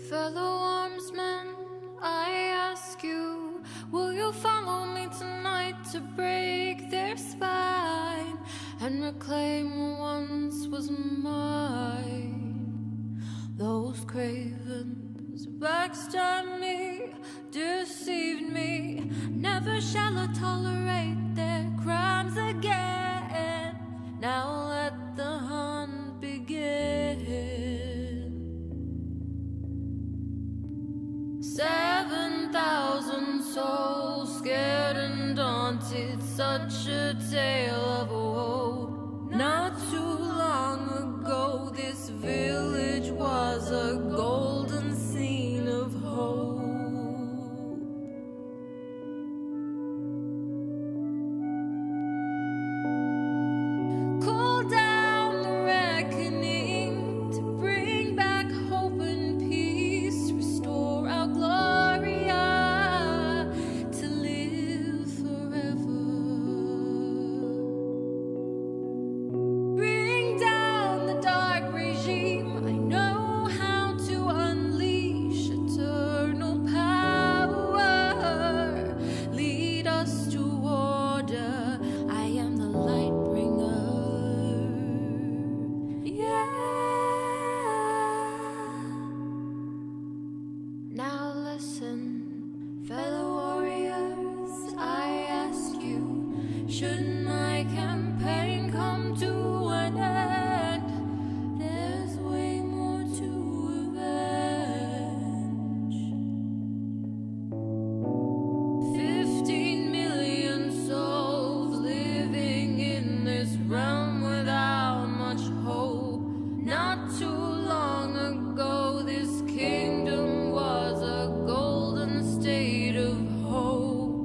Fellow armsmen, I ask you, will you follow me tonight to break their spine and reclaim what once was mine? Those cravens backstabbed me, deceived me. Never shall I tolerate their crimes again. Now let the hunt begin. 7,000 souls scared and daunted, such a tale of woe. Not too long ago this village was a golden scene of hope. Call down the reckoning to bring back hope and peace, restore our Gloria to live forever. Bring down the dark regime. I know how to unleash eternal power. Lead us to order. I am the light bringer. Now listen, fellow warriors, I ask you, should my campaign come to an end, there's way more to avenge. 15 million souls living in this realm without much hope. Not too long ago this kingdom was a golden state of hope.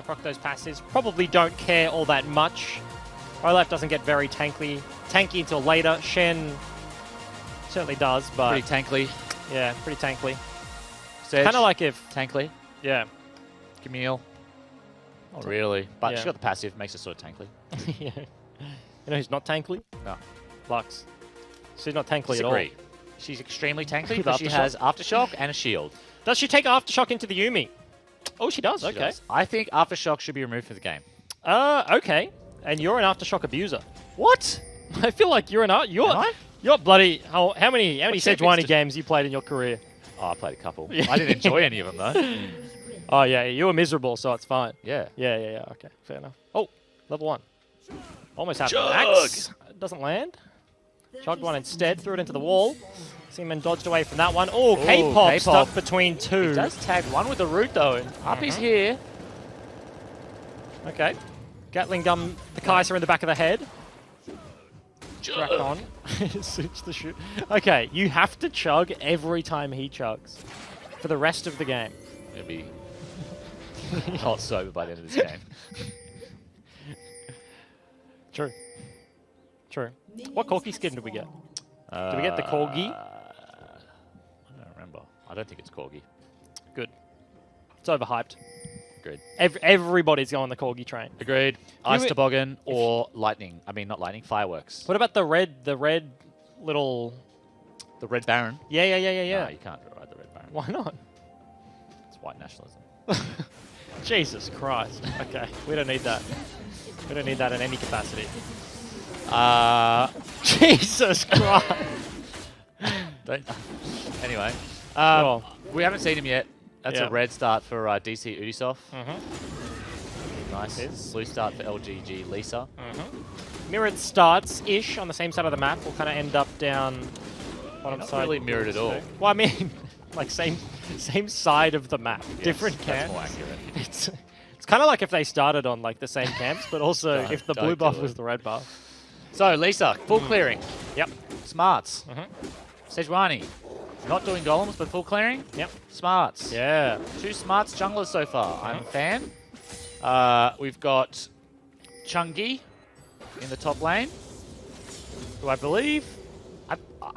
proc those passives. Probably don't care all that much. Olaf doesn't get very tanky until later. Shen certainly does, but... Pretty tankly. Yeah, pretty tankly. Sedge. Kind of like if... Tankly. Yeah. Camille. Not really. But Yeah. she's got the passive, makes it sort of tankly. Yeah. You know who's not tankly? No. Lux. She's not tankly Disagree. at all. She's extremely tankly, With but she Aftershock? has Aftershock and a shield. Does she take Aftershock into the Yumi? Oh, she does. She Okay. does. I think Aftershock should be removed from the game. Okay. And you're an Aftershock abuser. What? I feel like you're an you're Am I? you're bloody how many What Sejuani champions games you played in your career? Oh, I played a couple. Yeah. I didn't enjoy any of them, though. Oh yeah, you were miserable, so it's fine. Yeah. Yeah. Okay, fair enough. Oh, level 1. Almost happened. Chug! Axe doesn't land. Chugged one instead, threw it into the wall. Seaman dodged away from that one. Oh, K-pop K-pop. stuck between two. He does tag one with the root, though. Up he's here. Okay. Gatling gun the Kaiser in the back of the head. Crack on. Suits the shoot. Okay, you have to chug every time he chugs for the rest of the game. It'll be hot sober by the end of this game. True. True. What Corgi skin did we get? Did we get the Corgi? I don't remember. I don't think it's Corgi. Good. It's overhyped. Agreed. Everybody's going the Corgi train. Agreed. Ice would- Toboggan or lightning. I mean, not lightning, fireworks. What about the red little... The Red Baron. Yeah. No, you can't ride the Red Baron. Why not? It's white nationalism. Jesus Christ. Okay, we don't need that. We don't need that in any capacity. Jesus Christ. Anyway, Sure. we haven't seen him yet. That's Yeah. a red start for DC Ubisoft. Mm-hmm. Nice. Blue start for LGG Lisa. Mm-hmm. Mirrored starts-ish on the same side of the map. We'll kind of end up down bottom Not side. really mirrored at all. Well, I mean, like same side of the map. Yes, Different that's camps. more accurate. It's kind of like if they started on like the same camps, but also Don't- if the don't blue buff do was it. the red buff. So, Lisa, full clearing. Yep. Smarts. Mm-hmm. Sejuani, not doing golems, but full clearing. Yep. Smarts. Yeah. 2 smarts junglers so far. I'm a fan. We've got Chungi in the top lane, who I believe,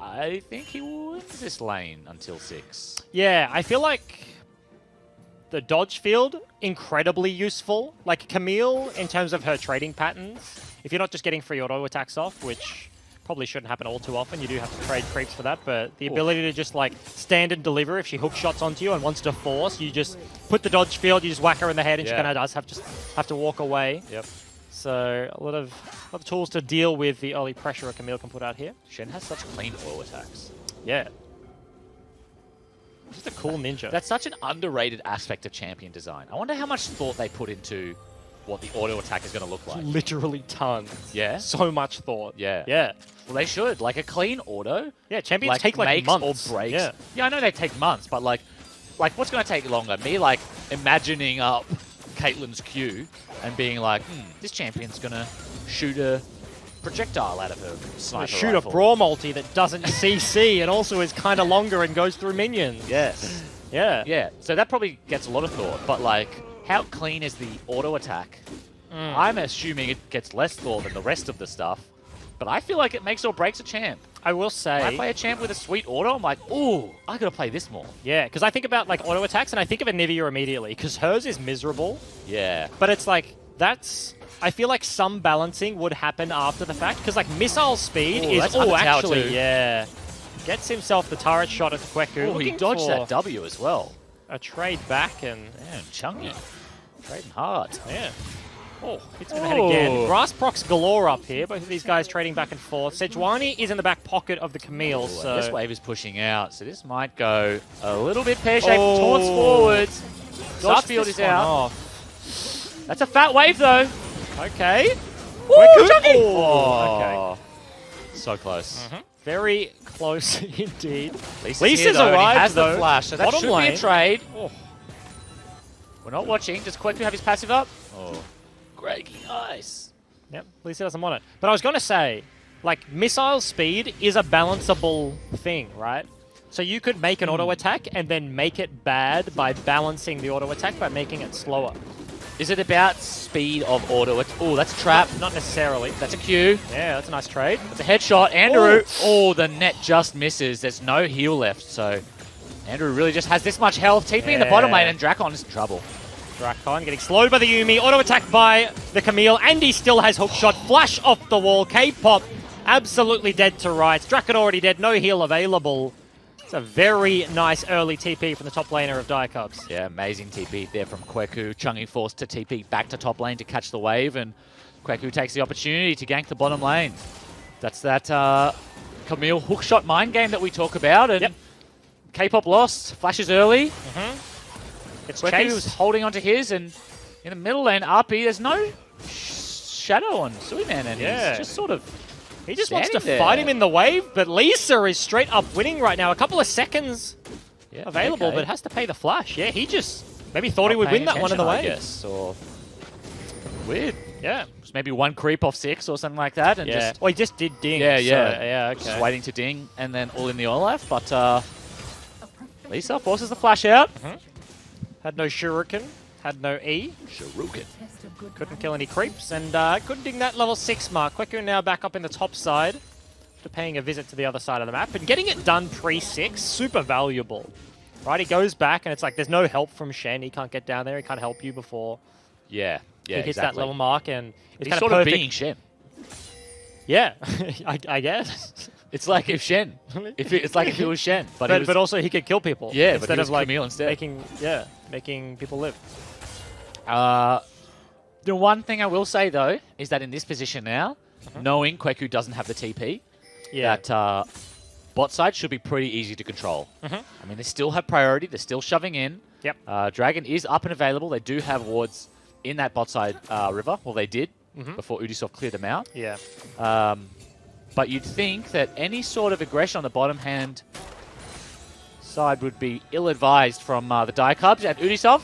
I think he wins this lane until 6. Yeah, I feel like the dodge field, incredibly useful. Like Camille, in terms of her trading patterns, if you're not just getting free auto attacks off, which probably shouldn't happen all too often, you do have to trade creeps for that, but the ability to just like stand and deliver if she hook shots onto you and wants to force, you just put the dodge field, you just whack her in the head and she Yeah. kind of does have to walk away. Yep. So a lot of tools to deal with the early pressure a Camille can put out here. Shen has such clean auto attacks. Yeah. Just a cool ninja. That's such an underrated aspect of champion design. I wonder how much thought they put into what the auto attack is going to look like. Literally tons. Yeah? So much thought. Yeah. Yeah. Well, they should. Like a clean auto. Yeah, champions take like makes months. or breaks. Yeah. Yeah, I know they take months, but like what's going to take longer? Me like imagining up Caitlyn's Q and being like, this champion's going to shoot a projectile out of her sniper Shoot rifle. a brawl multi that doesn't CC and also is kind of longer and goes through minions. Yes. Yeah. Yeah. So that probably gets a lot of thought, but like, how clean is the auto attack? I'm assuming it gets less thought than the rest of the stuff, but I feel like it makes or breaks a champ. I will When I say, play a champ with a sweet auto, I'm like, ooh, I gotta play this more. yeah, because I think about like auto attacks and I think of Anivia immediately because hers is miserable, Yeah. but it's like, I feel like some balancing would happen after the fact because like missile speed Ooh, is, that's under tower actually, too. yeah. Gets himself the turret shot at Kweku. Oh, he looking dodged for that W as well. a trade back and, Man, Chungi. Trading hard. yeah. Oh, hits him in the head again. Grass procs galore up here. Both of these guys trading back and forth. Sejuani is in the back pocket of the Camille, Ooh, so... this wave is pushing out, so this might go a little bit pear-shaped. Oh. Taunts forwards. Dodge Starts field this is one out. off. That's a fat wave, though. Okay. Woo, Kweku? Chungi! Oh, okay. So close. Very close indeed. Lisa's Lisa's here, though, and he arrived, has though. the flash, so that Bottom should be lane. a trade. Oh. We're not watching. Does Kweku have his passive up? Oh. Greggy, nice. Yep, Lisa doesn't want it. But I was going to say, like, missile speed is a balanceable thing, right? So you could make an auto attack and then make it bad by balancing the auto attack by making it slower. Is it about speed of auto? Oh, that's a trap. Not necessarily. That's a Q. Yeah, that's a nice trade. It's a headshot. Andrew. Oh, the net just misses. There's no heal left, so Andrew really just has this much health. TP in the bottom lane, and Drakon is in trouble. Drakon getting slowed by the Yuumi. Auto attack by the Camille, and he still has hook shot. Flash off the wall. K-pop absolutely dead to rights. Drakon already dead. No heal available. It's a very nice early TP from the top laner of Diacubs. Yeah, amazing TP there from Kweku. Chungi forced to TP back to top lane to catch the wave, and Kweku takes the opportunity to gank the bottom lane. That's that Camille hookshot mind game that we talk about, and K-pop lost. Flashes early. It's Kweku's chased. holding onto his, and in the middle lane, RP, there's no shadow on Suiman, and he's just sort of He just wants to standing fight there. him in the wave, but Lisa is straight up winning right now. A couple of seconds available, but has to pay the flash. Yeah, he just maybe thought he would win that one in the wave. Yes, or weird. Yeah. Just maybe one creep off 6 or something like that, and just Well, he just did ding. yeah, so, yeah, okay. just waiting to ding, and then all in the oil life. But Lisa forces the flash out. Had no shuriken, had no E. Shuriken. Couldn't kill any creeps, and couldn't ding that level 6 mark. Kweku now back up in the top side after paying a visit to the other side of the map. And getting it done pre-6, super valuable. Right, he goes back, and it's like there's no help from Shen. He can't get down there. He can't help you before Yeah, he hits that exactly. level mark. And it's He's kind sort of of perfect. being Shen. Yeah, I guess. It's like if Shen. It's like if it was Shen. But also he could kill people. Yeah, but instead he was of like Camille instead. making people live. The one thing I will say, though, is that in this position now, knowing Kweku doesn't have the TP, that bot side should be pretty easy to control. I mean, they still have priority. They're still shoving in. Yep. Dragon is up and available. They do have wards in that bot side river. Well, they did before Ubisoft cleared them out. Yeah. But you'd think that any sort of aggression on the bottom hand side would be ill-advised from the Diacubs and Ubisoft.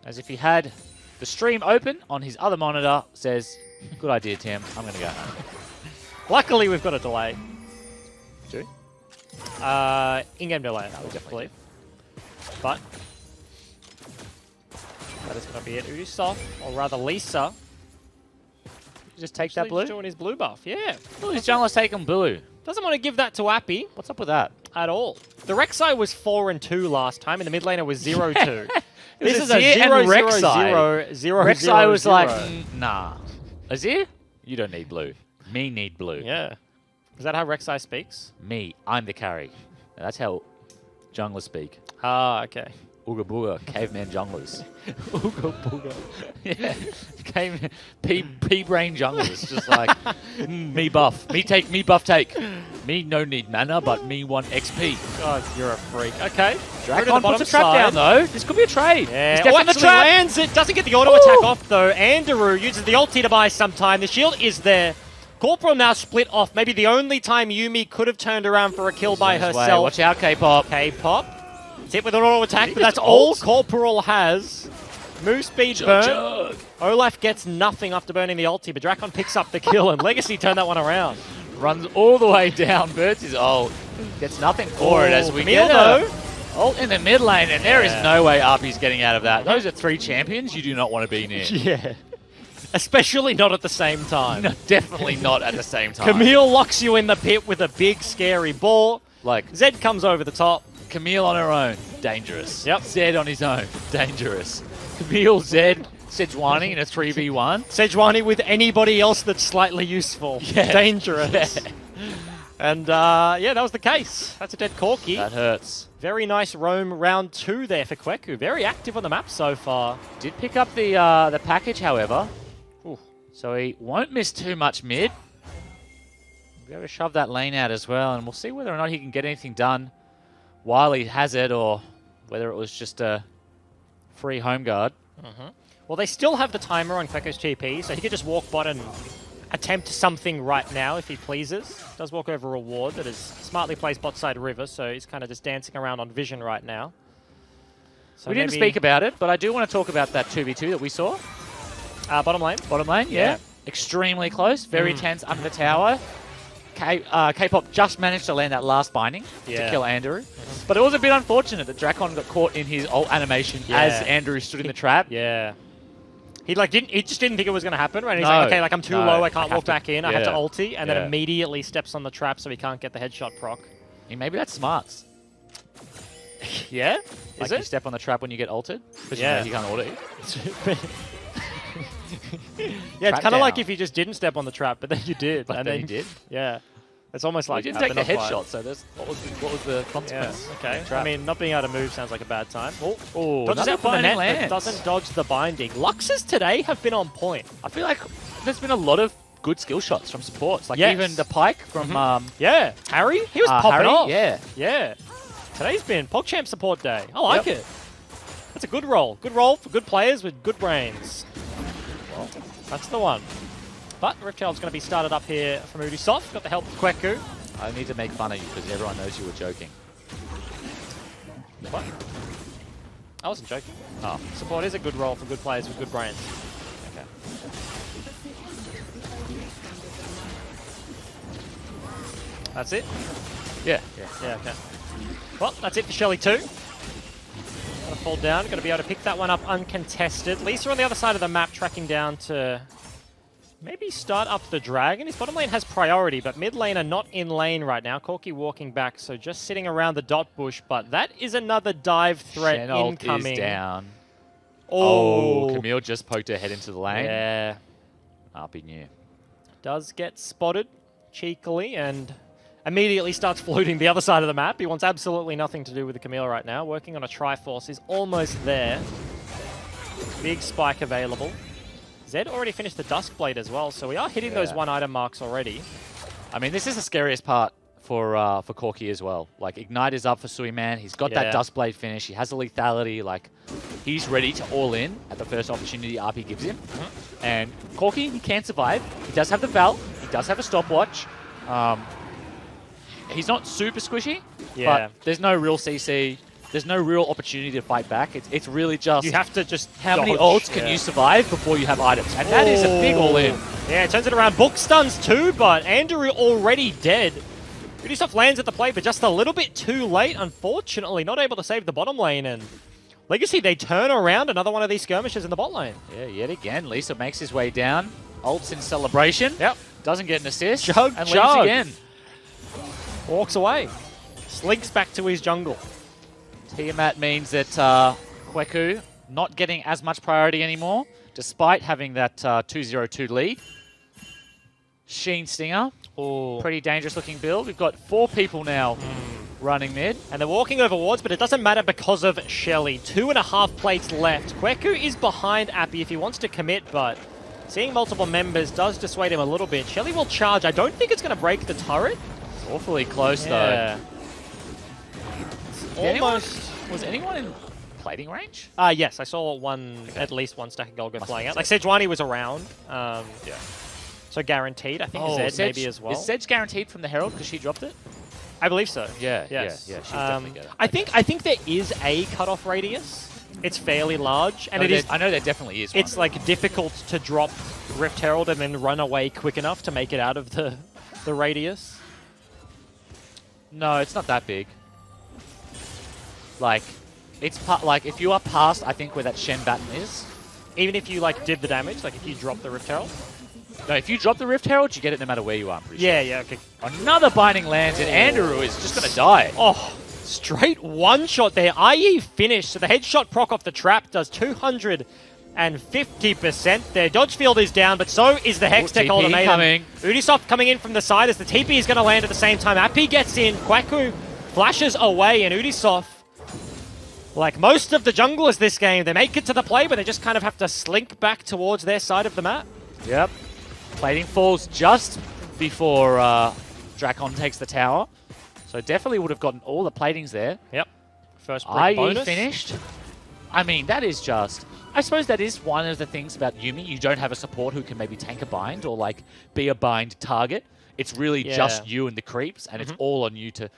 As if he had the stream open on his other monitor, says, good idea, Tim. I'm going to go home. Luckily, we've got a delay. Do we? In-game delay, I would believe. But that is going to be it. Ubisoft, or rather Lisa, Just take that actually blue? doing his blue buff. Yeah. Oh, his jungler's taking blue. Doesn't want to give that to Appy What's up with that? at all. The Rek'Sai was 4-2 last time, and the mid laner was 0-2. This is a Azir and 0-0-0-0. Rek'Sai was like, nah. Azir, you don't need blue. Me need blue. Yeah. Is that how Rek'Sai speaks? Me, I'm the carry. Now, that's how junglers speak. Ah, okay. Ooga booga, caveman junglers. Ooga booga. Yeah, caveman, pea-brain junglers. Just like, me buff. Me buff take. Me no need mana, but me want XP. God, you're a freak. Okay. Drakon puts a trap down, though. This could be a trade. Yeah. He's definitely Actually the trap. lands it. Doesn't get the auto attack off, though. Anderu uses the ulti to buy some time. The shield is there. Corporal now split off. Maybe the only time Yuumi could have turned around for a kill by His way. herself. Watch out, K-pop. K-pop. It's hit with an auto attack, he but just that's all ult? Corporal has. Move speed burn. Chug. Olaf gets nothing after burning the ulti, but Drakon picks up the kill, and Legacy turned that one around. Runs all the way down. Burns his ult. Gets nothing for it as we Camille, get though. ult in the mid lane, and there is no way RP's getting out of that. Those are 3 champions you do not want to be near. Yeah. Especially not at the same time. No, definitely not at the same time. Camille locks you in the pit with a big, scary ball. Like, Zed comes over the top. Camille on her own, dangerous. Yep. Zed on his own, dangerous. Camille, Zed, Sejuani in a 3v1. Sejuani with anybody else that's slightly useful. Yeah. Dangerous. Yeah. And, yeah, that was the case. That's a dead Corki. That hurts. Very nice roam round 2 there for Kweku. Very active on the map so far. Did pick up the package, however. Ooh. So he won't miss too much mid. We'll be able to shove that lane out as well, and we'll see whether or not he can get anything done while he has it, or whether it was just a free home guard. Well, they still have the timer on Kweku's TP, so he could just walk bot and attempt something right now if he pleases. Does walk over a ward that is smartly placed bot side river, so he's kind of just dancing around on vision right now. So We didn't maybe- speak about it, but I do want to talk about that 2v2 that we saw. Bottom lane. Bottom lane, yeah. Yeah. Extremely close, very tense under the tower. K-pop just managed to land that last binding to Yeah. kill Andrew. But it was a bit unfortunate that Drakon got caught in his ult animation as Andrew stood in the trap. Yeah. He just didn't think it was going to happen, right? He's No, like, okay, like I'm too no, low, I I can't have walk to- back in, I have to yeah. ulti, and then Yeah. immediately steps on the trap so he can't get the headshot proc. Maybe that's smarts. Yeah? Like Is you it? step on the trap when you get ulted. Because Yeah. you know he can't ult it. Yeah, it's Trap kind of like down. if you just didn't step on the trap, but then you did. But and then he did. Yeah. It's almost Well, like he didn't that, take the but not quite. headshot, so what was the Yeah, consequence? okay. Trap. I mean, not being able to move sounds like a bad time. Oh, Dodges another out from the binding net, but lands. doesn't dodge the binding. Luxes today have been on point. I feel like there's been a lot of good skill shots from supports. Like Yes. even the Pike from Yeah. Harry? He was popping Harry. off. Yeah. Yeah. Today's been PogChamp support day. I like it. That's a good role. Good role for good players with good brains. Well, that's the one. But Rift Herald's going to be started up here from Ubisoft. Got the help of Kweku. I need to make fun of you because everyone knows you were joking. What? I wasn't joking. Oh, Support is a good role for good players with good brains. okay. That's it? Yeah. Yeah, okay. Well, that's it for Shelly 2. Gotta fall down, gotta be able to pick that one up uncontested. Lisa on the other side of the map tracking down to maybe start up the dragon. His bottom lane has priority, but mid lane are not in lane right now. Corki walking back, so just sitting around the dot bush, but that is another dive threat Chenault incoming. is down. Oh, Camille just poked her head into the lane. yeah. RP new. Does get spotted cheekily and immediately starts floating the other side of the map. He wants absolutely nothing to do with the Camille right now. Working on a Triforce is almost there. Big spike available. Zed already finished the Duskblade as well, so we are hitting those one item marks already. I mean, this is the scariest part for Corki as well. Like, Ignite is up for Suiman. He's got that Yeah. Duskblade finish. He has the lethality. Like, he's ready to all in at the first opportunity RP gives him. And Corki, he can survive. He does have the Val. He does have a stopwatch. He's not super squishy, Yeah. but there's no real CC. There's no real opportunity to fight back. It's really just You have to just how many dodge. ults can you survive before you have items. And that is a big all-in. Yeah, turns it around. Book stuns too, but Andrew already dead. Ubisoft lands at the play, but just a little bit too late, unfortunately. Not able to save the bottom lane, and Legacy, they turn around another one of these skirmishes in the bot lane. Yeah, yet again, Lisa makes his way down. Ults in celebration. Yep. Doesn't get an assist. Chug, and chug. leaves again. Walks away. Slinks back to his jungle. Tiamat means that Kweku not getting as much priority anymore, despite having that 2-0-2 lead. Sheen Stinger, Oh. pretty dangerous looking build. We've got 4 people now running mid. And they're walking over wards, but it doesn't matter because of Shelly. 2.5 plates left. Kweku is behind Appy if he wants to commit, but seeing multiple members does dissuade him a little bit. Shelly will charge. I don't think it's going to break the turret. It's awfully close Yeah. though. Almost. Was anyone in plating range? Yes, I saw at least one stack of gold go flying out. Like Sejuani was around. Yeah. So guaranteed. I think Zed maybe as well. Is Zedge guaranteed from the Herald because she dropped it? I believe so. Yeah, Yes. yeah, she's definitely good. I think there is a cutoff radius. It's fairly large, and I know there definitely is one. It's like difficult to drop Rift Herald and then run away quick enough to make it out of the radius. No, it's not that big. Like, it's like if you are past, I think where that Shen baton is. Even if you like did the damage, like if you drop the Rift Herald. No, if you drop the Rift Herald, you get it no matter where you are. I'm pretty Yeah, yeah, okay. sure. Another binding lands, and Andrew is just gonna die. Oh, straight one shot there. IE finished. So the headshot proc off the trap does 250% there. Dodge field is down, but so is the Hextech TP ultimatum. coming. Ubisoft coming in from the side as the TP is going to land at the same time. Appy gets in. Kweku flashes away, and Ubisoft, like most of the junglers this game, they make it to the play, but they just kind of have to slink back towards their side of the map. Yep. Plating falls just before Drakon takes the tower. So definitely would have gotten all the platings there. Yep. First break IE bonus. finished. I mean, that is just... I suppose that is one of the things about Yuumi. You don't have a support who can maybe tank a bind or like be a bind target. It's really just you and the creeps, and it's all on you to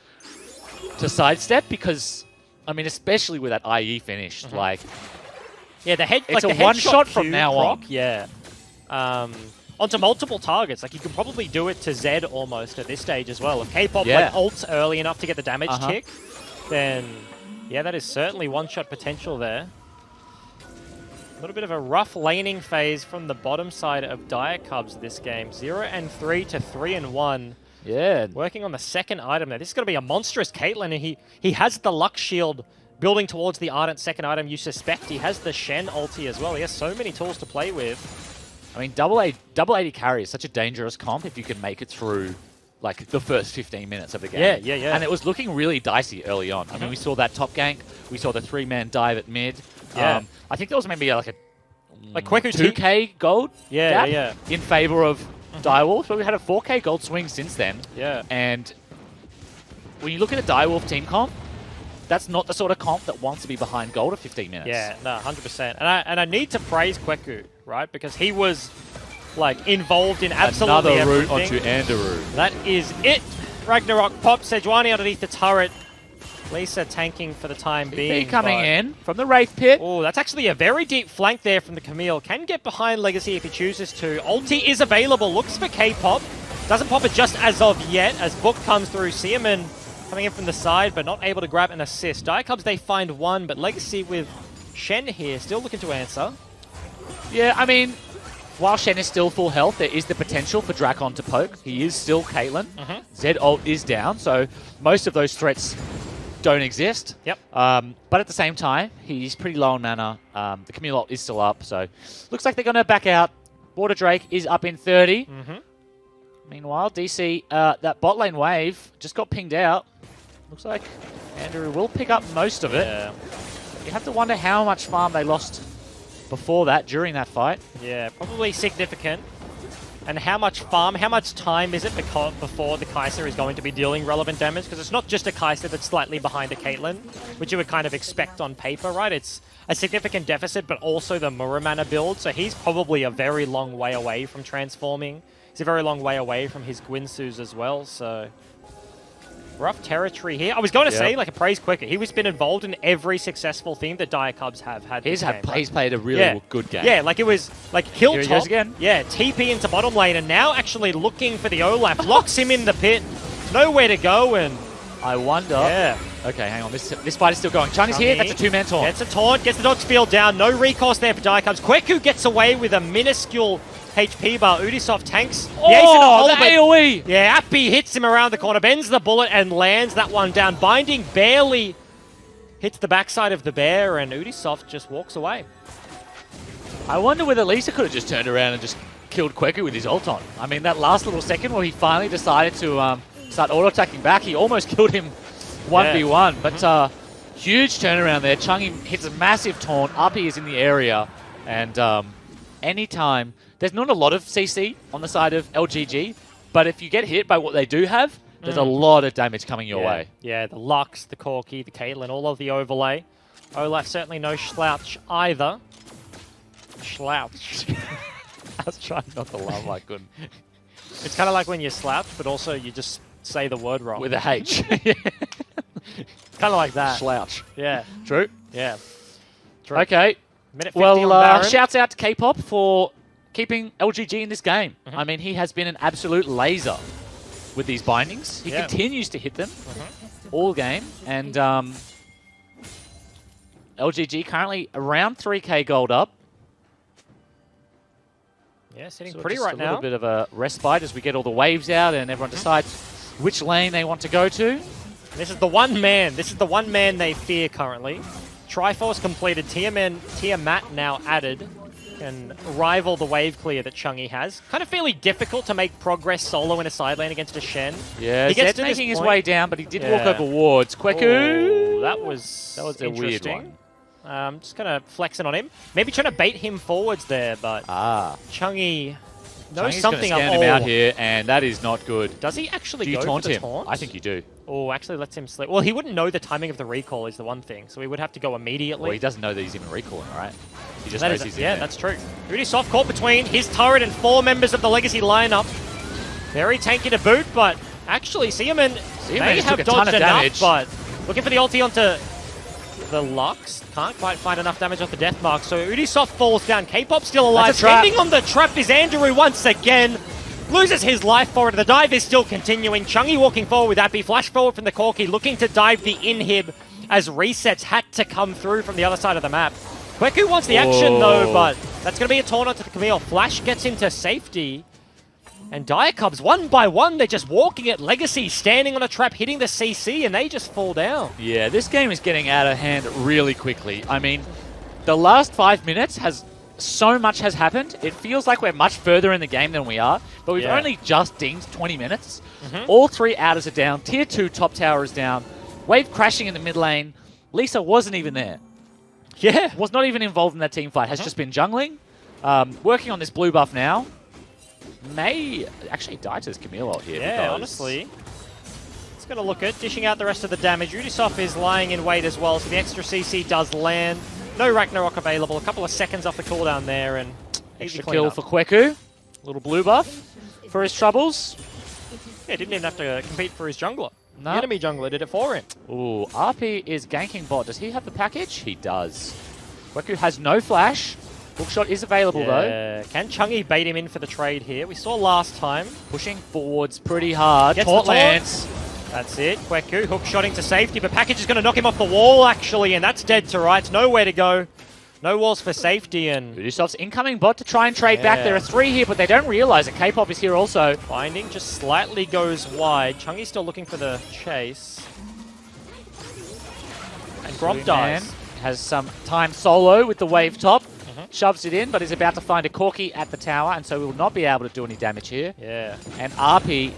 sidestep because, I mean, especially with that IE finished, like... Yeah, the head. It's like a the one headshot shot from Q now proc, on. Yeah. onto multiple targets. Like, you could probably do it to Zed almost at this stage as well. If K-pop like ults early enough to get the damage tick, then yeah, that is certainly one-shot potential there. A little bit of a rough laning phase from the bottom side of Dire Cubs this game. 0-3 to 3-1. Yeah. Working on the second item there. This is going to be a monstrous Caitlyn, and he has the Luck Shield building towards the Ardent second item. You suspect he has the Shen ulti as well. He has so many tools to play with. I mean, double AD carry is such a dangerous comp if you can make it through like the first 15 minutes of the game. Yeah. And it was looking really dicey early on. I mean, we saw that top gank. We saw the 3-man dive at mid. Yeah. I think there was maybe like Kweku 2k gold yeah. in favor of Direwolf, but we had a 4k gold swing since then. Yeah. And when you look at a Direwolf team comp, that's not the sort of comp that wants to be behind gold at 15 minutes. Yeah, no, 100%. And I need to praise Kweku, right? Because he was like involved in absolutely Another route everything. onto Anderu. That is it. Ragnarok pops Sejuani underneath the turret. Lisa tanking for the time being. coming in from the Wraith Pit. Oh, that's actually a very deep flank there from the Camille. Can get behind Legacy if he chooses to. Ulti is available. Looks for K-pop. Doesn't pop it just as of yet as Book comes through. Seaman coming in from the side, but not able to grab an assist. Dire Cubs, they find one, but Legacy with Shen here still looking to answer. Yeah, I mean, while Shen is still full health, there is the potential for Drakon to poke. He is still Caitlyn. Zed ult is down, so most of those threats don't exist. Yep. But at the same time, he's pretty low on mana. The Camille ult is still up, so looks like they're going to back out. Water Drake is up in 30. Meanwhile, DC, that bot lane wave just got pinged out. Looks like Andrew will pick up most of it. Yeah. You have to wonder how much farm they lost before that, during that fight. Yeah, probably significant. And how much farm, how much time is it before the Kai'Sa is going to be dealing relevant damage? Because it's not just a Kai'Sa that's slightly behind a Caitlyn, which you would kind of expect on paper, right? It's a significant deficit, but also the Muramana build. So he's probably a very long way away from transforming. He's a very long way away from his Gwynsus as well, so rough territory here. I was going to say, like, a praise Quicker. He was been involved in every successful thing that Dire Cubs have had. He's played a really good game. Yeah, like it was like kill Here he top. goes again. Yeah, TP into bottom lane, and now actually looking for the Olaf. Locks him in the pit. Nowhere to go, and I wonder. yeah. Okay, hang on. This fight is still going. Chung is here. That's a two-man taunt. Gets a taunt, gets the dodge field down. No recourse there for Dire Cubs. Kweku gets away with a minuscule HP bar. Udisoft tanks. Oh, the AoE! Yeah, Appy hits him around the corner, bends the bullet and lands that one down. Binding barely hits the backside of the bear, and Udisoft just walks away. I wonder whether Lisa could have just turned around and just killed Kweku with his ult on. I mean, that last little second where he finally decided to start auto-attacking back, he almost killed him 1v1. But huge turnaround there. Chung hits a massive taunt. Uppy is in the area. And anytime... There's not a lot of CC on the side of LGG, but if you get hit by what they do have, there's a lot of damage coming your way. Yeah, the Lux, the Corki, the Caitlyn, all of the overlay. Olaf certainly no slouch either. Slouch. I was trying not to laugh, I couldn't. It's kind of like when you slouch, but also you just say the word wrong. With a H. Kind of like that. Slouch. Yeah. True. Yeah. True. Okay. Minute 50 on Well, Baron. shouts out to K-pop for keeping LGG in this game. I mean, he has been an absolute laser with these bindings. He continues to hit them all game. And LGG currently around 3k gold up. Yeah, sitting So pretty just right a now. little bit of a respite as we get all the waves out and everyone decides which lane they want to go to. This is the one man. This is the one man they fear currently. Triforce completed. Tiamat now added. Can rival the wave clear that Chungi has. Kind of fairly difficult to make progress solo in a side lane against a Shen. Yeah, he gets Zed to this making his point. way down, but he did walk over wards. Kweku! Oh, that was a weird one. Just kind of flexing on him. Maybe trying to bait him forwards there, but Chungi knows Chungi's something gonna of stand him out here, and that is not good. Does he actually Do you go taunt for the him? taunt? I think you do. Oh, actually lets him slip. Well, he wouldn't know the timing of the recall is the one thing, so he would have to go immediately. Well, he doesn't know that he's even recalling, right? He just That knows is, he's in yeah, there. that's true. Udisoft caught between his turret and 4 members of the Legacy lineup. Very tanky to boot, but actually Seaman may just have took a ton dodged of enough, damage. but looking for the ulti onto the Lux. Can't quite find enough damage off the death mark, so Ubisoft falls down. K-Pop still alive. That's a trap. Standing on the trap is Andrew once again. Loses his life for it. The dive is still continuing. Chungy walking forward with Appy. Flash forward from the Corki, looking to dive the inhib as resets had to come through from the other side of the map. Kweku wants the action though, but that's going to be a taunt onto the Camille. Flash gets into safety. And Dire Cubs, one by one, they're just walking at Legacy, standing on a trap, hitting the CC, and they just fall down. Yeah, this game is getting out of hand really quickly. I mean, the last 5 minutes so much has happened. It feels like we're much further in the game than we are, but we've only just dinged 20 minutes. All 3 outers are down. Tier 2 top tower is down. Wave crashing in the mid lane. Lisa wasn't even there. Yeah. Was not even involved in that team fight. Has just been jungling. Working on this blue buff now. May actually die to this Camille ult here. Yeah, honestly. It's going to look at dishing out the rest of the damage. Ubisoft is lying in wait as well, so the extra CC does land. No Ragnarok available. A couple of seconds off the cooldown there, and extra kill for Kweku. Little blue buff for his troubles. Yeah, didn't even have to compete for his jungler. No. The enemy jungler did it for him. Ooh, RP is ganking bot. Does he have the package? He does. Kweku has no flash. Hookshot is available though. Can Chungy bait him in for the trade here? We saw last time. Pushing forwards pretty hard. Gets Taunt the taunt. lands. That's it. Kweku hookshotting to safety, but Package is going to knock him off the wall actually, and that's dead to rights. Nowhere to go. No walls for safety, and Ubisoft's incoming bot to try and trade back. There are 3 here, but they don't realize it. K-Pop is here also. Binding just slightly goes wide. Chungy's still looking for the chase. And Gromp dies. Has some time solo with the wave top. Shoves it in, but is about to find a Corki at the tower, and so we will not be able to do any damage here. Yeah. And RP,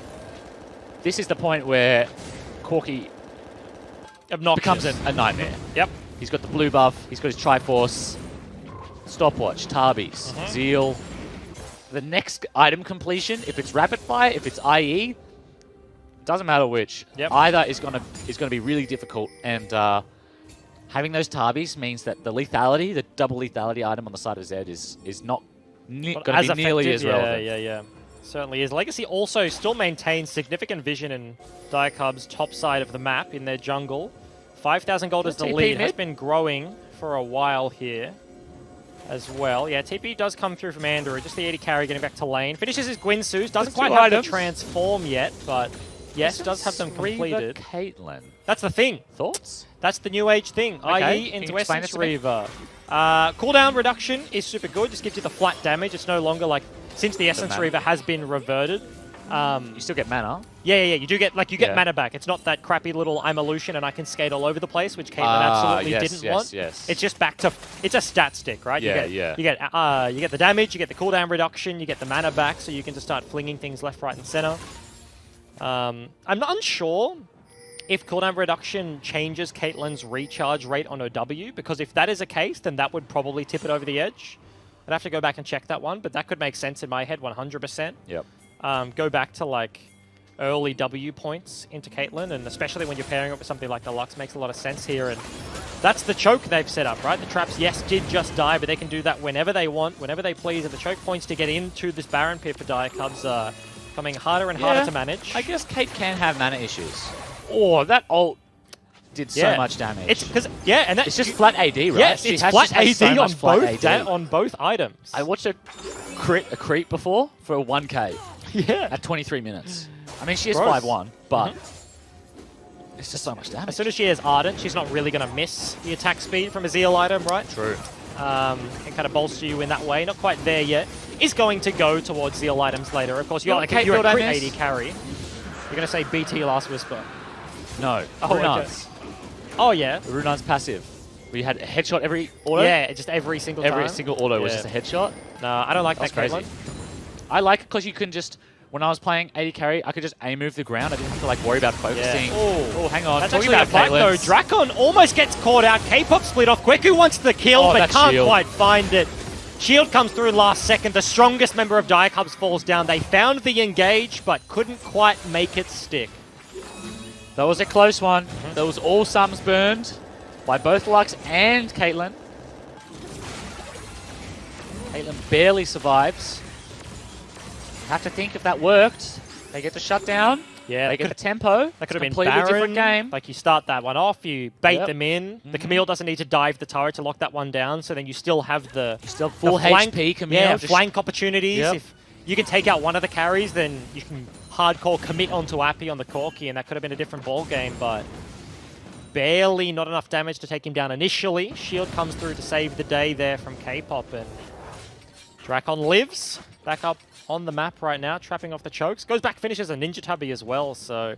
this is the point where Corki becomes a nightmare. Yep. He's got the blue buff, he's got his Triforce, Stopwatch, Tarbis, Zeal. The next item completion, if it's rapid fire, if it's IE, doesn't matter which. Yep. Either is gonna be really difficult, and having those Tarbis means that the lethality, the double lethality item on the side of Zed is not going to be nearly as relevant. Yeah. Certainly is. Legacy also still maintains significant vision in Dire Cub's top side of the map in their jungle. 5,000 gold is the lead. Has been growing for a while here as well. Yeah, TP does come through from Andrew. Just the 80 carry getting back to lane. Finishes his Gwynsu's. Doesn't quite have the transform yet, but yes, does have them completed. Caitlyn. That's the thing. Thoughts? That's the new age thing. Okay. IE into Essence Reaver. Cooldown reduction is super good. Just gives you the flat damage. It's no longer like, since the Essence Reaver has been reverted. You still get mana. Yeah. You do get mana back. It's not that crappy little I'm Illusion and I can skate all over the place, which Caitlyn absolutely didn't want. Yes. It's just back to, it's a stat stick, right? Yeah, you get the damage, you get the cooldown reduction, you get the mana back, so you can just start flinging things left, right, and center. I'm not unsure if cooldown reduction changes Caitlyn's recharge rate on her W, because if that is a case, then that would probably tip it over the edge. I'd have to go back and check that one, but that could make sense in my head 100%. Yep. Go back to like early W points into Caitlyn, and especially when you're pairing up with something like the Lux, makes a lot of sense here. And that's the choke they've set up, right? The traps, yes, did just die, but they can do that whenever they want, whenever they please. And the choke points to get into this Baron pit for Dire Cubs are becoming harder and harder to manage. I guess Kate can have mana issues. Oh, that ult did so much damage. It's because and it's just flat AD, right? Yes, it's flat AD on both items. I watched a creep before for a 1k. Yeah. At 23 minutes. I mean, she is 5-1, but it's just so much damage. As soon as she has Ardent, she's not really going to miss the attack speed from a Zeal item, right? True. Can kind of bolster you in that way. Not quite there yet. Is going to go towards Zeal items later. Of course, you're a crit AD carry. You're going to say BT Last Whisper. No. Oh, Runar's. Okay. Oh, yeah. Runar's passive. We had a headshot every auto? Yeah, just every single time. Every single auto was just a headshot. No, I don't like that crazy. I like it because you can just, when I was playing AD carry, I could just aim move the ground. I didn't have to like worry about focusing. Oh, hang on. That's actually a fight though. Drakon almost gets caught out. K-Pop split off. Kweku wants the kill, but can't quite find it. Shield comes through last second. The strongest member of Dire Cubs falls down. They found the engage, but couldn't quite make it stick. That was a close one. That was all sums burned by both Lux and Caitlyn. Caitlyn barely survives. Have to think if that worked. They get the shutdown. Yeah, They get the tempo. That could have been completely Baron. different game. Like you start that one off, you bait Yep. them in. The Camille doesn't need to dive the turret to lock that one down, so then you still have the Still full the flank, HP Camille. Yeah, just- flank opportunities. Yep. If you can take out one of the carries, then you can hardcore commit onto Appy on the Corki, and that could have been a different ball game, but barely not enough damage to take him down initially. Shield comes through to save the day there from K-pop, and Drakon lives back up on the map right now, trapping off the chokes. Goes back, finishes a Ninja Tubby as well, so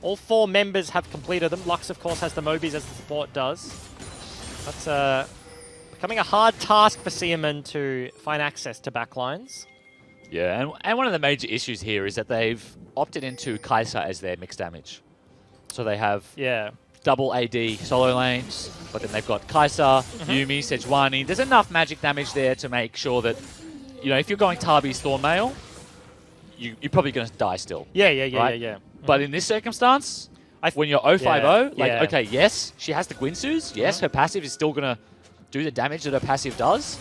all 4 members have completed them. Lux, of course, has the Mobies as the support does. That's becoming a hard task for Seaman to find access to backlines. Yeah, and one of the major issues here is that they've opted into Kai'Sa as their mixed damage. So they have Yeah. double AD solo lanes, but then they've got Kai'Sa, Yuumi, Sejuani. There's enough magic damage there to make sure that, you know, if you're going Tabi's Thornmail, you're probably going to die still. Yeah. Right? But in this circumstance, when you're 0-5-0, like, yeah. okay, yes, she has the Gwinsus. Yes, her passive is still going to do the damage that her passive does,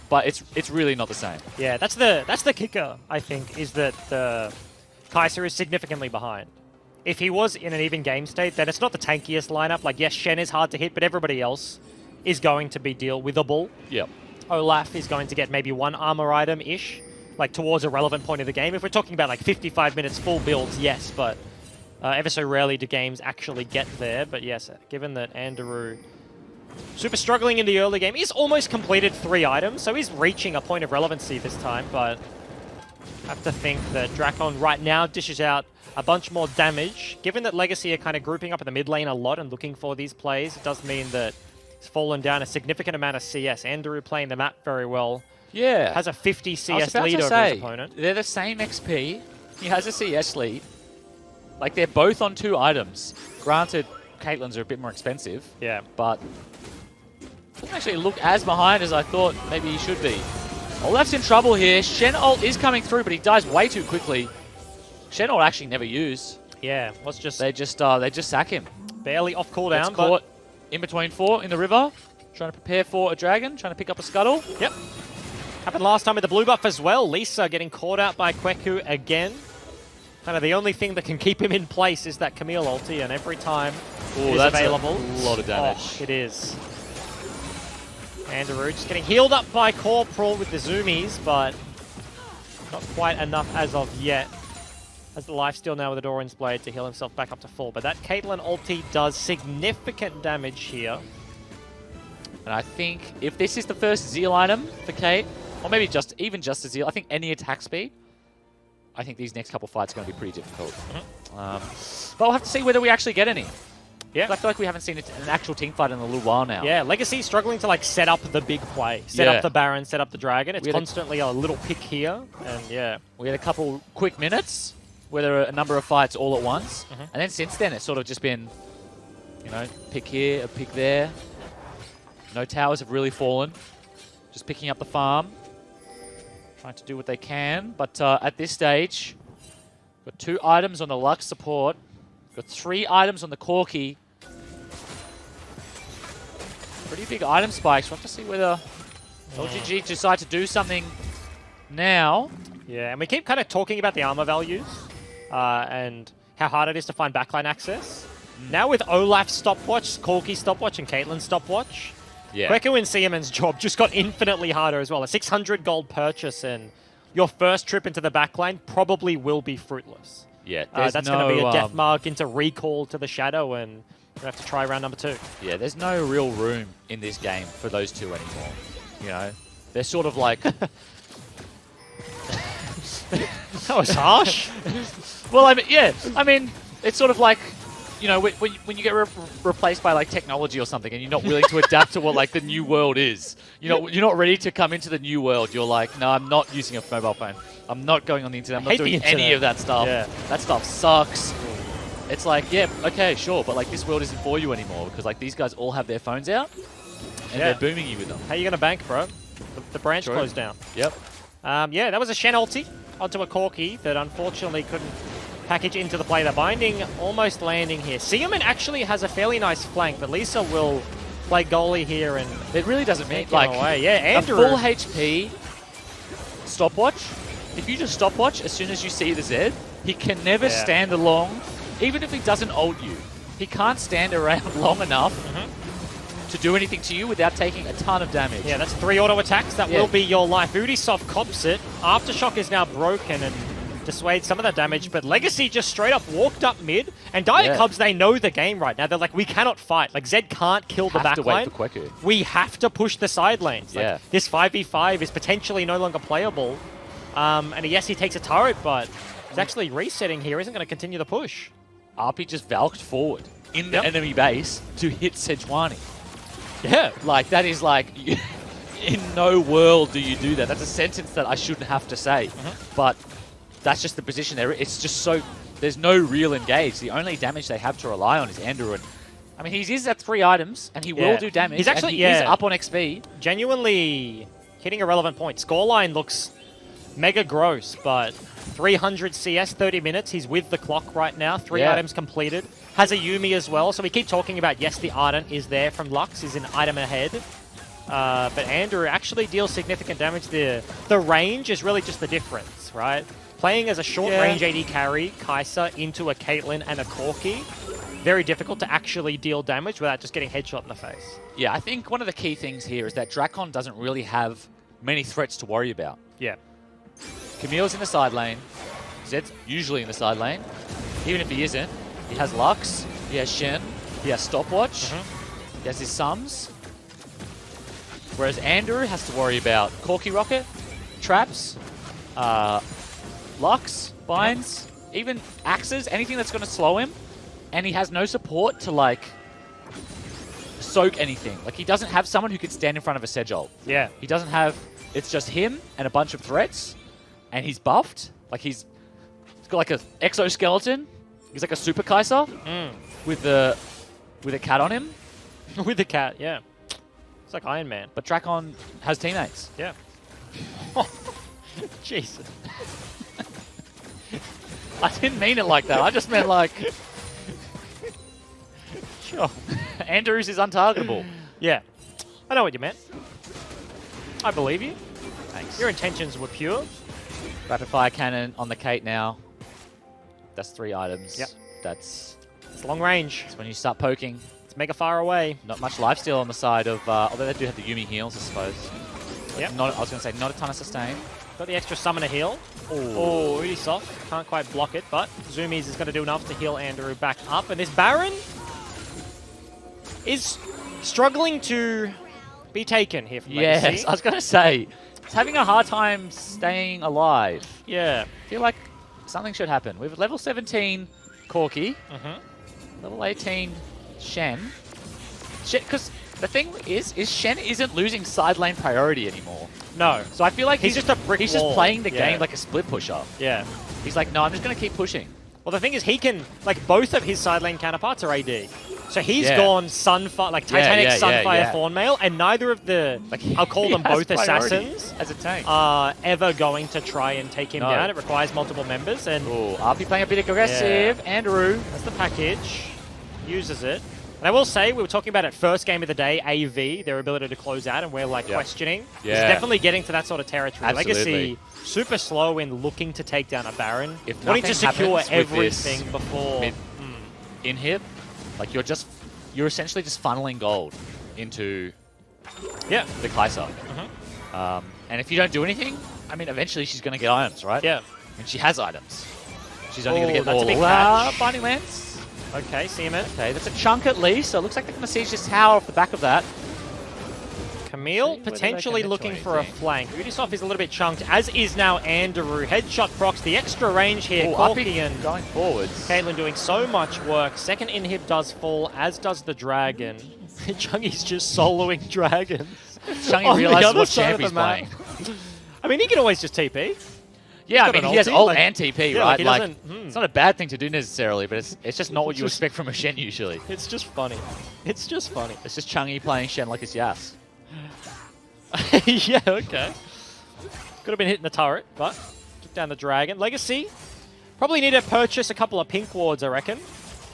but it's really not the same. Yeah, that's the kicker, I think, is that Kai'Sa is significantly behind. If he was in an even game state, then it's not the tankiest lineup. Like, yes, Shen is hard to hit, but everybody else is going to be deal withable. Yep. Olaf is going to get maybe 1 armor item-ish, like towards a relevant point of the game. If we're talking about like 55 minutes full builds, yes, but ever so rarely do games actually get there. But yes, given that Andrew super struggling in the early game, he's almost completed 3 items, so he's reaching a point of relevancy this time, but I have to think that Drakon right now dishes out a bunch more damage. Given that Legacy are kind of grouping up in the mid lane a lot and looking for these plays, it does mean that he's fallen down a significant amount of CS. Andrew playing the map very well. Yeah. Has a 50 I was CS about lead to over say, his opponent. they're the same XP. He has a CS lead. Like, they're both on 2 items. Granted, Caitlyn's are a bit more expensive, Yeah. but doesn't actually look as behind as I thought maybe he should be. Olaf's in trouble here. Shen ult is coming through, but he dies way too quickly. Shen ult actually never used. Yeah, was just They just sack him. barely off Gets cooldown, caught but in between 4 in the river, trying to prepare for a dragon, trying to pick up a scuttle. yep. Happened last time with the blue buff as well. Lisa getting caught out by Kweku again. Kind of the only thing that can keep him in place is that Camille ulti, and every time it is that's available. a lot of damage. Oh, it is. Andrew just getting healed up by Corporal with the zoomies, but not quite enough as of yet. Has the lifesteal now with the Doran's Blade to heal himself back up to full. But that Caitlyn ulti does significant damage here. And I think if this is the first Zeal item for Kate, or maybe even just a Zeal, I think any attack speed, I think these next couple fights are going to be pretty difficult. But we'll have to see whether we actually get any. Yeah. I feel like we haven't seen an actual team fight in a little while now. Yeah, Legacy struggling to like set up the big play. Set up the Baron, set up the Dragon. It's We had constantly a little pick here. And yeah. We had a couple quick minutes where there were a number of fights all at once. And then since then, it's sort of just been, you know, pick here, a pick there. No towers have really fallen. Just picking up the farm. Trying to do what they can. But at this stage, got 2 items on the Lux support. Got 3 items on the Corki. Pretty big item spikes. We'll have to see whether LGG decide to do something now. Yeah, and we keep kind of talking about the armor values and how hard it is to find backline access. Now with Olaf's stopwatch, Corki's stopwatch, and Caitlyn's stopwatch, Kweku and Seaman's job just got infinitely harder as well. A 600 gold purchase, and your first trip into the backline probably will be fruitless. Yeah, that's going to be a death mark into recall to the Shadow, and we have to try round number 2. Yeah, there's no real room in this game for those 2 anymore. You know, they're sort of like... That was harsh. Well, I mean, yeah, I mean, it's sort of like, you know, when you get replaced by like technology or something, and you're not willing to adapt to what like the new world is. You're not ready to come into the new world. You're like, no, I'm not using a mobile phone. I'm not going on the internet. I'm not doing any of that stuff. Yeah. That stuff sucks. It's like, yeah, okay, sure, but like this world isn't for you anymore because like these guys all have their phones out and they're booming you with them. How are you going to bank, bro? The branch closed down. Yep. Yeah, that was a Shen ulti onto a Corki that unfortunately couldn't package into the play. The binding almost landing here. Seaman actually has a fairly nice flank, but Lisa will play goalie here and it really doesn't mean take like him away. Yeah, Andrew. A full HP stopwatch. If you just stopwatch as soon as you see the Z, He can never stand along, even if he doesn't ult you. He can't stand around long enough to do anything to you without taking a ton of damage. Yeah, that's 3 auto attacks. That will be your life. Ubisoft cops it. Aftershock is now broken and dissuades some of that damage, but Legacy just straight up walked up mid, and Dire Cubs, they know the game right now. They're like, we cannot fight. Like, Zed can't kill the back line. We have to push the side lanes. Like, this 5v5 is potentially no longer playable. And yes, he takes a turret, but he's actually resetting here. Isn't going to continue the push. RP just valked forward in the enemy base to hit Sejuani. Yeah. Like, that is like, in no world do you do that. That's a sentence that I shouldn't have to say. But that's just the position there. It's just so, there's no real engage. The only damage they have to rely on is Andrew. And I mean, he is at 3 items, and he will do damage. He's actually, he's up on XP. Genuinely hitting a relevant point. Scoreline looks mega gross, but 300 CS, 30 minutes. He's with the clock right now. 3 items completed. Has a Yumi as well. So we keep talking about, yes, the Ardent is there from Lux. He's an item ahead. But Andrew actually deals significant damage there. The range is really just the difference, right? Playing as a short-range AD carry, Kai'Sa into a Caitlyn and a Corki, very difficult to actually deal damage without just getting headshot in the face. Yeah, I think one of the key things here is that Drakon doesn't really have many threats to worry about. Yeah. Camille's in the side lane. Zed's usually in the side lane. Even if he isn't, he has Lux, he has Shen, he has Stopwatch, he has his Sums. Whereas Andrew has to worry about Corki Rocket, traps, Lux, binds, even axes, anything that's going to slow him. And he has no support to, like, soak anything. Like, he doesn't have someone who can stand in front of a Sedge ult. Yeah. He doesn't have... It's just him and a bunch of threats. And he's buffed. Like, he's got, like, an exoskeleton. He's like a super Kai'Sa with a cat on him. With the cat, yeah. It's like Iron Man. But Drakon has teammates. Yeah. Jesus. I didn't mean it like that. I just meant like... Sure. Andrews is untargetable. Yeah. I know what you meant. I believe you. Thanks. Your intentions were pure. Rapid fire cannon on the Kate now. That's 3 items. Yep. That's long range. That's when you start poking. It's mega far away. Not much lifesteal on the side of... although they do have the Yumi heals, I suppose. Yep. I was going to say, not a ton of sustain. Got the extra summoner heal. Oh, Ubisoft can't quite block it, but Zoomies is going to do enough to heal Andrew back up. And this Baron is struggling to be taken here from Legacy. Yes, I was going to say, it's having a hard time staying alive. Yeah. I feel like something should happen. We have level 17 Corki, level 18 Shen. Because the thing is Shen isn't losing side lane priority anymore. No. So I feel like he's just a brick He's wall. just playing the game like a split pusher. Yeah. He's like, no, I'm just going to keep pushing. Well, the thing is, he can, like, both of his side lane counterparts are AD. So he's gone Sunfire, like Titanic Sunfire Thornmail, and neither of the, like, I'll call them both assassins, as a tank, are ever going to try and take him down. It requires multiple members. And RP playing a bit aggressive. Andrew. That's the package. Uses it. And I will say, we were talking about it first game of the day, AV, their ability to close out, and we're like questioning. It's definitely getting to that sort of territory. Absolutely. Legacy, super slow in looking to take down a Baron. If wanting to secure everything this before in-hit, like you're essentially just funneling gold into the Kai'Sa. And if you don't do anything, I mean, eventually she's going to get items, right? Yeah. And she has items. She's only going to get that's all. A big catch. Binding Lance. Okay, see him in. Okay, that's a chunk at least, so it looks like they're going to siege this tower off the back of that. Camille potentially looking for a flank. Ubisoft is a little bit chunked, as is now Andrew. Headshot procs, the extra range here. Corki and going forwards. Caitlyn doing so much work. Second inhib does fall, as does the Dragon. Chungy's just soloing Dragons. Chungy realizes what champ he's playing. I mean, he can always just TP. Yeah, I mean, he has ult and TP, right? Like, it's not a bad thing to do necessarily, but it's just not what you expect from a Shen usually. It's just funny. It's just funny. It's just Chungy playing Shen like it's Yas. Yeah, okay. Could have been hitting the turret, but took down the Dragon. Legacy probably need to purchase a couple of pink wards, I reckon,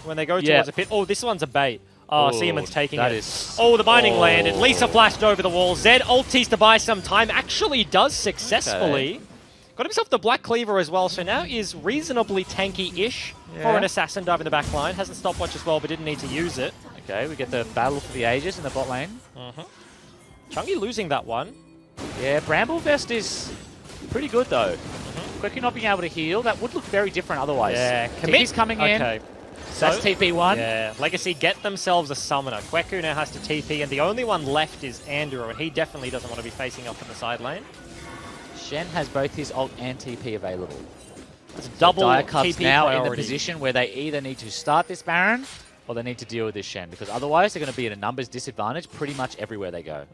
when they go towards a pit. Oh, this one's a bait. Oh, Siemens taking it. Oh, the binding landed. Lisa flashed over the wall. Zed ulties to buy some time. Actually does successfully. Got himself the Black Cleaver as well, so now is reasonably tanky-ish for an assassin dive in the back line. Has a stopwatch as well, but didn't need to use it. Okay, we get the battle for the ages in the bot lane. Chungy losing that one. Yeah, Bramblevest is pretty good though. Quickly not being able to heal, that would look very different otherwise. Yeah, He's coming in. Okay. So that's TP1. Yeah, Legacy get themselves a summoner. Kweku now has to TP, and the only one left is Andrew, and he definitely doesn't want to be facing off in the side lane. Shen has both his ult and TP available. It's double Dire Cubs TP now priority. in the position where they either need to start this Baron or they need to deal with this Shen, because otherwise they're going to be at a numbers disadvantage pretty much everywhere they go.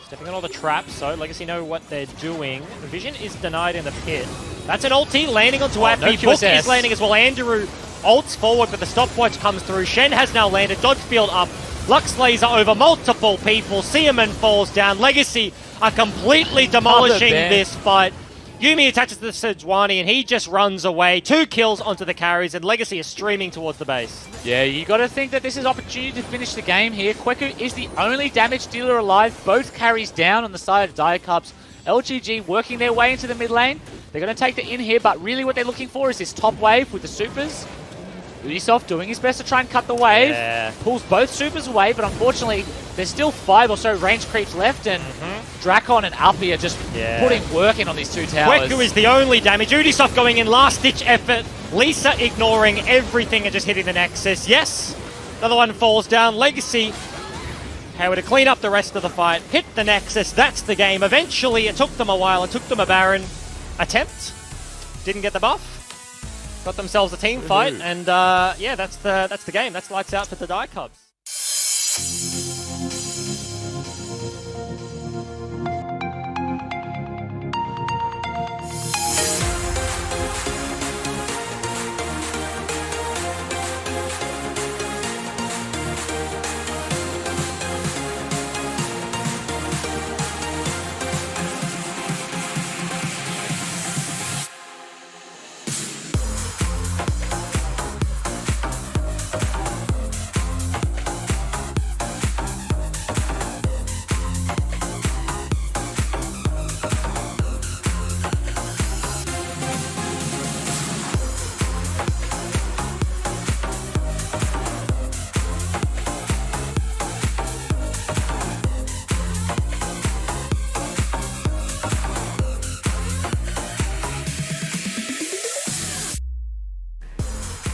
Stepping on all the traps, so Legacy know what they're doing. Vision is denied in the pit. That's an ulti landing onto Appy. no Book QSS. is landing as well. Andrew ults forward, but the stopwatch comes through. Shen has now landed. Dodge field up. Lux laser over multiple people. Seaman falls down. Legacy are completely demolishing this fight. Yumi attaches to the Sejuani, and he just runs away. 2 kills onto the carries, and Legacy is streaming towards the base. Yeah, you got to think that this is opportunity to finish the game here. Kweku is the only damage dealer alive. Both carries down on the side of Dire Cubs. LGG working their way into the mid lane. They're going to take the in here, but really what they're looking for is this top wave with the supers. Ubisoft doing his best to try and cut the wave. Yeah. Pulls both supers away, but unfortunately, there's still 5 or so range creeps left, and Drakon and Alpi are just putting work in on these 2 towers. Kweku is the only damage. Ubisoft going in last-ditch effort. Lisa ignoring everything and just hitting the Nexus. Yes, another one falls down. Legacy, how to clean up the rest of the fight. Hit the Nexus. That's the game. Eventually, it took them a while. It took them a Baron attempt. Didn't get the buff. Got themselves a team fight, and yeah, that's the game. That's lights out for the Dire Cubs.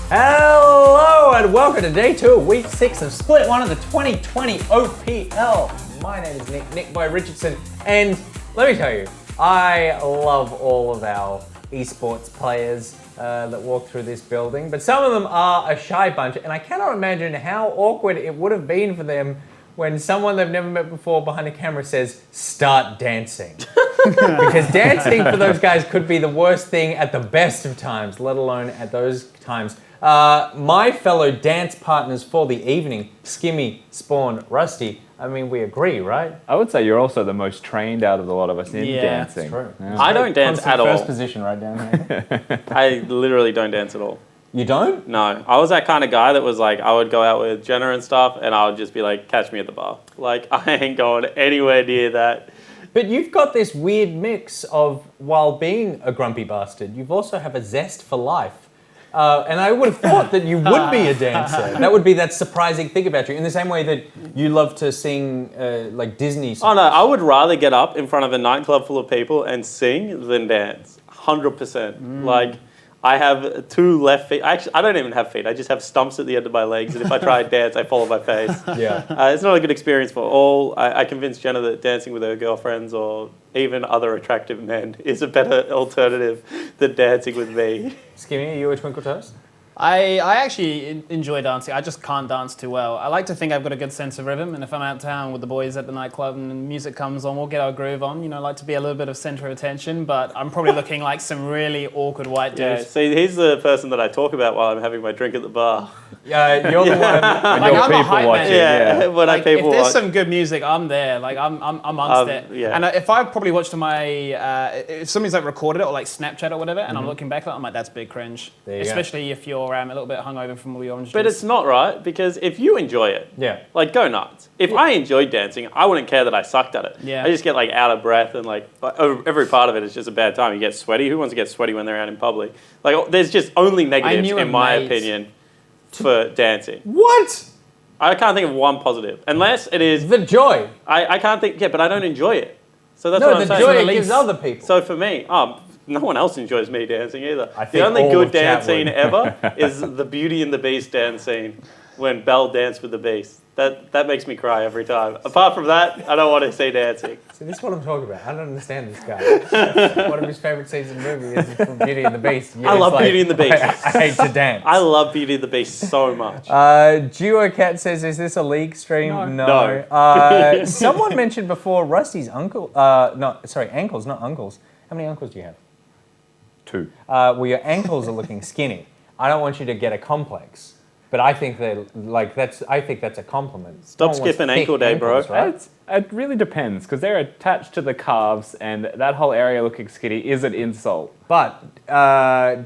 Hello and welcome to day 2 of week 6 of split 1 of the 2020 OPL. My name is Nick Boy Richardson, and let me tell you, I love all of our esports players that walk through this building, but some of them are a shy bunch, and I cannot imagine how awkward it would have been for them when someone they've never met before behind a camera says, "Start dancing." Because dancing for those guys could be the worst thing at the best of times, let alone at those times. My fellow dance partners for the evening, Skimmy, Spawn, Rusty, I mean, we agree, right? I would say you're also the most trained out of the lot of us in dancing. That's true. Yeah. I don't dance at all. First position right down here. I literally don't dance at all. You don't? No. I was that kind of guy that was like, I would go out with Jenna and stuff, and I would just be like, catch me at the bar. Like, I ain't going anywhere near that. But you've got this weird mix of, while being a grumpy bastard, you've also have a zest for life. And I would have thought that you would be a dancer. That would be that surprising thing about you. In the same way that you love to sing like Disney songs. Oh no, I would rather get up in front of a nightclub full of people and sing than dance. 100%. Like, I have 2 left feet. Actually, I don't even have feet. I just have stumps at the end of my legs, and if I try to dance, I fall on my face. Yeah. It's not a good experience for all. I convinced Jenna that dancing with her girlfriends or even other attractive men is a better alternative than dancing with me. Skimmy, are you a Twinkle Toast? I actually enjoy dancing. I just can't dance too well. I like to think I've got a good sense of rhythm, and if I'm out of town with the boys at the nightclub and the music comes on, we'll get our groove on. You know, I like to be a little bit of center of attention, but I'm probably looking like some really awkward white Yeah, dudes. see, he's the person that I talk about while I'm having my drink at the bar. Yeah, you're the one. Like, I'm a hype man. Yeah, when Like, I people if there's watch. some good music, I'm there. Like, I'm amongst it. Yeah. And if I probably watched my, if somebody's like recorded it or like Snapchat or whatever, and I'm looking back, I'm like, that's big cringe. There you go. Especially if you're where I'm a little bit hungover from all the orange juice. But it's not right, because if you enjoy it, Yeah. like go nuts. If I enjoyed dancing, I wouldn't care that I sucked at it. Yeah. I just get like out of breath and like every part of it is just a bad time. You get sweaty. Who wants to get sweaty when they're out in public? Like there's just only negatives knew a in my mate- opinion for dancing. What? I can't think of one positive, unless it is. The joy. I can't think. Yeah, but I don't enjoy it. So that's No, what I'm the saying. joy it Release. gives other people. So for me, no one else enjoys me dancing either. I The think only all good of chat dance scene would. ever is the Beauty and the Beast dance scene when Belle danced with the Beast. That makes me cry every time. Apart from that, I don't want to see dancing. See, this is what I'm talking about. I don't understand this guy. One of his favorite scenes in the movie is from Beauty and the Beast. I love Beauty and the Beast. I hate to dance. I love Beauty and the Beast so much. Duo Cat says, "Is this a league stream?" No. Someone mentioned before Rusty's uncle. Ankles, not uncles. How many uncles do you have? 2. Well, your ankles are looking skinny. I don't want you to get a complex, but I think I think that's a compliment. Stop No one wants skipping thick ankle day, bro. ankles, right? It really depends, because they're attached to the calves, and that whole area looking skinny is an insult. But by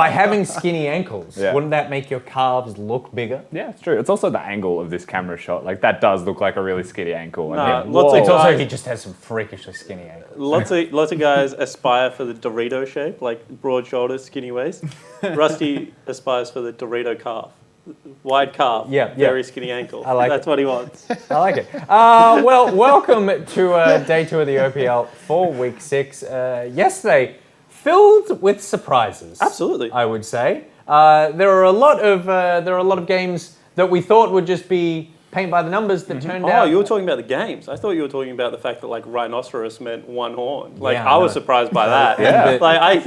having skinny ankles, Yeah. wouldn't that make your calves look bigger? Yeah, it's true. It's also the angle of this camera shot. Like, that does look like a really skinny ankle. And Nah, then- lots of It's also guys- he just has some freakishly skinny ankles. Lots of guys aspire for the Dorito shape, like broad shoulders, skinny waist. Rusty aspires for the Dorito calf. Wide calf, Yeah, very skinny ankle. I like That's it. what he wants. I like it. Well, welcome to day 2 of the OPL for week 6. Yesterday, filled with surprises. Absolutely. I would say there are a lot of games that we thought would just be paint by the numbers that turned Oh, out. you were talking about the games. I thought you were talking about the fact that like rhinoceros meant one horn. Like Yeah, I I was know. surprised by that. Yeah. Like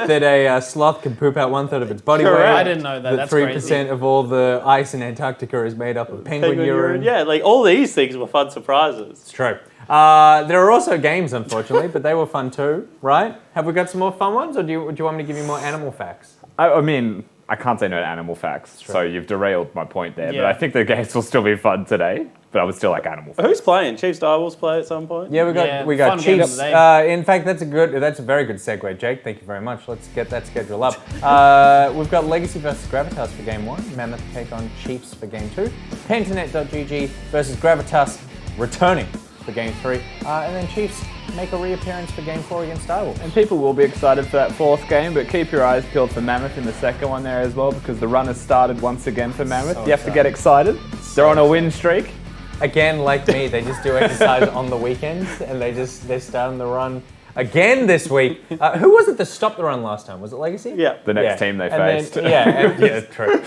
that a sloth can poop out 1/3 of its body Correct. weight. I didn't know that. That That's 3% crazy. of all the ice in Antarctica is made up of penguin urine. Yeah, like all these things were fun surprises. It's true. There are also games, unfortunately, but they were fun too, right? Have we got some more fun ones, or do you want me to give you more animal facts? I mean, I can't say no to animal facts, so you've derailed my point there. But Yeah. I think the games will still be fun today. But I would still like animal facts. Who's playing? Chiefs Direwolves play at some point? Yeah, we got fun games Chiefs. today. In fact, that's a very good segue, Jake. Thank you very much. Let's get that schedule up. We've got Legacy versus Gravitas for game 1. Mammoth take on Chiefs for game 2. Pentanet.gg versus Gravitas returning for game 3, and then Chiefs make a reappearance for game 4 against Direwolves. And people will be excited for that 4th game, but keep your eyes peeled for Mammoth in the 2nd one there as well, because the run has started once again for Mammoth. So You have to get excited. They're on a win streak. Again, like me, they just do exercise on the weekends, and they're starting the run again this week. Who was it that stopped the run last time? Was it Legacy? Yeah. The next team they faced. Yeah, true.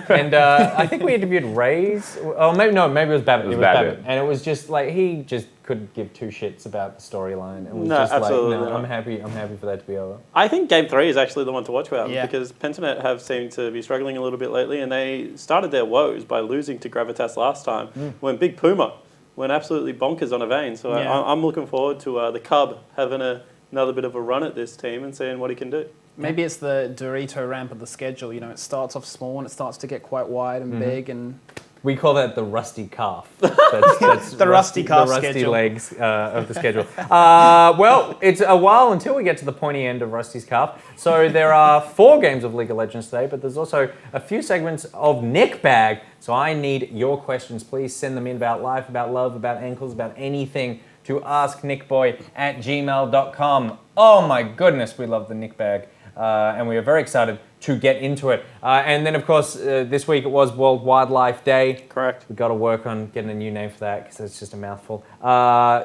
And I think we interviewed Ray's. Oh, maybe it was Babbitt. It was Babbitt. Babbitt, and it was just like he just couldn't give two shits about the storyline, and was No, just absolutely like, no, not. I'm happy for that to be over. I think game 3 is actually the one to watch about Yeah. because Pentanet have seemed to be struggling a little bit lately, and they started their woes by losing to Gravitas last time when Big Puma went absolutely bonkers on a vein. So Yeah. I'm looking forward to the Cub having another bit of a run at this team and seeing what he can do. Maybe it's the Dorito ramp of the schedule. You know, it starts off small and it starts to get quite wide and big, and We call that the rusty calf. That's The rusty calf the rusty schedule. legs of the schedule. Well, it's a while until we get to the pointy end of Rusty's calf. So there are 4 games of League of Legends today, but there's also a few segments of Nick Bag. So I need your questions. Please send them in about life, about love, about ankles, about anything to asknickboy@gmail.com. Oh my goodness, we love the Nick Bag. And we are very excited to get into it. And then, of course, this week it was World Wildlife Day. Correct. We've got to work on getting a new name for that because it's just a mouthful.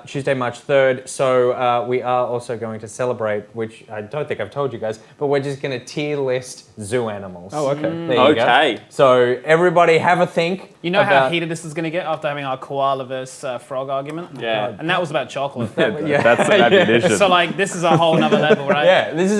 Tuesday, March 3rd. So we are also going to celebrate, which I don't think I've told you guys, but we're just going to tier list zoo animals. Oh, okay. There you go. Okay. So everybody have a think. you know how about- heated this is going to get after having our koala versus frog argument? Yeah. And that was about chocolate. Yeah. That's an ammunition. So like, this is a whole nother level, right? Yeah, this is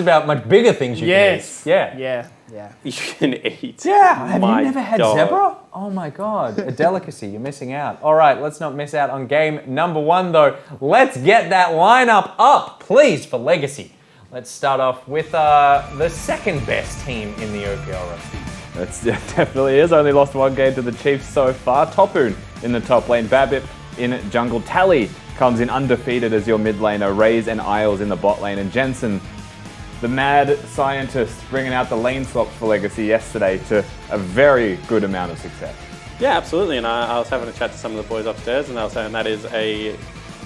about much bigger things you Yes. can eat. Yeah. Yeah. Yeah. You can eat. Yeah, have My you never had God. zebra? Oh my God, a delicacy, you're missing out. All right, let's not miss out on game number 1 though. Let's get that lineup up, please, for Legacy. Let's start off with the second best team in the OPL Rusty. It definitely is. Only lost 1 game to the Chiefs so far. Topoon in the top lane. Babbitt in jungle. Tally comes in undefeated as your mid laner. Rays and Isles in the bot lane. And Jensen the mad scientist bringing out the lane swaps for Legacy yesterday to a very good amount of success. Yeah, absolutely. And I was having a chat to some of the boys upstairs, and they were saying that is a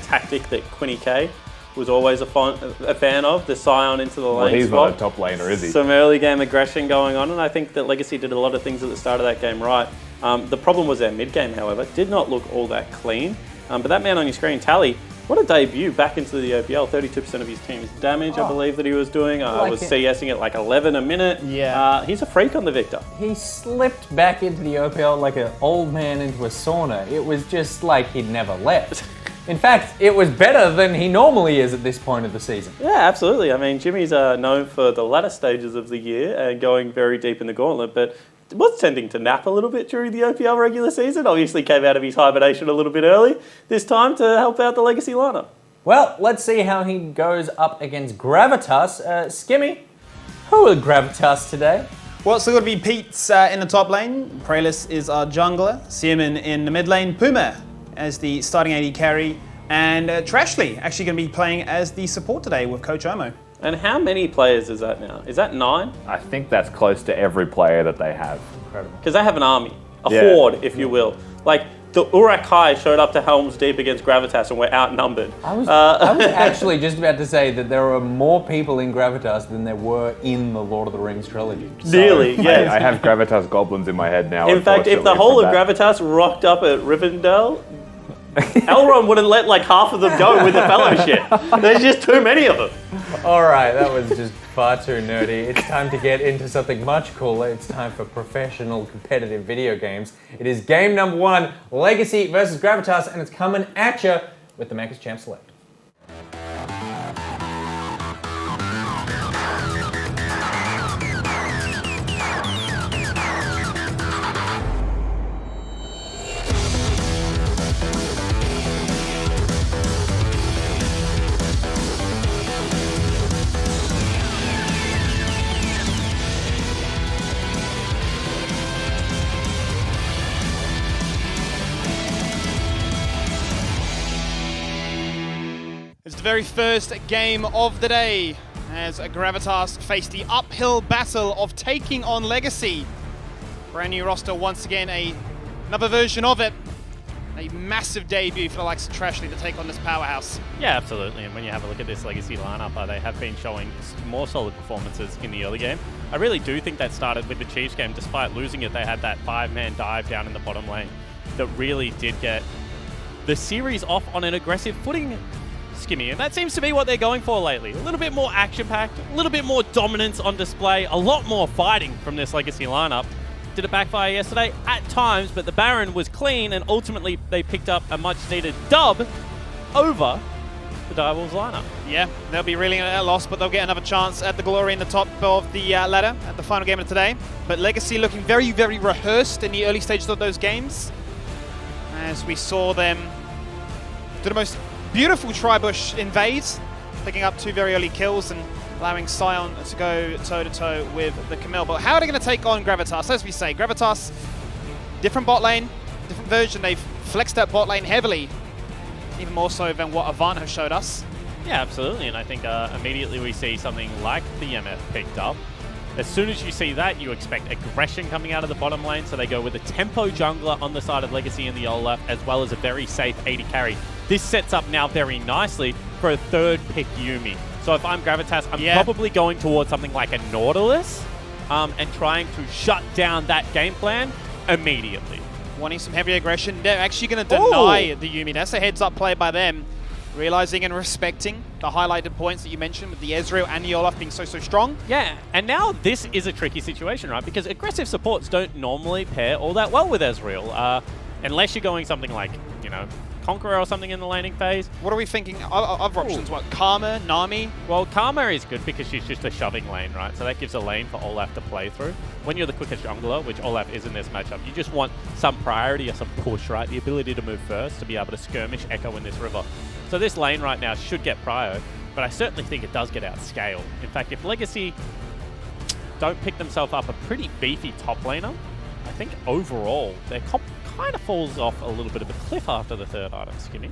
tactic that Quinny K was always a fan of, the Scion into the lane Well, he's swap. not a top laner, is he? Some early game aggression going on, and I think that Legacy did a lot of things at the start of that game right. The problem was their mid game, however, did not look all that clean. But that man on your screen, Tally, what a debut back into the OPL. 32% of his team's damage, I believe that he was doing. Was CSing at like 11 a minute. Yeah. He's a freak on the Victor. He slipped back into the OPL like an old man into a sauna. It was just like he'd never left. In fact, it was better than he normally is at this point of the season. Yeah, absolutely. I mean, Jimmy's known for the latter stages of the year and going very deep in the gauntlet, but was tending to nap a little bit during the OPL regular season. Obviously came out of his hibernation a little bit early this time to help out the Legacy lineup. Well, let's see how he goes up against Gravitas. Skimmy, who are Gravitas today? Well, it's going to be Pete's in the top lane. Praelis is our jungler. Seaman in the mid lane. Puma as the starting AD carry. And Trashley actually going to be playing as the support today with Coach Omo. And how many players is that now? Is that 9? I think that's close to every player that they have. Incredible. Because they have an army, a Yeah. horde, if you will. Like, the Urakai showed up to Helm's Deep against Gravitas and we're outnumbered. I was actually just about to say that there were more people in Gravitas than there were in the Lord of the Rings trilogy. So- Really, yes. I have Gravitas goblins in my head now. In fact, if the unfortunately, whole from of that. Gravitas rocked up at Rivendell, Elrond wouldn't let like half of them go with the fellowship. There's just too many of them. All right, that was just far too nerdy. It's time to get into something much cooler. It's time for professional competitive video games. It is game number 1, Legacy versus Gravitas, and it's coming at you with the Maker's Champ Select. It's the very first game of the day as Gravitas face the uphill battle of taking on Legacy. Brand new roster once again, another version of it. A massive debut for the likes of Trashley to take on this powerhouse. Yeah, absolutely. And when you have a look at this Legacy lineup, they have been showing more solid performances in the early game. I really do think that started with the Chiefs game. Despite losing it, they had that 5-man dive down in the bottom lane that really did get the series off on an aggressive footing, Skimmy. And that seems to be what they're going for lately. A little bit more action-packed, a little bit more dominance on display, a lot more fighting from this Legacy lineup. Did it backfire yesterday? At times, but the Baron was clean, and ultimately they picked up a much-needed dub over the Direwolves lineup. Yeah, they'll be reeling at a loss, but they'll get another chance at the glory in the top of the ladder at the final game of today. But Legacy looking very, very rehearsed in the early stages of those games, as we saw them do the most beautiful Tribush invade, picking up 2 very early kills and allowing Scion to go toe-to-toe with the Camille. But how are they going to take on Gravitas? As we say, Gravitas, different bot lane, different version. They've flexed that bot lane heavily, even more so than what Avant has showed us. Yeah, absolutely. And I think immediately we see something like the MF picked up. As soon as you see that, you expect aggression coming out of the bottom lane, so they go with a tempo jungler on the side of Legacy in the Olaf, as well as a very safe AD carry. This sets up now very nicely for a 3rd pick Yuumi. So if I'm Gravitas, I'm probably going towards something like a Nautilus and trying to shut down that game plan immediately. Wanting some heavy aggression. They're actually going to deny the Yuumi. That's a heads-up play by them, realizing and respecting the highlighted points that you mentioned with the Ezreal and the Olaf being so strong. Yeah, and now this is a tricky situation, right? Because aggressive supports don't normally pair all that well with Ezreal, unless you're going something like, you know, Conqueror or something in the laning phase. What are we thinking? Other options, what? Karma, Nami? Well, Karma is good because she's just a shoving lane, right? So that gives a lane for Olaf to play through. When you're the quickest jungler, which Olaf is in this matchup, you just want some priority or some push, right? The ability to move first, to be able to skirmish Echo in this river. So this lane right now should get prio, but I certainly think it does get outscaled. In fact, if Legacy don't pick themselves up a pretty beefy top laner, I think overall their comp kind of falls off a little bit of a cliff after the 3rd item, Skimmy.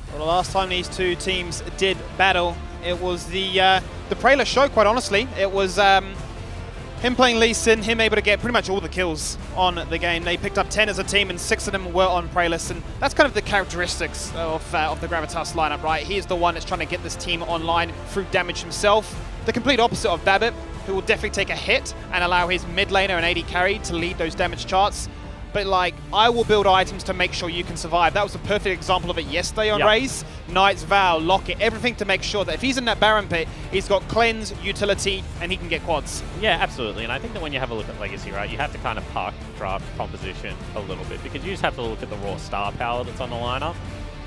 Well, the last time these two teams did battle It was the Preyler show, quite honestly. It was him playing Lee Sin, him able to get pretty much all the kills on the game. They picked up 10 as a team, and 6 of them were on Preyler, and that's kind of the characteristics of the Gravitas lineup, right? He's the one that's trying to get this team online through damage himself. The complete opposite of Babbitt, who will definitely take a hit and allow his mid laner and AD carry to lead those damage charts. But like, I will build items to make sure you can survive. That was a perfect example of it yesterday on Raze. Knight's Vow, Locket, everything to make sure that if he's in that Baron pit, he's got cleanse, utility, and he can get quads. Yeah, absolutely. And I think that when you have a look at Legacy, right, you have to kind of park draft composition a little bit, because you just have to look at the raw star power that's on the lineup.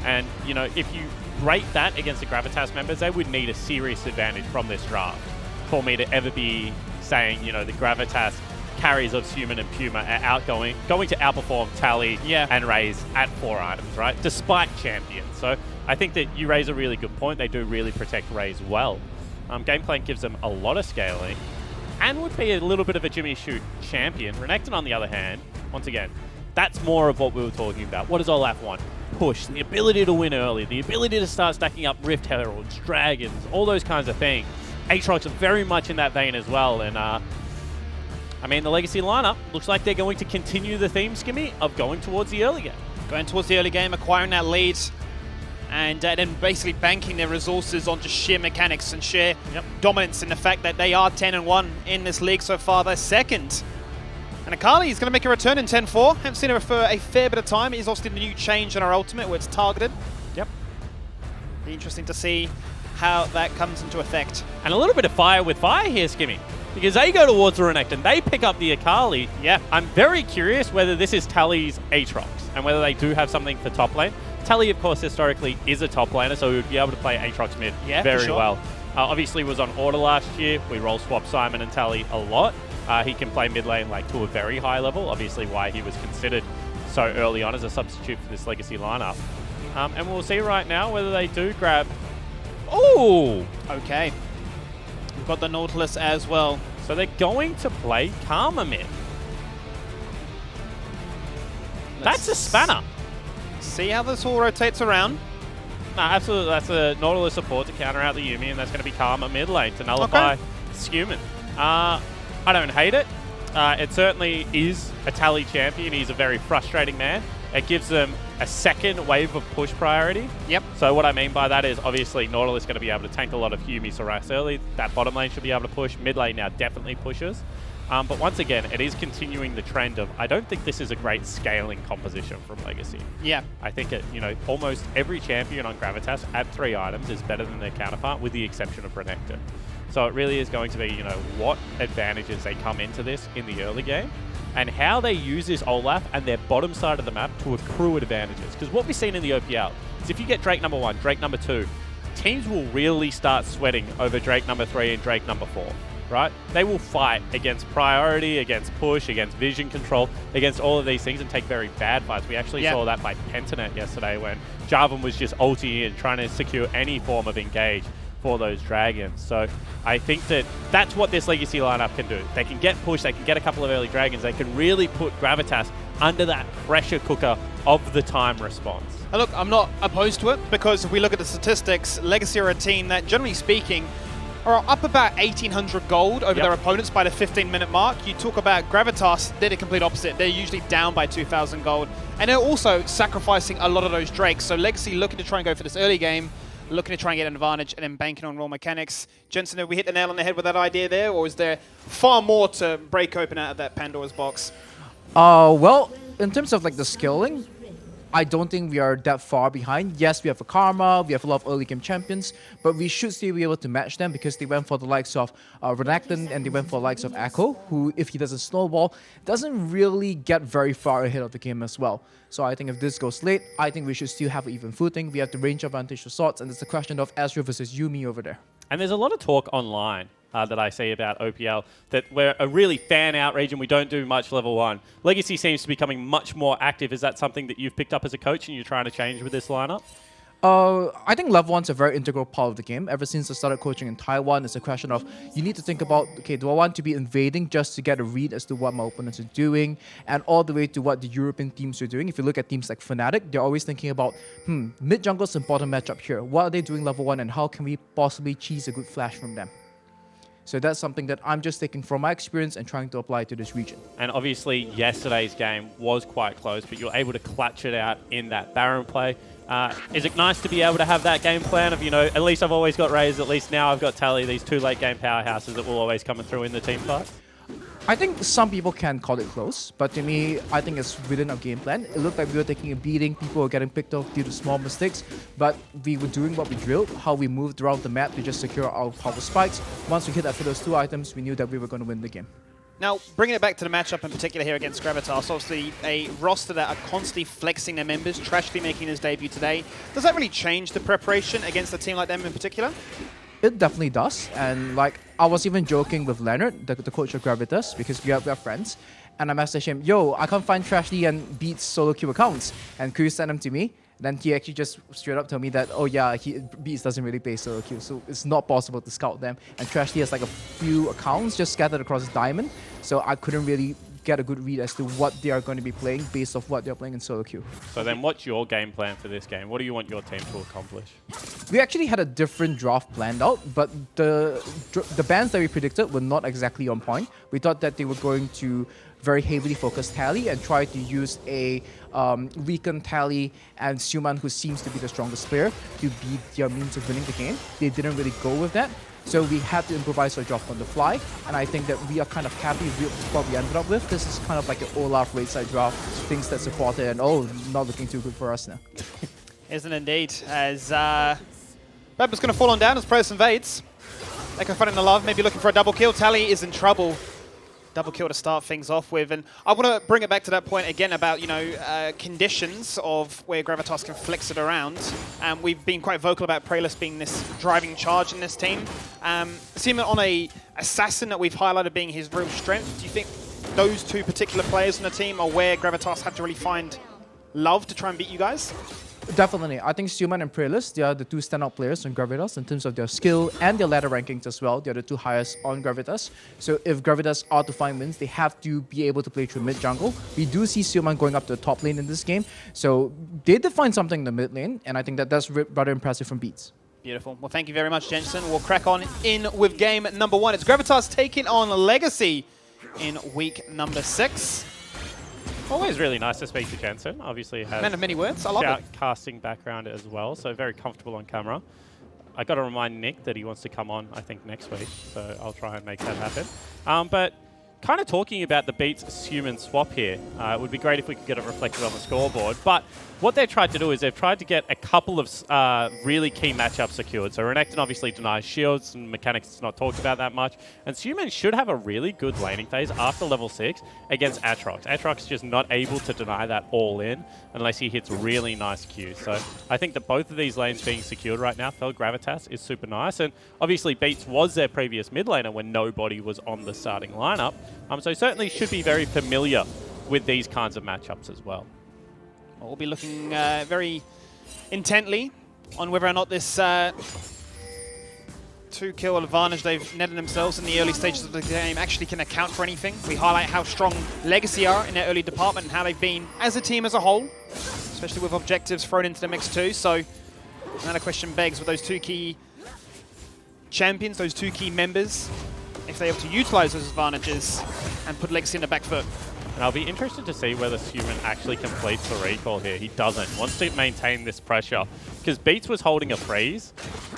And, you know, if you rate that against the Gravitas members, they would need a serious advantage from this draft for me to ever be saying, you know, the Gravitas carries of Human and Puma are going to outperform Tally and Raze at 4 items, right? Despite champions. So I think that you raise a really good point. They do really protect Raze well. Gameplan gives them a lot of scaling and would be a little bit of a Jimmy Shoot champion. Renekton, on the other hand, once again, that's more of what we were talking about. What does Olaf want? Push, the ability to win early, the ability to start stacking up Rift Heralds, Dragons, all those kinds of things. Aatrox are very much in that vein as well, and I mean, the Legacy lineup looks like they're going to continue the theme, Skimmy, of going towards the early game. Going towards the early game, acquiring that lead, and then basically banking their resources on just sheer mechanics and sheer dominance in the fact that they are 10-1 in this league so far. They're second. And Akali is going to make a return in 10-4. Haven't seen her for a fair bit of time. It is obviously the new change in our ultimate where it's targeted. Yep. Be interesting to see how that comes into effect. And a little bit of fire with fire here, Skimmy, because they go towards the Renekton. They pick up the Akali. Yeah. I'm very curious whether this is Tally's Aatrox and whether they do have something for top lane. Tally, of course, historically is a top laner, so we would be able to play Aatrox mid very well. Obviously was on order last year. We role swapped Simon and Tally a lot. He can play mid lane like to a very high level, obviously why he was considered so early on as a substitute for this Legacy lineup. And we'll see right now whether they do grab... Oh! Okay. We've got the Nautilus as well. So they're going to play Karma mid. That's a spanner. See how this all rotates around. No, absolutely. That's a Nautilus support to counter out the Yuumi, and that's going to be Karma mid lane to nullify Scuman. I don't hate it. It certainly is a Tally champion. He's a very frustrating man. It gives them a second wave of push priority. Yep. So what I mean by that is obviously Nautilus is going to be able to tank a lot of Yuumi Soras early. That bottom lane should be able to push. Mid lane now definitely pushes. But once again, it is continuing the trend of, I don't think this is a great scaling composition from Legacy. Yeah. I think almost every champion on Gravitas at 3 items is better than their counterpart, with the exception of Renekton. So it really is going to be, what advantages they come into this in the early game and how they use this Olaf and their bottom side of the map to accrue advantages. Because what we've seen in the OPL is if you get Drake number 1, Drake number 2, teams will really start sweating over Drake number 3 and Drake number 4. Right? They will fight against priority, against push, against vision control, against all of these things and take very bad fights. We actually saw that by Pentanet yesterday when Jarvan was just ulting in, trying to secure any form of engage for those dragons. So I think that that's what this Legacy lineup can do. They can get pushed, they can get a couple of early dragons, they can really put Gravitas under that pressure cooker of the time response. And look, I'm not opposed to it because if we look at the statistics, Legacy are a team that, generally speaking, are up about 1,800 gold over their opponents by the 15-minute mark. You talk about Gravitas, they're the complete opposite. They're usually down by 2,000 gold. And they're also sacrificing a lot of those Drakes. So Legacy looking to try and go for this early game, looking to try and get an advantage, and then banking on raw mechanics. Jensen, have we hit the nail on the head with that idea there, or is there far more to break open out of that Pandora's box? Well, in terms of like the skilling, I don't think we are that far behind. Yes, we have a Karma, we have a lot of early game champions, but we should still be able to match them because they went for the likes of Renekton and they went for the likes of Echo, who, if he doesn't snowball, doesn't really get very far ahead of the game as well. So I think if this goes late, I think we should still have an even footing. We have the range advantage for swords, and it's a question of Ezreal versus Yuumi over there. And there's a lot of talk online that I see about OPL, that we're a really fan-out region. We don't do much level 1. Legacy seems to be becoming much more active. Is that something that you've picked up as a coach and you're trying to change with this lineup? I think level 1's a very integral part of the game. Ever since I started coaching in Taiwan, it's a question of you need to think about, okay, do I want to be invading just to get a read as to what my opponents are doing, and all the way to what the European teams are doing. If you look at teams like Fnatic, they're always thinking about, mid jungle's important matchup here. What are they doing level 1, and how can we possibly cheese a good flash from them? So that's something that I'm just taking from my experience and trying to apply to this region. And obviously, yesterday's game was quite close, but you're able to clutch it out in that Baron play. Is it nice to be able to have that game plan of, at least I've always got Raze, at least now I've got Tally, these 2 late game powerhouses that will always come through in the team fight? I think some people can call it close, but to me, I think it's within our game plan. It looked like we were taking a beating, people were getting picked off due to small mistakes, but we were doing what we drilled, how we moved around the map to just secure our power spikes. Once we hit that for those 2 items, we knew that we were going to win the game. Now, bringing it back to the matchup in particular here against Gravitas, obviously a roster that are constantly flexing their members, Tragedy making his debut today. Does that really change the preparation against a team like them in particular? It definitely does, and I was even joking with Leonard, the coach of Gravitas, because we are friends, and I messaged him, yo, I can't find Tragedy and Beats solo queue accounts, and could you send them to me? Then he actually just straight up told me that, oh yeah, Beats doesn't really play solo queue, so it's not possible to scout them. And Tragedy has a few accounts just scattered across Diamond, so I couldn't really get a good read as to what they are going to be playing based off what they're playing in solo queue. So then what's your game plan for this game? What do you want your team to accomplish? We actually had a different draft planned out, but the bans that we predicted were not exactly on point. We thought that they were going to very heavily focus Tally and try to use a weakened Tally and Suman, who seems to be the strongest player, to be their means of winning the game. They didn't really go with that. So we had to improvise our draft on the fly, and I think that we are kind of happy with what we ended up with. This is kind of like an Olaf raid side draft, things that supported, and not looking too good for us now. Isn't indeed, as Babba's going to fall on down as Protoss invades. They can find in the love, maybe looking for a double kill. Tally is in trouble. Double kill to start things off with, and I want to bring it back to that point again about conditions of where Gravitas can flex it around. We've been quite vocal about Pralus being this driving charge in this team. Seeing on a assassin that we've highlighted being his real strength, do you think those 2 particular players on the team are where Gravitas had to really find love to try and beat you guys? Definitely. I think Suman and Pralus, they are the 2 standout players on Gravitas in terms of their skill and their ladder rankings as well. They are the 2 highest on Gravitas. So if Gravitas are to find wins, they have to be able to play through mid jungle. We do see Suman going up to the top lane in this game. So they did find something in the mid lane, and I think that that's rather impressive from Beats. Beautiful. Well, thank you very much, Jensen. We'll crack on in with game number 1. It's Gravitas taking on Legacy in week number 6. Always really nice to speak to Jensen. Obviously has Man of many words. I love it. Casting background as well, so very comfortable on camera. I got to remind Nick that he wants to come on, I think, next week, so I'll try and make that happen. But kind of talking about the Beats human swap here, it would be great if we could get it reflected on the scoreboard. But what they've tried to do is they've tried to get a couple of really key matchups secured. So Renekton obviously denies shields, and mechanics is not talked about that much. And Suman should have a really good laning phase after level 6 against Aatrox. Aatrox is just not able to deny that all in unless he hits really nice Qs. So I think that both of these lanes being secured right now for Gravitas is super nice. And obviously Beats was their previous mid laner when nobody was on the starting lineup. So certainly should be very familiar with these kinds of matchups as well. We'll be looking very intently on whether or not this 2-kill advantage they've netted themselves in the early stages of the game actually can account for anything. We highlight how strong Legacy are in their early department and how they've been as a team as a whole, especially with objectives thrown into the mix too. So another question begs, with those 2 key champions, those 2 key members, if they're able to utilize those advantages and put Legacy in the back foot. And I'll be interested to see whether Suman actually completes the recall here. He doesn't. Wants to maintain this pressure because Beats was holding a freeze.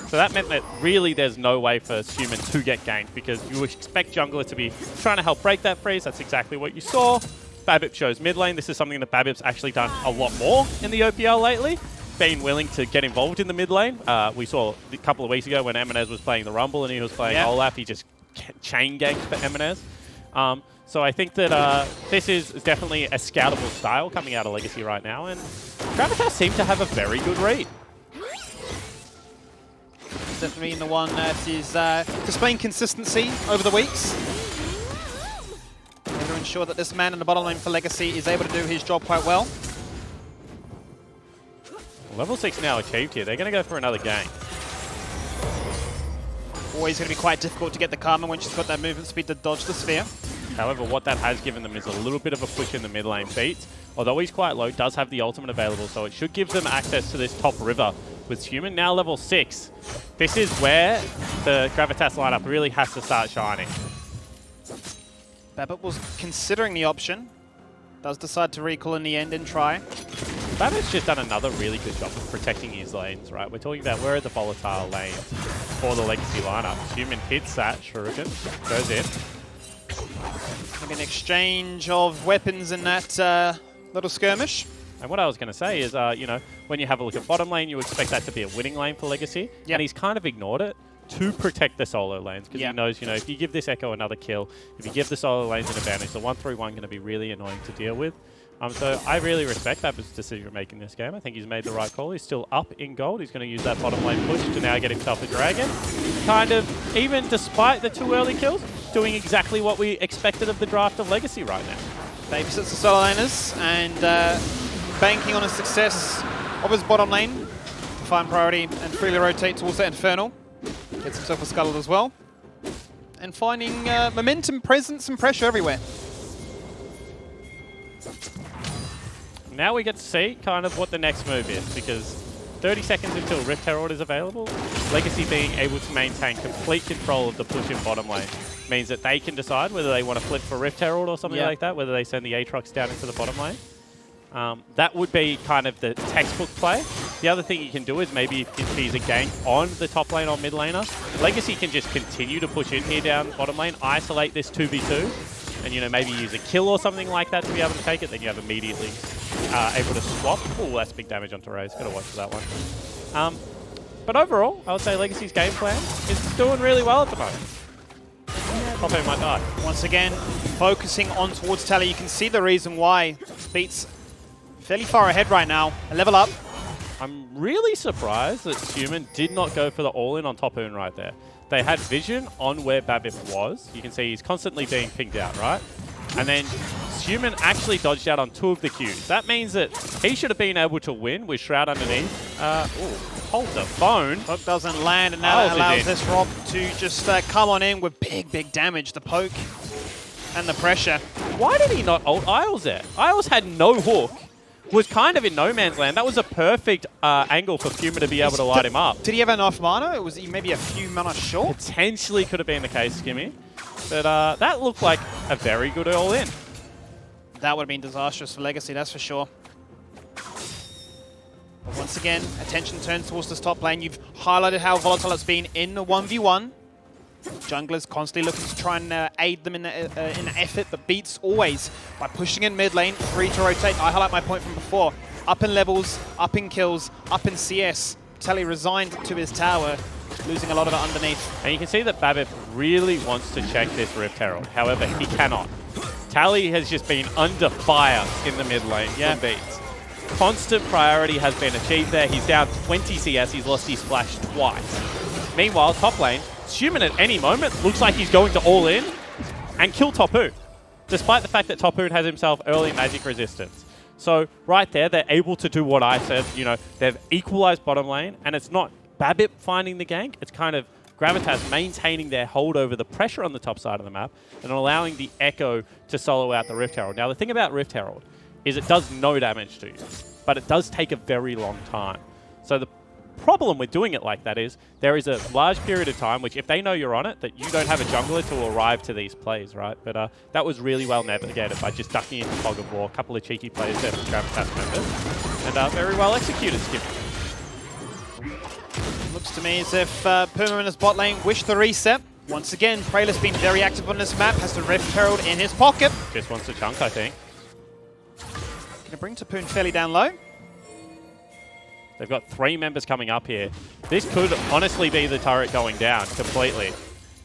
So that meant that really there's no way for Suman to get ganked because you expect jungler to be trying to help break that freeze. That's exactly what you saw. Babip shows mid lane. This is something that Babip's actually done a lot more in the OPL lately. Being willing to get involved in the mid lane. We saw a couple of weeks ago when Eminez was playing the Rumble and he was playing Olaf. He just chain ganked for Eminez. So I think that this is definitely a scoutable style coming out of Legacy right now, and Gravitas seem to have a very good read. Definitely in the one that is displaying consistency over the weeks. To ensure that this man in the bottom lane for Legacy is able to do his job quite well. Level 6 now achieved here. They're going to go for another game. Always going to be quite difficult to get the Karma when she's got that movement speed to dodge the sphere. However, what that has given them is a little bit of a push in the mid lane. Beats, although he's quite low, does have the ultimate available, so it should give them access to this top river. With Human now level 6, this is where the Gravitas lineup really has to start shining. Babbitt was considering the option. Does decide to recall in the end and try. Babbitt's just done another really good job of protecting his lanes, right? We're talking about where are the volatile lanes for the Legacy lineup. Human hits that, Shuriken goes in. Maybe an exchange of weapons in that little skirmish. And what I was going to say is, you know, when you have a look at bottom lane, you expect that to be a winning lane for Legacy. Yep. And he's kind of ignored it to protect the solo lanes because he knows, you know, if you give this Echo another kill, if you give the solo lanes an advantage, the 1-3-1 going to be really annoying to deal with. So I really respect Babbitt's decision making this game. I think he's made the right call. He's still up in gold. He's going to use that bottom lane push to now get himself a dragon. Kind of, even despite the 2 early kills, doing exactly what we expected of the draft of Legacy right now. Babissets the solo laners and banking on the success of his bottom lane to find priority and freely rotate towards that Infernal. Gets himself a Scuttle as well. And finding momentum, presence and pressure everywhere. Now we get to see kind of what the next move is, because 30 seconds until Rift Herald is available, Legacy being able to maintain complete control of the push in bottom lane means that they can decide whether they want to flip for Rift Herald or something like that, whether they send the Aatrox down into the bottom lane. That would be kind of the textbook play. The other thing you can do is maybe if he's a gank on the top lane or mid laner, Legacy can just continue to push in here down bottom lane, isolate this 2v2, and, you know, maybe use a kill or something like that to be able to take it. Then you have immediately able to swap. Oh, that's big damage onto Raze. Got to watch for that one. But overall, I would say Legacy's game plan is doing really well at the moment. Top lane might die. Once again, focusing on towards Tally. You can see the reason why Beats fairly far ahead right now. A level up. I'm really surprised that Human did not go for the all-in on Topoon right there. They had vision on where Babbitt was. You can see he's constantly being pinged out, right? And then Human actually dodged out on 2 of the Qs. That means that he should have been able to win with Shroud underneath. Hold the phone. Hook doesn't land, and now that allows this Rob to just come on in with big damage. The poke and the pressure. Why did he not ult Isles there? Isles had no hook. Was kind of in no man's land. That was a perfect angle for Human to be able to light him up. Did he have enough mana? Was he maybe a few mana short? Potentially could have been the case, Skimmy. But that looked like a very good all-in. That would have been disastrous for Legacy, that's for sure. But once again, attention turns towards this top lane. You've highlighted how volatile it's been in the 1v1. Junglers constantly looking to try and aid them in the effort, but Beats always by pushing in mid lane, free to rotate. I highlight my point from before. Up in levels, up in kills, up in CS. Telly resigned to his tower, losing a lot of it underneath. And you can see that Babbitt really wants to check this Rift Herald. However, he cannot. Tally has just been under fire in the mid lane from Beats. Constant priority has been achieved there. He's down 20 CS. He's lost his flash twice. Meanwhile, top lane, Human at any moment looks like he's going to all in and kill Topoon, despite the fact that Topoon has himself early magic resistance. So right there, they're able to do what I said. You know, they've equalized bottom lane, and it's not Babbitt finding the gank. It's kind of Gravitas maintaining their hold over the pressure on the top side of the map and allowing the Echo to solo out the Rift Herald. Now, the thing about Rift Herald is it does no damage to you, but it does take a very long time. So the problem with doing it like that is there is a large period of time which, if they know you're on it, that you don't have a jungler to arrive to these plays, right? But that was really well navigated by just ducking into Fog of War. A couple of cheeky plays there from Gravitas members, and very well executed, Skip. Looks to me as if Puma in his bot lane wished the reset. Once again, Preyler's been very active on this map, has the Rift Herald in his pocket. Just wants to chunk, I think. Gonna bring Topoon fairly down low. They've got 3 members coming up here. This could honestly be the turret going down completely.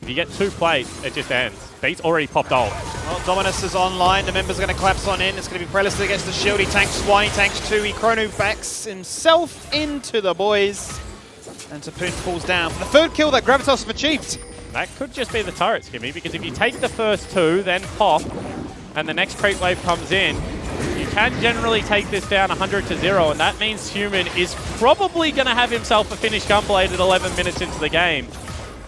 If you get 2 plates, it just ends. Beats already popped ult. Well, Dominus is online. The members are going to collapse on in. It's going to be Prellis that gets the shield. He tanks 1, he tanks 2. He chrono backs himself into the boys. And Topoon falls down for the 3rd kill that Gravitas have achieved. That could just be the turret, Skimmy, because if you take the first 2, then pop, and the next creep wave comes in, you can generally take this down 100-0, and that means Human is probably going to have himself a finished Gunblade at 11 minutes into the game.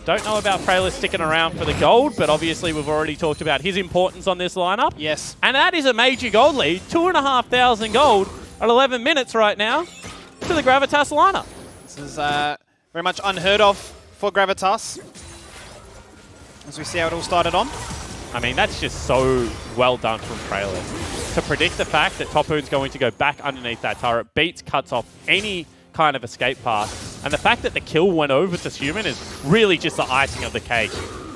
Don't know about Praelis sticking around for the gold, but obviously we've already talked about his importance on this lineup. Yes. And that is a major gold lead, 2,500 gold at 11 minutes right now to the Gravitas lineup. This is very much unheard of for Gravitas, as we see how it all started on. I mean, that's just so well done from Praelis. To predict the fact that Topoon's going to go back underneath that turret, beats, cuts off any kind of escape path, and the fact that the kill went over to Human is really just the icing of the cake.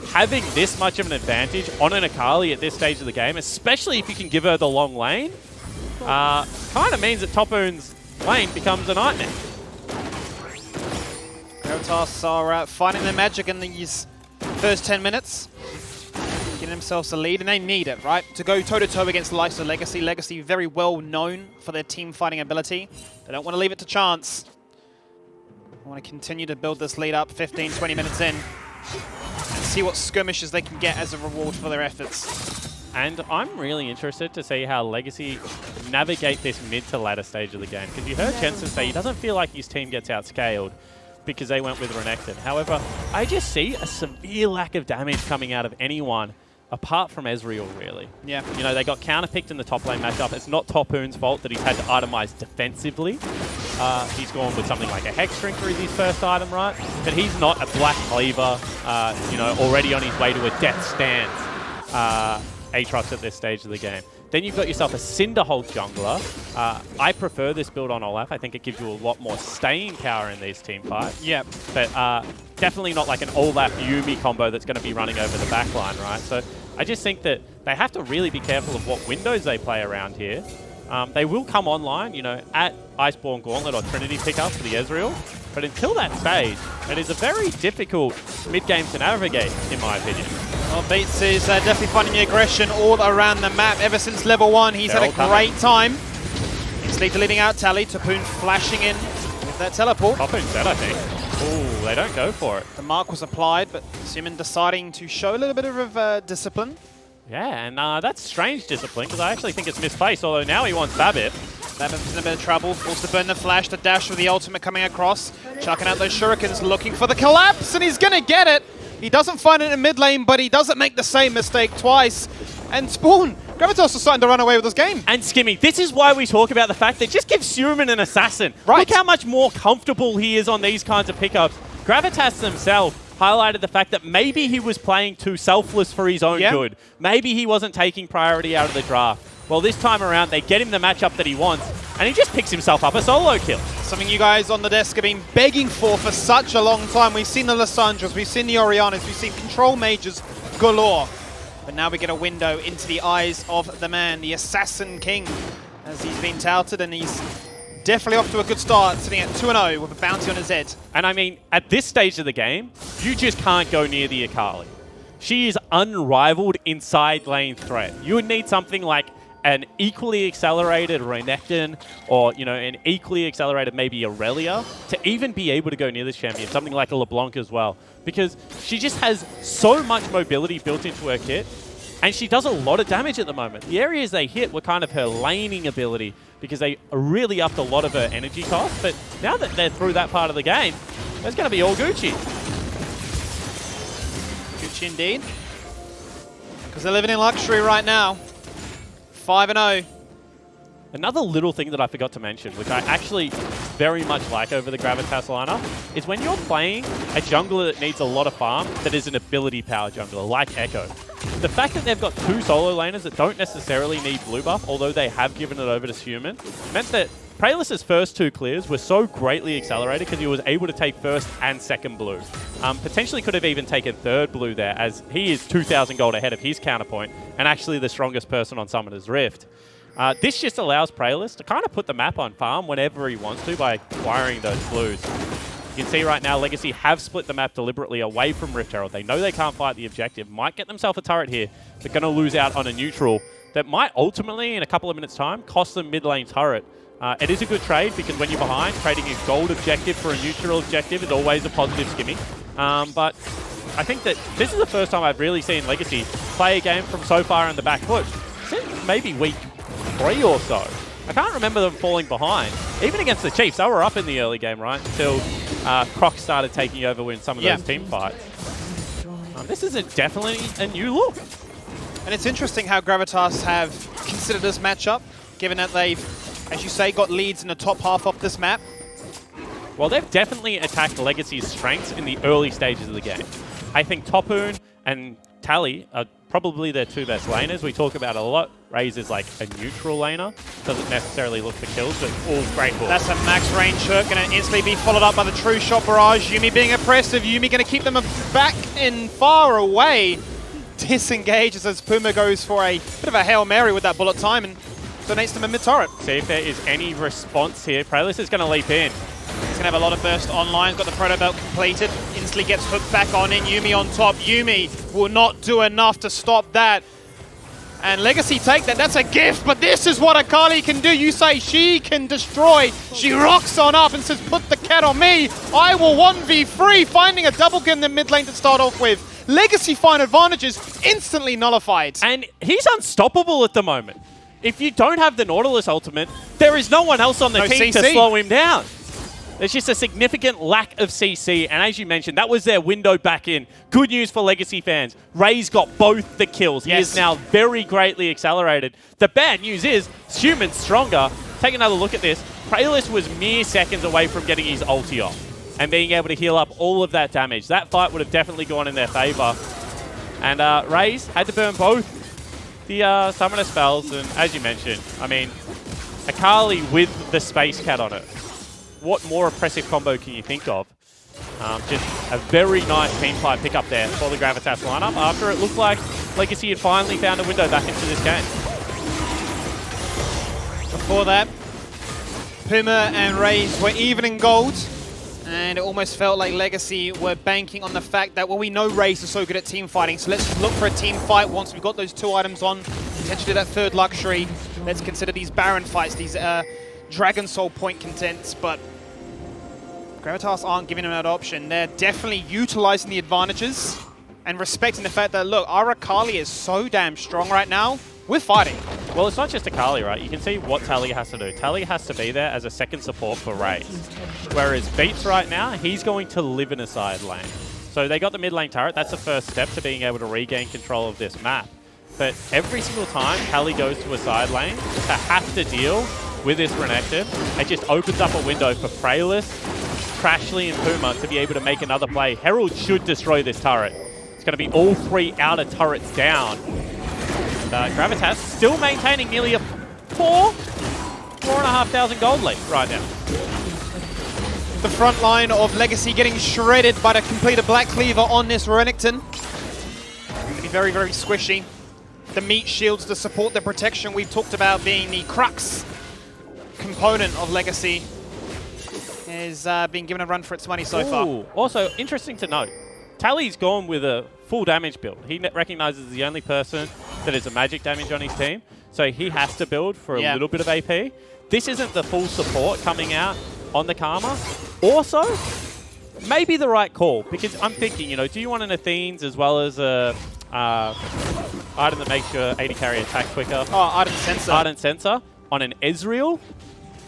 Having this much of an advantage on an Akali at this stage of the game, especially if you can give her the long lane, kind of means that Topoon's lane becomes a nightmare. Gravitas are finding their magic in these first 10 minutes. Getting themselves a lead, and they need it, right? To go toe-to-toe against the likes of Legacy. Legacy very well known for their team fighting ability. They don't want to leave it to chance. They want to continue to build this lead up 15, 20 minutes in. And see what skirmishes they can get as a reward for their efforts. And I'm really interested to see how Legacy navigate this mid to latter stage of the game. Because you heard Jensen say he doesn't feel like his team gets outscaled because they went with Renekton. However, I just see a severe lack of damage coming out of anyone apart from Ezreal, really. Yeah. You know, they got counterpicked in the top lane matchup. It's not Topoon's fault that he's had to itemize defensively. He's gone with something like a Hex Drinker as his first item, right? But he's not a Black Cleaver, you know, already on his way to a death stance Aatrox at this stage of the game. Then you've got yourself a Cinderhold jungler. I prefer this build on Olaf. I think it gives you a lot more staying power in these team fights. Yeah. But definitely not like an Olaf Yumi combo that's going to be running over the back line, right? So I just think that they have to really be careful of what windows they play around here. They will come online, you know, at Iceborne Gauntlet or Trinity pickup for the Ezreal. But until that stage, it is a very difficult mid-game to navigate, in my opinion. Well, Beats is definitely finding the aggression all around the map. Ever since level 1, he's had a great time. He's leading out Tally. Topoon flashing in with that teleport. Topoon's dead, I think. Ooh, they don't go for it. The mark was applied, but Sumin deciding to show a little bit of discipline. Yeah, and that's strange discipline, because I actually think it's misplaced, although now he wants Babbitt. Babbitt's in a bit of trouble, forced to burn the flash, the dash with the ultimate coming across. Chucking out those shurikens, looking for the collapse, and he's going to get it. He doesn't find it in mid lane, but he doesn't make the same mistake twice. And Spawn, Gravitas is starting to run away with this game. And Skimmy, this is why we talk about the fact that just give Suman an assassin. Right. Look how much more comfortable he is on these kinds of pickups. Gravitas himself highlighted the fact that maybe he was playing too selfless for his own good. Maybe he wasn't taking priority out of the draft. Well, this time around, they get him the matchup that he wants, and he just picks himself up a solo kill. Something you guys on the desk have been begging for such a long time. We've seen the Lissandras, we've seen the Orianas, we've seen control mages galore. But now we get a window into the eyes of the man, the Assassin King, as he's been touted, and he's definitely off to a good start, sitting at 2-0 with a bounty on his head. And I mean, at this stage of the game, you just can't go near the Akali. She is unrivaled in side lane threat. You would need something like an equally accelerated Renekton, or, you know, an equally accelerated maybe Aurelia, to even be able to go near this champion, something like a LeBlanc as well. Because she just has so much mobility built into her kit, and she does a lot of damage at the moment. The areas they hit were kind of her laning ability, because they really upped a lot of her energy cost, but now that they're through that part of the game, it's going to be all Gucci. Gucci indeed. Because they're living in luxury right now. 5-0. Another little thing that I forgot to mention, which I actually very much like over the Gravitas lineup, is when you're playing a jungler that needs a lot of farm, that is an ability power jungler, like Echo. The fact that they've got two solo laners that don't necessarily need blue buff, although they have given it over to Human, meant that Praelis' first two clears were so greatly accelerated because he was able to take first and second blue. Potentially could have even taken third blue there, as he is 2,000 gold ahead of his counterpoint and actually the strongest person on Summoner's Rift. This just allows Praelis to kind of put the map on farm whenever he wants to by acquiring those blues. You can see right now Legacy have split the map deliberately away from Rift Herald. They know they can't fight the objective, might get themselves a turret here. They're going to lose out on a neutral that might ultimately, in a couple of minutes' time, cost them mid lane turret. It is a good trade because when you're behind, trading a gold objective for a neutral objective is always a positive, Skimmy. But I think that this is the first time I've really seen Legacy play a game from so far in the back foot. since maybe week 3 or so. I can't remember them falling behind. Even against the Chiefs, they were up in the early game, right? Until Croc started taking over in some of those team fights. This is definitely a new look. And it's interesting how Gravitas have considered this matchup, given that they've, as you say, got leads in the top half of this map. Well, they've definitely attacked Legacy's strengths in the early stages of the game. I think Topoon and Tally are probably their 2 best laners. We talk about it a lot. Raze is like a neutral laner. Doesn't necessarily look for kills, but all great balls. That's a max range hook, going to instantly be followed up by the true shot barrage. Yuumi being oppressive. Yuumi going to keep them back and far away. Disengages as Puma goes for a bit of a Hail Mary with that bullet time and donates them a mid-turret. See if there is any response here. Praelis is going to leap in. He's going to have a lot of burst online. Got the proto belt completed. Instantly gets hooked back on in. Yuumi on top. Yuumi will not do enough to stop that. And Legacy take that. That's a gift, but this is what Akali can do. You say she can destroy. She rocks on up and says, put the cat on me. I will 1v3, finding a double kill in the mid lane to start off with. Legacy find advantages instantly nullified. And he's unstoppable at the moment. If you don't have the Nautilus ultimate, there is no one else on the team to slow him down. There's just a significant lack of CC, and as you mentioned, that was their window back in. Good news for Legacy fans. Raze got both the kills. He is now very greatly accelerated. The bad news is, Human's stronger. Take another look at this. Praelis was mere seconds away from getting his ulti off and being able to heal up all of that damage. That fight would have definitely gone in their favor. And Raze had to burn both the summoner spells, and as you mentioned, I mean, Akali with the Space Cat on it. What more oppressive combo can you think of? Just a very nice team fight pickup there for the Gravitas lineup after it looked like Legacy had finally found a window back into this game. Before that, Puma and Raze were even in gold, and it almost felt like Legacy were banking on the fact that, well, we know Raze is so good at team fighting, so let's look for a team fight once we've got those 2 items on, potentially that 3rd luxury. Let's consider these Baron fights, these Dragon Soul point contents, but Gravitas aren't giving them that option. They're definitely utilizing the advantages and respecting the fact that, look, our Akali is so damn strong right now. We're fighting. Well, it's not just Akali, right? You can see what Tally has to do. Tally has to be there as a second support for Raze. Whereas Beats right now, he's going to live in a side lane. So they got the mid lane turret. That's the first step to being able to regain control of this map. But every single time Tally goes to a side lane, to have to deal with this Renekton, it just opens up a window for Praelis, Crashly, and Puma to be able to make another play. Herald should destroy this turret. It's going to be all 3 outer turrets down. Gravitas still maintaining nearly a 4,500 gold lead right now. The front line of Legacy getting shredded by the completed Black Cleaver on this Renekton. Going to be very, very squishy. The meat shields to support the protection we've talked about being the crux component of Legacy is being given a run for its money so far. Also, interesting to note, Tally's gone with a full damage build. He recognizes the only person that is a magic damage on his team, so he has to build for a little bit of AP. This isn't the full support coming out on the Karma. Also, maybe the right call, because I'm thinking, you know, do you want an Athene's as well as a item that makes your AD carry attack quicker? Oh, Ardent Sensor. Ardent Sensor on an Ezreal?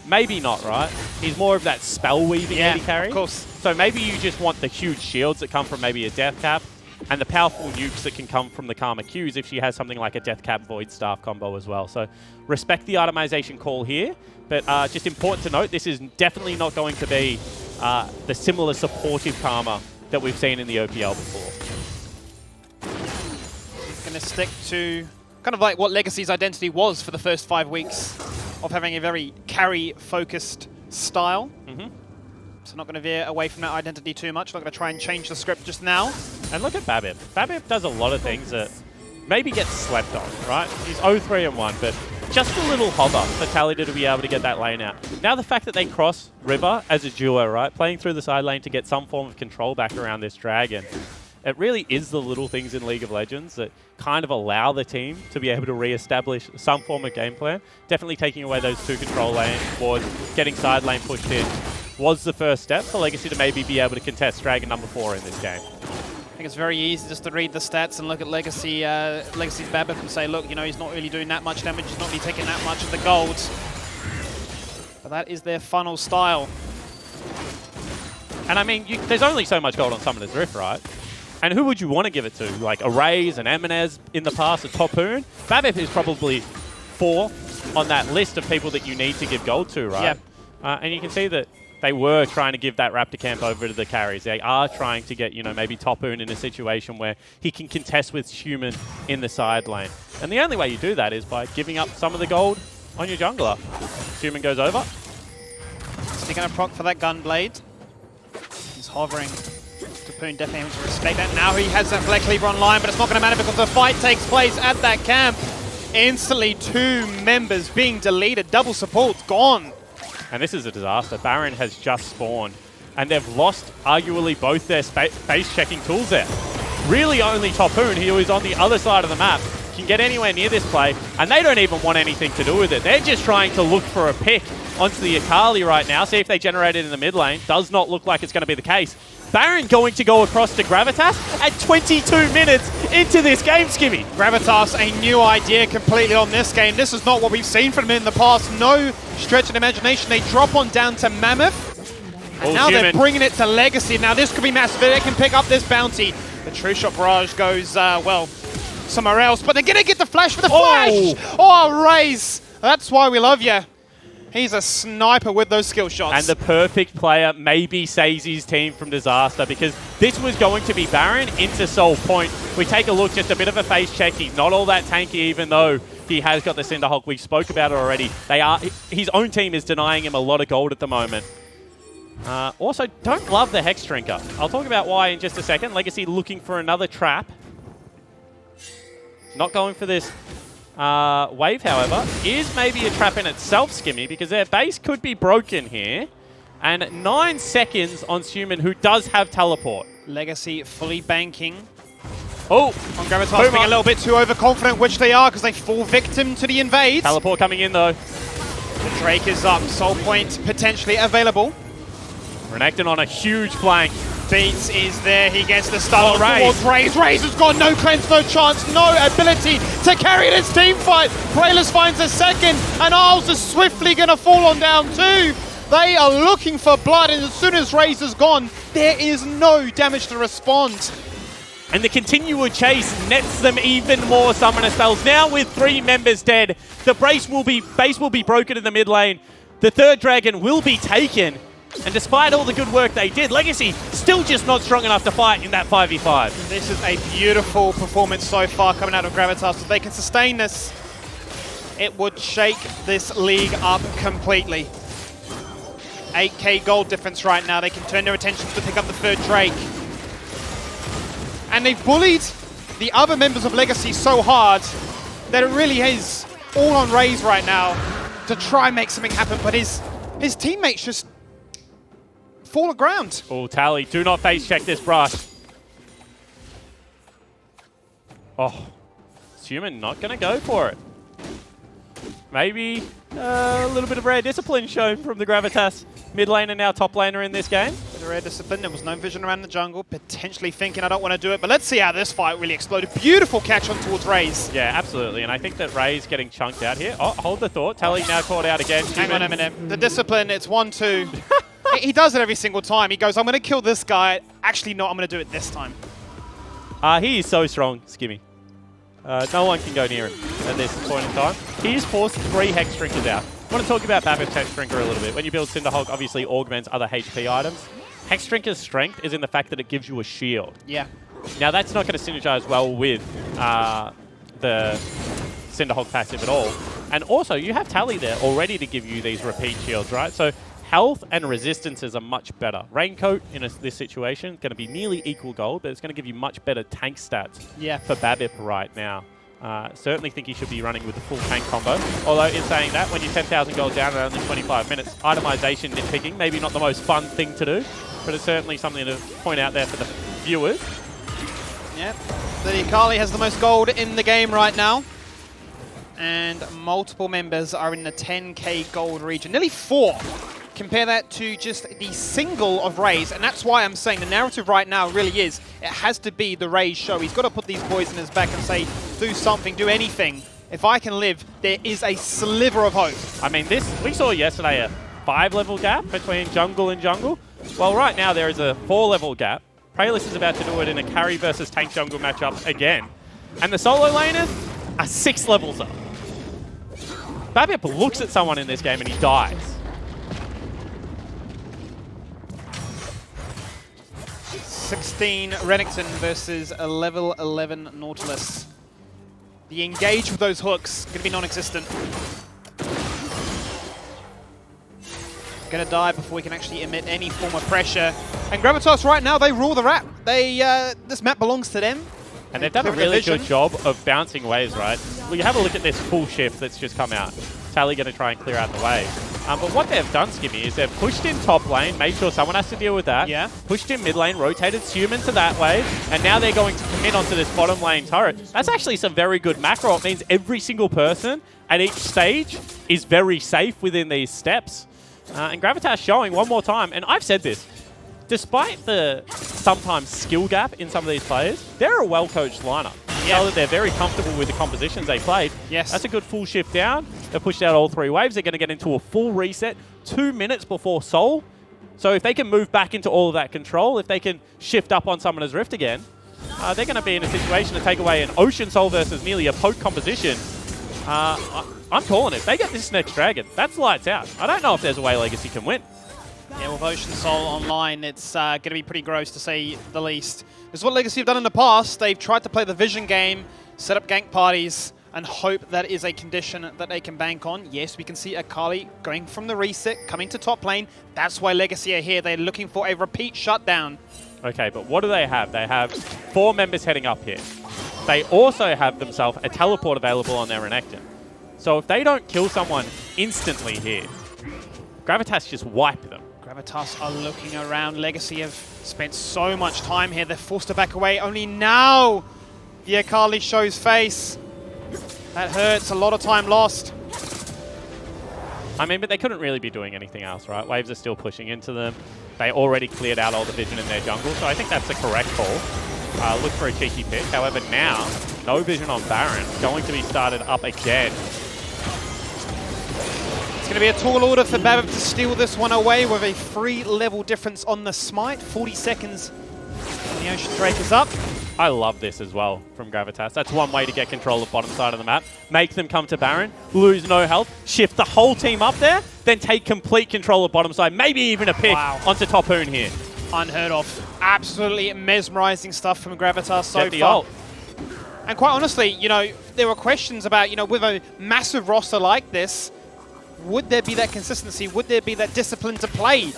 Maybe not, right? He's more of that spell-weaving AD carry. Of course. So maybe you just want the huge shields that come from maybe a Death Cap and the powerful nukes that can come from the Karma Qs if she has something like a Death Cap Void Staff combo as well. So respect the itemization call here, but just important to note, this is definitely not going to be the similar supportive Karma that we've seen in the OPL before. He's going to stick to kind of like what Legacy's identity was for the first 5 weeks of having a very carry-focused style. So not going to veer away from that identity too much. Not going to try and change the script just now. And look at Babip. Babip does a lot of things that maybe get slept on, right? He's 0-3-1, but just a little hover for Tally to be able to get that lane out. Now the fact that they cross River as a duo, right? Playing through the side lane to get some form of control back around this dragon. It really is the little things in League of Legends that kind of allow the team to be able to re-establish some form of game plan. Definitely taking away those 2 control lane boards, getting side lane pushed in was the first step for Legacy to maybe be able to contest Dragon number 4 in this game. I think it's very easy just to read the stats and look at Legacy's Babip and say, look, you know, he's not really doing that much damage, he's not really taking that much of the gold. But that is their funnel style. And I mean, there's only so much gold on Summoner's Rift, right? And who would you want to give it to? Like Arrays and Eminez in the past, a Topoon? Babip is probably 4 on that list of people that you need to give gold to, right? Yeah. And you can see that they were trying to give that Raptor camp over to the carries. They are trying to get, you know, maybe Topoon in a situation where he can contest with Human in the side lane. And the only way you do that is by giving up some of the gold on your jungler. Human goes over. So they're going to proc for that Gunblade. He's hovering. Topoon definitely having to respect that. Now he has that Black Cleaver online, but it's not going to matter because the fight takes place at that camp. Instantly 2 members being deleted. Double support gone. And this is a disaster. Baron has just spawned, and they've lost arguably both their base checking tools there. Really only Topoon, who is on the other side of the map, can get anywhere near this play, and they don't even want anything to do with it. They're just trying to look for a pick onto the Akali right now, see if they generate it in the mid lane. Does not look like it's going to be the case. Baron going to go across to Gravitas at 22 minutes into this game, Skimmy. Gravitas, a new idea completely on this game. This is not what we've seen from him in the past. No stretch of imagination. They drop on down to Mammoth. And now they're bringing it to Legacy. Now this could be massive. They can pick up this bounty. The True Shot Barrage goes, well, somewhere else. But they're going to get the flash for the flash. Oh, Raze. That's why we love you. He's a sniper with those skill shots. And the perfect player maybe saves his team from disaster, because this was going to be Baron into Soul Point. We take a look, just a bit of a face check. He's not all that tanky, even though he has got the Cinderhulk. We spoke about it already. His own team is denying him a lot of gold at the moment. Also, don't love the Hex Drinker. I'll talk about why in just a second. Legacy looking for another trap. Not going for this wave, however, is maybe a trap in itself, Skimmy, because their base could be broken here. And 9 seconds on Human, who does have teleport. Legacy fully banking. Oh! On Gravitas being a little bit too overconfident, which they are, because they fall victim to the invade. Teleport coming in, though. The Drake is up. Soul Point potentially available. Renekton on a huge flank. Beats is there. He gets the stun towards Raze. Raze has got no cleanse, no chance, no ability to carry this team fight. Praelis finds a second, and Isles is swiftly going to fall on down too. They are looking for blood, and as soon as Raze is gone, there is no damage to respond. And the continual chase nets them even more summoner spells. Now with 3 members dead, the base will be broken in the mid lane. The 3rd dragon will be taken. And despite all the good work they did, Legacy still just not strong enough to fight in that 5v5. This is a beautiful performance so far coming out of Gravitas. If they can sustain this, it would shake this league up completely. 8k gold difference right now. They can turn their attention to pick up the 3rd Drake. And they've bullied the other members of Legacy so hard that it really is all on Raze right now to try and make something happen. But his teammates just fall aground. Oh, Tally, do not face check this brush. Oh, is Human not going to go for it? Maybe a little bit of rare discipline shown from the Gravitas mid laner, now top laner in this game. Bit of rare discipline. There was no vision around the jungle, potentially thinking I don't want to do it, but let's see how this fight really exploded. Beautiful catch on towards Raze. Yeah, absolutely, and I think that Raze getting chunked out here. Oh, hold the thought. Tally now caught out again. Hang on a minute. The discipline, it's 1-2. He does it every single time. He goes, I'm going to kill this guy. Actually, no, I'm going to do it this time. He is so strong, Skimmy. No one can go near him at this point in time. He has forced 3 Hex Drinkers out. I want to talk about Babip's Hex Drinker a little bit. When you build Cinderhulk, obviously augments other HP items. Hex Drinker's strength is in the fact that it gives you a shield. Yeah. Now, that's not going to synergize well with the Cinderhulk passive at all. And also, you have Tally there already to give you these repeat shields, right? So health and resistances are much better. Raincoat in this situation is going to be nearly equal gold, but it's going to give you much better tank stats for Babip right now. Certainly think he should be running with the full tank combo. Although in saying that, when you're 10,000 gold down in only 25 minutes, itemization nitpicking, maybe not the most fun thing to do, but it's certainly something to point out there for the viewers. Yep. The Akali has the most gold in the game right now. And multiple members are in the 10k gold region. Nearly 4 compare that to just the single of Raze, and that's why I'm saying the narrative right now really is, it has to be the Raze show. He's got to put these boys in his back and say, do something, do anything. If I can live, there is a sliver of hope. I mean, we saw yesterday a 5-level gap between jungle and jungle. Well, right now there is a 4-level gap. Praylist is about to do it in a carry versus tank jungle matchup again. And the solo laners are 6 levels up. Babip looks at someone in this game and he dies. 16 Renekton versus a level 11 Nautilus. The engage with those hooks going to be non-existent. Going to die before we can actually emit any form of pressure. And Gravitas right now, they rule the map. This map belongs to them. And they've done a really good job of bouncing waves, right? Well, you have a look at this full shift that's just come out. Tally going to try and clear out the wave. But what they've done, Skimmy, is they've pushed in top lane, made sure someone has to deal with that. Yeah. Pushed in mid lane, rotated Sume into that wave, and now they're going to commit onto this bottom lane turret. That's actually some very good macro. It means every single person at each stage is very safe within these steps. And Gravitas showing one more time, and I've said this, despite the sometimes skill gap in some of these players, they're a well-coached lineup. Yeah. That they're very comfortable with the compositions they played. Yes. That's a good full shift down. They've pushed out all 3 waves. They're going to get into a full reset 2 minutes before Soul. So if they can move back into all of that control, if they can shift up on Summoner's Rift again, they're going to be in a situation to take away an Ocean Soul versus merely a poke composition. I'm calling it. They get this next Dragon. That's lights out. I don't know if there's a way Legacy can win. Yeah, with Ocean Soul online, it's going to be pretty gross to say the least. This is what Legacy have done in the past. They've tried to play the vision game, set up gank parties, and hope that is a condition that they can bank on. Yes, we can see Akali going from the reset, coming to top lane. That's why Legacy are here. They're looking for a repeat shutdown. Okay, but what do they have? They have 4 members heading up here. They also have themselves a teleport available on their Renekton. So if they don't kill someone instantly here, Gravitas just wipe them. Gravitas are looking around. Legacy have spent so much time here. They're forced to back away. Only now the Akali shows face. That hurts. A lot of time lost. I mean, but they couldn't really be doing anything else, right? Waves are still pushing into them. They already cleared out all the vision in their jungle, so I think that's the correct call. Look for a cheeky pick. However, now, no vision on Baron. Going to be started up again. It's going to be a tall order for Babip to steal this one away with a 3-level difference on the smite. 40 seconds when the Ocean Drake is up. I love this as well from Gravitas. That's one way to get control of the bottom side of the map. Make them come to Baron, lose no health, shift the whole team up there, then take complete control of bottom side, maybe even a pick onto Topoon here. Unheard of. Absolutely mesmerizing stuff from Gravitas so Get the far. ult. And quite honestly, you know, there were questions about, you know, with a massive roster like this, would there be that consistency? Would there be that discipline to play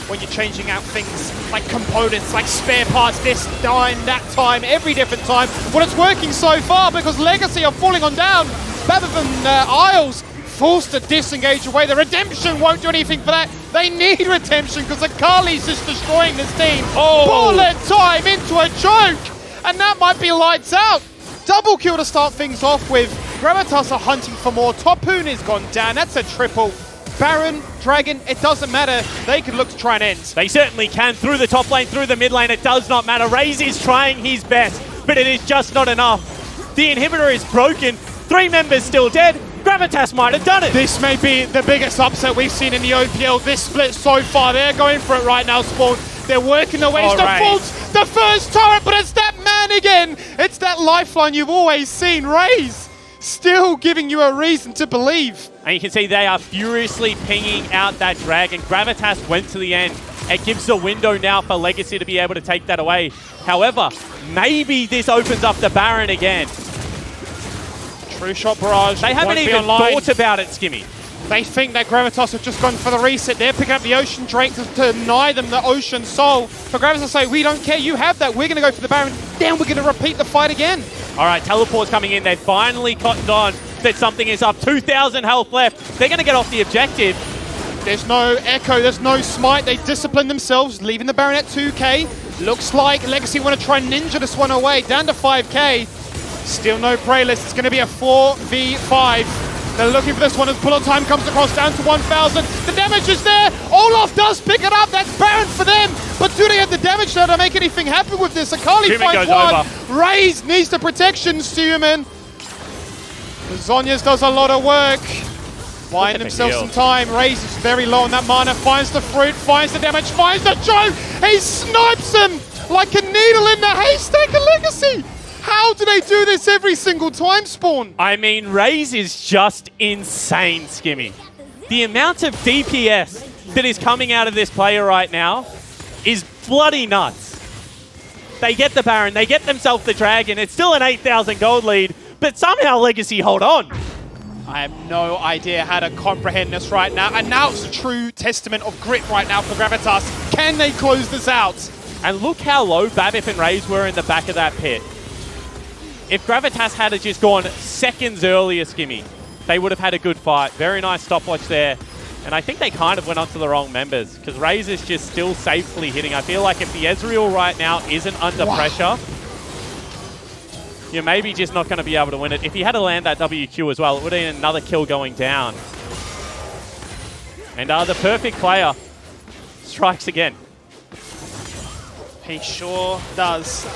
when you're changing out things like components, like spare parts, this time, that time, every different time? Well, it's working so far because Legacy are falling on down. Babip and Isles forced to disengage away. The Redemption won't do anything for that. They need Redemption because Akali's just destroying this team. Bullet time into a choke. And that might be lights out. Double kill to start things off with. Gravitas are hunting for more. Topoon is gone down. That's a triple. Baron, Dragon, it doesn't matter. They could look to try and end. They certainly can. Through the top lane, through the mid lane, it does not matter. Raze is trying his best, but it is just not enough. The inhibitor is broken. 3 members still dead. Gravitas might have done it. This may be the biggest upset we've seen in the OPL this split so far. They're going for it right now, Spawn. They're working their way to the first turret, but it's that man again. It's that lifeline you've always seen. Raze still giving you a reason to believe. And you can see they are furiously pinging out that dragon. Gravitas went to the end. It gives the window now for Legacy to be able to take that away. However, maybe this opens up the Baron again. True shot barrage. They haven't even thought about it, Skimmy. They think that Gravitas have just gone for the reset. They're picking up the Ocean Drake to deny them the Ocean Soul. But Gravitas say, we don't care, you have that. We're going to go for the Baron. Then we're going to repeat the fight again. All right, teleport's coming in. They've finally cottoned on that something is up. 2,000 health left. They're going to get off the objective. There's no Echo, there's no Smite. They discipline themselves, leaving the Baron at 2k. Looks like Legacy want to try and ninja this one away. Down to 5k. Still no Praylist. It's going to be a 4v5. They're looking for this one as bullet time comes across down to 1,000. The damage is there. Olaf does pick it up. That's Baron for them. But do they have the damage now to make anything happen with this? Akali finds one. Raze needs the protection, Human. Zhonya's does a lot of work. Buying themselves some time. Raze is very low on that mana. Finds the fruit, finds the damage, finds the choke. He snipes him like a needle in the haystack of Legacy. How do they do this every single time, Spawn? I mean, Raze is just insane, Skimmy. The amount of DPS that is coming out of this player right now is bloody nuts. They get the Baron, they get themselves the Dragon. It's still an 8,000 gold lead, but somehow Legacy hold on. I have no idea how to comprehend this right now. And now it's a true testament of grit right now for Gravitas. Can they close this out? And look how low Babip and Raze were in the back of that pit. If Gravitas had just gone seconds earlier, Skimmy, they would have had a good fight. Very nice stopwatch there. And I think they kind of went onto the wrong members because Raze is just still safely hitting. I feel like if the Ezreal right now isn't under pressure, you're maybe just not going to be able to win it. If he had to land that WQ as well, it would have been another kill going down. And the perfect player strikes again. He sure does.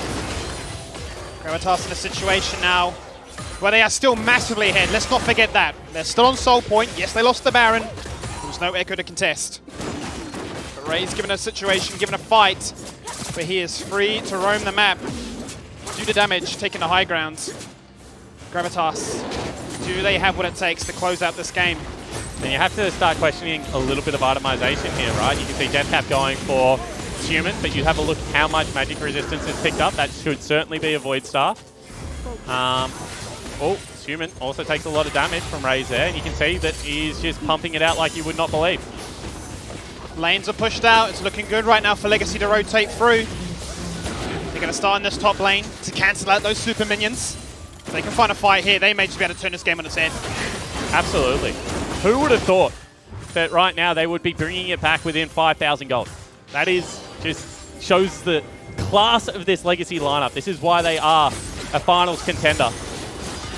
Gravitas in a situation now where they are still massively ahead. Let's not forget that. They're still on Soul Point. Yes, they lost the Baron. There was no Echo to contest. But Raze given a situation, given a fight, where he is free to roam the map. Do the damage, taking the high ground. Gravitas, do they have what it takes to close out this game? Then you have to start questioning a little bit of itemization here, right? You can see Deathcap going for Human, but you have a look how much magic resistance is picked up. That should certainly be a Void Staff. Human also takes a lot of damage from Raze there, and you can see that he's just pumping it out like you would not believe. Lanes are pushed out. It's looking good right now for Legacy to rotate through. They're going to start in this top lane to cancel out those super minions. If they can find a fight here, they may just be able to turn this game on its head. Absolutely. Who would have thought that right now they would be bringing it back within 5,000 gold? That is just shows the class of this Legacy lineup. This is why they are a finals contender.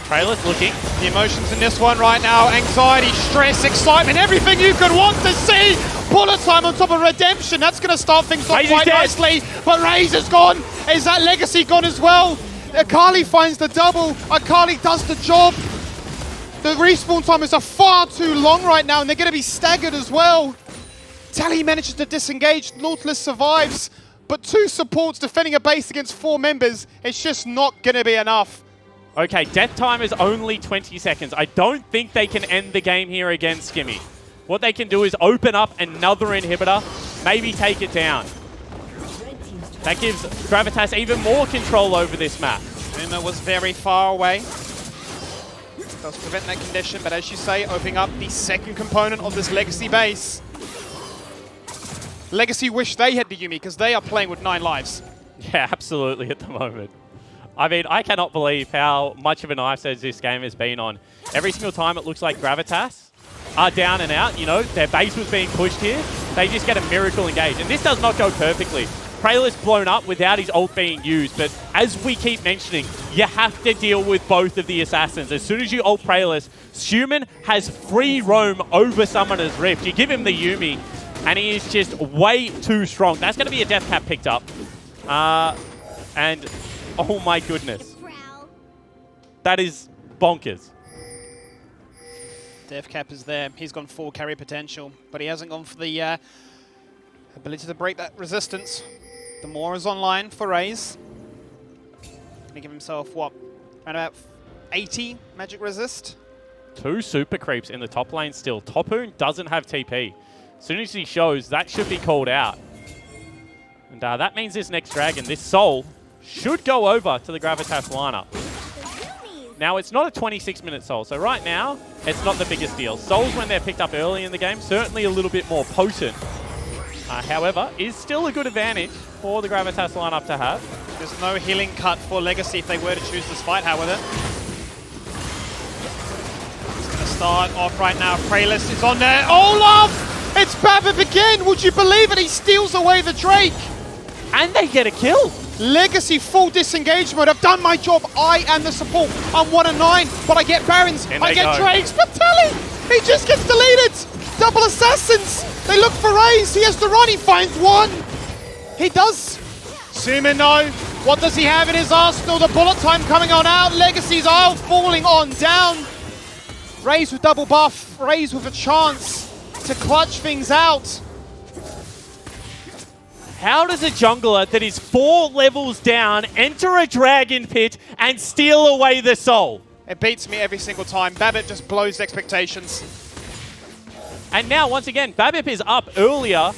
Trailers looking. The emotions in this one right now. Anxiety, stress, excitement, everything you could want to see. Bullet time on top of Redemption. That's going to start things off quite nicely. But Raze is gone. Is that Legacy gone as well? Akali finds the double. Akali does the job. The respawn time is far too long right now, and they're going to be staggered as well. Tally manages to disengage. Nautilus survives. But 2 supports defending a base against 4 members. It's just not going to be enough. Okay, death time is only 20 seconds. I don't think they can end the game here against Skimmy. What they can do is open up another inhibitor, maybe take it down. That gives Gravitas even more control over this map. Uma was very far away. Does prevent that condition, but as you say, opening up the second component of this Legacy base. Legacy wish they had the Yuumi because they are playing with 9 lives. Yeah, absolutely at the moment. I mean, I cannot believe how much of a knife edge this game has been on. Every single time it looks like Gravitas are down and out. You know, their base was being pushed here. They just get a miracle engage. And this does not go perfectly. Praelis blown up without his ult being used. But as we keep mentioning, you have to deal with both of the assassins. As soon as you ult Praelis, Human has free roam over Summoner's Rift. You give him the Yuumi, and he is just way too strong. That's going to be a death cap picked up. And oh my goodness. That is bonkers. Death cap is there. He's gone full carry potential, but he hasn't gone for the ability to break that resistance. The Moor is online for Raze. Gonna give himself, what, around about 80 magic resist? 2 super creeps in the top lane still. Topoon doesn't have TP. As soon as he shows, that should be called out. And that means this next dragon, this Soul, should go over to the Gravitas lineup. Now, it's not a 26-minute Soul, so right now, it's not the biggest deal. Souls, when they're picked up early in the game, certainly a little bit more potent. However, is still a good advantage for the Gravitas lineup to have. There's no healing cut for Legacy if they were to choose this fight, however. It's going to start off right now. Praelis is on there. Olaf! It's Babip again! Would you believe it? He steals away the Drake! And they get a kill! Legacy full disengage mode. I've done my job. I am the support. I'm 1 and 9, but I get Barons. I get Drakes. But Telly, he just gets deleted. Double assassins. They look for Raze. He has to run. He finds one. He does. Sumino, what does he have in his arsenal? The bullet time coming on out. Legacy's Isle falling on down. Raze with double buff. Raze with a chance to clutch things out. How does a jungler that is 4 levels down enter a dragon pit and steal away the soul? It beats me every single time. Babip just blows expectations. And now, once again, Babip is up earlier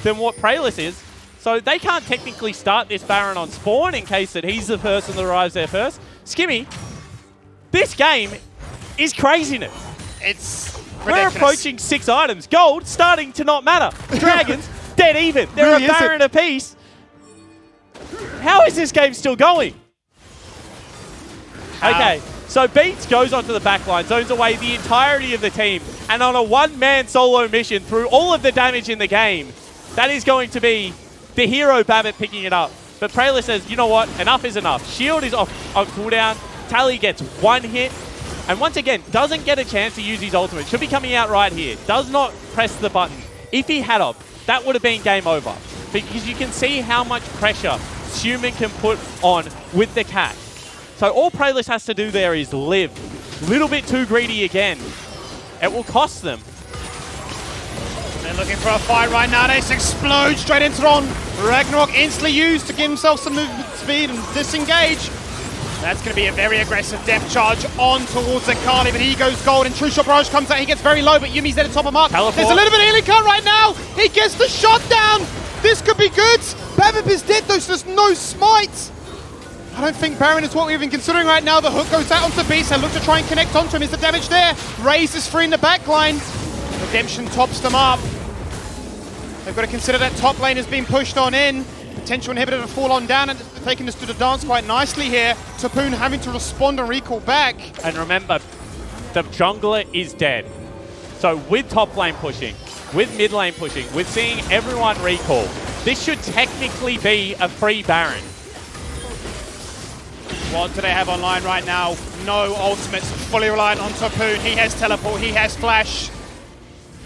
than what Praelis is, so they can't technically start this Baron on spawn in case that he's the person that arrives there first. Skimmy, this game is craziness. It's ridiculous. We're approaching 6 items. Gold starting to not matter. Dragons, dead even. They're Really a Baron apiece. How is this game still going? Okay, so Beats goes onto the backline, zones away the entirety of the team, and on a one-man solo mission through all of the damage in the game, that is going to be the hero Babbitt picking it up. But Praelis says, you know what, enough is enough. Shield is off on cooldown, Tally gets 1 hit, and once again, doesn't get a chance to use his ultimate. Should be coming out right here. Does not press the button. If he had up, that would have been game over. Because you can see how much pressure Human can put on with the cat. So all Praelis has to do there is live. A little bit too greedy again. It will cost them. They're looking for a fight right now. They explode straight into Ron. Ragnarok instantly used to give himself some movement speed and disengage. That's going to be a very aggressive depth charge on towards Akali, but he goes gold and True Shot Barrage comes out. He gets very low, but Yumi's there to top him up. Teleport. There's a little bit of healing cut right now. He gets the shot down. This could be good. Babip is dead though, so there's no smite. I don't think Baron is what we're even considering right now. The hook goes out onto Beast. They look to try and connect onto him. Is the damage there? Raze is free in the back line. Redemption tops them up. They've got to consider that top lane is being pushed on in. Potential inhibitor to fall on down and taking us to the dance quite nicely here. Tapoon having to respond and recall back. And remember, the jungler is dead. So with top lane pushing, with mid lane pushing, with seeing everyone recall, this should technically be a free Baron. What do they have online right now? No ultimates, fully reliant on Tapoon. He has teleport, he has flash,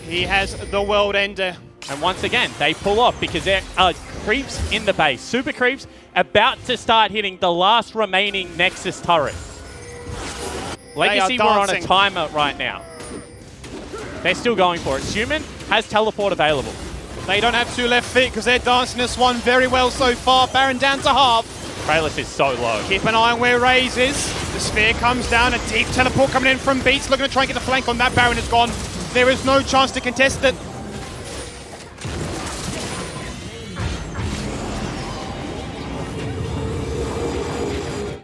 he has the world ender. And once again, they pull off because there are creeps in the base. Super creeps about to start hitting the last remaining Nexus turret. Legacy were on a timer right now. They're still going for it. Human has teleport available. They don't have 2 left feet because they're dancing this one very well so far. Baron down to half. Praelis is so low. Keep an eye on where Raze is. The sphere comes down, a deep teleport coming in from Beats. Looking to try and get the flank on that. Baron is gone. There is no chance to contest it.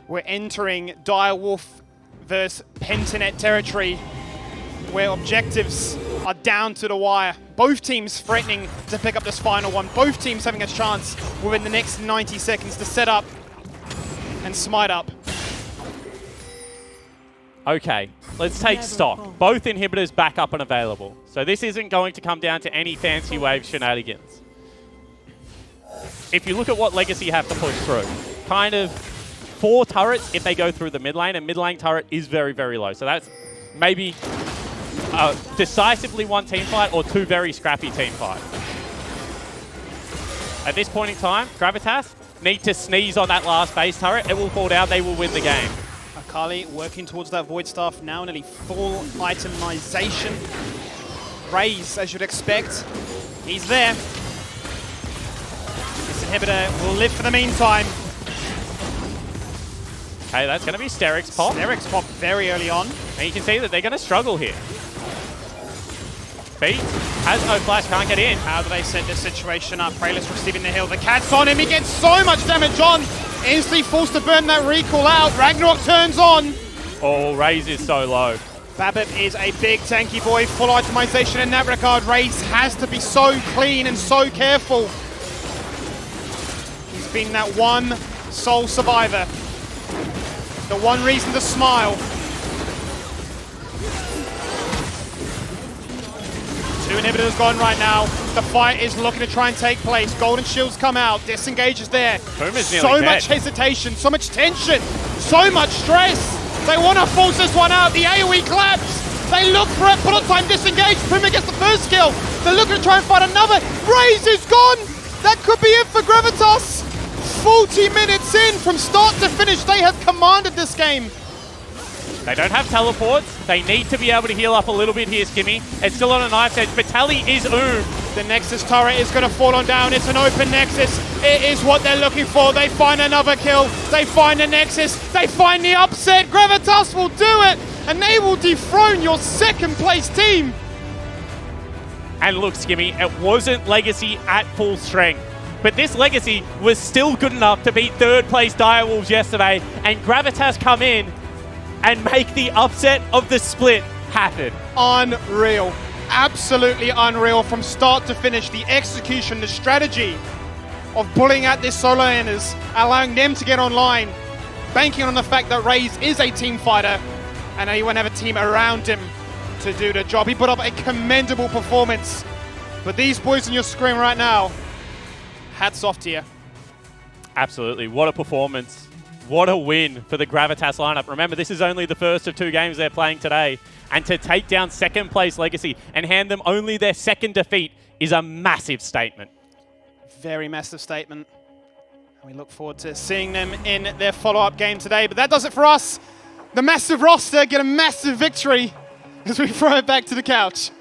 We're entering Direwolf versus Pentanet territory where objectives are down to the wire. Both teams threatening to pick up this final one. Both teams having a chance within the next 90 seconds to set up and smite up. Okay, let's take stock. Both inhibitors back up and available. So this isn't going to come down to any fancy wave shenanigans. If you look at what Legacy have to push through, kind of 4 turrets if they go through the mid lane, and mid lane turret is very, very low. So that's maybe decisively 1 team fight or 2 very scrappy team fight. At this point in time, Gravitas need to sneeze on that last base turret. It will fall down. They will win the game. Akali working towards that Void Staff now, nearly full itemization. Raze, as you'd expect. He's there. This inhibitor will live for the meantime. Okay, that's going to be Steric's pop. Steric's pop very early on. And you can see that they're going to struggle here. Beat has no flash, can't get in. How do they set this situation up? Praelis receiving the heal. The cat's on him. He gets so much damage on. Instantly forced to burn that recall out. Ragnarok turns on. Oh, Raze is so low. Babip is a big tanky boy. Full itemization in that regard. Raze has to be so clean and so careful. He's been that one sole survivor. The one reason to smile. 2 inhibitor's gone right now. The fight is looking to try and take place. Golden Shields come out. Disengage is there. Puma's So nearly much dead. hesitation, so much tension, so much stress. They want to force this one out. The AoE collapse. They look for it. Bullet time disengaged. Puma gets the first kill. They're looking to try and find another. Raze is gone. That could be it for Gravitas. 40 minutes in, from start to finish, they have commanded this game. They don't have teleports. They need to be able to heal up a little bit here, Skimmy. It's still on a knife's edge, but Tally is The Nexus turret is going to fall on down. It's an open Nexus. It is what they're looking for. They find another kill. They find the Nexus. They find the upset. Gravitas will do it, and they will dethrone your second place team. And look, Skimmy, it wasn't Legacy at full strength. But this Legacy was still good enough to beat third place Direwolves yesterday, and Gravitas come in and make the upset of the split happen. Unreal. Absolutely unreal from start to finish. The execution, the strategy of pulling out this solo enders, allowing them to get online, banking on the fact that Raze is a team fighter, and he won't have a team around him to do the job. He put up a commendable performance. But these boys on your screen right now, hats off to you. Absolutely. What a performance. What a win for the Gravitas lineup. Remember, this is only the first of 2 games they're playing today. And to take down second place Legacy and hand them only their second defeat is a massive statement. Very massive statement. And we look forward to seeing them in their follow-up game today. But that does it for us. The massive roster get a massive victory as we throw it back to the couch.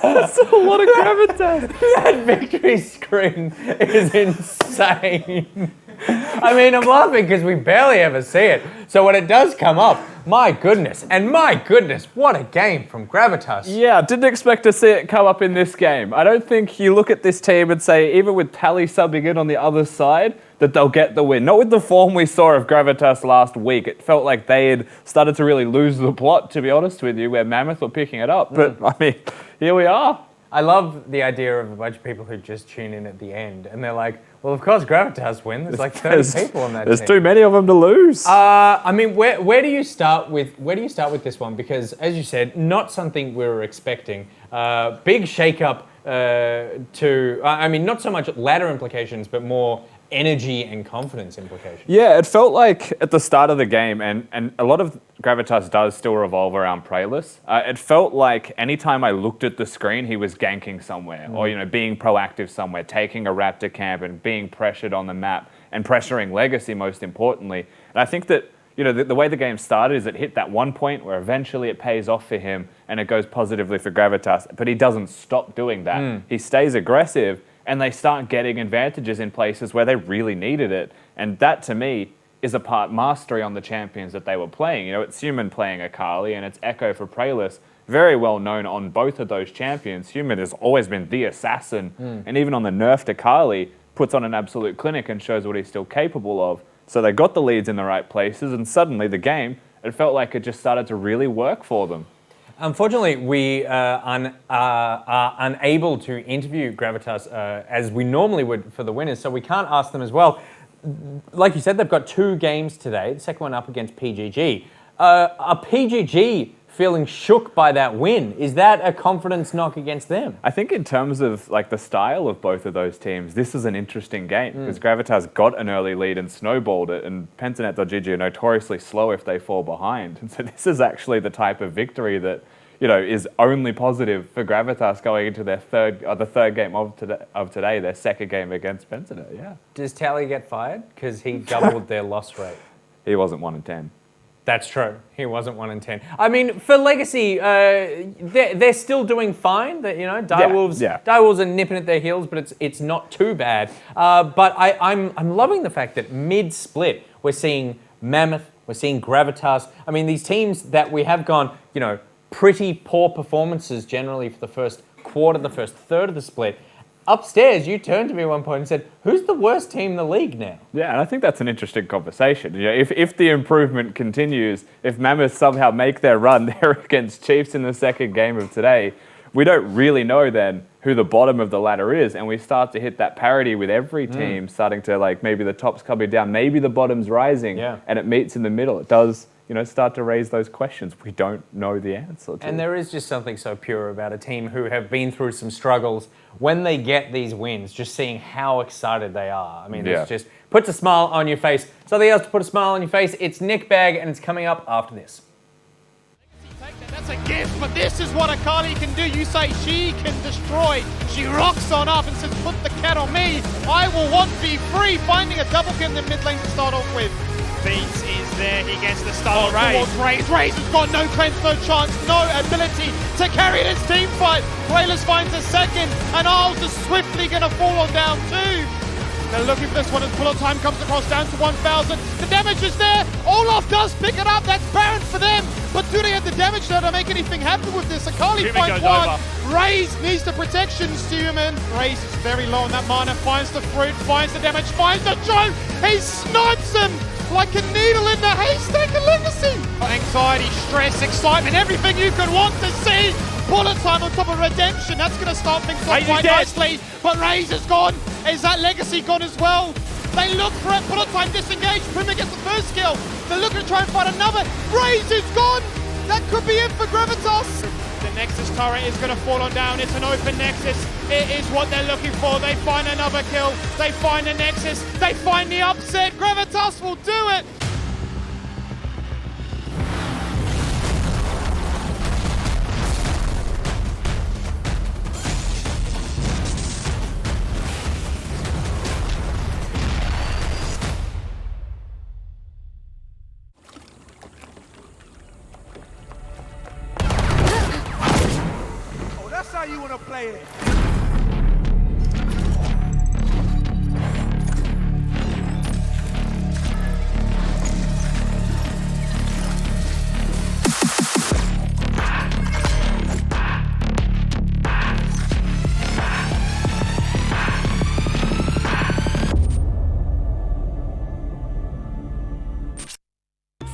That's a lot of Gravitas. That victory screen is insane. I mean, I'm laughing because we barely ever see it. So when it does come up, my goodness, what a game from Gravitas. Yeah, didn't expect to see it come up in this game. I don't think you look at this team and say, even with Tally subbing in on the other side, that they'll get the win. Not with the form we saw of Gravitas last week. It felt like they had started to really lose the plot, to be honest with you, where Mammoth were picking it up. But, I mean, here we are. I love the idea of a bunch of people who just tune in at the end and they're like, well, of course Gravitas win. There's like 30 people on that There's team. too many of them to lose. I mean, where do you start with this one? Because as you said, not something we were expecting. Big shake-up I mean, not so much ladder implications, but more energy and confidence implications. Yeah, it felt like at the start of the game, and a lot of Gravitas does still revolve around Prayless. It felt like anytime I looked at the screen, he was ganking somewhere, or being proactive somewhere, taking a Raptor camp and being pressured on the map, and pressuring Legacy most importantly. And I think that the way the game started is it hit that one point where eventually it pays off for him and it goes positively for Gravitas, but he doesn't stop doing that. He stays aggressive, and they start getting advantages in places where they really needed it. And that, to me, is a part mastery on the champions that they were playing. It's Human playing Akali, and it's Echo for Prayless. Very well known on both of those champions. Human has always been the assassin, and even on the nerfed Akali, puts on an absolute clinic and shows what he's still capable of. So they got the leads in the right places, and suddenly the game, it felt like it just started to really work for them. Unfortunately, we are unable to interview Gravitas as we normally would for the winners, so we can't ask them as well. Like you said, they've got 2 games today, the second one up against PGG. Are PGG feeling shook by that win? Is that a confidence knock against them? I think in terms of like the style of both of those teams, this is an interesting game because Gravitas got an early lead and snowballed it, and Pentanet.gg are notoriously slow if they fall behind. And so this is actually the type of victory that is only positive for Gravitas going into their the third game of today, their second game against Pentanet. Yeah. Does Tally get fired because he doubled their loss rate? He wasn't 1 in 10. That's true. He wasn't 1 in 10. I mean, for Legacy, they're still doing fine. That Direwolves are nipping at their heels, but it's not too bad. But I'm loving the fact that mid-split we're seeing Mammoth, we're seeing Gravitas. I mean, these teams that we have gone, pretty poor performances generally for the first quarter, the first third of the split. Upstairs, you turned to me at one point and said, who's the worst team in the league now? Yeah, and I think that's an interesting conversation. If the improvement continues, if Mammoth somehow make their run there against Chiefs in the second game of today, we don't really know then who the bottom of the ladder is, and we start to hit that parity with every team starting to, maybe the top's coming down, maybe the bottom's rising, and it meets in the middle. It does start to raise those questions we don't know the answer to. And there is just something so pure about a team who have been through some struggles. When they get these wins, just seeing how excited they are. I mean, it's just puts a smile on your face. Something else to put a smile on your face, it's Nick Bag, and it's coming up after this. That's a gift, but this is what Akali can do. You say she can destroy. She rocks on up and says, put the cat on me. I will 1v3, finding a double kill in the mid lane to start off with. Beats is there, he gets the start towards Raze. Raze has got no cleanse, no chance, no ability to carry this team fight. Playlist finds a second, and Isles is swiftly going to fall on down too. They're looking for this one as bullet time comes across down to 1,000. The damage is there. Olaf does pick it up. That's Baron for them. But do they have the damage there to make anything happen with this? Akali finds one. Raze needs the protection, Human. Raze is very low on that mana. Finds the fruit, finds the damage, finds the choke. He snipes him like a needle in the haystack of Legacy. Anxiety, stress, excitement, everything you could want to see. Bullet time on top of Redemption. That's going to start things off quite nicely. But Raze is gone. Is that Legacy gone as well? They look for it. Bullet time disengaged. Prima gets the first kill. They're looking to try and find another. Raze is gone. That could be it for Gravitas. The Nexus turret is going to fall on down. It's an open Nexus. It is what they're looking for. They find another kill. They find the Nexus. They find the upset. Gravitas will do it. That's how you want to play it.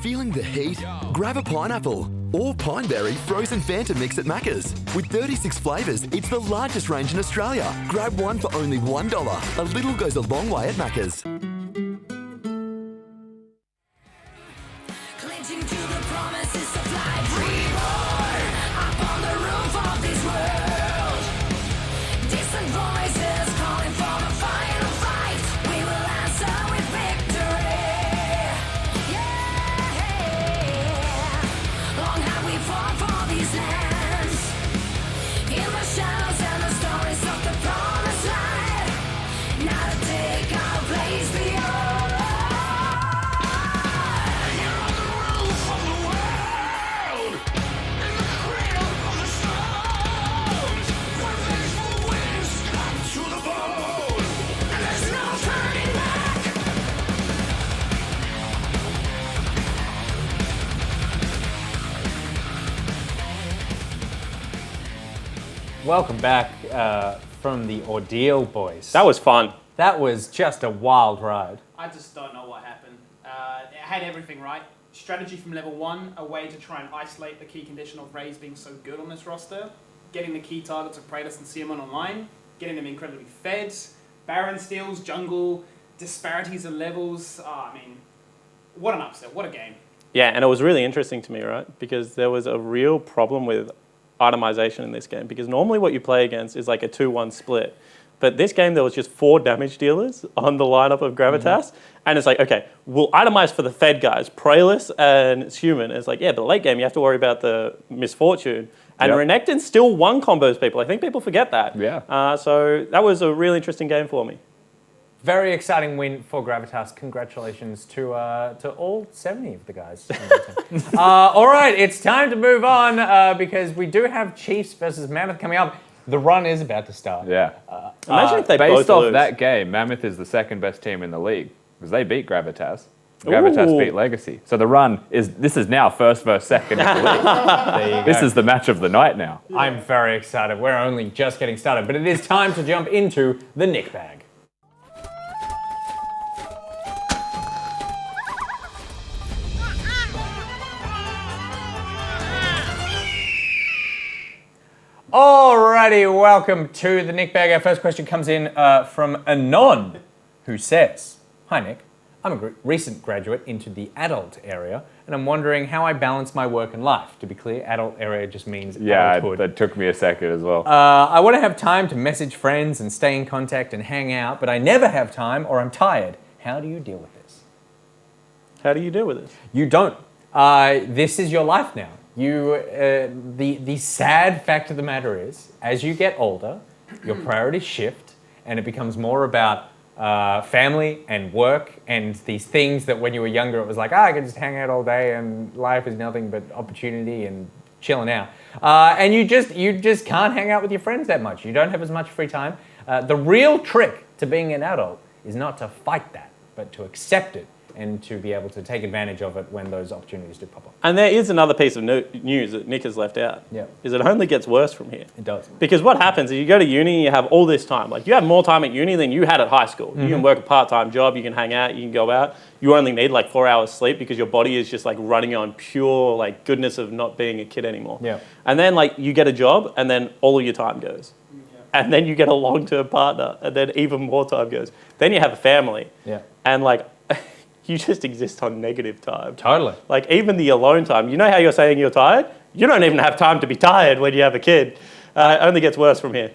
Feeling the heat? Grab a pineapple or pineberry frozen Fanta mix at Macca's. With 36 flavours, it's the largest range in Australia. Grab one for only $1. A little goes a long way at Macca's. Clinching to the promises of life reborn up on the roof of this world. Distant voices calling for a final fight. We will answer with victory. Yeah. Long have we fought for these lands. In the shadows and the stories of the promised land. Now to take our place beyond. Welcome back from the ordeal, boys. That was fun. That was just a wild ride. I just don't know what happened. It had everything right. Strategy from level 1, a way to try and isolate the key condition of Raze being so good on this roster, getting the key targets of Praetus and Seaman online, getting them incredibly fed, Baron steals, jungle, disparities of levels. I mean, what an upset, what a game. Yeah, and it was really interesting to me, right? Because there was a real problem with itemization in this game, because normally what you play against is like a 2-1 split. But this game, there was just 4 damage dealers on the lineup of Gravitas. And it's like, okay, we'll itemize for the fed guys, Praelis and Human. It's like, yeah, but late game, you have to worry about the Misfortune. And Renekton still won combos people. I think people forget that. Yeah. So that was a really interesting game for me. Very exciting win for Gravitas. Congratulations to all 70 of the guys. All right, it's time to move on because we do have Chiefs versus Mammoth coming up. The run is about to start. Yeah. Imagine if they based both off lose. that game, Mammoth is the second best team in the league because they beat Gravitas. Gravitas Ooh. beat Legacy. So the run this is now first versus second in the league. There you This go. is the match of the night now. I'm very excited. We're only just getting started, but it is time to jump into the Nick Bag. Alrighty, welcome to the Nick Bag. Our first question comes in from Anon, who says, "Hi Nick, I'm a recent graduate into the adult area, and I'm wondering how I balance my work and life. To be clear, adult area just means adulthood. That took me a second as well. I want to have time to message friends and stay in contact and hang out, but I never have time or I'm tired. How do you deal with this? How do you deal with this? You don't. This is your life now. The sad fact of the matter is, as you get older, your priorities shift, and it becomes more about family and work and these things that when you were younger it was like, I can just hang out all day and life is nothing but opportunity and chilling out. And you just can't hang out with your friends that much. You don't have as much free time. The real trick to being an adult is not to fight that, but to accept it and to be able to take advantage of it when those opportunities do pop up. And there is another piece of news that Nick has left out. Yeah. Is it only gets worse from here. It does. Because what happens is you go to uni, you have all this time. Like you have more time at uni than you had at high school. You can work a part-time job, you can hang out, you can go out. You only need like 4 hours sleep because your body is just like running on pure like goodness of not being a kid anymore. Yeah. And then like you get a job and then all of your time goes. And then you get a long-term partner and then even more time goes. Then you have a family. Yeah. And like you just exist on negative time. Totally. Like even the alone time. You know how you're saying you're tired? You don't even have time to be tired when you have a kid. It only gets worse from here.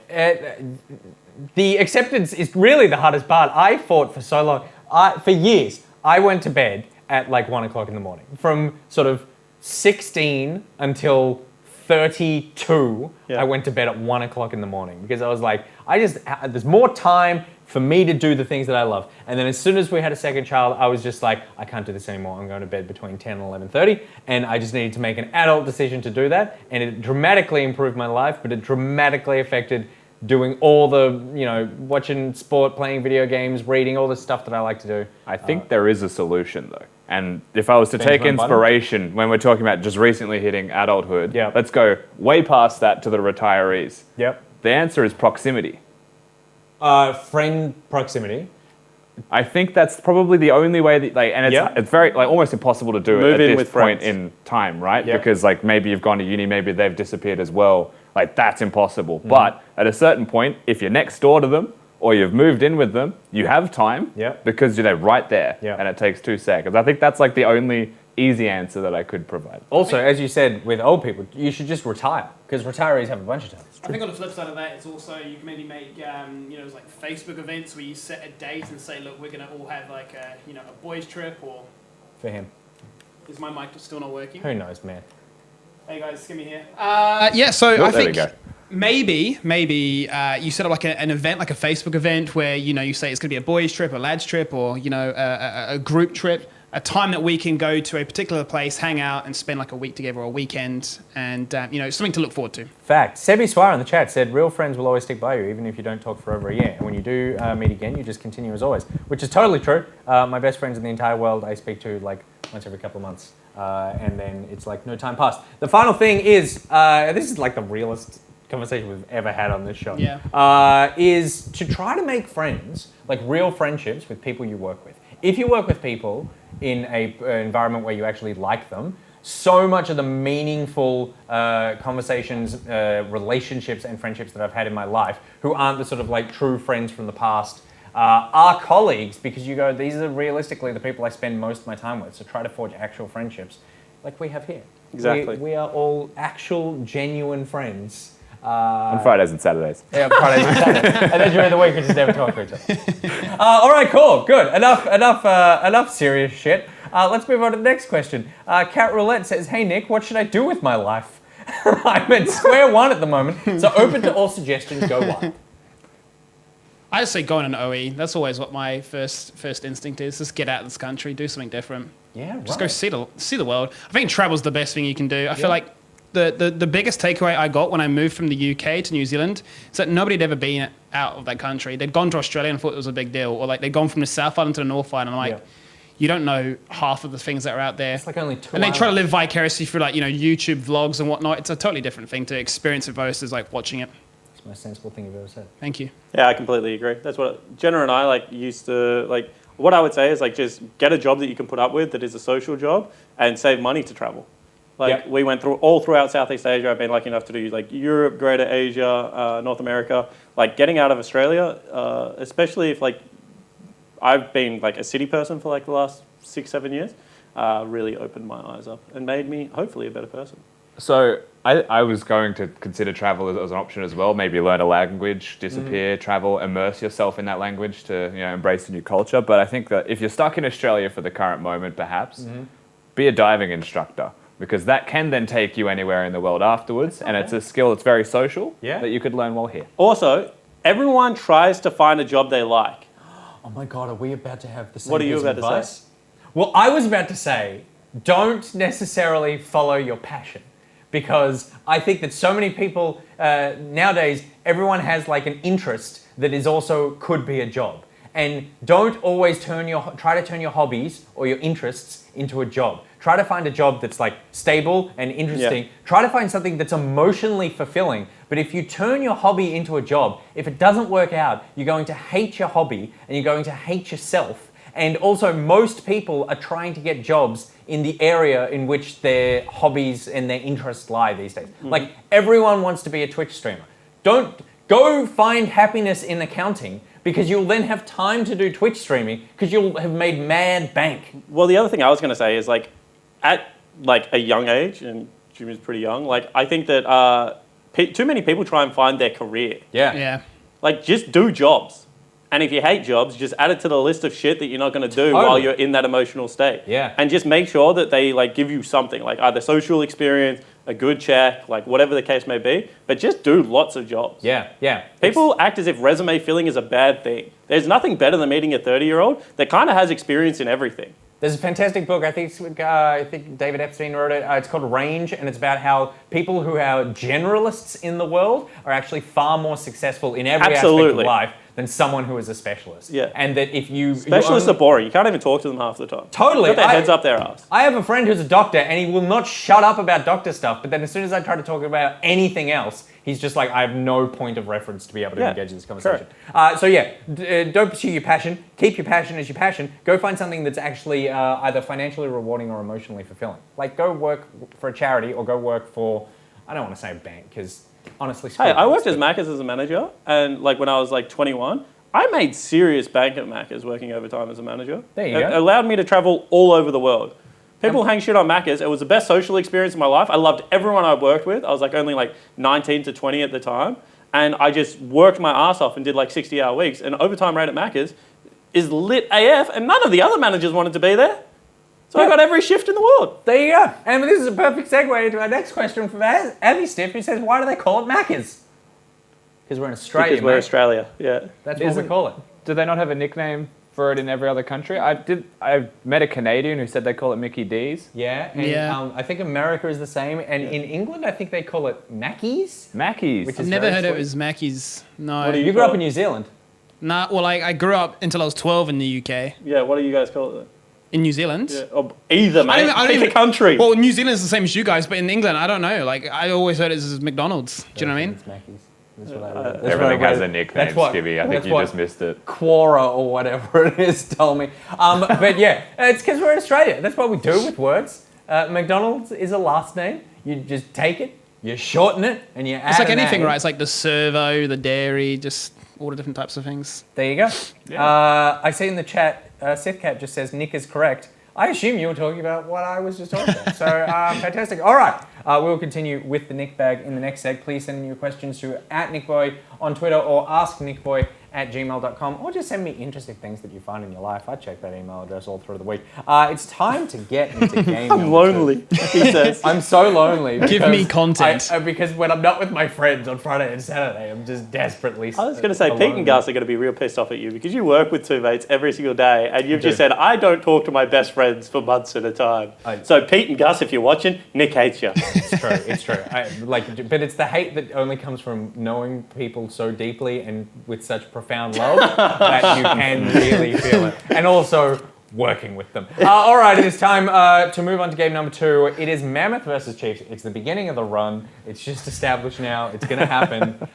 The acceptance is really the hardest part. I fought for so long. For years, I went to bed at like 1 o'clock in the morning. From sort of 16 until 32, I went to bed at 1 o'clock in the morning because I was like, there's more time for me to do the things that I love. And then as soon as we had a second child, I was just like, I can't do this anymore. I'm going to bed between 10 and 11:30. And I just needed to make an adult decision to do that. And it dramatically improved my life, but it dramatically affected doing all the, watching sport, playing video games, reading, all the stuff that I like to do. I think there is a solution though. And if I was to take inspiration when we're talking about just recently hitting adulthood, let's go way past that to the retirees. Yep. The answer is proximity. Friend proximity. I think that's probably the only way that, it's very almost impossible to do it at this point in time, right? Yep. Because maybe you've gone to uni, maybe they've disappeared as well. That's impossible. But at a certain point, if you're next door to them or you've moved in with them, you have time because they're right there and it takes 2 seconds. I think that's the only easy answer that I could provide. Also, as you said, with old people, you should just retire because retirees have a bunch of time. I think on the flip side of that, it's also you can maybe make Facebook events where you set a date and say, look, we're going to all have a boys trip or. For him. Is my mic still not working? Who knows, man? Hey guys, give me here. So I think maybe you set up an event, like a Facebook event, where you say it's going to be a boys trip, a lads trip, or a group trip. A time that we can go to a particular place, hang out, and spend a week together or a weekend, and something to look forward to. Fact. Sebi Swire in the chat said, "Real friends will always stick by you, even if you don't talk for over a year. And when you do meet again, you just continue as always," which is totally true. My best friends in the entire world, I speak to once every couple of months, and then it's no time passed. The final thing is, this is the realest conversation we've ever had on this show. Is to try to make friends, real friendships with people you work with. If you work with people in an environment where you actually like them, so much of the meaningful conversations, relationships and friendships that I've had in my life who aren't the sort of true friends from the past are colleagues, because you go, these are realistically the people I spend most of my time with. So try to forge actual friendships like we have here. Exactly. We are all actual, genuine friends. On Fridays and Saturdays. Yeah, Fridays and Saturdays. And then during the week we just never talk to each other. All right, cool, good. Enough serious shit. Let's move on to the next question. Cat Roulette says, "Hey Nick, what should I do with my life? I'm at square one at the moment, so open to all suggestions. Go wild." I just say go on an OE. That's always what my first instinct is. Just get out of this country, do something different. Yeah, right. Just go see the world. I think travel's the best thing you can do. I feel like the biggest takeaway I got when I moved from the UK to New Zealand is that nobody had ever been out of that country. They'd gone to Australia and thought it was a big deal, or they'd gone from the South Island to the North Island. And I'm like, you don't know half of the things that are out there. It's only 2 And they try to live vicariously through YouTube vlogs and whatnot. It's a totally different thing to experience it versus watching it. It's the most sensible thing you've ever said. Thank you. Yeah, I completely agree. That's what Jenna and I used to What I would say is just get a job that you can put up with that is a social job and save money to travel. We went all throughout Southeast Asia. I've been lucky enough to do Europe, Greater Asia, North America. Getting out of Australia, especially if I've been like a city person for like the last 6-7 years. Really opened my eyes up and made me hopefully a better person. So I was going to consider travel as an option as well. Maybe learn a language, disappear, travel, immerse yourself in that language to embrace the new culture. But I think that if you're stuck in Australia for the current moment, perhaps be a diving instructor, because that can then take you anywhere in the world afterwards, and it's a skill that's very social that you could learn while here. Also, everyone tries to find a job they like. Oh my God, are we about to have the same What are you piece of about to advice? say? Well, I was about to say, don't necessarily follow your passion. Because I think that so many people, nowadays, everyone has like an interest that is also could be a job. And don't always try to turn your hobbies or your interests into a job. Try to find a job that's like stable and interesting. Yeah. Try to find something that's emotionally fulfilling. But if you turn your hobby into a job, if it doesn't work out, you're going to hate your hobby and you're going to hate yourself. And also, most people are trying to get jobs in the area in which their hobbies and their interests lie these days. Like, everyone wants to be a Twitch streamer. Don't go find happiness in accounting, because you'll then have time to do Twitch streaming because you'll have made mad bank. Well, the other thing I was going to say is like, at like a young age, and Jimmy's pretty young, like I think that too many people try and find their career. Yeah. Like, just do jobs. And if you hate jobs, just add it to the list of shit that you're not going to do while you're in that emotional state. Yeah. And just make sure that they like give you something, like either social experience, a good check, like whatever the case may be. But just do lots of jobs. Yeah. People act as if resume filling is a bad thing. There's nothing better than meeting a 30-year-old that kind of has experience in everything. There's a fantastic book, I think David Epstein wrote it, it's called Range, and it's about how people who are generalists in the world are actually far more successful in every aspect of life than someone who is a specialist. Yeah. And that if you... Specialists are boring. You can't even talk to them half the time. Totally. Got their heads up their ass. I have a friend who's a doctor, and he will not shut up about doctor stuff, but then as soon as I try to talk about anything else, he's just like, I have no point of reference to be able to engage in this conversation. Don't pursue your passion. Keep your passion as your passion. Go find something that's actually either financially rewarding or emotionally fulfilling. Like, go work for a charity or go work for, I don't want to say a bank, because honestly, hey, I worked as Macca's as a manager, and like when I was like 21, I made serious bank at Macca's working overtime as a manager. There you It go. allowed me to travel all over the world. People hang shit on Macca's. It was the best social experience of my life. I loved everyone I worked with. I was like only like 19 to 20 at the time. And I just worked my ass off and did like 60-hour weeks. And overtime rate at Macca's is lit AF, and none of the other managers wanted to be there. So I got every shift in the world. There you go. And this is a perfect segue into our next question from Abby Stiff, who says, why do they call it Macca's? Because we're in Australia, Because we're Australia, yeah. That's what we call it. Do they not have a nickname for it in every other country? I met a Canadian who said they call it Mickey D's. Yeah, and I think America is the same. And in England, I think they call it Mackey's. Mackey's. Which I've is never very heard sweet. it as Mackey's. No. What do You grew up in New Zealand. Nah, well, I grew up until I was 12 in the UK. Yeah, what do you guys call it then? In New Zealand? Yeah. Oh, either, mate. I don't Pick even- a country. Well, New Zealand is the same as you guys, but in England, I don't know. Like, I always heard it as McDonald's. Do you know what I mean? It's Mackey's. That's what I read. That's what I Everything has read. a nickname, That's what- Skibby. I think that's you what just missed it. Quora or whatever it is told me. But yeah, it's because we're in Australia. That's what we do with words. McDonald's is a last name. You just take it, you shorten it, and you add It's like an anything, A. right? It's like the servo, the dairy, just all the different types of things. There you go. I see in the chat, SithCat just says Nick is correct. I assume you were talking about what I was just talking about. So fantastic. All right. We will continue with the Nick Bag in the next seg. Please send in your questions to @NickBoy on Twitter or asknickboy@gmail.com, or just send me interesting things that you find in your life. I check that email address all through the week. It's time to get into game I'm lonely, he says. I'm so lonely. Give me because content. because when I'm not with my friends on Friday and Saturday, I'm just desperately I was going to say, Pete and Gus are going to be real pissed off at you because you work with two mates every single day, and you've just said, I don't talk to my best friends for months at a time. So Pete and Gus, if you're watching, Nick hates you. It's true. But it's the hate that only comes from knowing people so deeply and with such profound love that you can really feel it. And also working with them. All right, it is time to move on to game number 2. It is Mammoth versus Chiefs. It's the beginning of the run. It's just established now. It's going to happen.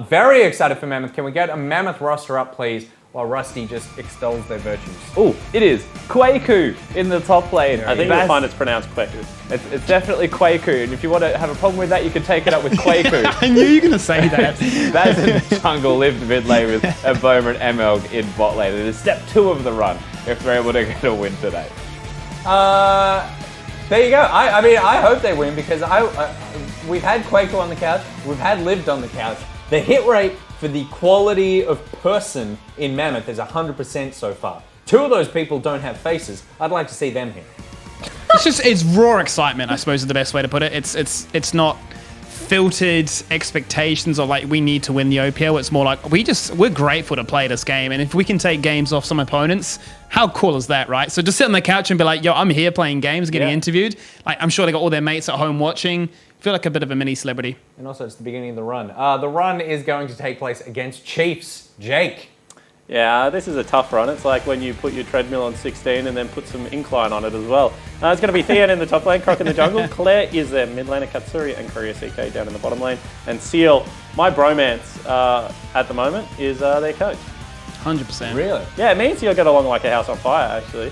Very excited for Mammoth. Can we get a Mammoth roster up, please? while Rusty just extols their virtues. Oh, it is Kwaku in the top lane. I think you'll find it's pronounced Kwaku. It's definitely Kwaku, and if you want to have a problem with that, you can take it up with Kwaku. I knew you were going to say that. That's in the jungle, lived mid lane with a Bowman and Emelg in bot lane. It is step 2 of the run if they're able to get a win today. There you go. I mean, I hope they win because we've had Kwaku on the couch, we've had Lived on the couch. The hit rate for the quality of person in Mammoth is 100% so far. 2 of those people don't have faces. I'd like to see them here. It's raw excitement, I suppose is the best way to put it. It's not filtered expectations or like we need to win the OPL. It's more like we're grateful to play this game, and if we can take games off some opponents, how cool is that, right? So just sit on the couch and be like, yo, I'm here playing games, getting interviewed. Like I'm sure they got all their mates at home watching. Feel like a bit of a mini celebrity. And also, it's the beginning of the run. The run is going to take place against Chiefs. Jake. Yeah, this is a tough run. It's like when you put your treadmill on 16 and then put some incline on it as well. It's going to be Thean in the top lane, Croc in the jungle, Claire is their mid laner, Katsuri and Korea CK down in the bottom lane, and Seal, my bromance at the moment, is their coach. 100%. Really? Yeah, me and Seal get along like a house on fire, actually.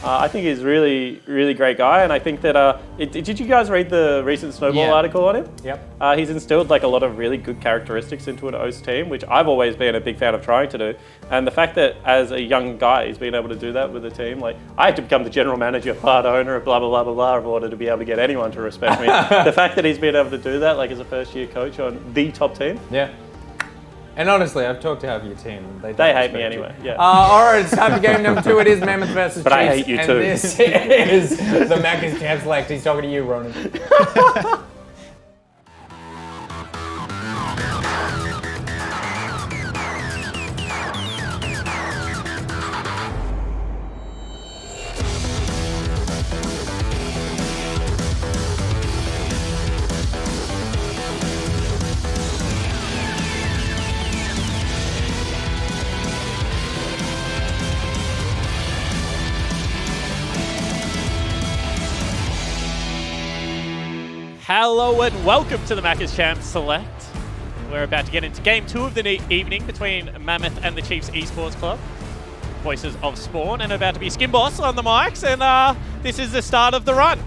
I think he's really, really great guy, and I think that, did you guys read the recent Snowball article on him? Yep. He's instilled like a lot of really good characteristics into an OS team, which I've always been a big fan of trying to do. And the fact that as a young guy, he's been able to do that with a team, like I had to become the general manager, part owner, blah, blah, blah, blah, blah, in order to be able to get anyone to respect me. The fact that he's been able to do that, like as a first year coach on the top team. Yeah. And honestly, I've talked to half your team. They hate me anyway. Yeah. All right, it's time for game number 2. It is Mammoth versus But Chiefs. I hate you and too. This is the Macca's Champ Select. He's talking to you, Ronan. Hello and welcome to the Macca's Champ Select. We're about to get into game 2 of the evening between Mammoth and the Chiefs Esports Club. Voices of Spawn and about to be Skin Boss on the mics, and this is the start of the run.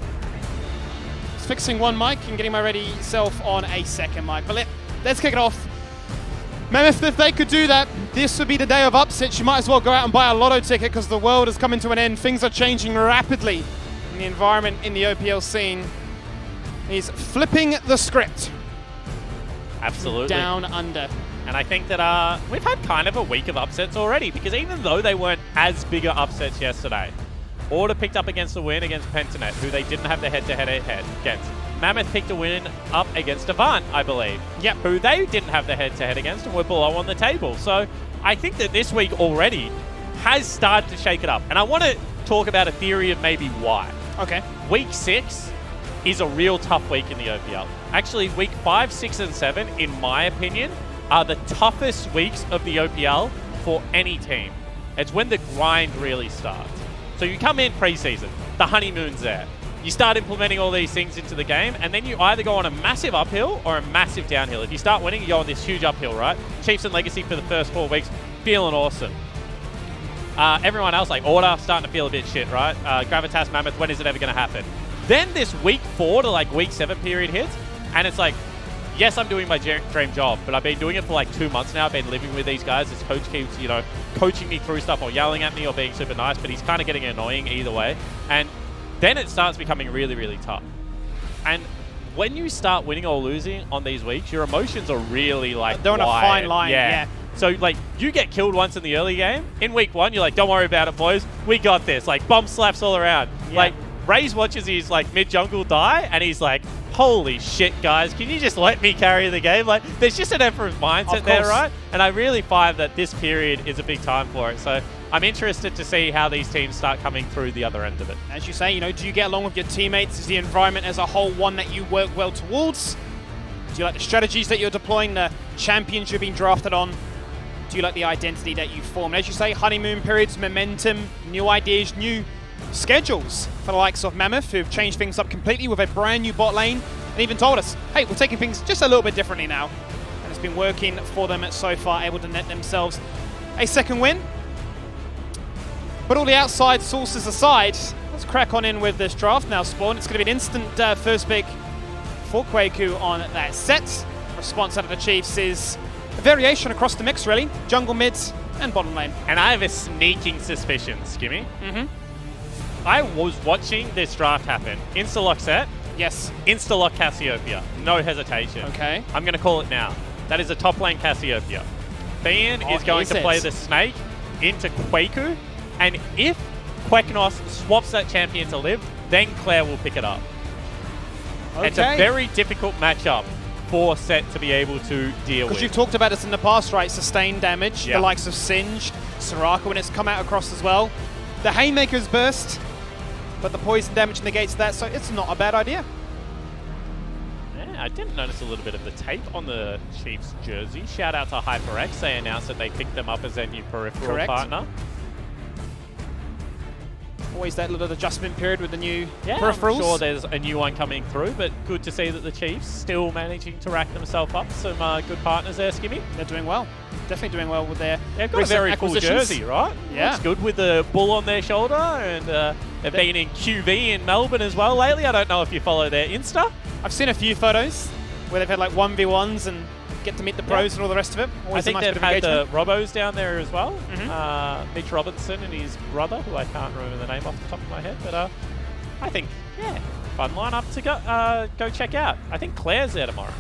Just fixing one mic and getting my ready self on a second mic. But let's kick it off. Mammoth, if they could do that, this would be the day of upsets. You might as well go out and buy a lotto ticket because the world is coming to an end. Things are changing rapidly in the environment in the OPL scene. He's flipping the script. Absolutely. Down under. And I think that we've had kind of a week of upsets already, because even though they weren't as bigger upsets yesterday, Order picked up against the win against Pentanet, who they didn't have the head-to-head against. Mammoth picked a win up against Avant, I believe. Yep. Who they didn't have the head-to-head against and were below on the table. So I think that this week already has started to shake it up. And I want to talk about a theory of maybe why. Okay. Week 6 is a real tough week in the OPL. Actually, week 5, 6, and 7, in my opinion, are the toughest weeks of the OPL for any team. It's when the grind really starts. So you come in pre-season, the honeymoon's there. You start implementing all these things into the game, and then you either go on a massive uphill or a massive downhill. If you start winning, you go on this huge uphill, right? Chiefs and Legacy for the first 4 weeks, feeling awesome. Everyone else, like Order, starting to feel a bit shit, right? Gravitas, Mammoth, when is it ever going to happen? Then this week 4 to like week 7 period hits, and it's like, yes, I'm doing my dream job, but I've been doing it for like 2 months now. I've been living with these guys. This coach keeps, coaching me through stuff or yelling at me or being super nice, but he's kind of getting annoying either way. And then it starts becoming really, really tough. And when you start winning or losing on these weeks, your emotions are really like they're on a fine line, yeah. So, like, you get killed once in the early game. In week 1, you're like, don't worry about it, boys. We got this. Like, bomb slaps all around. Yeah. Like, Raze watches his, like, mid-jungle die, and he's like, holy shit, guys, can you just let me carry the game? Like, there's just an Emperor's mindset there, right? And I really find that this period is a big time for it. So I'm interested to see how these teams start coming through the other end of it. As you say, do you get along with your teammates? Is the environment as a whole one that you work well towards? Do you like the strategies that you're deploying, the champions you're being drafted on? Do you like the identity that you form? As you say, honeymoon periods, momentum, new ideas, new schedules for the likes of Mammoth, who've changed things up completely with a brand new bot lane, and even told us, hey, we're taking things just a little bit differently now. And it's been working for them so far, able to net themselves a second win. But all the outside sources aside, let's crack on in with this draft now, Spawn. It's going to be an instant first pick for Kwaku on that set. Response out of the Chiefs is a variation across the mix, really. Jungle, mid, and bottom lane. And I have a sneaking suspicion, Skimmy. I was watching this draft happen. Insta-lock set. Yes. Insta-lock Cassiopeia. No hesitation. Okay. I'm going to call it now. That is a top lane Cassiopeia. Fian is going to play the Snake into Kwaku. And if Queknos swaps that champion to live, then Claire will pick it up. Okay. It's a very difficult matchup for Set to be able to deal with. Because you've talked about this in the past, right? Sustained damage, the likes of Singed, Soraka when it's come out across as well. The Haymaker's burst, but the poison damage negates that, so it's not a bad idea. Yeah, I didn't notice a little bit of the tape on the Chiefs jersey. Shout out to HyperX. They announced that they picked them up as their new peripheral partner. Always that little adjustment period with the new I'm peripherals. sure there's a new one coming through, but good to see that the Chiefs still managing to rack themselves up some good partners there, Skimmy. They're doing well. Definitely doing well with their They've got a very cool jersey, right? Yeah. Looks good with the bull on their shoulder, and they've been in QV in Melbourne as well lately. I don't know if you follow their Insta. I've seen a few photos where they've had like 1v1s and get to meet the pros and all the rest of it. Always I think a nice they've bit of had the engagement. Robos down there as well. Mitch Robinson and his brother, who I can't remember the name off the top of my head, but I think, fun lineup to go check out. I think Claire's there tomorrow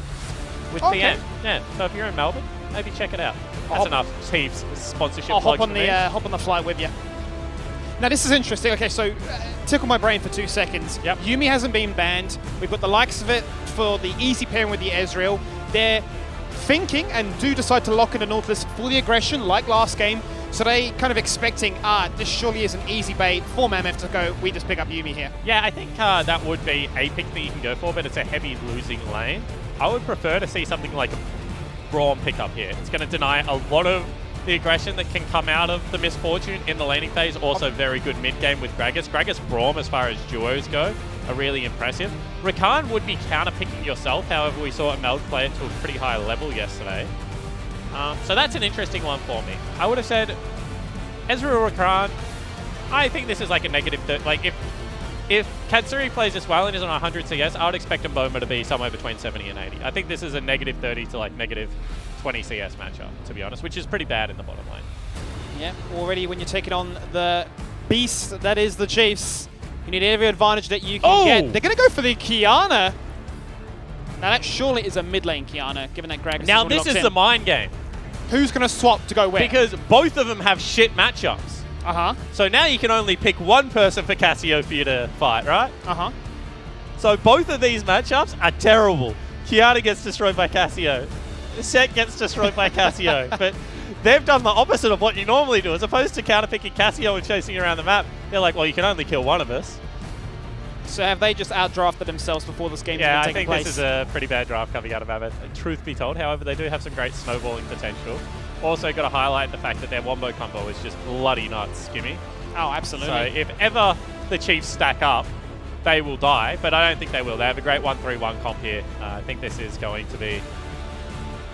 with PM. Yeah, so if you're in Melbourne, maybe check it out. That's enough Chiefs sponsorship. I'll hop on the flight with you. Now this is interesting. Okay, so tickle my brain for 2 seconds. Yep. Yumi hasn't been banned. We've got the likes of it for the easy pairing with the Ezreal. They're thinking and do decide to lock in the Nautilus for the aggression like last game. So they kind of expecting, this surely is an easy bait for Mammoth to go, we just pick up Yumi here. Yeah, I think that would be a pick that you can go for, but it's a heavy losing lane. I would prefer to see something like a Braum pickup here. It's going to deny a lot of the aggression that can come out of the Misfortune in the laning phase. Also very good mid game with Gragas. Gragas Braum, as far as duos go, are really impressive. Rakan would be counter-picking yourself, however we saw Meld play it to a pretty high level yesterday. So that's an interesting one for me. I would have said Ezreal Rakan. I think this is like a negative. Like if Katsuri plays this well and is on 100 CS, I would expect Mboma to be somewhere between 70 and 80. I think this is a negative 30 to like negative 20 CS matchup, to be honest, which is pretty bad in the bottom lane. Yeah, already when you're taking on the beast that is the Chiefs, you need every advantage that you can get. They're going to go for the Kiana. Now that surely is a mid lane Kiana, given that Gragas Now this is the mind game. Who's going to swap to go where? Because both of them have shit matchups. So now you can only pick one person for Cassiopeia to fight, right? So both of these matchups are terrible. Kiana gets destroyed by Cassio. Set gets destroyed by Cassio. But they've done the opposite of what you normally do. As opposed to counterpicking Cassio and chasing around the map, they're like, well, you can only kill one of us. So have they just outdrafted themselves before this game Yeah, has I been taking think place? this is a pretty bad draft coming out of Mammoth. Truth be told, however, they do have some great snowballing potential. Also got to highlight the fact that their wombo combo is just bloody nuts, Skimmy. Oh, absolutely. So if ever the Chiefs stack up, they will die, but I don't think they will. They have a great 1-3-1 comp here. I think this is going to be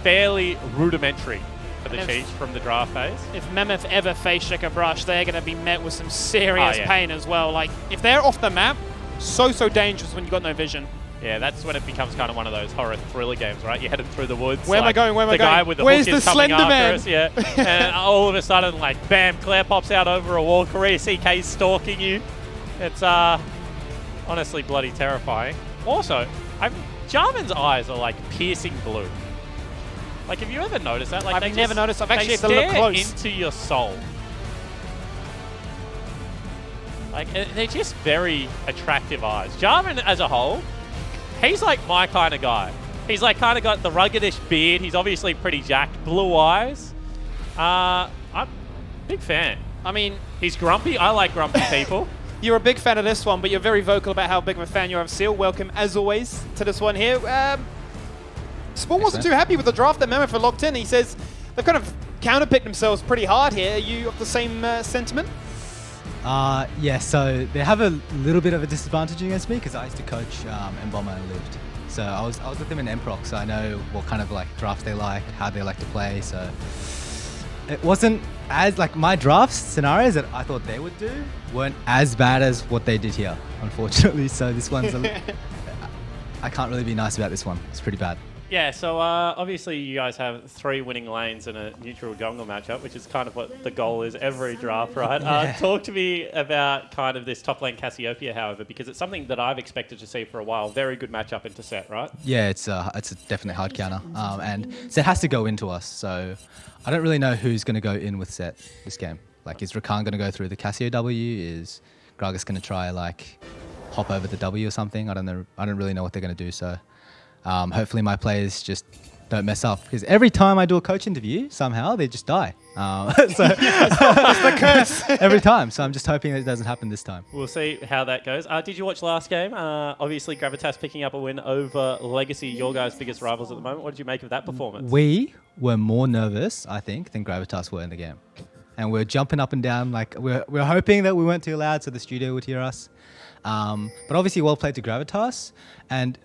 fairly rudimentary for the Chiefs from the draft phase. If Mammoth ever face Checker Brush, they're going to be met with some serious yeah. pain as well. Like, if they're off the map, so dangerous when you've got no vision. Yeah, that's when it becomes kind of one of those horror thriller games, right? You're headed through the woods. Where am I going? Where am I going? The guy with the Where's hook is the coming Slender after Man? us, yeah. And all of a sudden, like, bam, Claire pops out over a wall. Korea CK's stalking you. It's honestly bloody terrifying. Also, Jarman's eyes are like piercing blue. Like, have you ever noticed that? Like, I've never noticed. I've actually they had to look close. into your soul. Like, they're just very attractive eyes. Jarman, as a whole, he's like my kind of guy. He's like kind of got the ruggedish beard. He's obviously pretty jacked. Blue eyes. I'm a big fan. I mean, he's grumpy. I like grumpy people. You're a big fan of this one, but you're very vocal about how big of a fan you are of Seal. Welcome, as always, to this one here. Spawn wasn't too happy with the draft that Mammoth are locked in. He says they've kind of counterpicked themselves pretty hard here. Are you of the same sentiment? Yeah, so they have a little bit of a disadvantage against me because I used to coach Mboma and Lived. So I was with them in Mproc, so I know what kind of like draft they like, how they like to play. So it wasn't as, like, my draft scenarios that I thought they would do weren't as bad as what they did here, unfortunately. So this one's I can't really be nice about this one. It's pretty bad. Yeah, so obviously you guys have 3 winning lanes in a neutral jungle matchup, which is kind of what the goal is every draft, right? Talk to me about kind of this top lane Cassiopeia, however, because it's something that I've expected to see for a while. Very good matchup into set, right? Yeah, it's a definite hard counter. And Set has to go into us, so I don't really know who's going to go in with Set this game. Like, is Rakan going to go through the Cassio W? Is Gragas going to try, like, hop over the W or something? I don't know. I don't really know what they're going to do, so... hopefully my players just don't mess up, because every time I do a coach interview, somehow they just die. It's the curse. Every time. So I'm just hoping that it doesn't happen this time. We'll see how that goes. Did you watch last game? Obviously, Gravitas picking up a win over Legacy, your guys' biggest rivals at the moment. What did you make of that performance? We were more nervous, I think, than Gravitas were in the game. And we're jumping up and down. Like, we're hoping that we weren't too loud so the studio would hear us. But obviously, well played to Gravitas. And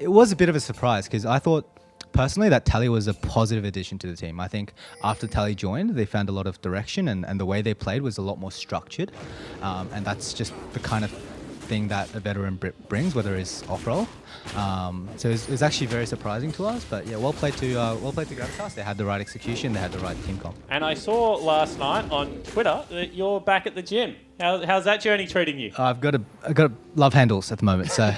it was a bit of a surprise, because I thought personally that Tally was a positive addition to the team. I think after Tally joined, they found a lot of direction, and the way they played was a lot more structured. And that's just the kind of thing that a veteran brings, whether it's off-roll. So it was actually very surprising to us. But yeah, well played to Gravitas. They had the right execution, they had the right team comp. And I saw last night on Twitter that you're back at the gym. How's that journey treating you? I've got love handles at the moment, so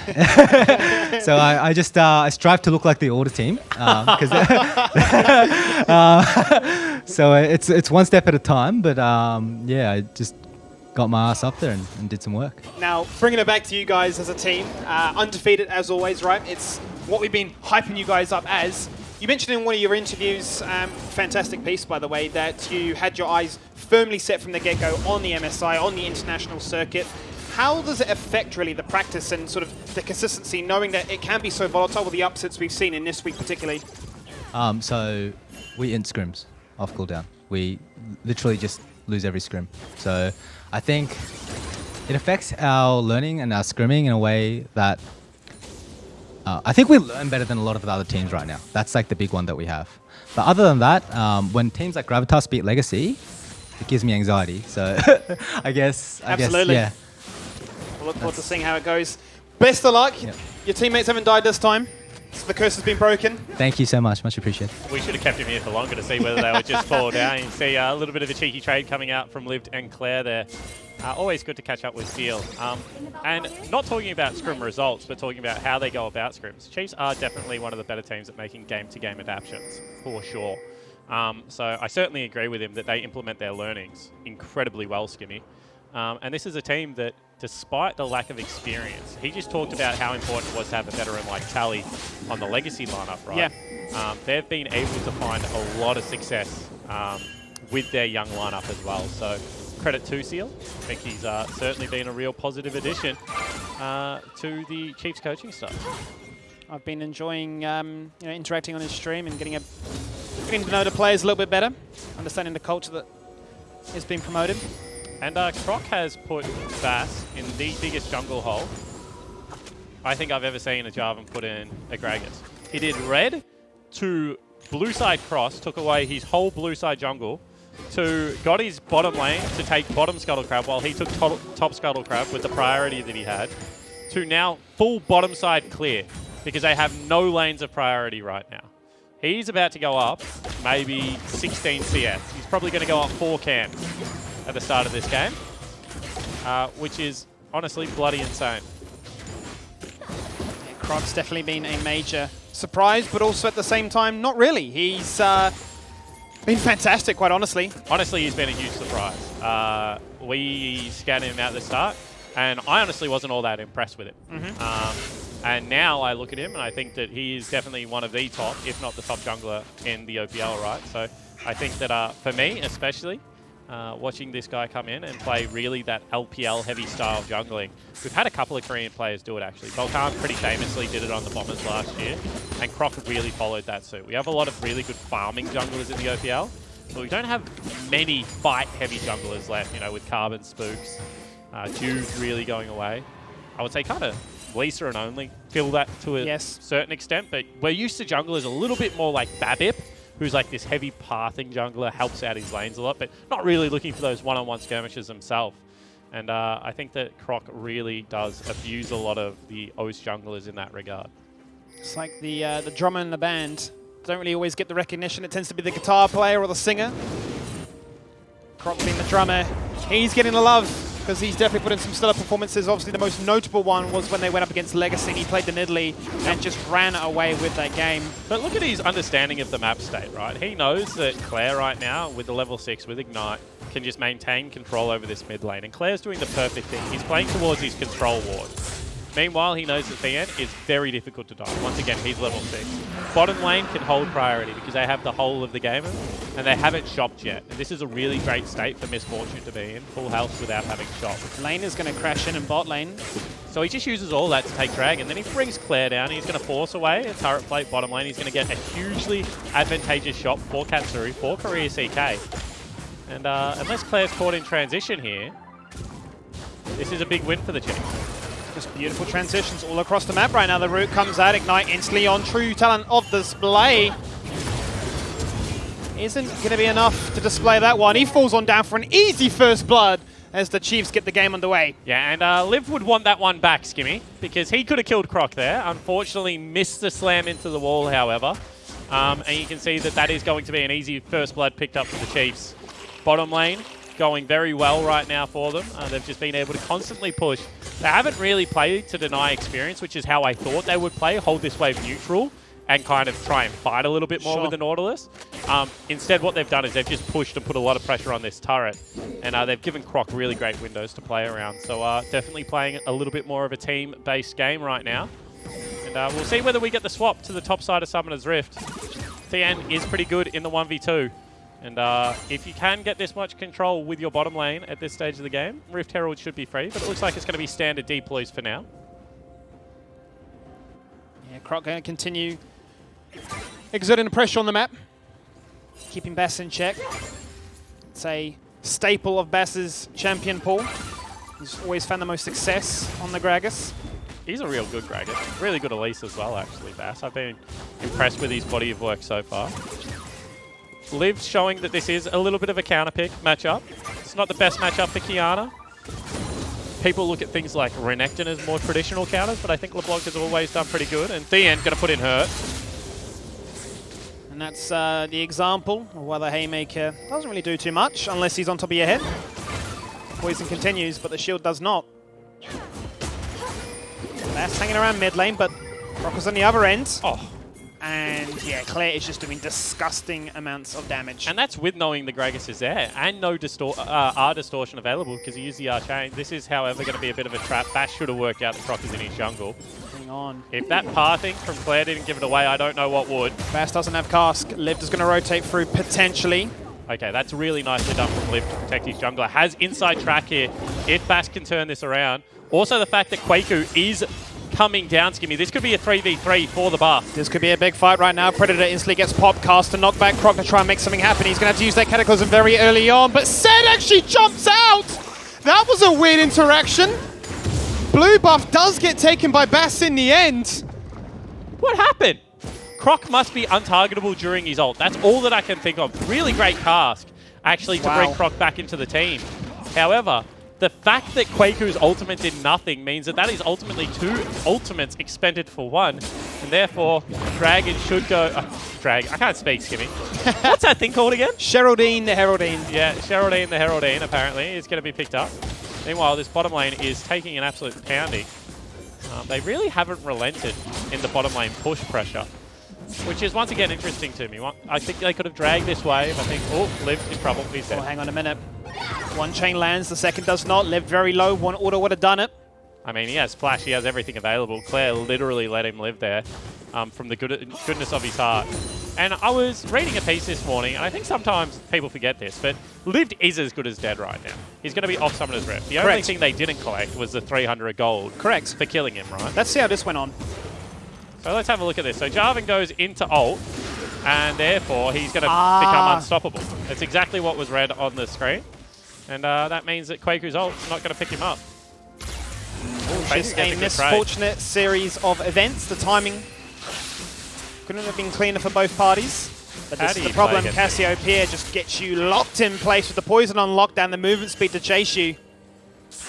so I just I strive to look like the order team, because so it's one step at a time. But yeah, I just got my ass up there and did some work. Now, bringing it back to you guys as a team, undefeated as always, right? It's what we've been hyping you guys up as. You mentioned in one of your interviews, fantastic piece by the way, that you had your eyes firmly set from the get-go on the MSI, on the international circuit. How does it affect really the practice and sort of the consistency, knowing that it can be so volatile with the upsets we've seen in this week particularly? So we int scrims off cooldown. We literally just lose every scrim. So I think it affects our learning and our scrimming in a way that I think we learn better than a lot of the other teams right now. That's like the big one that we have. But other than that, when teams like Gravitas beat Legacy, it gives me anxiety. So I guess, Absolutely. Yeah. We'll look forward to seeing how it goes. Best of luck. Yep. Your teammates haven't died this time, so the curse has been broken. Thank you so much. Much appreciated. We should have kept him here for longer to see whether they would just fall down. You see a little bit of a cheeky trade coming out from Lived and Claire there. Always good to catch up with Seal. And not talking about scrim results, but talking about how they go about scrims. Chiefs are definitely one of the better teams at making game-to-game adaptions, for sure. So I certainly agree with him that they implement their learnings incredibly well, Skimmy. And this is a team that, despite the lack of experience, he just talked about how important it was to have a veteran like Tally on the Legacy lineup, right? Yeah. They've been able to find a lot of success with their young lineup as well. So credit to Seal. I think he's certainly been a real positive addition to the Chiefs coaching staff. I've been enjoying interacting on his stream and getting to know the players a little bit better, understanding the culture that is being promoted. And Croc has put Bass in the biggest jungle hole I think I've ever seen a Jarvan put in a Gragas. He did red to blue side cross, took away his whole blue side jungle, to got his bottom lane to take bottom Scuttle Crab while he took top Scuttle Crab with the priority that he had, to now full bottom side clear because they have no lanes of priority right now. He's about to go up maybe 16 CS. He's probably going to go up 4 cam at the start of this game, which is honestly bloody insane. Yeah, Croc's definitely been a major surprise, but also at the same time, not really. He's been fantastic, quite honestly. Honestly, he's been a huge surprise. We scanned him at the start, and I honestly wasn't all that impressed with him. And now I look at him and I think that he is definitely one of the top, if not the top jungler in the OPL, right? So I think that for me, especially, watching this guy come in and play really that LPL heavy style jungling. We've had a couple of Korean players do it actually. Volkan pretty famously did it on the Bombers last year, and Croc really followed that suit. We have a lot of really good farming junglers in the OPL, but we don't have many fight heavy junglers left, you know, with Carbon, Spooks, Jude really going away. I would say kind of Lisa and Only feel that to a certain extent, but we're used to junglers a little bit more like Babip, who's like this heavy pathing jungler, helps out his lanes a lot, but not really looking for those one-on-one skirmishes himself. And I think that Croc really does abuse a lot of the O's junglers in that regard. It's like the drummer in the band don't really always get the recognition. It tends to be the guitar player or the singer. Croc being the drummer, he's getting the love because he's definitely put in some stellar performances. Obviously, the most notable one was when they went up against Legacy and he played the Nidalee and just ran away with that game. But look at his understanding of the map state, right? He knows that Claire right now, with the level 6, with Ignite, can just maintain control over this mid lane. And Claire's doing the perfect thing. He's playing towards his control ward. Meanwhile, he knows that VN is very difficult to die. Once again, he's level 6. Bottom lane can hold priority because they have the whole of the game and they haven't shopped yet. And this is a really great state for Misfortune to be in. Full health without having shopped. Lane is going to crash in bot lane. So he just uses all that to take drag, and then he brings Claire down. He's going to force away a turret plate bottom lane. He's going to get a hugely advantageous shot for Katsuri, for Korea CK. And unless Claire's caught in transition here, this is a big win for the Chiefs. Just beautiful transitions all across the map right now. The root comes out, Ignite instantly on, true talent of display. Isn't going to be enough to display that one. He falls on down for an easy first blood as the Chiefs get the game underway. Yeah, and Liv would want that one back, Skimmy, because he could have killed Croc there. Unfortunately, missed the slam into the wall, however. And you can see that that is going to be an easy first blood picked up for the Chiefs. Bottom lane going very well right now for them. They've just been able to constantly push. They haven't really played to deny experience, which is how I thought they would play, hold this wave neutral and kind of try and fight a little bit more with the Nautilus. Instead, what they've done is they've just pushed and put a lot of pressure on this turret. And they've given Croc really great windows to play around. So definitely playing a little bit more of a team-based game right now. And we'll see whether we get the swap to the top side of Summoner's Rift. Thien is pretty good in the 1v2. And if you can get this much control with your bottom lane at this stage of the game, Rift Herald should be free, but it looks like it's going to be standard deploys for now. Yeah, Croc going to continue exerting the pressure on the map, keeping Bass in check. It's a staple of Bass's champion pool. He's always found the most success on the Gragas. He's a real good Gragas. Really good Elise as well, actually, Bass. I've been impressed with his body of work so far. Liv's showing that this is a little bit of a counter pick matchup. It's not the best matchup for Kiana. People look at things like Renekton as more traditional counters, but I think LeBlanc has always done pretty good. And Thien going to put in hurt. And that's the example of why the Haymaker doesn't really do too much unless he's on top of your head. Poison continues, but the shield does not. That's hanging around mid lane, but Croc is on the other end. Oh. And yeah, Claire is just doing disgusting amounts of damage. And that's with knowing the Gragas is there and no R distortion available because he used the R chain. This is, however, going to be a bit of a trap. Bash should have worked out the Croc is in his jungle. Hang on. If that pathing from Claire didn't give it away, I don't know what would. Bass doesn't have cask. Liv is going to rotate through potentially. Okay, that's really nicely done from Liv to protect his jungler. Has inside track here if Bash can turn this around. Also the fact that Kwaku is coming down, Skimmy. This could be a 3v3 for the buff. This could be a big fight right now. Predator instantly gets popped, cast to knock back Croc to try and make something happen. He's going to have to use that Cataclysm very early on, but Zed actually jumps out! That was a weird interaction. Blue buff does get taken by Bass in the end. What happened? Croc must be untargetable during his ult. That's all that I can think of. Really great cast, actually, to bring Croc back into the team. However, the fact that Kwaku's ultimate did nothing means that that is ultimately 2 ultimates expended for 1. And therefore, Dragon should go... I can't speak, Skimmy. What's that thing called again? Geraldine the Heraldine. Yeah, Geraldine the Heraldine, apparently, is going to be picked up. Meanwhile, this bottom lane is taking an absolute pounding. They really haven't relented in the bottom lane push pressure, which is once again interesting to me. I think they could have dragged this wave. I think, oh, Liv is probably dead. Oh, hang on a minute. One chain lands, the second does not. Liv very low, one auto would have done it. I mean, he has flash, he has everything available. Claire literally let him live there from the goodness of his heart. And I was reading a piece this morning, and I think sometimes people forget this, but Liv is as good as dead right now. He's going to be off Summoner's Rift. The only thing they didn't collect was the 300 gold. Correct. For killing him, right? Let's see how this went on. So let's have a look at this. So Jarvan goes into ult, and therefore he's going to become unstoppable. That's exactly what was read on the screen. And that means that Kwaku's ult is not going to pick him up. Just a misfortunate series of events. The timing couldn't have been cleaner for both parties. But How this do is the you play problem. against Cassiopeia just gets you locked in place with the poison on lockdown, the movement speed to chase you.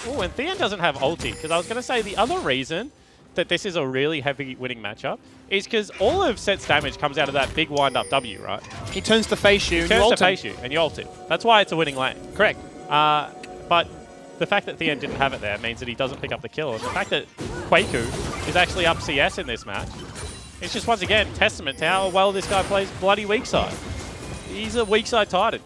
Oh, and Theon doesn't have ulti, because I was going to say the other reason that this is a really heavy winning matchup is because all of Set's damage comes out of that big wind-up W, right? He turns to face you, and you Turns ult to him. face you, and you ult him. That's why it's a winning lane. Correct. But the fact that Theon didn't have it there means that he doesn't pick up the kill. And the fact that Kwaku is actually up CS in this match, it's just once again testament to how well this guy plays bloody weak side. He's a weak side Titan.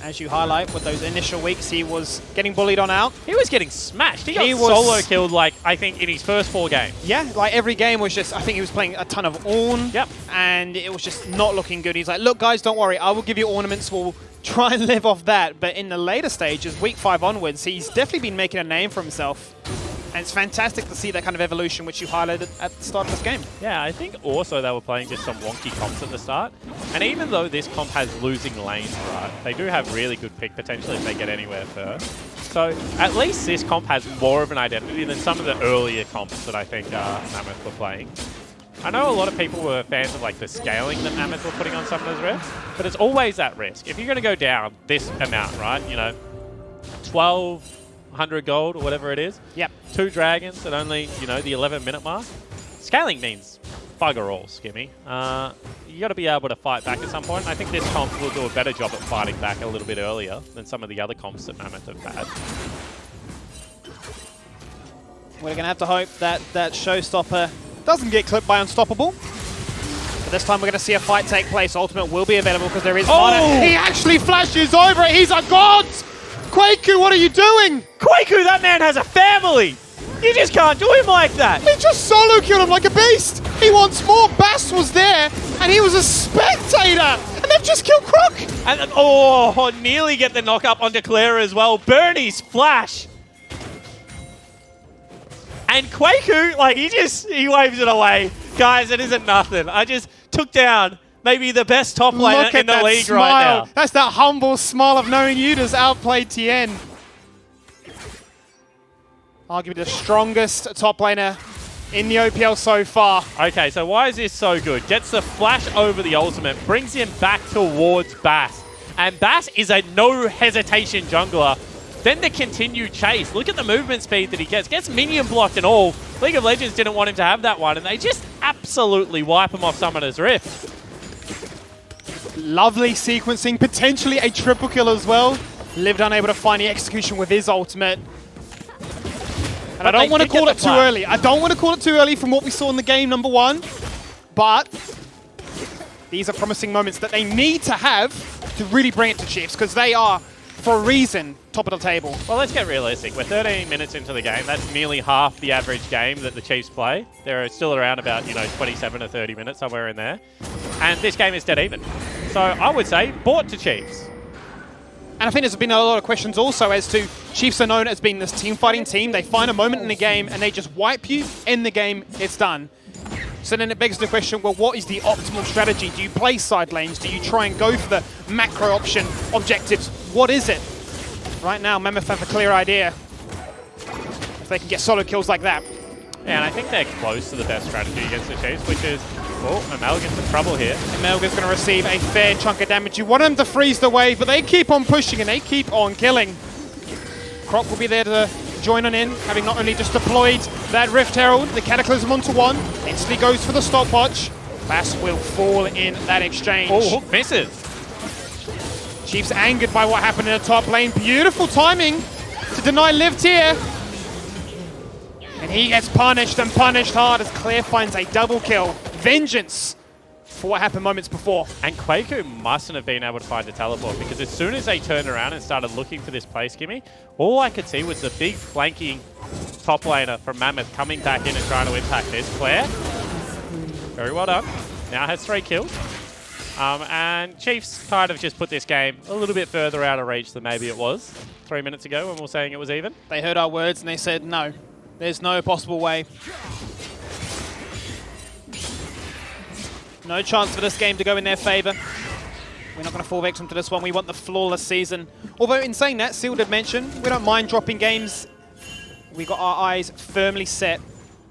As you highlight, with those initial weeks, he was getting bullied on out. He was getting smashed. He got was solo killed, like, I think, in his first 4 games. Yeah, like every game was just, I think he was playing a ton of Ornn. Yep. And it was just not looking good. He's like, look, guys, don't worry. I will give you ornaments. We'll try and live off that. But in the later stages, week 5 onwards, he's definitely been making a name for himself. And it's fantastic to see that kind of evolution, which you highlighted at the start of this game. Yeah, I think also they were playing just some wonky comps at the start. And even though this comp has losing lanes, right, they do have really good pick potential if they get anywhere first. So at least this comp has more of an identity than some of the earlier comps that I think Mammoth were playing. I know a lot of people were fans of like the scaling that Mammoth were putting on some of those rifts, but it's always that risk. If you're going to go down this amount, right, you know, 1,200 gold or whatever it is, yep, 2 dragons at only, you know, the 11-minute mark, scaling means bugger all, Skimmy. You got to be able to fight back at some point. I think this comp will do a better job at fighting back a little bit earlier than some of the other comps that Mammoth have had. We're going to have to hope that that Showstopper doesn't get clipped by Unstoppable. But this time we're going to see a fight take place. Ultimate will be available because there is mana. He actually flashes over it. He's a god! Kwaku, what are you doing? Kwaku, that man has a family! You just can't do him like that! He just solo killed him like a beast! He wants more. Bass was there, and he was a spectator! And they've just killed Croc! And nearly get the knock up onto Claire as well. Bernie's flash! And Kwaku, like, he waves it away. Guys, it isn't nothing. I just took down maybe the best top laner in the league smile. right now. That's that humble smile of knowing you just outplayed Tien. Arguably the strongest top laner in the OPL so far. Okay, so why is this so good? Gets the flash over the ultimate, brings him back towards Bass. And Bass is a no-hesitation jungler. Then the continued chase. Look at the movement speed that he gets. Gets minion blocked and all. League of Legends didn't want him to have that one, and they just absolutely wipe him off Summoner's Rift. Lovely sequencing, potentially a triple kill as well. Lived unable to find the execution with his ultimate. And I don't want to call it too early. I don't want to call it too early from what we saw in the game number 1. But these are promising moments that they need to have to really bring it to Chiefs, because they are, for a reason, top of the table. Well, let's get realistic. We're 13 minutes into the game. That's nearly half the average game that the Chiefs play. They're still around about, 27 to 30 minutes, somewhere in there. And this game is dead even. So I would say, bought to Chiefs. And I think there's been a lot of questions also as to Chiefs are known as being this team fighting team. They find a moment in the game and they just wipe you, end the game, it's done. So then it begs the question, well, what is the optimal strategy? Do you play side lanes? Do you try and go for the macro option objectives? What is it? Right now, Mammoth have a clear idea. If they can get solo kills like that. Yeah, and I think they're close to the best strategy against the Chiefs, which is, Amel gets in trouble here. Amelga's going to receive a fair chunk of damage. You want them to freeze the wave, but they keep on pushing and they keep on killing. Croc will be there to join on in, having not only just deployed that Rift Herald, the Cataclysm onto 1, instantly goes for the stopwatch. Bass will fall in that exchange. Oh, Hook misses. Chiefs angered by what happened in the top lane. Beautiful timing to deny Liv Tier. And he gets punished and punished hard as Claire finds a double kill. Vengeance for what happened moments before. And Kwaku mustn't have been able to find a teleport, because as soon as they turned around and started looking for this play, Skimmy, all I could see was the big flanking top laner from Mammoth coming back in and trying to impact this. Claire, very well done. Now has 3 kills. And Chiefs kind of just put this game a little bit further out of reach than maybe it was 3 minutes ago when we were saying it was even. They heard our words and they said, no, there's no possible way. No chance for this game to go in their favor. We're not going to fall victim to this one. We want the flawless season. Although in saying that, Seal did mention, we don't mind dropping games. We got our eyes firmly set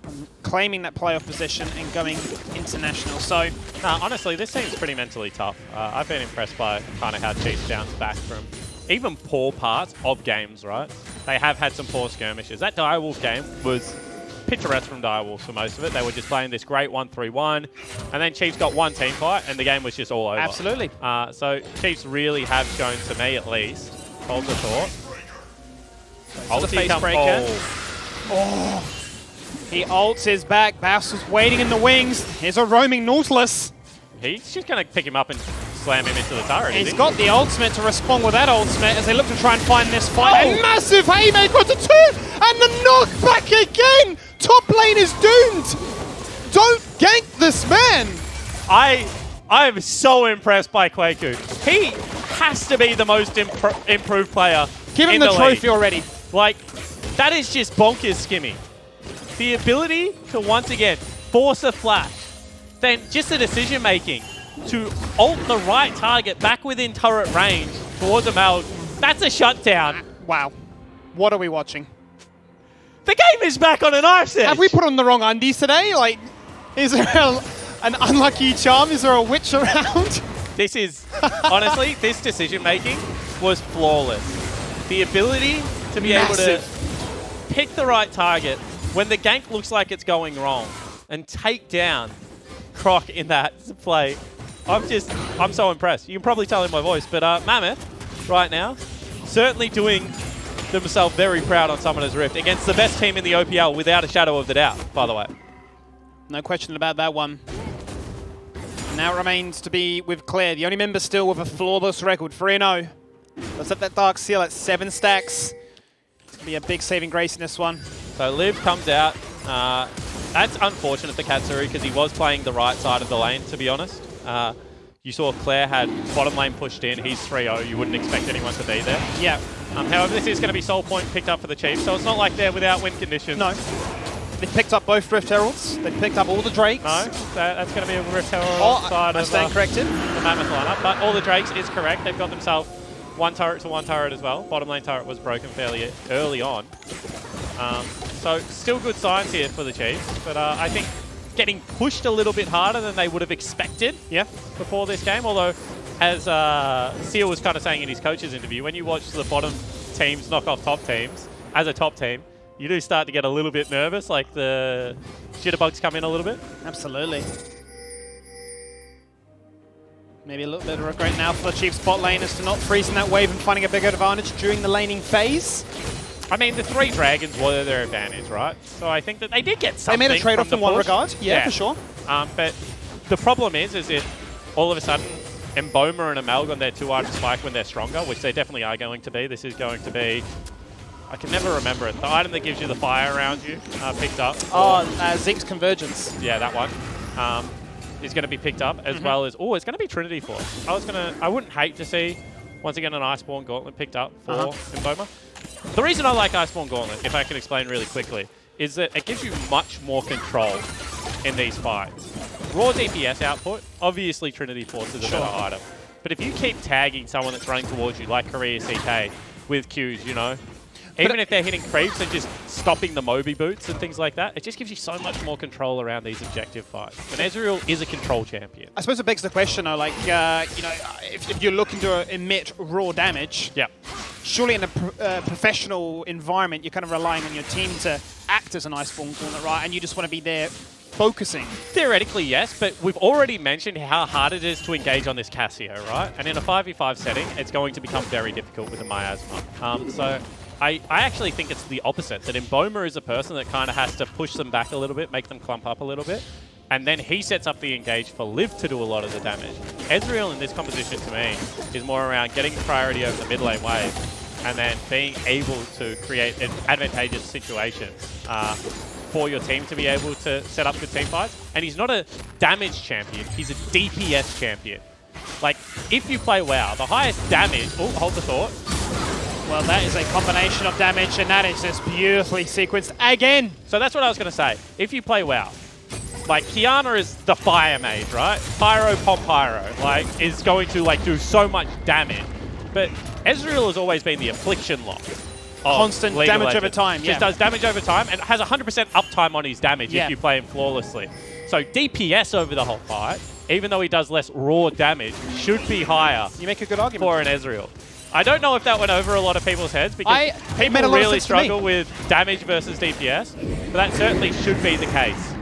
on claiming that playoff position and going into international. So, honestly, this team's pretty mentally tough. I've been impressed by kind of how Chiefs bounce back from even poor parts of games, right? They have had some poor skirmishes. That Direwolf game was picturesque from Direwolves for most of it. They were just playing this great 1-3-1, and then Chiefs got one team fight, and the game was just all over. Absolutely. So Chiefs really have shown, to me at least, hold the thought. The face breaker. Oh. He ults his back. Bass was waiting in the wings. Here's a roaming Nautilus. He's just going to pick him up and slam him into the turret. He's got the ultimate to respond with that ultimate as they look to try and find this fight. Oh. A massive haymaker onto 2, and the knockback again. Top lane is doomed. Don't gank this man. I am so impressed by Kwaku. He has to be the most improved player. Give him the trophy already. Like, that is just bonkers skimmy. The ability to once again force a flash, then just the decision making to ult the right target back within turret range towards a Malg. That's a shutdown. Wow. What are we watching? The game is back on a knife's edge. Have we put on the wrong undies today? Like, is there an unlucky charm? Is there a witch around? This is, honestly, this decision making was flawless. The ability to be able to pick the right target when the gank looks like it's going wrong and take down Croc in that play. I'm so impressed. You can probably tell in my voice, but Mammoth right now certainly doing themselves very proud on Summoner's Rift against the best team in the OPL without a shadow of the doubt, by the way. No question about that one. Now it remains to be with Claire, the only member still with a flawless record, 3-0. Let's set that Dark Seal at 7 stacks. It's going to be a big saving grace in this one. So Liv comes out. That's unfortunate for Katsuri because he was playing the right side of the lane, to be honest. You saw Claire had bottom lane pushed in. He's 3-0. You wouldn't expect anyone to be there. Yeah. However, this is going to be Soul Point picked up for the Chiefs, so it's not like they're without win conditions. No. They picked up both Rift Heralds. They picked up all the Drakes. No, that's going to be a Rift Herald side of stand corrected. the Mammoth lineup. But all the Drakes is correct. They've got themselves one turret to one turret as well. Bottom lane turret was broken fairly early on. So still good signs here for the Chiefs, but I think getting pushed a little bit harder than they would have expected before this game. Although, as Seal was kind of saying in his coach's interview, when you watch the bottom teams knock off top teams, as a top team, you do start to get a little bit nervous, like the jitterbugs come in a little bit. Absolutely. Maybe a little bit of regret now for the Chiefs bot laners to not freezing that wave and finding a bigger advantage during the laning phase. I mean, the 3 dragons were their advantage, right? So I think that they did get something. They made a trade-off in one regard, yeah, for sure. But the problem is it all of a sudden Emboma and Amalg on their 2-item spike when they're stronger, which they definitely are going to be. This is going to be, I can never remember it, the item that gives you the fire around you picked up. Zeke's Convergence. Yeah, that one. Is going to be picked up as well as, it's going to be Trinity Force. I wouldn't hate to see, once again, an Iceborne Gauntlet picked up for Emboma. The reason I like Iceborne Gauntlet, if I can explain really quickly, is that it gives you much more control in these fights. Raw DPS output, obviously Trinity Force is a better item. But if you keep tagging someone that's running towards you, like Korea CK, with Qs, you know, even if they're hitting creeps and just stopping the Moby boots and things like that, it just gives you so much more control around these objective fights. And Ezreal is a control champion. I suppose it begs the question, though, like, if you're looking to emit raw damage, surely in a professional environment, you're kind of relying on your team to act as an Iceborne Gauntlet, right? And you just want to be there focusing. Theoretically, yes, but we've already mentioned how hard it is to engage on this Cassio, right? And in a 5v5 setting, it's going to become very difficult with a Miasma. So I actually think it's the opposite, that Emboma is a person that kind of has to push them back a little bit, make them clump up a little bit, and then he sets up the engage for Liv to do a lot of the damage. Ezreal in this composition, to me, is more around getting priority over the mid lane wave, and then being able to create advantageous situations for your team to be able to set up good team fights. And he's not a damage champion, he's a DPS champion. Like, if you play WoW, the highest damage... Oh, hold the thought. Well, that is a combination of damage, and that is just beautifully sequenced again. So that's what I was going to say. If you play WoW, like, Kiana is the fire mage, right? Pyro, Pom Pyro, like, is going to, like, do so much damage. But Ezreal has always been the affliction lock. Constant damage over time, Just does damage over time and has 100% uptime on his damage if you play him flawlessly. So DPS over the whole fight, even though he does less raw damage, should be higher. You make a good argument. For an Ezreal. I don't know if that went over a lot of people's heads because people really struggle with damage versus DPS, but that certainly should be the case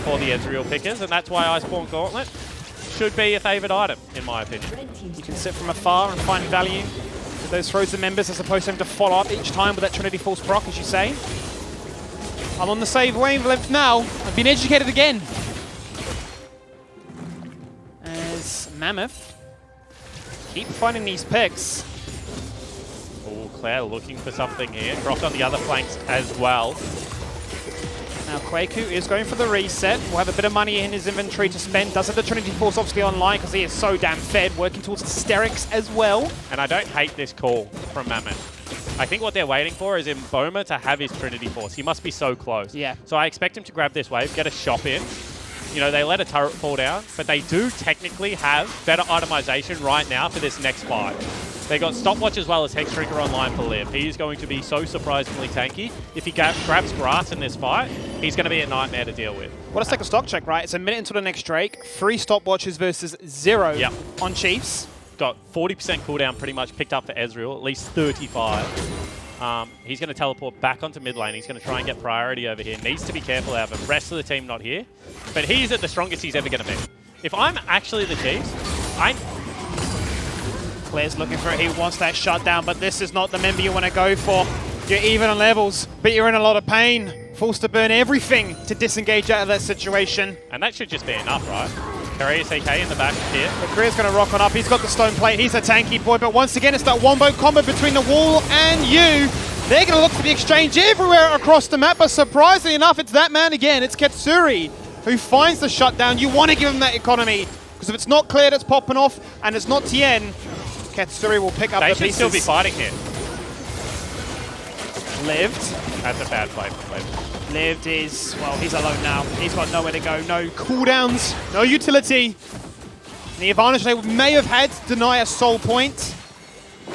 for the Ezreal pickers, and that's why Iceborne Gauntlet should be a favoured item, in my opinion. You can sit from afar and find value with those Frozen members as opposed to having to follow up each time with that Trinity Force proc, as you say. I'm on the save wavelength now. I've been educated again. As Mammoth keep finding these picks. Oh, Claire looking for something here. Croc on the other flanks as well. Now Kwaku is going for the reset. Will have a bit of money in his inventory to spend. Does have the Trinity Force obviously online because he is so damn fed. Working towards Hysterics as well. And I don't hate this call from Mammoth. I think what they're waiting for is Mboma to have his Trinity Force. He must be so close. Yeah. So I expect him to grab this wave, get a shop in. You know, they let a turret fall down, but they do technically have better itemization right now for this next fight. They got Stopwatch as well as Hex Trigger online for Liv. He is going to be so surprisingly tanky. If he grabs grass in this fight, he's going to be a nightmare to deal with. Well, let's take a stock check, right? It's a minute until the next Drake. 3 stopwatches versus 0 on Chiefs. Got 40% cooldown pretty much picked up for Ezreal, at least 35. He's going to teleport back onto mid lane. He's going to try and get priority over here. Needs to be careful, however. Rest of the team not here. But he's at the strongest he's ever going to be. If I'm actually the Chiefs, Claire's looking for it. He wants that shutdown, but this is not the member you want to go for. You're even on levels, but you're in a lot of pain. Forced to burn everything to disengage out of that situation. And that should just be enough, right? Korea CK in the back here. But Korea's going to rock on up. He's got the stone plate. He's a tanky boy, but once again, it's that wombo combo between the wall and you. They're going to look for the exchange everywhere across the map, but surprisingly enough, it's that man again. It's Katsuri who finds the shutdown. You want to give him that economy, because if it's not Claire that's popping off and it's not Tien, Katsuri will pick up the pieces. They should still be fighting here. Lived. That's a bad play for Lived. Lived is, well, he's alone now. He's got nowhere to go. No cooldowns, no utility. And the advantage they may have had to deny a soul point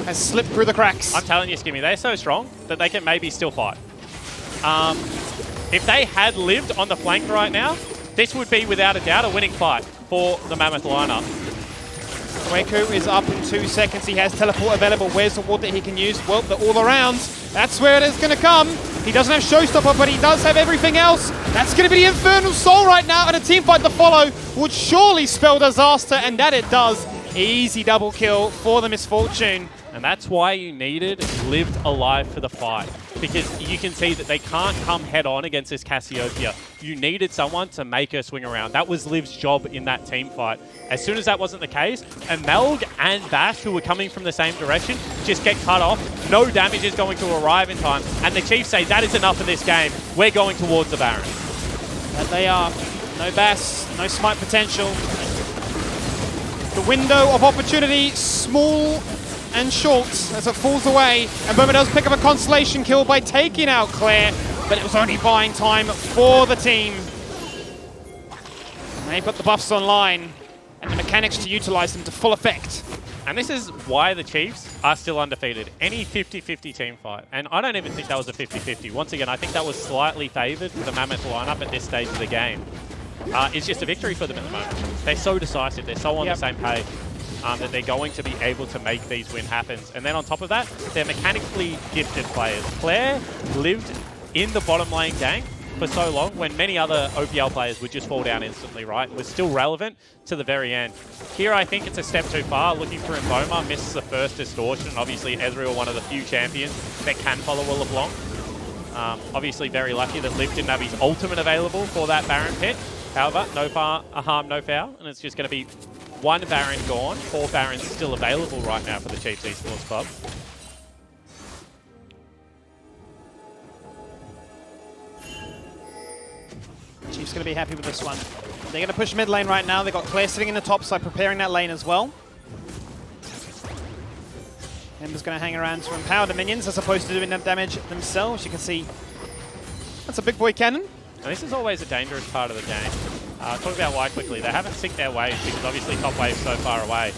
has slipped through the cracks. I'm telling you, Skimmy, they're so strong that they can maybe still fight. If they had lived on the flank right now, this would be without a doubt a winning fight for the Mammoth lineup. Kwaku is up in 2 seconds. He has teleport available. Where's the ward that he can use? Well, they're all around. That's where it is going to come. He doesn't have Showstopper, but he does have everything else. That's going to be the Infernal Soul right now, and a team fight to follow would surely spell disaster, and that it does. Easy double kill for the Misfortune. And that's why you needed Lived alive for the fight. Because you can see that they can't come head on against this Cassiopeia. You needed someone to make her swing around. That was Liv's job in that team fight. As soon as that wasn't the case, Melg and Bash, who were coming from the same direction, just get cut off. No damage is going to arrive in time. And the Chiefs say, that is enough of this game. We're going towards the Baron. That they are. No Bass, no smite potential. The window of opportunity, small and short as it falls away. And Bowman does pick up a consolation kill by taking out Claire, but it was only buying time for the team. And they've got the buffs online and the mechanics to utilize them to full effect. And this is why the Chiefs are still undefeated. Any 50-50 team fight. And I don't even think that was a 50-50. Once again, I think that was slightly favored for the Mammoth lineup at this stage of the game. It's just a victory for them at the moment. They're so decisive. They're so on the same page. That they're going to be able to make these win happens. And then on top of that, they're mechanically gifted players. Claire lived in the bottom lane gank for so long when many other OPL players would just fall down instantly, right? It was still relevant to the very end. Here, I think it's a step too far. Looking for Mboma, misses the first distortion. Obviously, Ezreal, one of the few champions that can follow a LeBlanc. Obviously, very lucky that Liv didn't have his ultimate available for that Baron pit. However, no harm, no foul. And it's just going to be 1 Baron gone, 4 Barons still available right now for the Chiefs Esports Club. Chiefs going to be happy with this one. They're going to push mid lane right now. They've got Claire sitting in the top side, preparing that lane as well. Ember's going to hang around to empower the minions as opposed to doing that damage themselves. You can see that's a big boy cannon. And this is always a dangerous part of the game. Talk about why quickly. They haven't synced their waves because obviously top wave's so far away.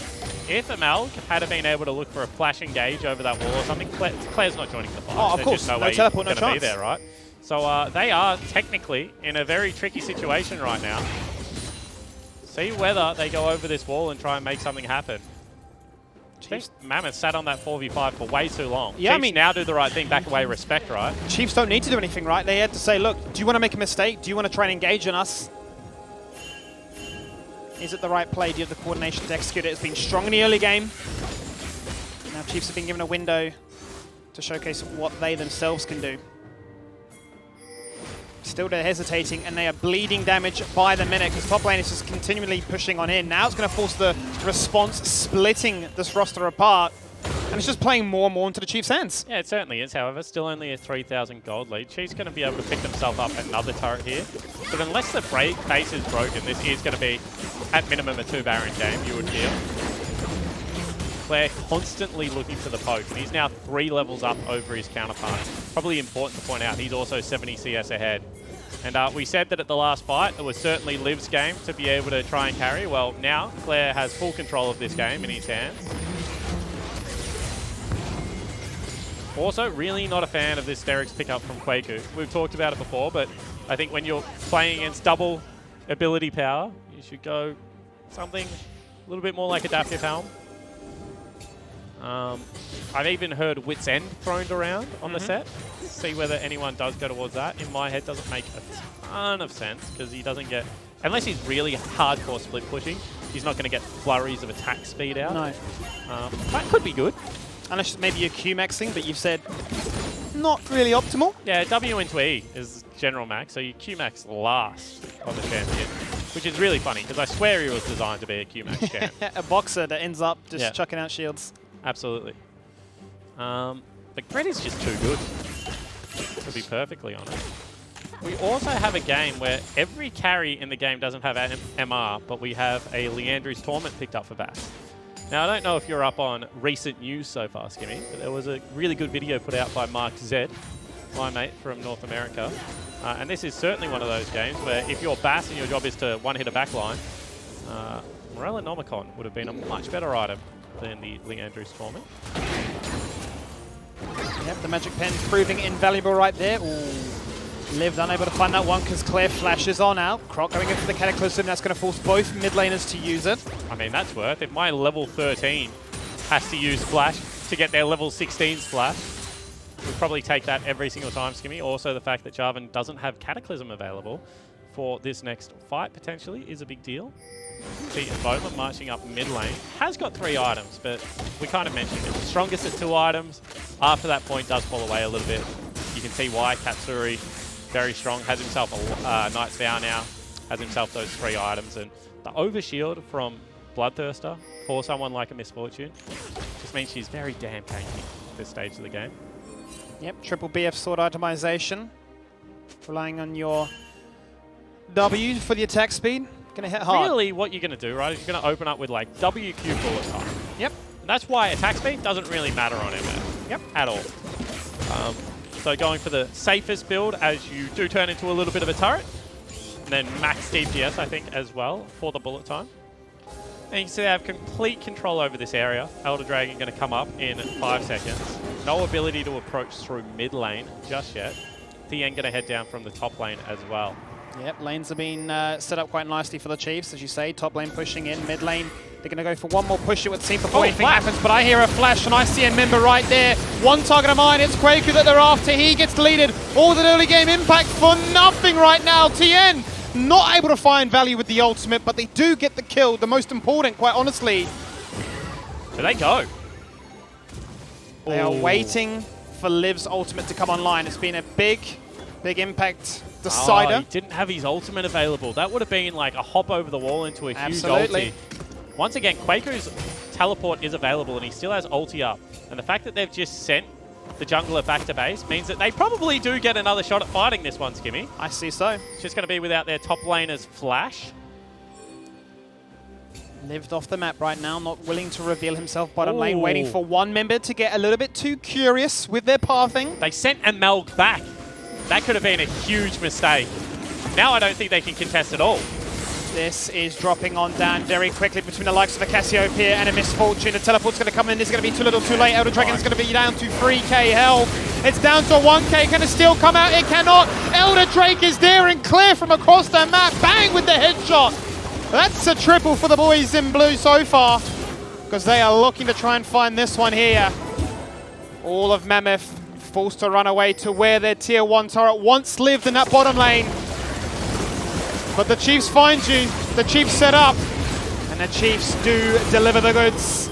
If Amalg had been able to look for a flash engage over that wall or something, Claire's not joining the fight. Oh, of course. Just no no way teleport, no he's going to chance. be there, right? So they are technically in a very tricky situation right now. See whether they go over this wall and try and make something happen. Chiefs. Mammoth sat on that 4v5 for way too long. Yeah, Chiefs I mean, now do the right thing, back away, respect, right? Chiefs don't need to do anything, right? They had to say, look, do you want to make a mistake? Do you want to try and engage in us? Is it the right play? Do you have the coordination to execute it? It's been strong in the early game. Now Chiefs have been given a window to showcase what they themselves can do. Still they're hesitating, and they are bleeding damage by the minute because top lane is just continually pushing on in. Now it's going to force the response, splitting this roster apart, and it's just playing more and more into the Chiefs' hands. Yeah, it certainly is, however. Still only a 3,000 gold lead. Chiefs going to be able to pick themselves up another turret here. But unless the base is broken, this is going to be, at minimum, a 2 Baron game, you would feel. Claire constantly looking for the poke, and he's now 3 levels up over his counterpart. Probably important to point out, he's also 70 CS ahead. And we said that at the last fight, it was certainly Liv's game to be able to try and carry. Well, now Claire has full control of this game in his hands. Also, really not a fan of this Derek's pickup from Kwaku. We've talked about it before, but I think when you're playing against double ability power, you should go something a little bit more like Adaptive Helm. I've even heard Wit's End thrown around on the set. See whether anyone does go towards that. In my head, doesn't make a ton of sense because he doesn't get, unless he's really hardcore split pushing, he's not going to get flurries of attack speed out. No. That could be good. Unless maybe you're Q-maxing, but you've said not really optimal. Yeah, W into E is general max, so you Q-max last on the champion, which is really funny because I swear he was designed to be a Q-max champ. A boxer that ends up just chucking out shields. Absolutely. But Gret is just too good, to be perfectly honest. We also have a game where every carry in the game doesn't have an MR, but we have a Leandry's Torment picked up for Bass. Now, I don't know if you're up on recent news so far, Skimmy, but there was a really good video put out by Mark Z, my mate from North America. And this is certainly one of those games where if you're Bass and your job is to one-hit a backline, Morella Nomicon would have been a much better item than the Leandry's Torment. Yep, the Magic Pen proving invaluable right there. Ooh. Liv unable to find that one because Claire flashes on out. Croc going in for the Cataclysm. That's going to force both mid laners to use it. I mean, that's worth. If my level 13 has to use Flash to get their level 16 Flash, we'll probably take that every single time, Skimmy. Also, the fact that Jarvan doesn't have Cataclysm available for this next fight, potentially, is a big deal. See, Bowman marching up mid lane. Has got 3 items, but we kind of mentioned it. Strongest at 2 items. After that point, does fall away a little bit. You can see why Katsuri, very strong, has himself a Knight's Vow now, has himself those 3 items. And the overshield from Bloodthirster for someone like a Misfortune just means she's very damn tanky at this stage of the game. Yep, triple BF sword itemization. Relying on your W for the attack speed. Going to hit hard. Really, what you're going to do, right, is you're going to open up with like WQ bullet time. Yep. And that's why attack speed doesn't really matter on MF. Yep. At all. So going for the safest build as you do turn into a little bit of a turret. And then max DPS, I think, as well for the bullet time. And you can see they have complete control over this area. Elder Dragon going to come up in 5 seconds. No ability to approach through mid lane just yet. Tien going to head down from the top lane as well. Yep, lanes have been set up quite nicely for the Chiefs, as you say. Top lane pushing in, mid lane. They're going to go for one more push, it would seem, before anything happens. But I hear a flash, and I see a member right there. One target of mine, it's Kwaku that they're after. He gets deleted. All that early game impact for nothing right now. Tien not able to find value with the ultimate, but they do get the kill. The most important, quite honestly. So they go. They are waiting for Liv's ultimate to come online. It's been a big impact decider. Oh, he didn't have his ultimate available. That would have been like a hop over the wall into a huge Absolutely. ulti. Once again, Kwaku's teleport is available and he still has ulti up. And the fact that they've just sent the jungler back to base means that they probably do get another shot at fighting this one, Skimmy. I see so. It's just going to be without their top laner's flash. Lived off the map right now, not willing to reveal himself bottom lane, waiting for one member to get a little bit too curious with their pathing. They sent Amelg back. That could have been a huge mistake. Now I don't think they can contest at all. This is dropping on down very quickly between the likes of a Cassiopeia and a Misfortune. The teleport's going to come in. This is going to be too little too late. Elder Dragon's going to be down to 3k health. It's down to 1k. Can it still come out? It cannot. Elder Drake is there and clear from across the map. Bang with the headshot. That's a triple for the boys in blue so far, because they are looking to try and find this one here. All of Mammoth forced to run away to where their tier 1 turret once lived in that bottom lane. But the Chiefs find you, the Chiefs set up, and the Chiefs do deliver the goods.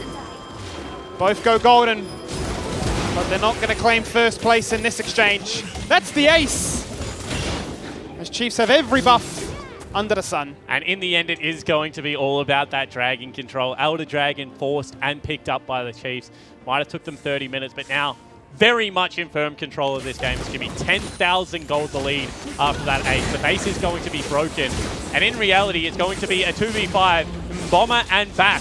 Both go golden, but they're not going to claim first place in this exchange. That's the ace, as Chiefs have every buff under the sun. And in the end, it is going to be all about that dragon control. Elder Dragon forced and picked up by the Chiefs. Might have took them 30 minutes, but now very much in firm control of this game. It's going to be 10,000 gold the lead after that ace. The base is going to be broken. And in reality, it's going to be a 2v5, Bomber and Back,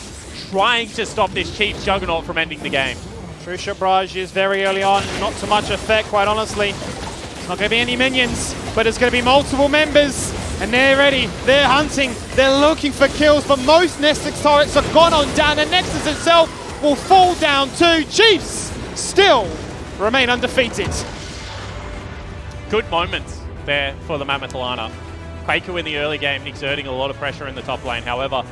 trying to stop this Chiefs Juggernaut from ending the game. Trusha Barrage is very early on, not too much effect, quite honestly. It's not going to be any minions, but it's going to be multiple members. And they're ready, they're hunting, they're looking for kills, but most Nexus turrets have gone on down. The Nexus itself will fall down too. Chiefs still remain undefeated. Good moments there for the Mammoth lineup. Quaker in the early game exerting a lot of pressure in the top lane. However,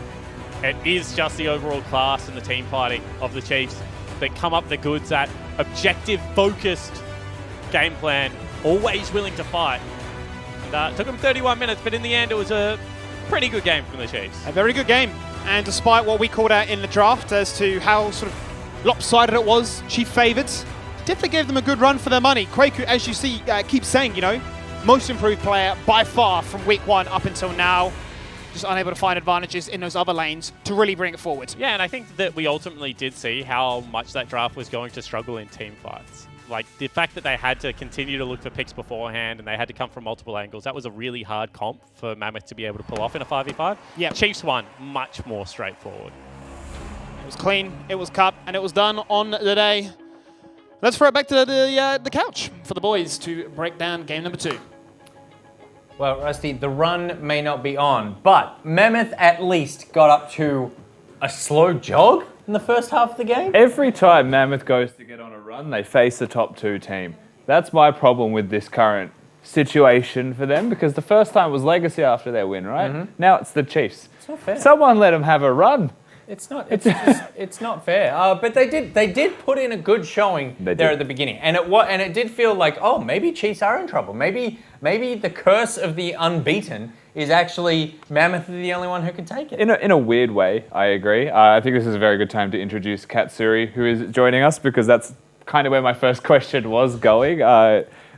it is just the overall class and the team fighting of the Chiefs that come up the goods, that objective-focused game plan, always willing to fight. And, took them 31 minutes, but in the end, it was a pretty good game from the Chiefs. A very good game. And despite what we called out in the draft as to how sort of lopsided it was, Chief favoured, definitely gave them a good run for their money. Quaku, as you see, keeps saying, you know, most improved player by far from week 1 up until now. Just unable to find advantages in those other lanes to really bring it forward. Yeah, and I think that we ultimately did see how much that draft was going to struggle in team fights. Like, the fact that they had to continue to look for picks beforehand and they had to come from multiple angles, that was a really hard comp for Mammoth to be able to pull off in a 5v5. Yeah. Chiefs won much more straightforward. It was clean, it was cut, and it was done on the day. Let's throw it back to the couch for the boys to break down game number 2. Well, Rusty, the run may not be on, but Mammoth at least got up to a slow jog in the first half of the game. Every time Mammoth goes to get on a run, they face the top 2 team. That's my problem with this current situation for them, because the first time was Legacy after their win, right? Mm-hmm. Now it's the Chiefs. It's not fair. Someone let them have a run. It's not. It's not fair. But they did put in a good showing there at the beginning, and it did feel like, oh, maybe Chiefs are in trouble. Maybe the curse of the unbeaten is actually Mammoth is the only one who can take it. In a weird way, I agree. I think this is a very good time to introduce Katsuri, who is joining us, because that's kind of where my first question was going.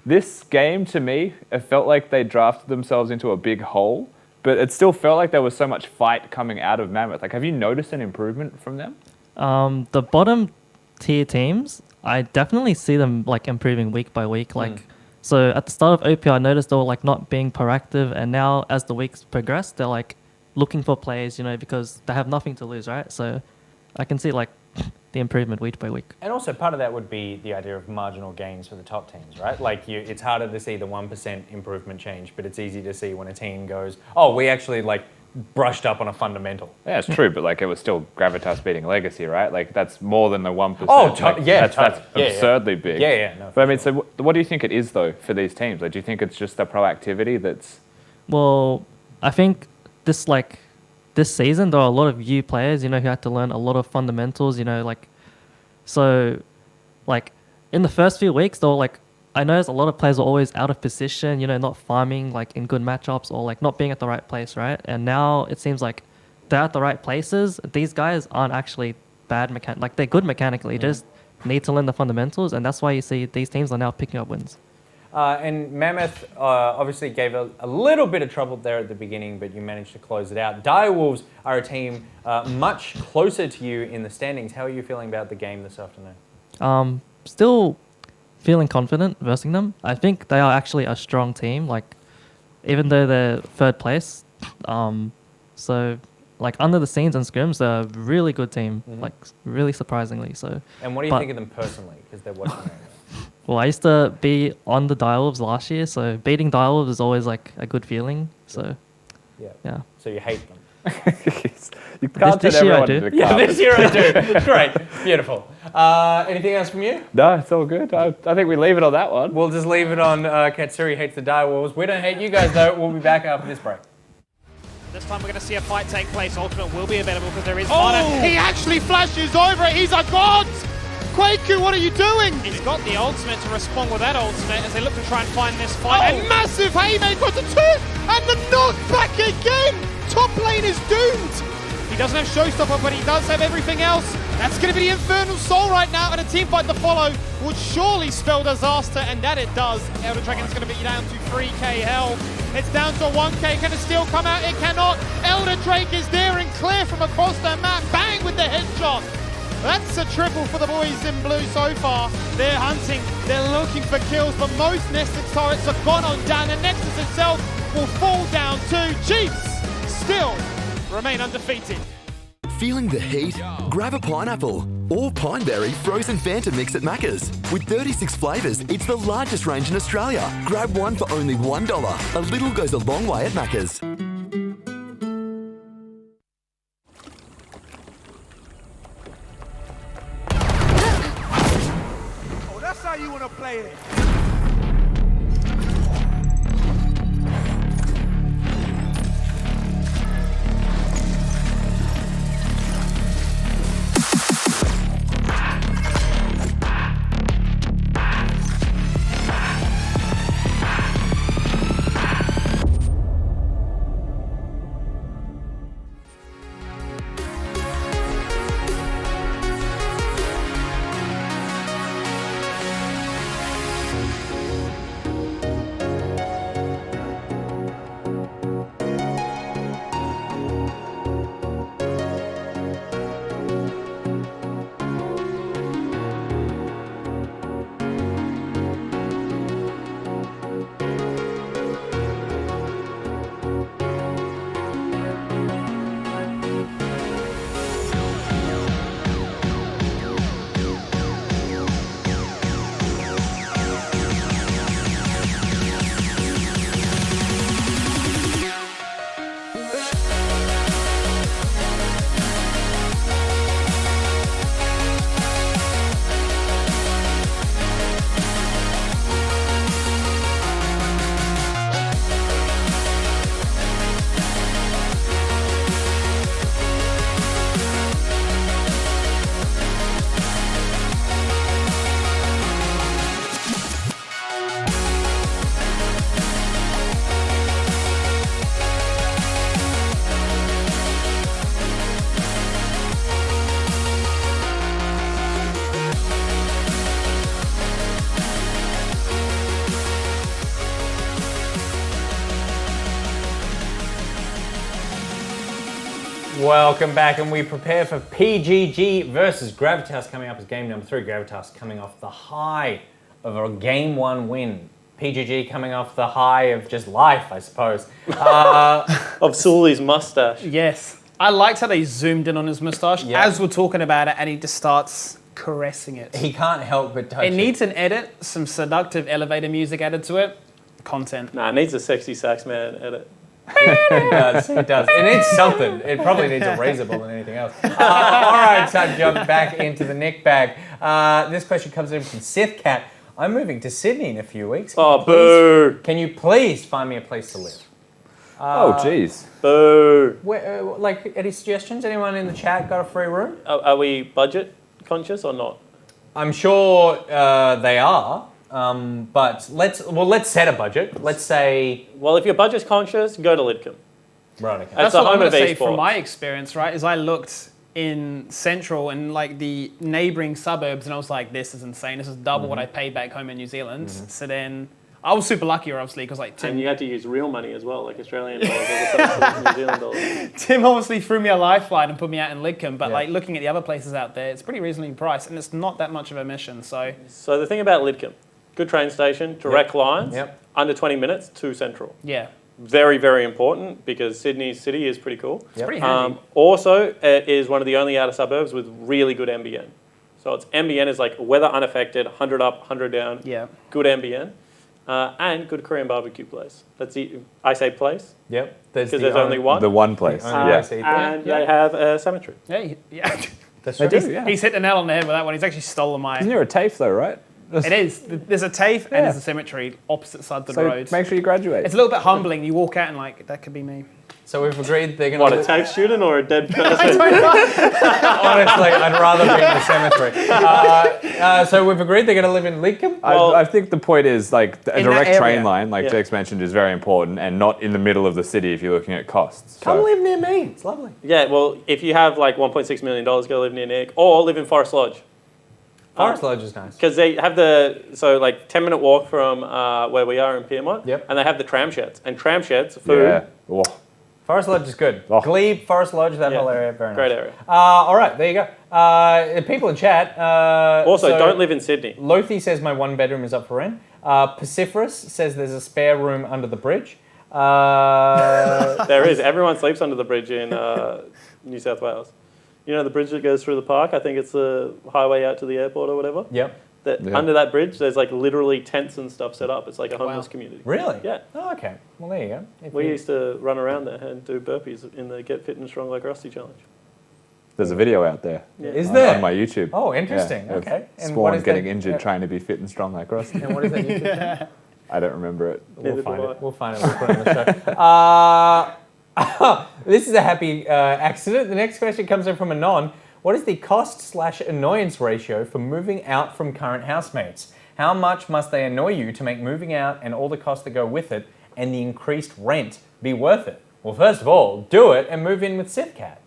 This game, to me, it felt like they drafted themselves into a big hole, but it still felt like there was so much fight coming out of Mammoth. Like, have you noticed an improvement from them? The bottom tier teams, I definitely see them like improving week by week. Like, so at the start of OPL, I noticed they were like not being proactive, and now as the weeks progress, they're like looking for plays, you know, because they have nothing to lose, right? So I can see like the improvement week by week. And also part of that would be the idea of marginal gains for the top teams, right? Like it's harder to see the 1% improvement change, but it's easy to see when a team goes, oh, we actually like brushed up on a fundamental. Yeah, it's true, but like it was still Gravitas beating Legacy, right? Like that's more than the 1%. Oh, yeah, that's absurdly big. Yeah. No, but I mean, so what do you think it is though for these teams? Like, do you think it's just the proactivity that's? Well, I think this season, there are a lot of new players, you know, who had to learn a lot of fundamentals, you know, like, so, like, in the first few weeks, though, like, I noticed a lot of players were always out of position, you know, not farming, like, in good matchups or, like, not being at the right place, right? And now it seems like they're at the right places. These guys aren't actually bad like, they're good mechanically, just need to learn the fundamentals, and that's why you see these teams are now picking up wins. And Mammoth obviously gave a little bit of trouble there at the beginning, but you managed to close it out. Direwolves are a team much closer to you in the standings. How are you feeling about the game this afternoon? Still feeling confident versing them. I think they are actually a strong team, like, even though they're third place. So, like, under the scenes and scrims, they're a really good team, like, really surprisingly. So. And what do you think of them personally? Because they're watching right now. Well, I used to be on the Direwolves last year, so beating Direwolves is always like a good feeling. So, yeah. So you hate them. You can't This turn year I everyone do. into a Yeah, carpet. this year I do. Great. Beautiful. Anything else from you? No, it's all good. I think we leave it on that one. We'll just leave it on Katsuri hates the Die Wars. We don't hate you guys, though. We'll be back after this break. This time we're going to see a fight take place. Ultimate will be available because there is Oh! mana. He actually flashes over it. He's a god! Quaku, what are you doing? He's got the ultimate to respond with that ultimate as they look to try and find this fight. Oh, massive haymaker to two! And the knockback again! Top lane is doomed! He doesn't have Showstopper, but he does have everything else. That's going to be the Infernal Soul right now, and a team fight to follow would surely spell disaster, and that it does. Elder Dragon's going to be down to 3k health. It's down to 1k. Can it still come out? It cannot. Elder Drake is there and clear from across the map. Bang with the headshot. That's a triple for the boys in blue so far. They're hunting, they're looking for kills, but most nested turrets have gone on down. The Nexus itself will fall down too. Chiefs still remain undefeated. Feeling the heat? Grab a pineapple or pineberry frozen Fanta mix at Macca's. With 36 flavours, it's the largest range in Australia. Grab one for only $1. A little goes a long way at Macca's. Oh, that's how you want to play it. Welcome back, and we prepare for PGG versus Gravitas coming up as game number 3. Gravitas coming off the high of a game 1 win. PGG coming off the high of just life, I suppose. Of Sully's mustache. Yes. I liked how they zoomed in on his moustache as we're talking about it, and he just starts caressing it. He can't help but touch it. It needs an edit, some seductive elevator music added to it. Content. Nah, it needs a sexy sax man edit. It does, it does. It needs something. It probably needs a razor ball than anything else. All right, time to jump back into the Nick bag. This question comes in from Sith Cat. I'm moving to Sydney in a few weeks. Boo! Can you please find me a place to live? Oh, jeez. Boo! Like, any suggestions? Anyone in the chat got a free room? Are we budget conscious or not? I'm sure they are. But let's set a budget. Let's say. Well, if you're budget conscious, go to Lidcombe. Right. Okay. That's the what I'm home going of to say esports. from my experience, right? Is I looked in Central and like the neighbouring suburbs, and I was like, "This is insane. This is double what I paid back home in New Zealand." So then I was super lucky, obviously, because like And you had to use real money as well, like Australian dollars as opposed to New Zealand dollars. Tim obviously threw me a lifeline and put me out in Lidcombe, but like looking at the other places out there, it's pretty reasonably priced, and it's not that much of a mission. So the thing about Lidcombe, good train station, direct lines, under 20 minutes to Central. yeah, Very, very important because Sydney City is pretty cool. it's pretty handy. Also, it is one of the only outer suburbs with really good NBN. So its NBN is like weather unaffected, 100 up, 100 down. Yeah. Good NBN. and good Korean barbecue place. I say place. Yep. Because there's only one. The one place. And they have a cemetery. Yeah. That's They right. do, yeah. He's hit the nail on the head with that one. He's actually stolen my... Isn't there a TAFE though, right? It is. There's a TAFE and there's a cemetery opposite sides of the So road. make sure you graduate. It's a little bit humbling. You walk out and like, that could be me. So we've agreed they're going to... What, a TAFE student or a dead person? Honestly, I'd rather be in the cemetery. So we've agreed they're going to live in Lidcombe? I think the point is like a In that direct train area. line, like Yeah. Jake's mentioned, is very important, and not in the middle of the city if you're looking at costs. Come So- live near me. It's lovely. Yeah, well, if you have like $1.6 million, go live near Nick, or live in Forest Lodge. Forest Lodge is nice. Because they have 10-minute walk from where we are in Piermont, Yep. and they have the tram sheds. And tram sheds, food, Yeah. Oh. Forest Lodge is good. Oh. Glebe, Forest Lodge, that Yeah. whole area, very nice. great area. All right, there you go. People in chat. Also, so don't live in Sydney. Lothi says my one bedroom is up for rent. Paciferous says there's a spare room under the bridge. There is. Everyone sleeps under the bridge in New South Wales. You know the bridge that goes through the park? I think it's the highway out to the airport or whatever. Yep. Yeah. Under that bridge, there's like literally tents and stuff set up. It's like a homeless Wow. community. Really? Yeah. Oh, okay. Well, there you go. If We you- used to run around there and do burpees in the Get Fit and Strong Like Rusty challenge. There's a video out there. Is on- there? On my YouTube. Oh, interesting. Yeah, of Okay. And Spawn what is getting that- injured yeah. trying to be fit and strong like Rusty. And what is that YouTube channel? I don't remember it. Neither We'll find do I. it. We'll find it. We'll put it on the show. This is a happy accident. The next question comes in from Anon. What is the cost/annoyance ratio for moving out from current housemates? How much must they annoy you to make moving out and all the costs that go with it and the increased rent be worth it? Well, first of all, do it and move in with SithCat.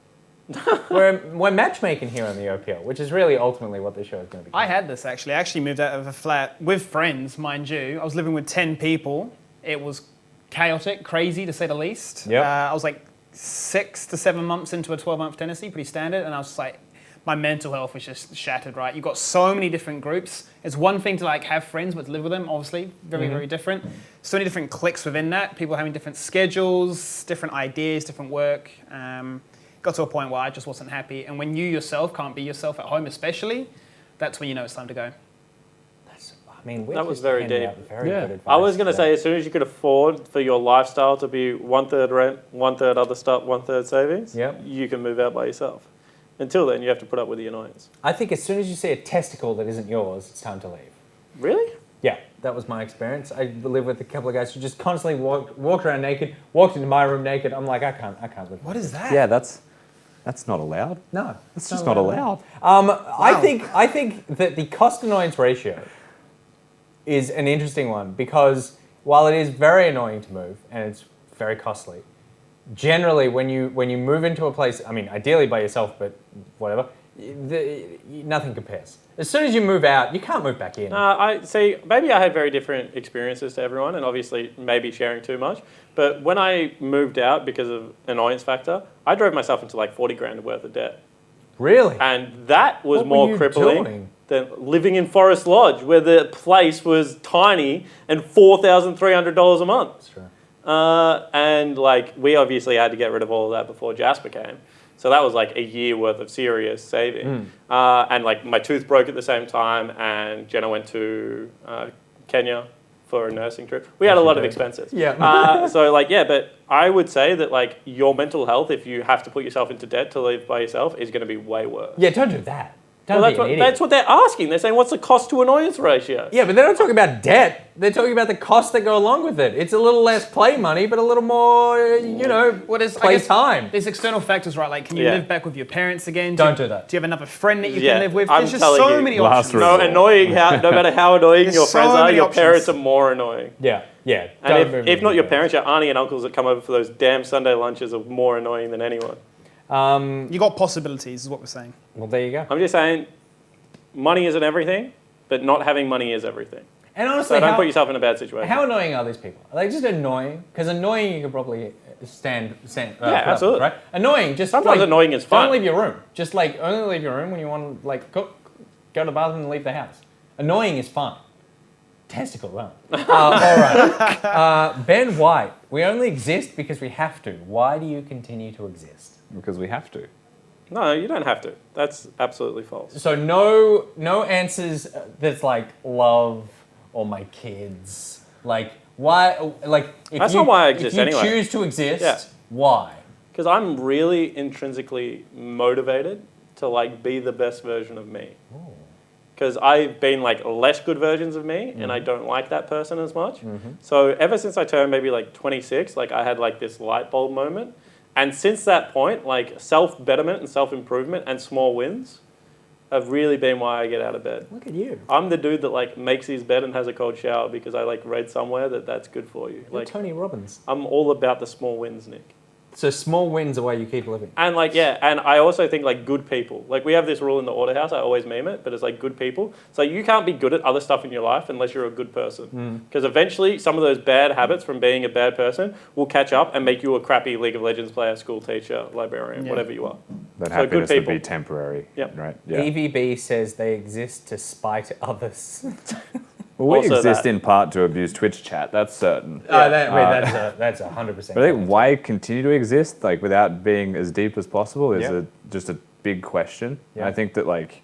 we're matchmaking here on the OPL, which is really ultimately what this show is going to be. I had this actually. I actually moved out of a flat with friends, mind you. I was living with 10 people. It was chaotic, crazy to say the least. Yep. I was like 6 to 7 months into a 12-month tenancy, pretty standard, and I was just like, my mental health was just shattered, right? You've got so many different groups. It's one thing to like have friends, but to live with them, obviously, very, very different. So many different cliques within that, people having different schedules, different ideas, different work. Got to a point where I just wasn't happy. And when you yourself can't be yourself at home especially, that's when you know it's time to go. I mean, That was very deep. Very good advice. I was going to say, as soon as you could afford for your lifestyle to be 1/3 rent, 1/3 other stuff, 1/3 savings, Yep. you can move out by yourself. Until then, you have to put up with the annoyance. I think as soon as you see a testicle that isn't yours, it's time to leave. Really? Yeah, that was my experience. I lived with a couple of guys who just constantly walked around naked, walked into my room naked. I'm like, I can't live. What is that? Yeah, that's not allowed. No, That's just not allowed. I think that the cost annoyance ratio is an interesting one because while it is very annoying to move and it's very costly, generally when you move into a place, I mean, ideally by yourself, but whatever, nothing compares. As soon as you move out, you can't move back in. I see. Maybe I had very different experiences to everyone, and obviously maybe sharing too much. But when I moved out because of annoyance factor, I drove myself into like 40 grand worth of debt. Really? And that was What were more you crippling doing? than living in Forest Lodge, where the place was tiny and $4,300 a month. That's true. And like we obviously had to get rid of all of that before Jasper came. So that was like a year worth of serious saving. And like my tooth broke at the same time, and Jenna went to Kenya for a nursing trip. We had a lot of expenses. Yeah. So like, yeah, but I would say that like your mental health, if you have to put yourself into debt to live by yourself, is going to be way worse. Yeah, don't do that. Don't Well, be an idiot. that's what they're asking. They're saying, what's the cost to annoyance ratio? Yeah, but they're not talking about debt. They're talking about the costs that go along with it. It's a little less play money, but a little more, play time. There's external factors, right? Like, can you Yeah. live back with your parents again? Don't do that. Do you have another friend that you Yeah, can live with? I'm There's just telling so you. many Last options. resort. No matter how annoying There's your friends so are, many your options. parents are more annoying. Yeah. And if not your parents, your auntie and uncles that come over for those damn Sunday lunches are more annoying than anyone. You got possibilities, is what we're saying. Well, there you go. I'm just saying, money isn't everything, but not having money is everything. And honestly, So don't put yourself in a bad situation. how annoying are these people? Are they just annoying? Because annoying, you could probably stand Yeah, put up with, absolutely. right? Annoying, just Sometimes like, annoying is fun. Don't leave your room. Just like only leave your room when you want to like cook, go to the bathroom, and leave the house. Annoying is fun. Testicle, well. All right. Ben White, we only exist because we have to. Why do you continue to exist? Because we have to. No, you don't have to. That's absolutely false. So no answers that's like love or my kids Like, why? Like, if That's you, not why I exist if you anyway. choose to exist, Yeah. why? Because I'm really intrinsically motivated to like be the best version of me. Because I've been like less good versions of me, and I don't like that person as much. So ever since I turned maybe like 26, like I had like this light bulb moment, and since that point, like self-betterment and self-improvement and small wins have really been why I get out of bed. Look at you. I'm the dude that like makes his bed and has a cold shower because I like read somewhere that that's good for you. You're Like Tony Robbins. I'm all about the small wins, Nick. So small wins are why you keep living. And like, yeah, and I also think like good people. Like we have this rule in the order house, I always meme it, but it's like good people. So you can't be good at other stuff in your life unless you're a good person. Because eventually some of those bad habits from being a bad person will catch up and make you a crappy League of Legends player, school teacher, librarian, whatever you are. That So happiness good would be people. temporary, Yep. right? Yeah. EVB says they exist to spite others. Well, we Also exist that. in part to abuse Twitch chat. That's certain. That's 100%. But I think why continue to exist, like without being as deep as possible, is Yeah. just a big question. Yeah. I think that like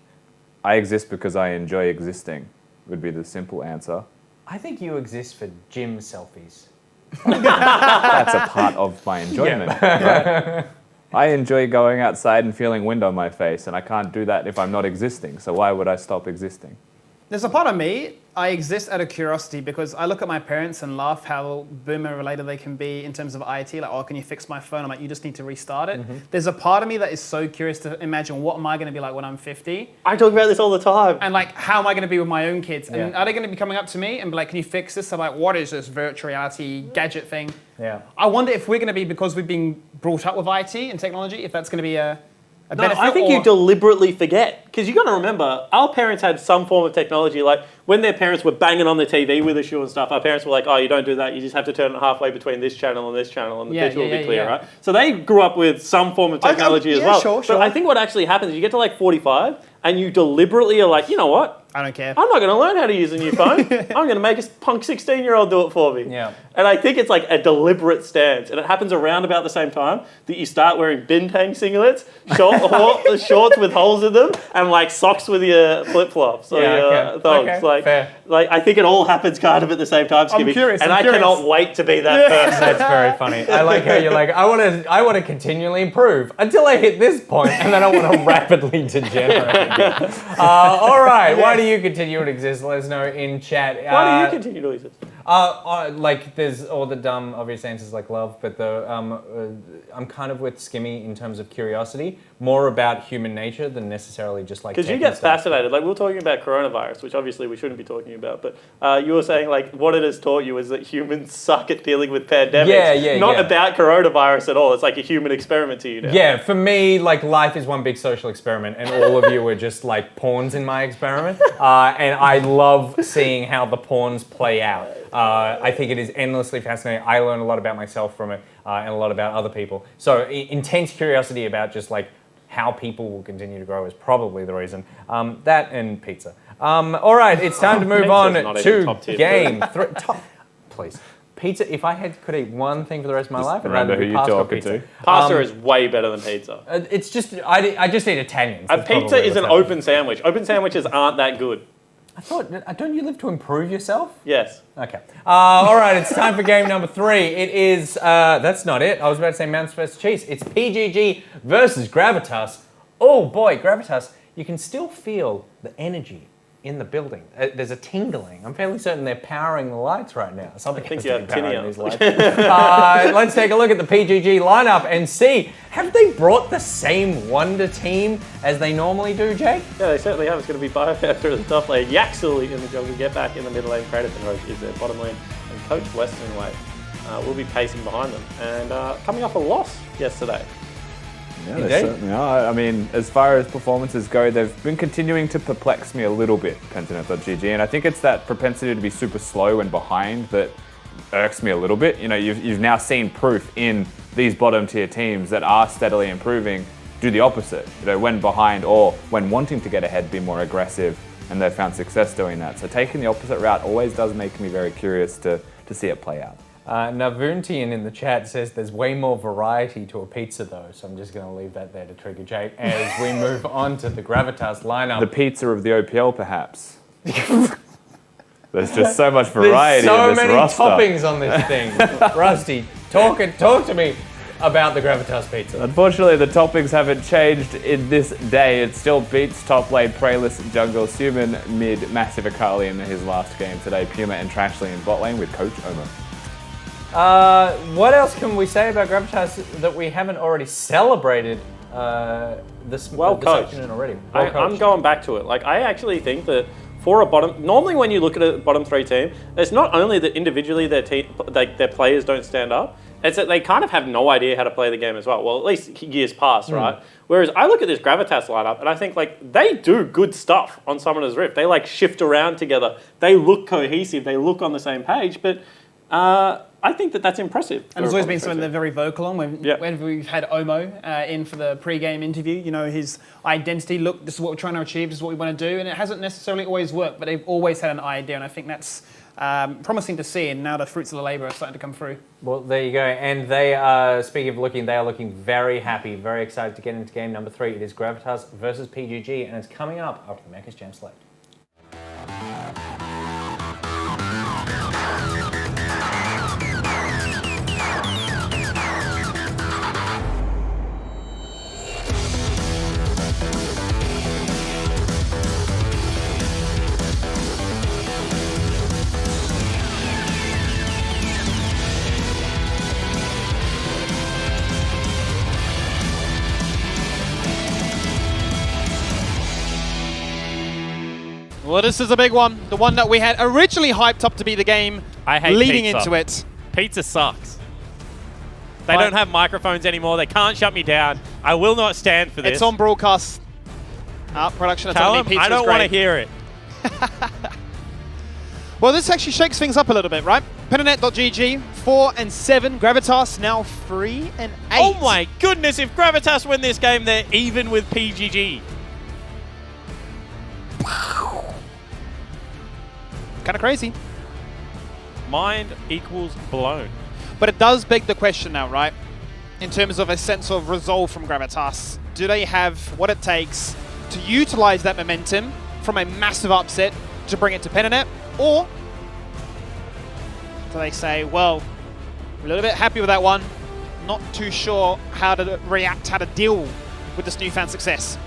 I exist because I enjoy existing would be the simple answer. I think you exist for gym selfies. That's a part of my enjoyment. Right? I enjoy going outside and feeling wind on my face, and I can't do that if I'm not existing. So why would I stop existing? There's a part of me, I exist out of curiosity because I look at my parents and laugh how boomer related they can be in terms of IT. Like, oh, can you fix my phone? I'm like, you just need to restart it. There's a part of me that is so curious to imagine what am I going to be like when I'm 50? I talk about this all the time. And like, how am I going to be with my own kids? And Yeah. are they going to be coming up to me and be like, can you fix this? I'm like, what is this virtual reality gadget thing? Yeah. I wonder if we're going to be, because we've been brought up with IT and technology, if that's going to be a No, benefit. I think or- you deliberately forget. Because you got to remember, our parents had some form of technology. Like when their parents were banging on the TV with a shoe and stuff, our parents were like, oh, you don't do that. You just have to turn it halfway between this channel and this channel and the picture will be clear, right? So they grew up with some form of technology as well. Sure. But I think what actually happens is you get to like 45 and you deliberately are like, you know what? I don't care. I'm not going to learn how to use a new phone. I'm going to make a punk 16-year-old do it for me. Yeah. And I think it's like a deliberate stance. And it happens around about the same time that you start wearing bintang singlets, shorts with holes in them, and like socks with your flip-flops or your thongs. Okay, Like, fair. like, I think it all happens kind of at the same time, Skippy. curious, And I'm I curious. cannot wait to be that person. That's very funny. I like how you're like, I want to continually improve until I hit this point, and then I want to rapidly degenerate again. All right, why do you continue to exist? Let us know in chat. Why do you continue to exist? Like there's all the dumb obvious answers like love, but I'm kind of with Skimmy in terms of curiosity, more about human nature than necessarily just like. Because you tech get and stuff. fascinated. Like we were talking about coronavirus, which obviously we shouldn't be talking about, but you were saying like what it has taught you is that humans suck at dealing with pandemics. Yeah, Not yeah. about coronavirus at all. It's like a human experiment to you now. Yeah, for me, like life is one big social experiment, and all of you are just like pawns in my experiment. And I love seeing how the pawns play out. I think it is endlessly fascinating. I learn a lot about myself from it, and a lot about other people. So intense curiosity about just like how people will continue to grow is probably the reason. That and pizza. All right, it's time to move on Pizza's not even to top tier. game three. Please. Pizza, if I could eat one thing for the rest of my life, I'd remember rather who do you're pasta or talking pizza. to. Pasta is way better than pizza. It's just, I just eat Italians. A That's pizza probably is an what's happening. open sandwich. Open sandwiches aren't that good. I thought, don't you live to improve yourself? Yes. Okay. All right, it's time for game number 3. It is, that's not it. I was about to say Mountain vs. Cheese. It's PGG versus Gravitas. Oh boy, Gravitas, you can still feel the energy in the building. There's a tingling. I'm fairly certain they're powering the lights right now. Something I think has you to have be powering tinea. these lights. Let's take a look at the PGG lineup and see, have they brought the same Wonder team as they normally do, Jake? Yeah, they certainly have. It's going to be Biofactor at the top lane, Yaxel in the jungle, get back in the middle lane, Kratos and Rogue is their bottom lane, and Coach Western Way will be pacing behind them. And coming off a loss yesterday. Yeah, Indeed. they certainly are. I mean, as far as performances go, they've been continuing to perplex me a little bit, Pentanet.gg, and I think it's that propensity to be super slow and behind that irks me a little bit. You know, you've now seen proof in these bottom tier teams that are steadily improving do the opposite. You know, when behind or when wanting to get ahead, be more aggressive, and they've found success doing that. So taking the opposite route always does make me very curious to see it play out. Navuntian in the chat says there's way more variety to a pizza though, so I'm just going to leave that there to trigger Jake as we move on to the Gravitas lineup. The pizza of the OPL, perhaps. There's just so much variety There's in so this many roster. toppings on this thing. Rusty, talk to me about the Gravitas pizza. Unfortunately, the toppings haven't changed in this day. It still beats top lane Praelus, jungle, Suman, mid, Massive Akali in his last game today, Puma and Trashley in bot lane with Coach Omo. What else can we say about Gravitas that we haven't already celebrated this afternoon already? I'm going back to it. Like, I actually think that for a bottom, normally when you look at a bottom 3 team, it's not only that individually their players don't stand up, it's that they kind of have no idea how to play the game as well. Well, at least years past, right? Whereas I look at this Gravitas lineup and I think like they do good stuff on Summoner's Rift. They like shift around together. They look cohesive. They look on the same page. But I think that that's impressive. And it's always been something they're very vocal on. When we've had Omo in for the pre-game interview, you know, his identity, look, this is what we're trying to achieve, this is what we want to do. And it hasn't necessarily always worked, but they've always had an idea. And I think that's promising to see. And now the fruits of the labour are starting to come through. Well, there you go. And they are, speaking of looking, they are looking very happy, very excited to get into game number 3. It is Gravitas versus PGG, and it's coming up after the Mechas Jam Select. Well, this is a big one. The one that we had originally hyped up to be the game leading into it. Pizza sucks. They don't have microphones anymore. They can't shut me down. I will not stand for this. It's on broadcast. Production. Tell them I don't want to hear it. Well, this actually shakes things up a little bit, right? Pentanet.gg, 4 and 7. Gravitas now 3 and 8. Oh my goodness, if Gravitas win this game, they're even with PGG. Kind of crazy. Mind equals blown. But it does beg the question now, right? In terms of a sense of resolve from Gravitas. Do they have what it takes to utilize that momentum from a massive upset to bring it to Pentanet? Or do they say, well, we're a little bit happy with that one, not too sure how to react, how to deal with this newfound success?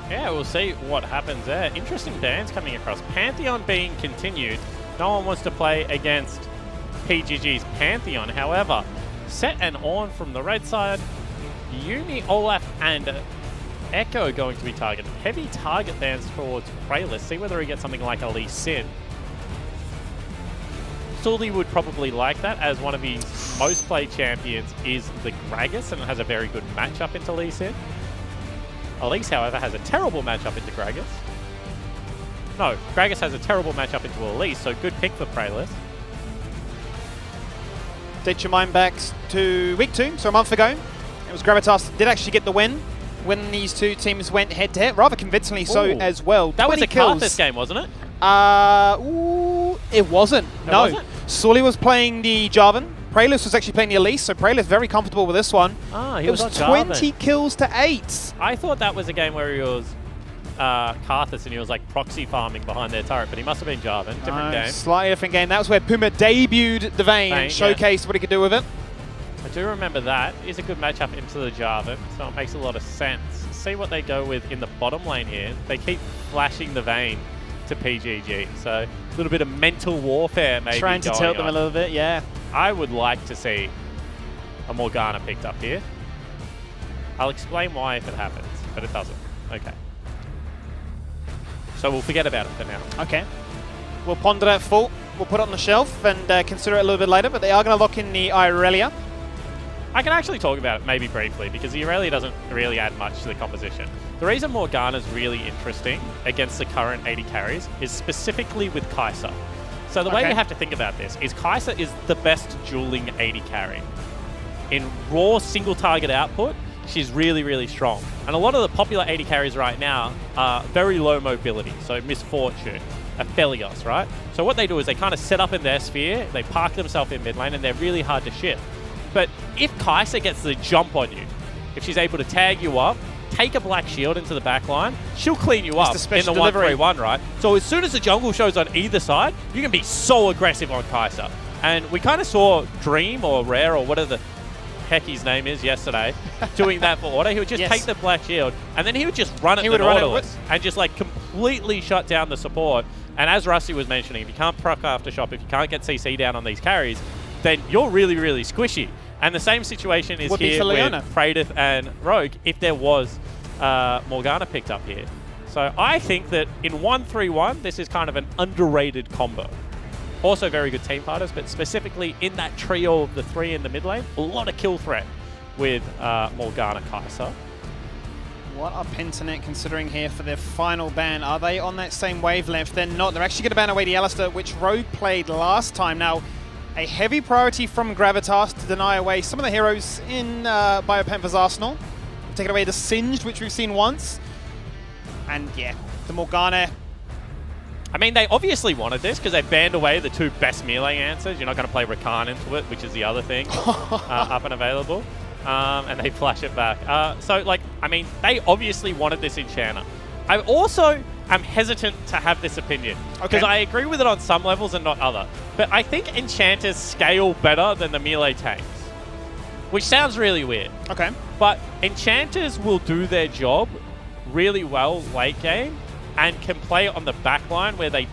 Yeah, we'll see what happens there. Interesting bans coming across. Pantheon being continued. No one wants to play against PGG's Pantheon. However, Set and On from the red side, Uni, Olaf, and Echo going to be targeted. Heavy target bans towards Praelus. See whether he gets something like a Lee Sin. Sully would probably like that, as one of his most played champions is the Gragas, and it has a very good matchup into Lee Sin. Elise, however, has a terrible matchup into Gragas. No, Gragas has a terrible matchup into Elise, so good pick for Praelus. Take your mind back to week 2, so a month ago. It was Gravitas did actually get the win when these two teams went head-to-head, rather convincingly so as well. That was a kills. Karthus game, wasn't it? It wasn't. No. Wasn't? Sully was playing the Jarvan. Praelus was actually playing the Elise, so Praelus very comfortable with this one. He was on 20 Jarvan. kills to 8. I thought that was a game where he was Karthus and he was like proxy farming behind their turret, but he must have been Jarvan. Different game. Slightly different game. That was where Puma debuted the Vayne and showcased what he could do with it. I do remember that. Is a good matchup into the Jarvan, so it makes a lot of sense. See what they go with in the bottom lane here. They keep flashing the Vayne to PGG, so a little bit of mental warfare maybe Trying to tilt them a little bit, yeah. I would like to see a Morgana picked up here. I'll explain why if it happens, but it doesn't. Okay. So we'll forget about it for now. Okay. We'll ponder that full. We'll put it on the shelf and consider it a little bit later, but they are going to lock in the Irelia. I can actually talk about it maybe briefly because the Irelia doesn't really add much to the composition. The reason Morgana's really interesting against the current 80 carries is specifically with Kai'Sa. So the way you have to think about this is Kai'Sa is the best dueling 80 carry. In raw single target output, she's really, really strong. And a lot of the popular 80 carries right now are very low mobility. So Misfortune, Aphelios, right? So what they do is they kind of set up in their sphere, they park themselves in mid lane, and they're really hard to shift. But if Kai'Sa gets the jump on you, if she's able to tag you up, take a black shield into the back line, she'll clean you up the in special the delivery. 1-3-1, right? So as soon as the jungle shows on either side, you can be so aggressive on Kai'Sa. And we kind of saw Dream or Rare or whatever the heck his name is yesterday doing that for order. He would just take the black shield and then he would just run at the Nautilus and just like completely shut down the support. And as Rusty was mentioning, if you can't proc after shop, if you can't get CC down on these carries, then you're really, really squishy. And the same situation is here with Praedyth and Rogue if there was Morgana picked up here. So I think that in 1-3-1, this is kind of an underrated combo. Also very good team fighters, but specifically in that trio of the 3 in the mid lane, a lot of kill threat with Morgana Kai'Sa. What are Pentanet considering here for their final ban? Are they on that same wavelength? They're not. They're actually going to ban away the Alistar, which Rogue played last time. Now, a heavy priority from Gravitas to deny away some of the heroes in Biopanther's arsenal. Taking away the Singed, which we've seen once. And yeah, the Morgana. I mean, they obviously wanted this because they banned away the 2 best melee answers. You're not going to play Rakan into it, which is the other thing up and available. And they flash it back. So, like, I mean, they obviously wanted this Enchanter. I also am hesitant to have this opinion because I agree with it on some levels and not other. But I think Enchanters scale better than the melee tanks, which sounds really weird. Okay. But Enchanters will do their job really well late game and can play on the back line where they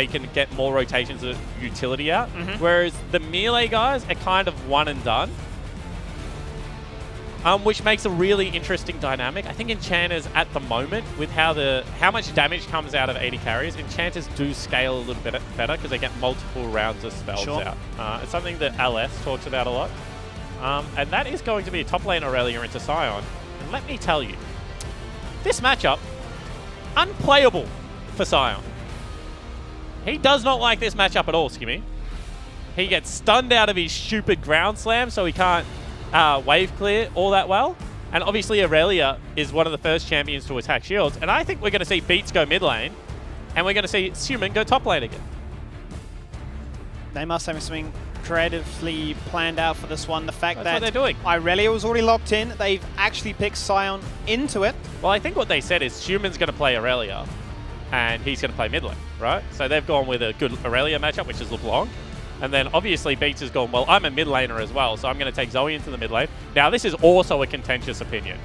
can get more rotations of utility out. Whereas the melee guys are kind of one and done. Which makes a really interesting dynamic. I think Enchanters at the moment, with how much damage comes out of 80 carries, Enchanters do scale a little bit better because they get multiple rounds of spells out. It's something that LS talks about a lot. And that is going to be a top lane Aurelia into Sion. And let me tell you, this matchup, unplayable for Sion. He does not like this matchup at all, Skimmy. He gets stunned out of his stupid ground slam, so he can't wave clear all that well. And obviously Aurelia is one of the first champions to attack shields. And I think we're going to see Beats go mid lane, and we're going to see Suman go top lane again. They must have something creatively planned out for this one. The fact That's what they're doing. Irelia was already locked in. They've actually picked Sion into it. Well, I think what they said is Suman's going to play Aurelia, and he's going to play mid lane, right? So they've gone with a good Aurelia matchup, which is LeBlanc. And then obviously Beats has gone, well, I'm a mid laner as well, so I'm going to take Zoe into the mid lane. Now, this is also a contentious opinion,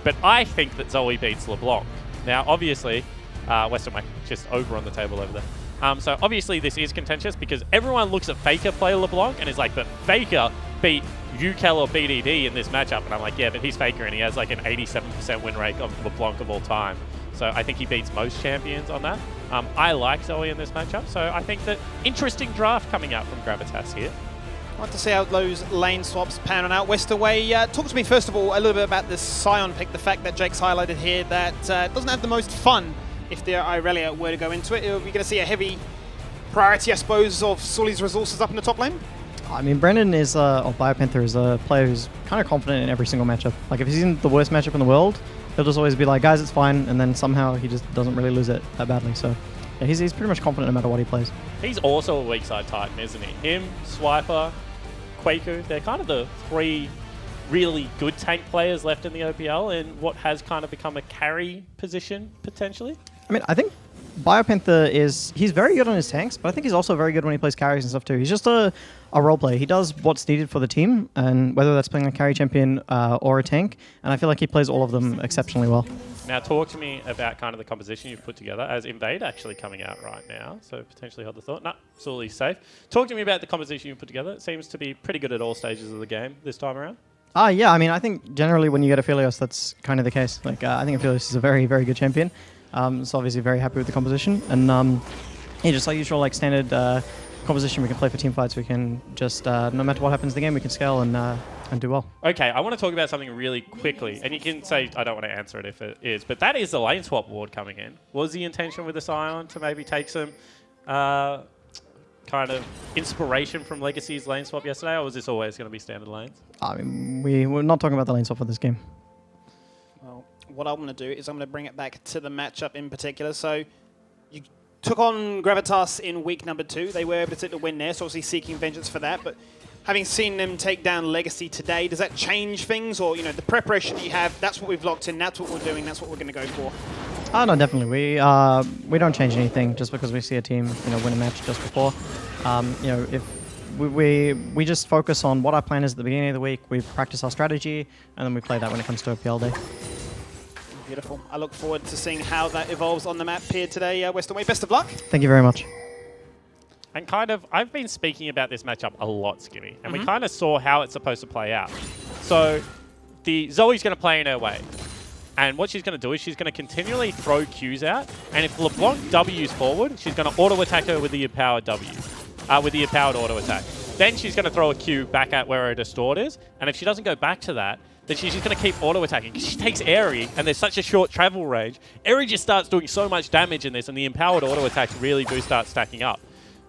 but I think that Zoe beats LeBlanc. Now, obviously, Western Way, just over on the table over there. So obviously this is contentious because everyone looks at Faker play LeBlanc and is like, but Faker beat UKEL or BDD in this matchup. And I'm like, yeah, but he's Faker and he has like an 87% win rate of LeBlanc of all time. So I think he beats most champions on that. I like Zoe in this matchup, so I think that interesting draft coming out from Gravitas here. I'd like to see how those lane swaps pan on out. Westerway, talk to me first of all a little bit about this Sion pick, the fact that Jake's highlighted here that doesn't have the most fun if the Irelia were to go into it. We're going to see a heavy priority, I suppose, of Sully's resources up in the top lane. I mean, Brendan is, or Biopanther is a player who's kind of confident in every single matchup. Like, if he's in the worst matchup in the world, he'll just always be like, guys, it's fine, and then somehow he just doesn't really lose it that badly. So, yeah, he's pretty much confident no matter what he plays. He's also a weak side Titan, isn't he? Him, Swiper, Quaku, they're kind of the 3 really good tank players left in the OPL in what has kind of become a carry position, potentially. I mean, I think Biopanther he's very good on his tanks, but I think he's also very good when he plays carries and stuff too. He's just a role player. He does what's needed for the team, and whether that's playing a carry champion or a tank, and I feel like he plays all of them exceptionally well. Now talk to me about kind of the composition you've put together, as Invade actually coming out right now, so potentially hold the thought. No, absolutely safe. Talk to me about the composition you've put together. It seems to be pretty good at all stages of the game this time around. Yeah, I mean, I think generally when you get Aphelios, that's kind of the case. Like, I think Aphelios is a very, very good champion. So obviously very happy with the composition. And yeah, just like usual, like standard composition we can play for team fights. We can just, no matter what happens in the game, we can scale and do well. Okay, I want to talk about something really quickly. And you can say, I don't want to answer it if it is, but that is the lane swap ward coming in. Was the intention with the Sion to maybe take some kind of inspiration from Legacy's lane swap yesterday, or was this always going to be standard lanes? I mean, we're not talking about the lane swap for this game. Well, what I'm going to do is I'm going to bring it back to the matchup in particular. So you took on Gravitas in week number 2. They were able to take the win there, so obviously seeking vengeance for that. But having seen them take down Legacy today, does that change things? Or, the preparation that you have, that's what we've locked in, that's what we're doing, that's what we're going to go for? Oh, no, definitely. We don't change anything just because we see a team, win a match just before. If we just focus on what our plan is at the beginning of the week, we practice our strategy, and then we play that when it comes to OPL day. Beautiful. I look forward to seeing how that evolves on the map here today, Western Way. Best of luck. Thank you very much. And I've been speaking about this matchup a lot, Skinny, and we kind of saw how it's supposed to play out. So Zoe's going to play in her way. And what she's going to do is she's going to continually throw Qs out. And if LeBlanc W's forward, she's going to auto-attack her with the empowered W. With the empowered auto-attack. Then she's going to throw a Q back at where her distort is. And if she doesn't go back to that, then she's just going to keep auto-attacking. She takes Airy, and there's such a short travel range. Airy just starts doing so much damage in this, and the empowered auto-attacks really do start stacking up.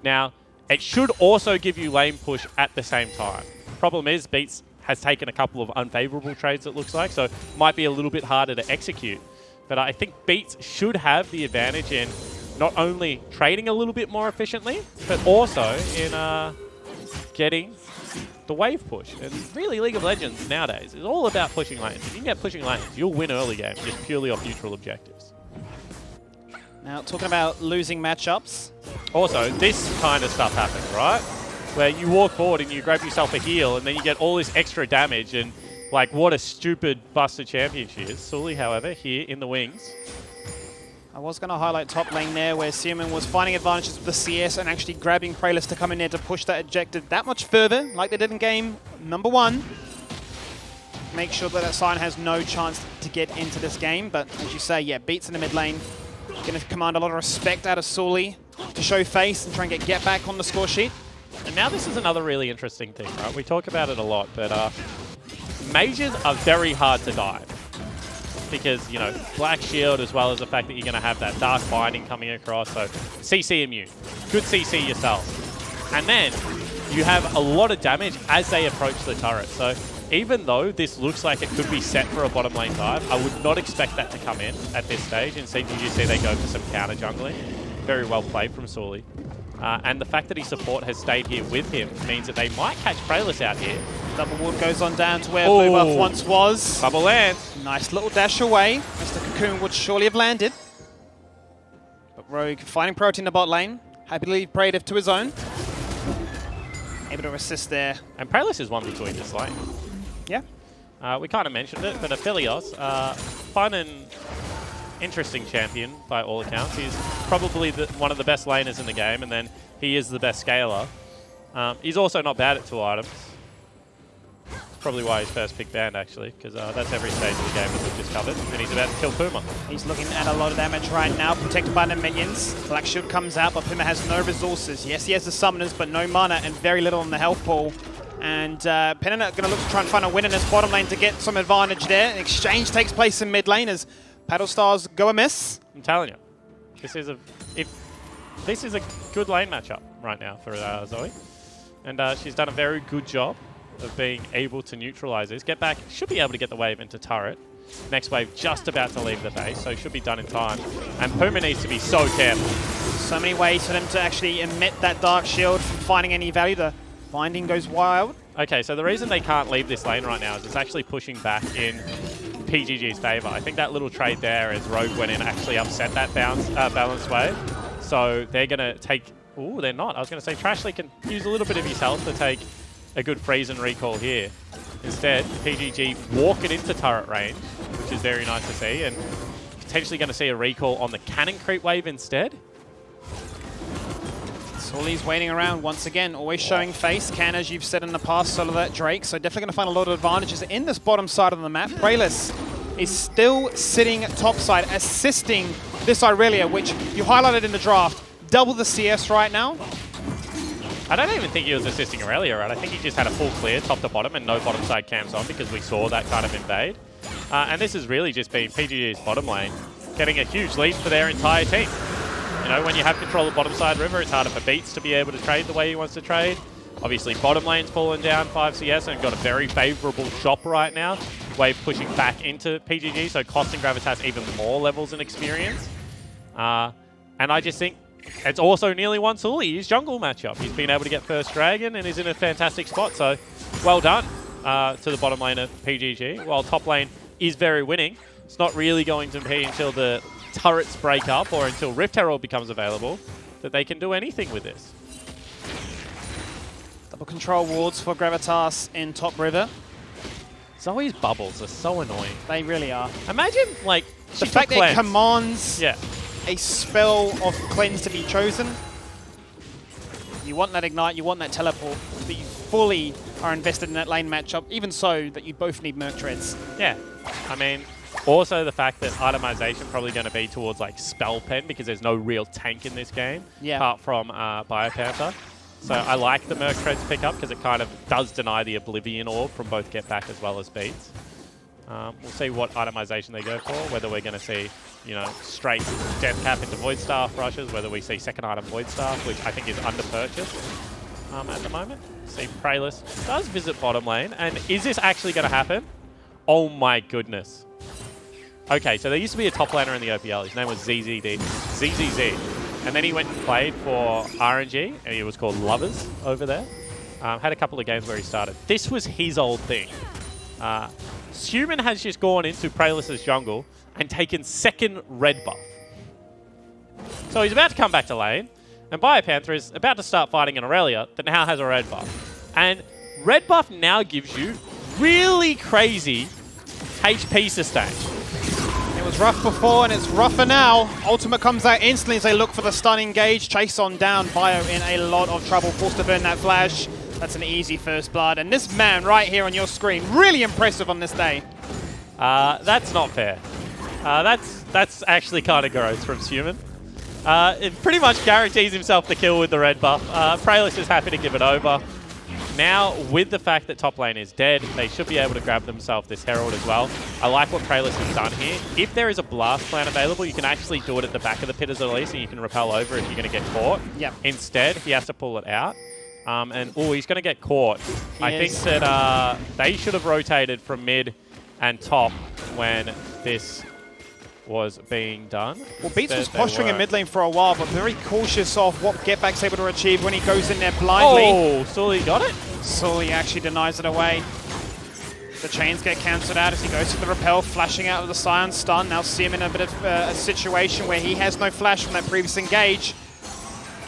Now, it should also give you lane push at the same time. Problem is, Beats has taken a couple of unfavorable trades, it looks like, so might be a little bit harder to execute. But I think Beats should have the advantage in not only trading a little bit more efficiently, but also in getting the wave push. And really, League of Legends nowadays is all about pushing lanes. If you can get pushing lanes, you'll win early games just purely off neutral objectives. Now, talking about losing matchups. Also, this kind of stuff happens, right? Where you walk forward and you grab yourself a heal, and then you get all this extra damage, and like, what a stupid busted champion she is. Sully, however, here in the wings. I was going to highlight top lane there, where Seaman was finding advantages with the CS and actually grabbing Praylist to come in there to push that objective that much further, like they did in game number 1. Make sure that that Sion has no chance to get into this game, but as you say, yeah, Beats in the mid lane. Going to command a lot of respect out of Sully to show face and try and get back on the score sheet. And now this is another really interesting thing, right? We talk about it a lot, but mages are very hard to dive. Because, Black Shield, as well as the fact that you're going to have that Dark Binding coming across, so CC immune. Good CC yourself. And then you have a lot of damage as they approach the turret. So even though this looks like it could be set for a bottom lane dive, I would not expect that to come in at this stage. Instead, you see they go for some counter jungling. Very well played from Sully. And the fact that his support has stayed here with him means that they might catch Praylist out here. Double ward goes on down to where Blue Buff once was. Bubble lands. Nice little dash away, as the Cocoon would surely have landed. But Rogue finding priority in the bot lane. Happy to leave Praetive to his own. Able to assist there. And Praylist is one between this lane. Yeah. We kind of mentioned it, but Aphelios, fun and interesting champion by all accounts. He's probably one of the best laners in the game, and then he is the best scaler. He's also not bad at 2 items. Probably why he's first pick banned, actually, because that's every stage of the game that we've just covered, and he's about to kill Puma. He's looking at a lot of damage right now, protected by the minions. Black Shield comes out, but Puma has no resources. Yes, he has the summoners, but no mana and very little on the health pool. And Pennant are going to look to try and find a win in this bottom lane to get some advantage there. An exchange takes place in mid lane as Paddle Stars go amiss. I'm telling you, this is a good lane matchup right now for Zoe. And she's done a very good job of being able to neutralize this. Get back, should be able to get the wave into turret. Next wave just about to leave the base, so should be done in time. And Puma needs to be so careful. So many ways for them to actually emit that Dark Shield from finding any value. The binding goes wild. Okay, so the reason they can't leave this lane right now is it's actually pushing back in PGG's favor. I think that little trade there as Rogue went in actually upset that balance wave. So they're going to take... Ooh, they're not. I was going to say Trashly can use a little bit of his health to take a good freeze and recall here. Instead, PGG walk it into turret range, which is very nice to see, and potentially going to see a recall on the cannon creep wave instead. Sully's waiting around once again, always showing face. Can, as you've said in the past, solo that Drake, so definitely going to find a lot of advantages in this bottom side of the map. Praylist is still sitting topside, assisting this Irelia, which you highlighted in the draft. Double the CS right now. I don't even think he was assisting Aurelia, right? I think he just had a full clear top to bottom and no bottom side camps on because we saw that kind of invade. And this has really just been PGG's bottom lane getting a huge lead for their entire team. You know, when you have control of bottom side river, it's harder for Beats to be able to trade the way he wants to trade. Obviously, bottom lane's fallen down 5 CS and got a very favorable shop right now. Wave pushing back into PGG, so costing Gravitas even more levels and experience. And I just think it's also nearly won Sully his jungle matchup. He's been able to get first dragon and is in a fantastic spot. So well done to the bottom lane of PGG. While top lane is very winning, it's not really going to be until the turrets break up or until Rift Herald becomes available that they can do anything with this. Double control wards for Gravitas in top river. Zoe's bubbles are so annoying. They really are. Imagine, like, The fact that it commands yeah. a spell of cleanse to be chosen. You want that ignite, you want that teleport, but you fully are invested in that lane matchup, even so that you both need Merc Treads. Yeah. I mean, also the fact that itemization probably going to be towards like Spell Pen because there's no real tank in this game apart from Biopanther. So I like the Merc Treads pickup because it kind of does deny the Oblivion Orb from both Get Back as well as Beats. We'll see what itemization they go for, whether we're going to see, you know, straight Death Cap into Void Staff rushes, whether we see second item Void Staff, which I think is under purchased at the moment. See, Prayless does visit bottom lane, and is this actually going to happen? Oh my goodness. Okay, so there used to be a top laner in the OPL. His name was ZZZ. And then he went and played for RNG, and he was called Lovers over there. Had a couple of games where he started. This was his old thing. Human has just gone into Prayless's jungle and taken second red buff. So he's about to come back to lane, and Biopanther is about to start fighting an Aurelia that now has a red buff. And red buff now gives you really crazy HP sustain. It was rough before and it's rougher now. Ultimate comes out instantly as they look for the stun engage. Chase on down. Bio in a lot of trouble. Forced to burn that flash. That's an easy first blood. And this man right here on your screen, really impressive on this day. That's not fair. That's actually kind of gross from Human. It pretty much guarantees himself the kill with the red buff. Prayless is happy to give it over. Now, with the fact that top lane is dead, they should be able to grab themselves this Herald as well. I like what Prayless has done here. If there is a blast plan available, you can actually do it at the back of the pit as a release, and you can repel over if you're going to get caught. Yep. Instead, he has to pull it out. He's going to get caught. I think that they should have rotated from mid and top when this was being done. Well, Beats was posturing in mid lane for a while, but very cautious of what Get Back's able to achieve when he goes in there blindly. Oh, Sully got it? Sully actually denies it away. The chains get cancelled out as he goes for the repel, flashing out of the Scion stun. Now see him in a bit of a situation where he has no flash from that previous engage.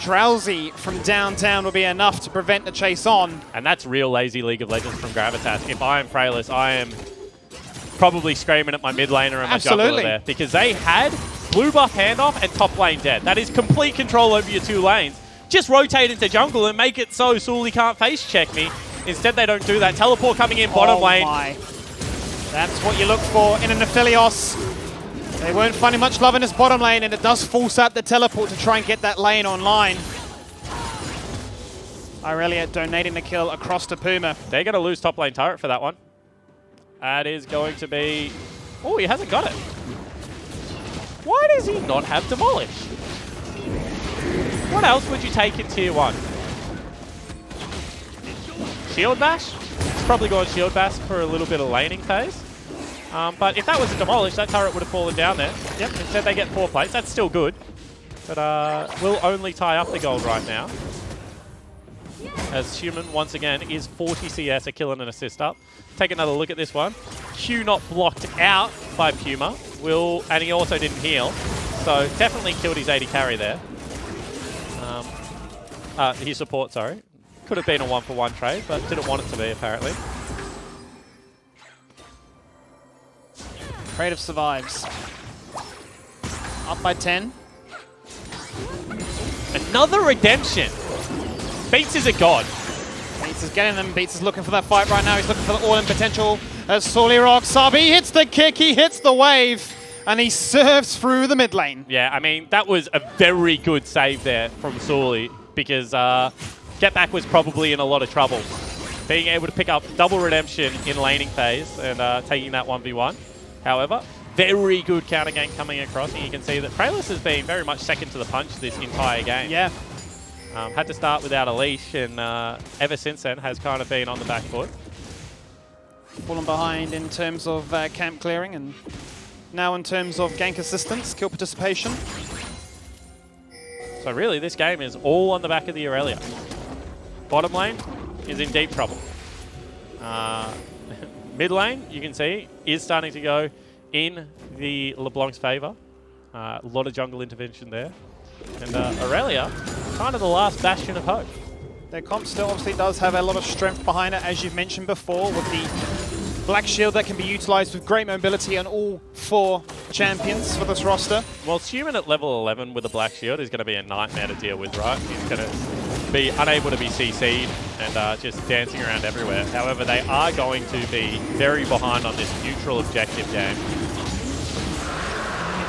Drowsy from downtown will be enough to prevent the chase on. And that's real lazy League of Legends from Gravitas. If I am Prayless, I am probably screaming at my mid laner and my jungler there, because they had blue buff handoff and top lane dead. That is complete control over your two lanes. Just rotate into jungle and make it so Sully can't face check me. Instead, they don't do that. Teleport coming in bottom lane. My. That's what you look for in an Aphelios. They weren't finding much love in his bottom lane, and it does force out the teleport to try and get that lane online. Aurelia donating the kill across to Puma. They're going to lose top lane turret for that one. That is going to be... Oh, he hasn't got it. Why does he not have Demolish? What else would you take in Tier 1? Shield Bash? He's probably going Shield Bash for a little bit of laning phase. But if that was a Demolish, that turret would have fallen down there. Yep, instead they get 4 plates. That's still good. But will only tie up the gold right now. As Human, once again, is 40 CS, a kill and an assist up. Take another look at this one. Q not blocked out by Puma. And he also didn't heal. So definitely killed his 80 carry there. His support, sorry. Could have been a 1-for-1 trade, but didn't want it to be, apparently. Creative survives. Up by 10. Another redemption. Beats is a god. Beats is getting them. Beats is looking for that fight right now. He's looking for the all-in potential as Sully rocks up. He hits the kick, he hits the wave, and he serves through the mid lane. Yeah, I mean, that was a very good save there from Sully because Get Back was probably in a lot of trouble. Being able to pick up double redemption in laning phase and taking that 1v1. However, very good counter gank coming across, and you can see that Prayless has been very much second to the punch this entire game. Yeah. Had to start without a leash, and ever since then has kind of been on the back foot. Fallen behind in terms of camp clearing, and now in terms of gank assistance, kill participation. So really, this game is all on the back of the Aurelia. Bottom lane is in deep trouble. Mid lane, you can see, is starting to go in the LeBlanc's favour. A lot of jungle intervention there. And Aurelia, kind of the last bastion of hope. Their comp still obviously does have a lot of strength behind it, as you've mentioned before, with the Black Shield that can be utilised with great mobility on all 4 champions for this roster. Well, Human at level 11 with a Black Shield is going to be a nightmare to deal with, right? He's going to be unable to be CC'd and just dancing around everywhere. However, they are going to be very behind on this neutral objective game.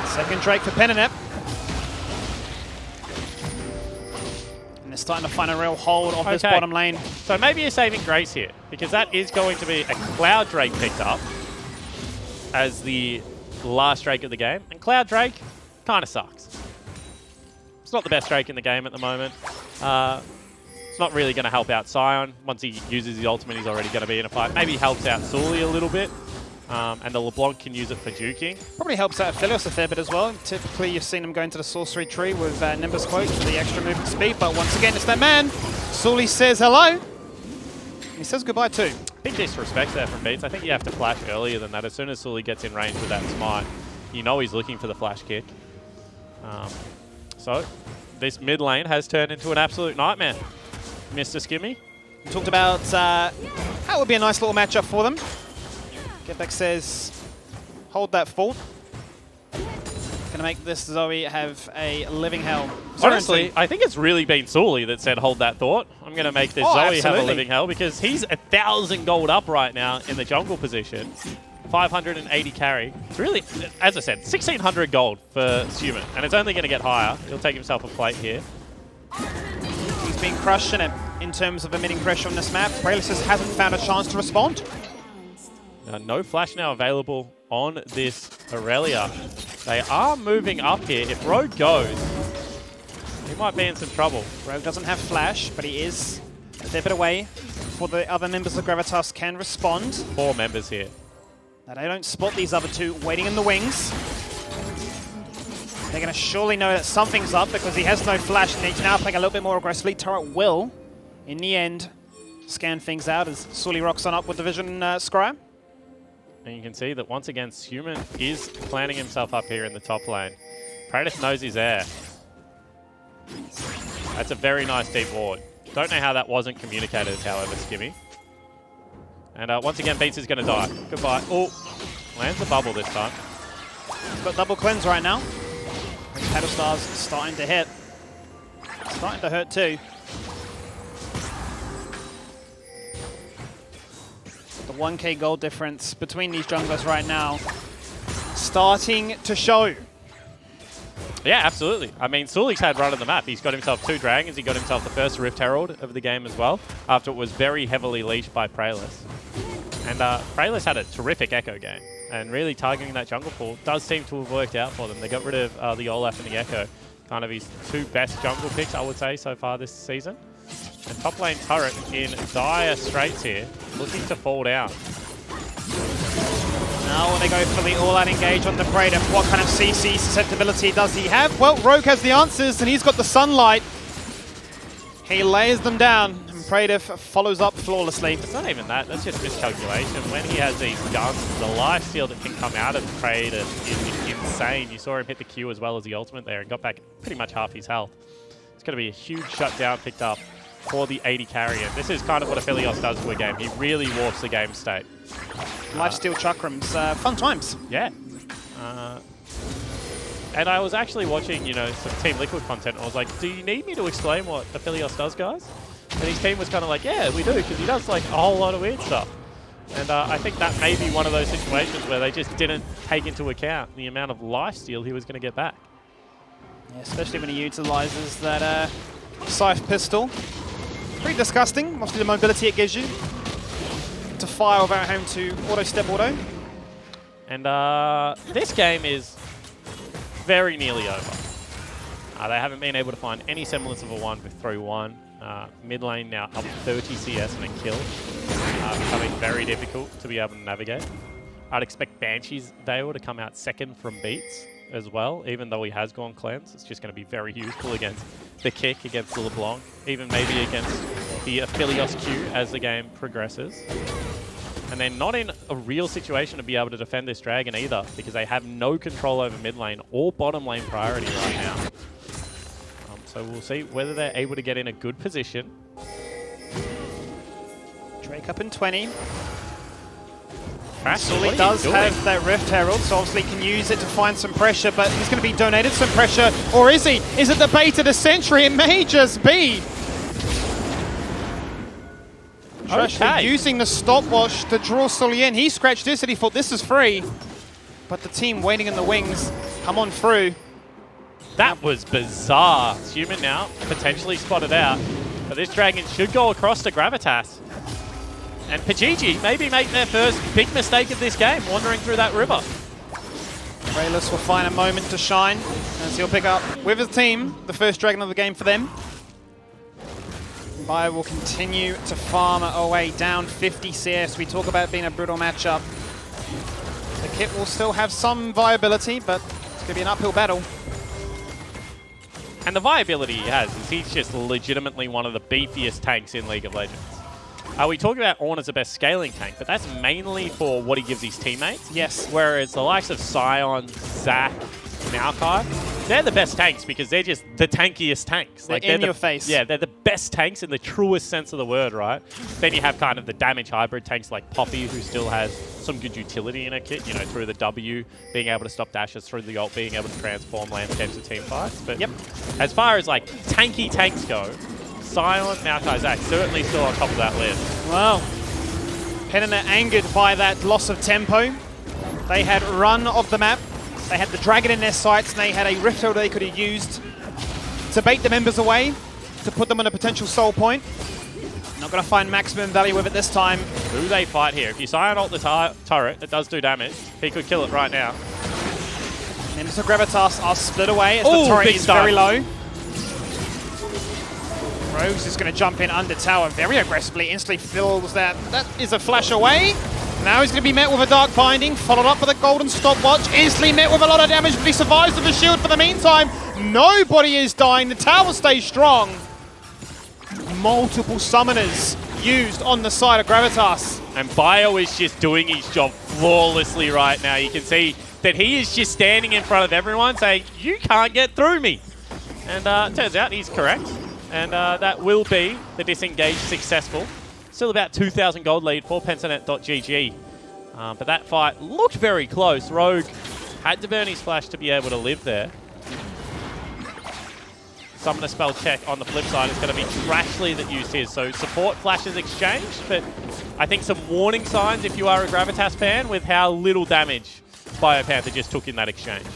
Second Drake for Penanep. And they're starting to find a real hold of this bottom lane. So maybe you're saving grace here, because that is going to be a Cloud Drake picked up as the last Drake of the game. And Cloud Drake kind of sucks. It's not the best Drake in the game at the moment. It's not really going to help out Sion. Once he uses his ultimate, he's already going to be in a fight. Maybe helps out Sully a little bit. And the LeBlanc can use it for juking. Probably helps out Philios a fair bit as well. Typically, you've seen him go into the sorcery tree with Nimbus Cloak for the extra movement speed. But once again, it's that man. Sully says hello. He says goodbye too. Big disrespect there from Beats. I think you have to flash earlier than that. As soon as Sully gets in range with that smite, you know he's looking for the flash kick. So this mid lane has turned into an absolute nightmare. Mr. Skimmy. We talked about how it would be a nice little matchup for them. Getback says, hold that fort. Gonna make this Zoe have a living hell. Honestly, I think it's really been Sully that said hold that thought. I'm gonna make this Zoe have a living hell, because he's 1,000 gold up right now in the jungle position. 580 carry. It's really, as I said, 1,600 gold for Human, and it's only gonna get higher. He'll take himself a plate here. He's been crushing it in terms of emitting pressure on this map. Praylists hasn't found a chance to respond. No flash now available on this Aurelia. They are moving up here. If Rogue goes, he might be in some trouble. Rogue doesn't have flash, but he is a fair bit away before the other members of Gravitas can respond. 4 members here. Now they don't spot these other 2 waiting in the wings. They're going to surely know that something's up because he has no flash, and he's now playing a little bit more aggressively. Turret will, in the end, scan things out as Sully rocks on up with the Vision Scry. And you can see that once again, Human is planting himself up here in the top lane. Praetus knows he's there. That's a very nice deep ward. Don't know how that wasn't communicated, however, Skimmy. And once again, Beats is going to die. Goodbye. Oh, lands a bubble this time. He's got double cleanse right now. Battlestar's starting to hit. Starting to hurt too. The 1k gold difference between these junglers right now starting to show. Yeah, absolutely. I mean, Sully's had run of the map. He's got himself 2 dragons. He got himself the first Rift Herald of the game as well, after it was very heavily leashed by Praylis. And Praylis had a terrific Echo game, and really targeting that jungle pool does seem to have worked out for them. They got rid of the Olaf and the Echo, kind of his 2 best jungle picks, I would say, so far this season. And top lane Turret in dire straits here, looking to fall down. Now when they go for the all-out engage on the Praetor, what kind of CC susceptibility does he have? Well, Rogue has the answers, and he's got the sunlight. He lays them down, and Praetor follows up flawlessly. It's not even that, that's just miscalculation. When he has these guns, the lifesteal that can come out of Praetor is insane. You saw him hit the Q as well as the ultimate there and got back pretty much half his health. It's going to be a huge shutdown picked up for the 80 carry. And this is kind of what Aphelios does to a game. He really warps the game state. Lifesteal chakrams, fun times. Yeah. And I was actually watching, you know, some Team Liquid content, and I was like, do you need me to explain what Aphelios does, guys? And his team was kind of like, yeah, we do, because he does like a whole lot of weird stuff. And I think that may be one of those situations where they just didn't take into account the amount of lifesteal he was going to get back. Yeah, especially when he utilizes that Scythe pistol. Pretty disgusting, mostly the mobility it gives you to fire without having to auto-step auto. And this game is very nearly over. They haven't been able to find any semblance of a 1-3-1. Mid lane now up 30 CS and a kill. Becoming very difficult to be able to navigate. I'd expect Banshee's Dale to come out second from Beats as well, even though he has gone cleanse. It's just going to be very useful against the kick against the LeBlanc, even maybe against the Aphelios Q as the game progresses. And they're not in a real situation to be able to defend this dragon either, because they have no control over mid lane or bottom lane priority right now. So we'll see whether they're able to get in a good position. Drake up in 20. Crash, Sully does have that Rift Herald, so obviously can use it to find some pressure, but he's going to be donated some pressure. Or is he? Is it the bait of the century? It may just be. Actually using the stopwatch to draw Sully in. He scratched this and he thought this is free. But the team waiting in the wings come on through. That was bizarre. Human now potentially spotted out. But this dragon should go across to Gravitas. And Pajiji maybe make their first big mistake of this game, wandering through that river. Rayless will find a moment to shine as he'll pick up with his team the first dragon of the game for them. Bio will continue to farm away, down 50 CS. We talk about it being a brutal matchup. The kit will still have some viability, but it's going to be an uphill battle. And the viability he has is he's just legitimately one of the beefiest tanks in League of Legends. We talk about Ornn as the best scaling tank, but that's mainly for what he gives his teammates. Yes. Whereas the likes of Sion, Zac, Maokai, they're the best tanks because they're just the tankiest tanks. They're in your face. Yeah, they're the best tanks in the truest sense of the word, right? Then you have kind of the damage hybrid tanks like Poppy, who still has some good utility in her kit, you know, through the W, being able to stop dashes, through the ult, being able to transform landscapes of team fights. But as far as like tanky tanks go, Sion, Maokai, Zac certainly still on top of that list. Wow. Penina angered by that loss of tempo. They had run of the map. They had the dragon in their sights, and they had a Rift Herald they could have used to bait the members away, to put them on a potential soul point. Not going to find maximum value with it this time. Who they fight here? If you Sion ult the turret, it does do damage. He could kill it right now. Members of Gravitas are split away as the turret is very low. Rogues is going to jump in under tower very aggressively, instantly fills that. That is a flash away. Now he's going to be met with a Dark Binding, followed up with a Golden Stopwatch, instantly met with a lot of damage, but he survives with a shield for the meantime. Nobody is dying, the tower stays strong. Multiple summoners used on the side of Gravitas. And Bio is just doing his job flawlessly right now. You can see that he is just standing in front of everyone saying, you can't get through me. And turns out he's correct. And that will be the disengage successful. Still about 2,000 gold lead for Pentanet.gg. But that fight looked very close. Rogue had to burn his flash to be able to live there. Summoner spell check on the flip side is going to be Trashly that used his. So support flashes exchanged, but I think some warning signs if you are a Gravitas fan with how little damage BioPanther just took in that exchange.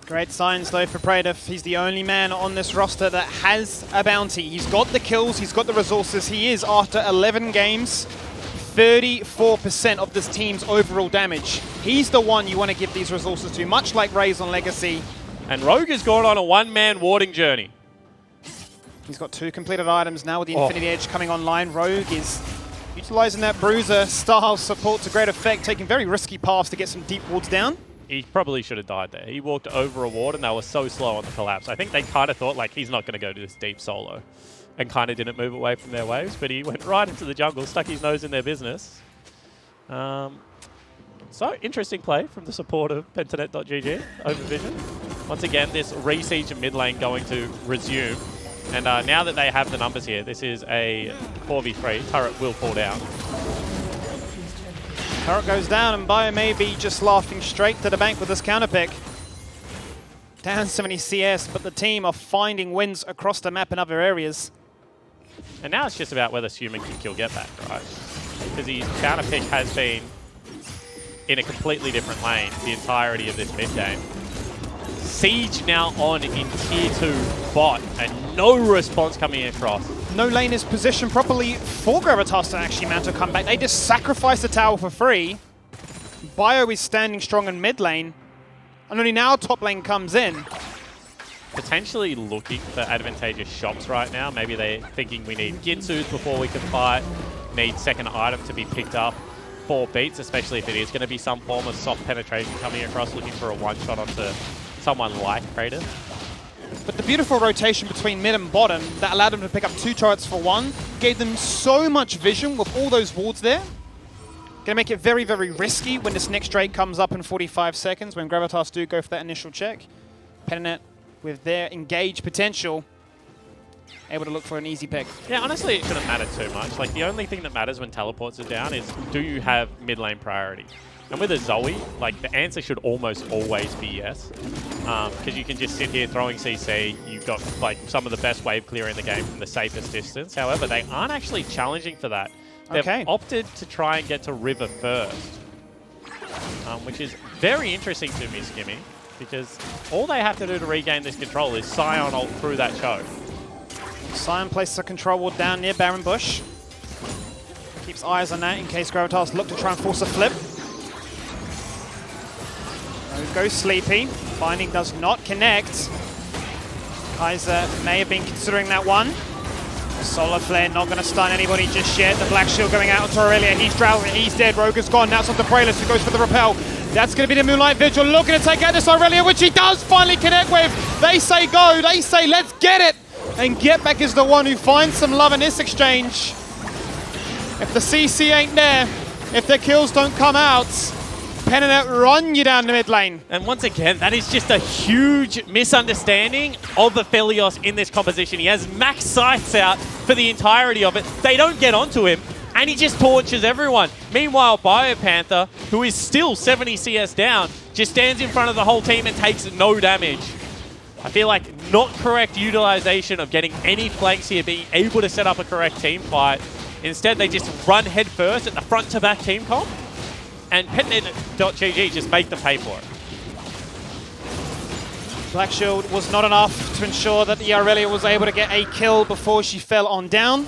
Great signs though for Praetor. He's the only man on this roster that has a bounty. He's got the kills, he's got the resources. He is, after 11 games, 34% of this team's overall damage. He's the one you want to give these resources to, much like Raze on Legacy. And Rogue has gone on a one-man warding journey. He's got 2 completed items now with the Infinity Edge coming online. Rogue is utilizing that Bruiser style support to great effect, taking very risky paths to get some deep wards down. He probably should have died there. He walked over a ward and they were so slow on the collapse. I think they kind of thought like he's not going to go to this deep solo and kind of didn't move away from their waves, but he went right into the jungle, stuck his nose in their business. So interesting play from the support of Pentanet.gg over Vision. Once again, this re-siege of mid lane going to resume. And now that they have the numbers here, this is a 4v3. Turret will fall down. Turret goes down, and Bio may be just laughing straight to the bank with this counter pick. Down 70 CS, but the team are finding wins across the map in other areas. And now it's just about whether Human can kill Get Back, right? Because his counter pick has been in a completely different lane the entirety of this mid game. Siege now on in tier 2 bot, and no response coming across. No lane is positioned properly for Gravitas to actually mount a comeback. They just sacrifice the tower for free. Bio is standing strong in mid lane, and only now top lane comes in. Potentially looking for advantageous shops right now. Maybe they're thinking we need Ginsus before we can fight, need second item to be picked up for beats, especially if it is going to be some form of soft penetration coming across, looking for a one-shot onto someone like Praetor. But the beautiful rotation between mid and bottom that allowed them to pick up 2 turrets for 1 gave them so much vision with all those wards there. Gonna make it very, very risky when this next Drake comes up in 45 seconds, when Gravitas do go for that initial check. Pentanet, with their engaged potential, able to look for an easy pick. Yeah, honestly, it shouldn't matter too much. Like, the only thing that matters when teleports are down is, do you have mid lane priority? And with a Zoe, like, the answer should almost always be yes. Because you can just sit here throwing CC. You've got, like, some of the best wave clear in the game from the safest distance. However, they aren't actually challenging for that. They've opted to try and get to River first. Which is very interesting to me, Skimmy. Because all they have to do to regain this control is Scion ult through that choke. Scion places a control ward down near Baron Bush. Keeps eyes on that in case Gravitas look to try and force a flip. Go Sleepy. Binding does not connect. Kaiser may have been considering that one. Solar Flare not going to stun anybody just yet. The Black Shield going out to Aurelia. He's drowsing. He's dead. Rogue is gone. Now it's on the Praelis who goes for the repel. That's going to be the Moonlight Vigil looking to take out this Aurelia, which he does finally connect with. They say go. They say let's get it. And Get Back is the one who finds some love in this exchange. If the CC ain't there, if the kills don't come out, Pentanet run you down the mid lane. And once again, that is just a huge misunderstanding of Aphelios in this composition. He has max sights out for the entirety of it. They don't get onto him, and he just torches everyone. Meanwhile, Biopanther, who is still 70 CS down, just stands in front of the whole team and takes no damage. I feel like not correct utilization of getting any flanks here, being able to set up a correct team fight. Instead, they just run head first at the front-to-back team comp. And Petnet.gg just make them pay for it. Black Shield was not enough to ensure that the Aurelia was able to get a kill before she fell on down.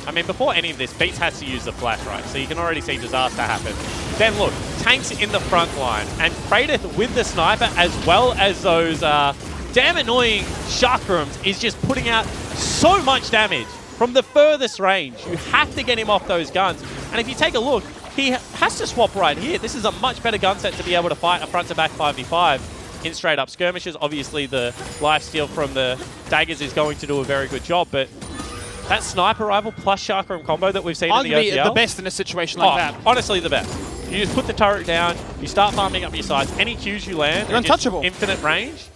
I mean, before any of this, Beats has to use the flash, right? So you can already see disaster happen. Then look, tanks in the front line, and Praetor with the sniper as well as those damn annoying chakrams is just putting out so much damage from the furthest range. You have to get him off those guns. And if you take a look, he has to swap right here. This is a much better gun set to be able to fight a front-to-back 5v5 in straight-up skirmishes. Obviously, the lifesteal from the daggers is going to do a very good job, but that sniper rifle plus chakram combo that we've seen in the OPL... the best in a situation like that. Honestly, the best. You just put the turret down, you start farming up your sides, any Qs you land... You're untouchable. Infinite range,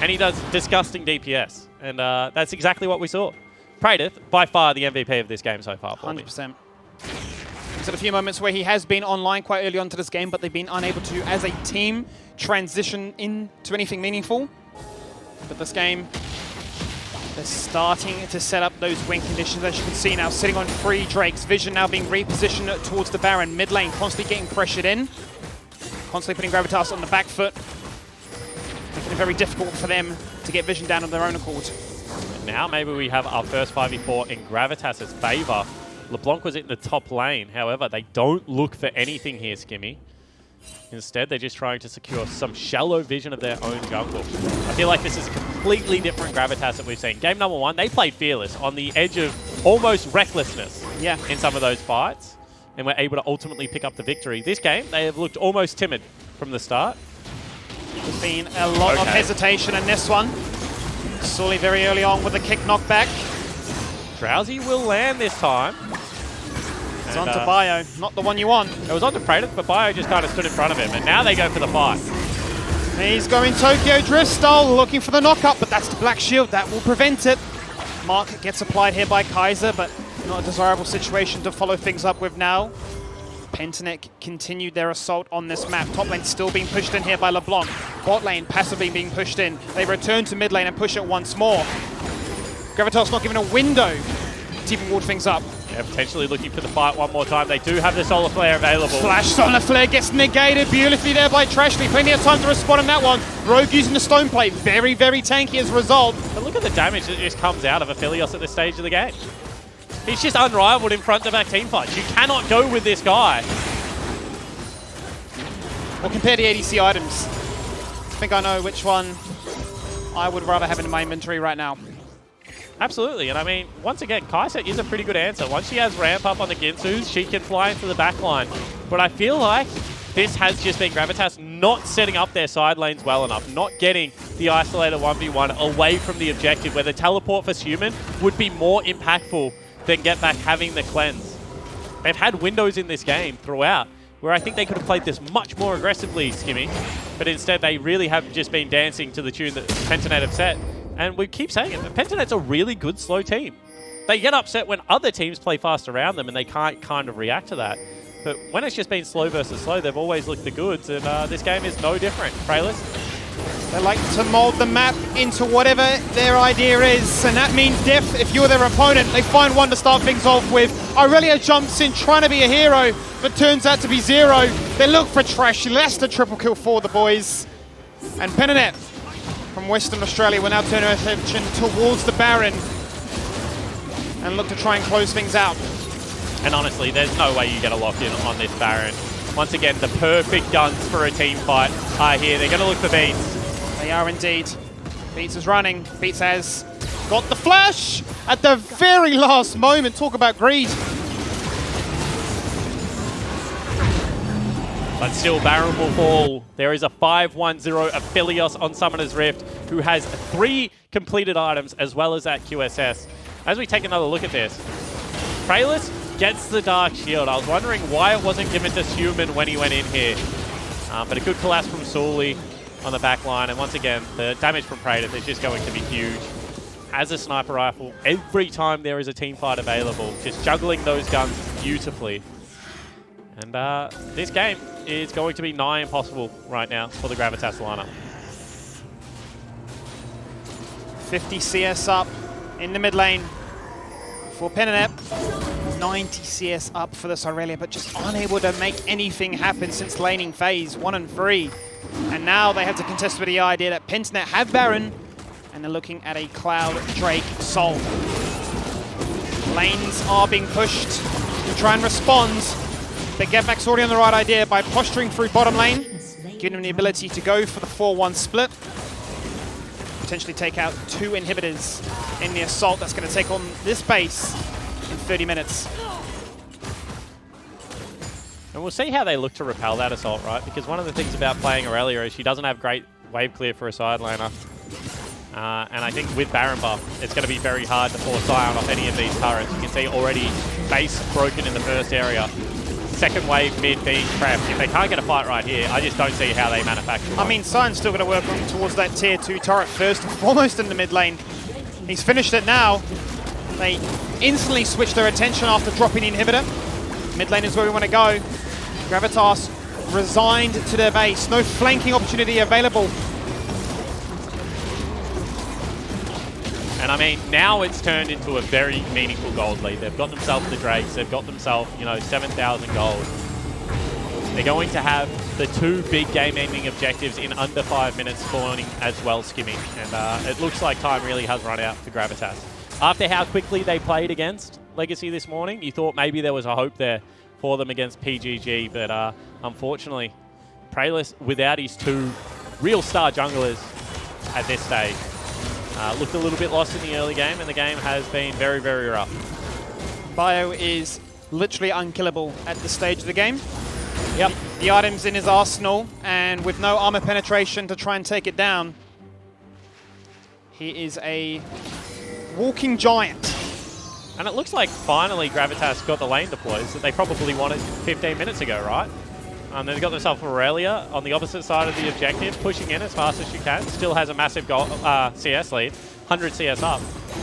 and he does disgusting DPS. And that's exactly what we saw. Praetor, by far the MVP of this game so far for 100%. He's had a few moments where he has been online quite early onto this game, but they've been unable to, as a team, transition into anything meaningful. But this game, they're starting to set up those win conditions, as you can see now, sitting on 3 Drakes. Vision now being repositioned towards the Baron. Mid lane constantly getting pressured in. Constantly putting Gravitas on the back foot. Making it very difficult for them to get Vision down on their own accord. And now maybe we have our first 5v4 in Gravitas' favour. LeBlanc was in the top lane. However, they don't look for anything here, Skimmy. Instead, they're just trying to secure some shallow vision of their own jungle. I feel like this is a completely different Gravitas that we've seen. Game number 1, they played fearless on the edge of almost recklessness in some of those fights, and were able to ultimately pick up the victory. This game, they have looked almost timid from the start. There's been a lot of hesitation in this one. Sully very early on with a kick knockback. Drowsy will land this time. It's on to Bio, not the one you want. It was on to Praetor, but Bio just kind of stood in front of him, and now they go for the fight. He's going Tokyo Drift style, looking for the knockup, but that's the Black Shield. That will prevent it. Mark gets applied here by Kaiser, but not a desirable situation to follow things up with now. Pentanet continued their assault on this map. Top lane still being pushed in here by LeBlanc. Bot lane passively being pushed in. They return to mid lane and push it once more. Gravitas not given a window to even ward things up. Yeah, potentially looking for the fight one more time. They do have the Solar Flare available. Flash Solar Flare gets negated beautifully there by Trashly. Plenty of time to respond on that one. Rogue using the Stone Plate. Very, very tanky as a result. But look at the damage that just comes out of Aphelios at this stage of the game. He's just unrivaled in front-to-back team fights. You cannot go with this guy. Well, compare the ADC items. I think I know which one I would rather have in my inventory right now. Absolutely, and I mean, once again, Kaiser is a pretty good answer. Once she has ramp up on the Ginsus, she can fly into the back line. But I feel like this has just been Gravitas not setting up their side lanes well enough, not getting the isolated 1v1 away from the objective, where the teleport for Human would be more impactful than Get Back having the cleanse. They've had windows in this game throughout where I think they could have played this much more aggressively, Skimmy, but instead they really have just been dancing to the tune that Pentanet have set. And we keep saying it, but Pentanet's a really good slow team. They get upset when other teams play fast around them and they can't kind of react to that. But when it's just been slow versus slow, they've always looked the goods, and this game is no different. Prayless? They like to mold the map into whatever their idea is, and that means Def, if you're their opponent, they find one to start things off with. Aurelia jumps in trying to be a hero, but turns out to be zero. They look for Trash. That's the triple kill for the boys. And Pentanet from Western Australia will now turn her attention towards the Baron and look to try and close things out. And honestly, there's no way you get a lock-in on this Baron. Once again, the perfect guns for a team fight are here. They're going to look for Beats. They are indeed. Beats is running. Beats has got the flash at the very last moment. Talk about greed. But still, Baron will fall. There is a 5-1-0 Aphelios on Summoner's Rift, who has 3 completed items as well as that QSS. As we take another look at this, Prayless gets the Dark Shield. I was wondering why it wasn't given to Human when he went in here. But a good collapse from Sully on the back line. And once again, the damage from Praetor is just going to be huge. As a sniper rifle, every time there is a team fight available, just juggling those guns beautifully. And this game is going to be nigh impossible right now for the Gravitas lineup. 50 CS up in the mid lane for Pentanet. 90 CS up for this Aurelia, but just unable to make anything happen since laning phase 1 and 3. And now they have to contest with the idea that Pentanet have Baron, and they're looking at a Cloud Drake Soul. Lanes are being pushed to try and respond. But Get Back's already on the right idea by posturing through bottom lane, giving them the ability to go for the 4-1 split. Potentially take out 2 inhibitors in the assault that's going to take on this base in 30 minutes. And we'll see how they look to repel that assault, right? Because one of the things about playing Aurelia is she doesn't have great wave clear for a side laner. And I think with Baron buff, it's going to be very hard to force Sion off any of these turrets. You can see already base broken in the first area. Second wave mid being prepped. If they can't get a fight right here, I just don't see how they manufacture one. I mean, Sion's still going to work on towards that tier 2 turret first and foremost in the mid lane. He's finished it now. They instantly switch their attention after dropping the inhibitor. Mid lane is where we want to go. Gravitas resigned to their base. No flanking opportunity available. And I mean, now it's turned into a very meaningful gold lead. They've got themselves the Drakes. They've got themselves, 7,000 gold. They're going to have the 2 big game-ending objectives in under 5 minutes spawning as well, Skimmy. And it looks like time really has run out for Gravitas. After how quickly they played against Legacy this morning, you thought maybe there was a hope there for them against PGG. But unfortunately, Prayless, without his 2 real star junglers at this stage, looked a little bit lost in the early game, and the game has been very, very rough. Bio is literally unkillable at this stage of the game. Yep. The item's in his arsenal, and with no armor penetration to try and take it down, he is a walking giant. And it looks like finally Gravitas got the lane deploys that they probably wanted 15 minutes ago, right? They've got themselves Aurelia on the opposite side of the objective, pushing in as fast as she can. Still has a massive goal, CS lead, 100 CS up.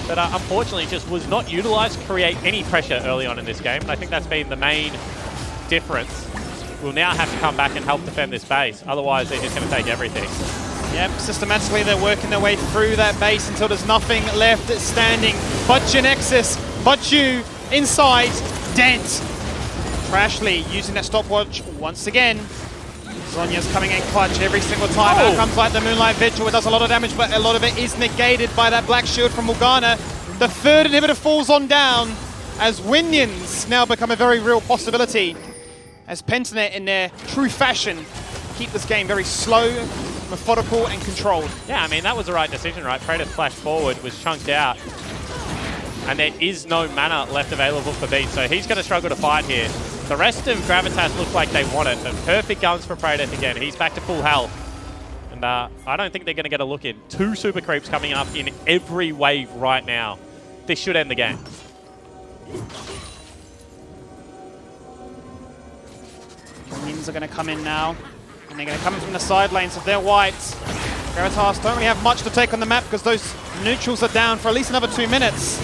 But unfortunately, just was not utilized to create any pressure early on in this game. And I think that's been the main difference. We'll now have to come back and help defend this base. Otherwise, they're just going to take everything. Yep, systematically they're working their way through that base until there's nothing left standing. But Genexus, but you inside, Dent. Trashly using that stopwatch once again. Zhonya's coming in clutch every single time. Out comes like the Moonlight Vigil. It does a lot of damage, but a lot of it is negated by that Black Shield from Morgana. The 3rd inhibitor falls on down as Winions now become a very real possibility. As Pentanet, in their true fashion, keep this game very slow, methodical, and controlled. Yeah, I mean, that was the right decision, right? Praetor flashed forward, was chunked out. And there is no mana left available for Beat, so he's going to struggle to fight here. The rest of Gravitas look like they want it, but perfect guns for Praedyth again. He's back to full health. And I don't think they're going to get a look in. 2 super creeps coming up in every wave right now. This should end the game. Minions are going to come in now, and they're going to come in from the side lanes of their whites. Gravitas don't really have much to take on the map because those neutrals are down for at least another 2 minutes.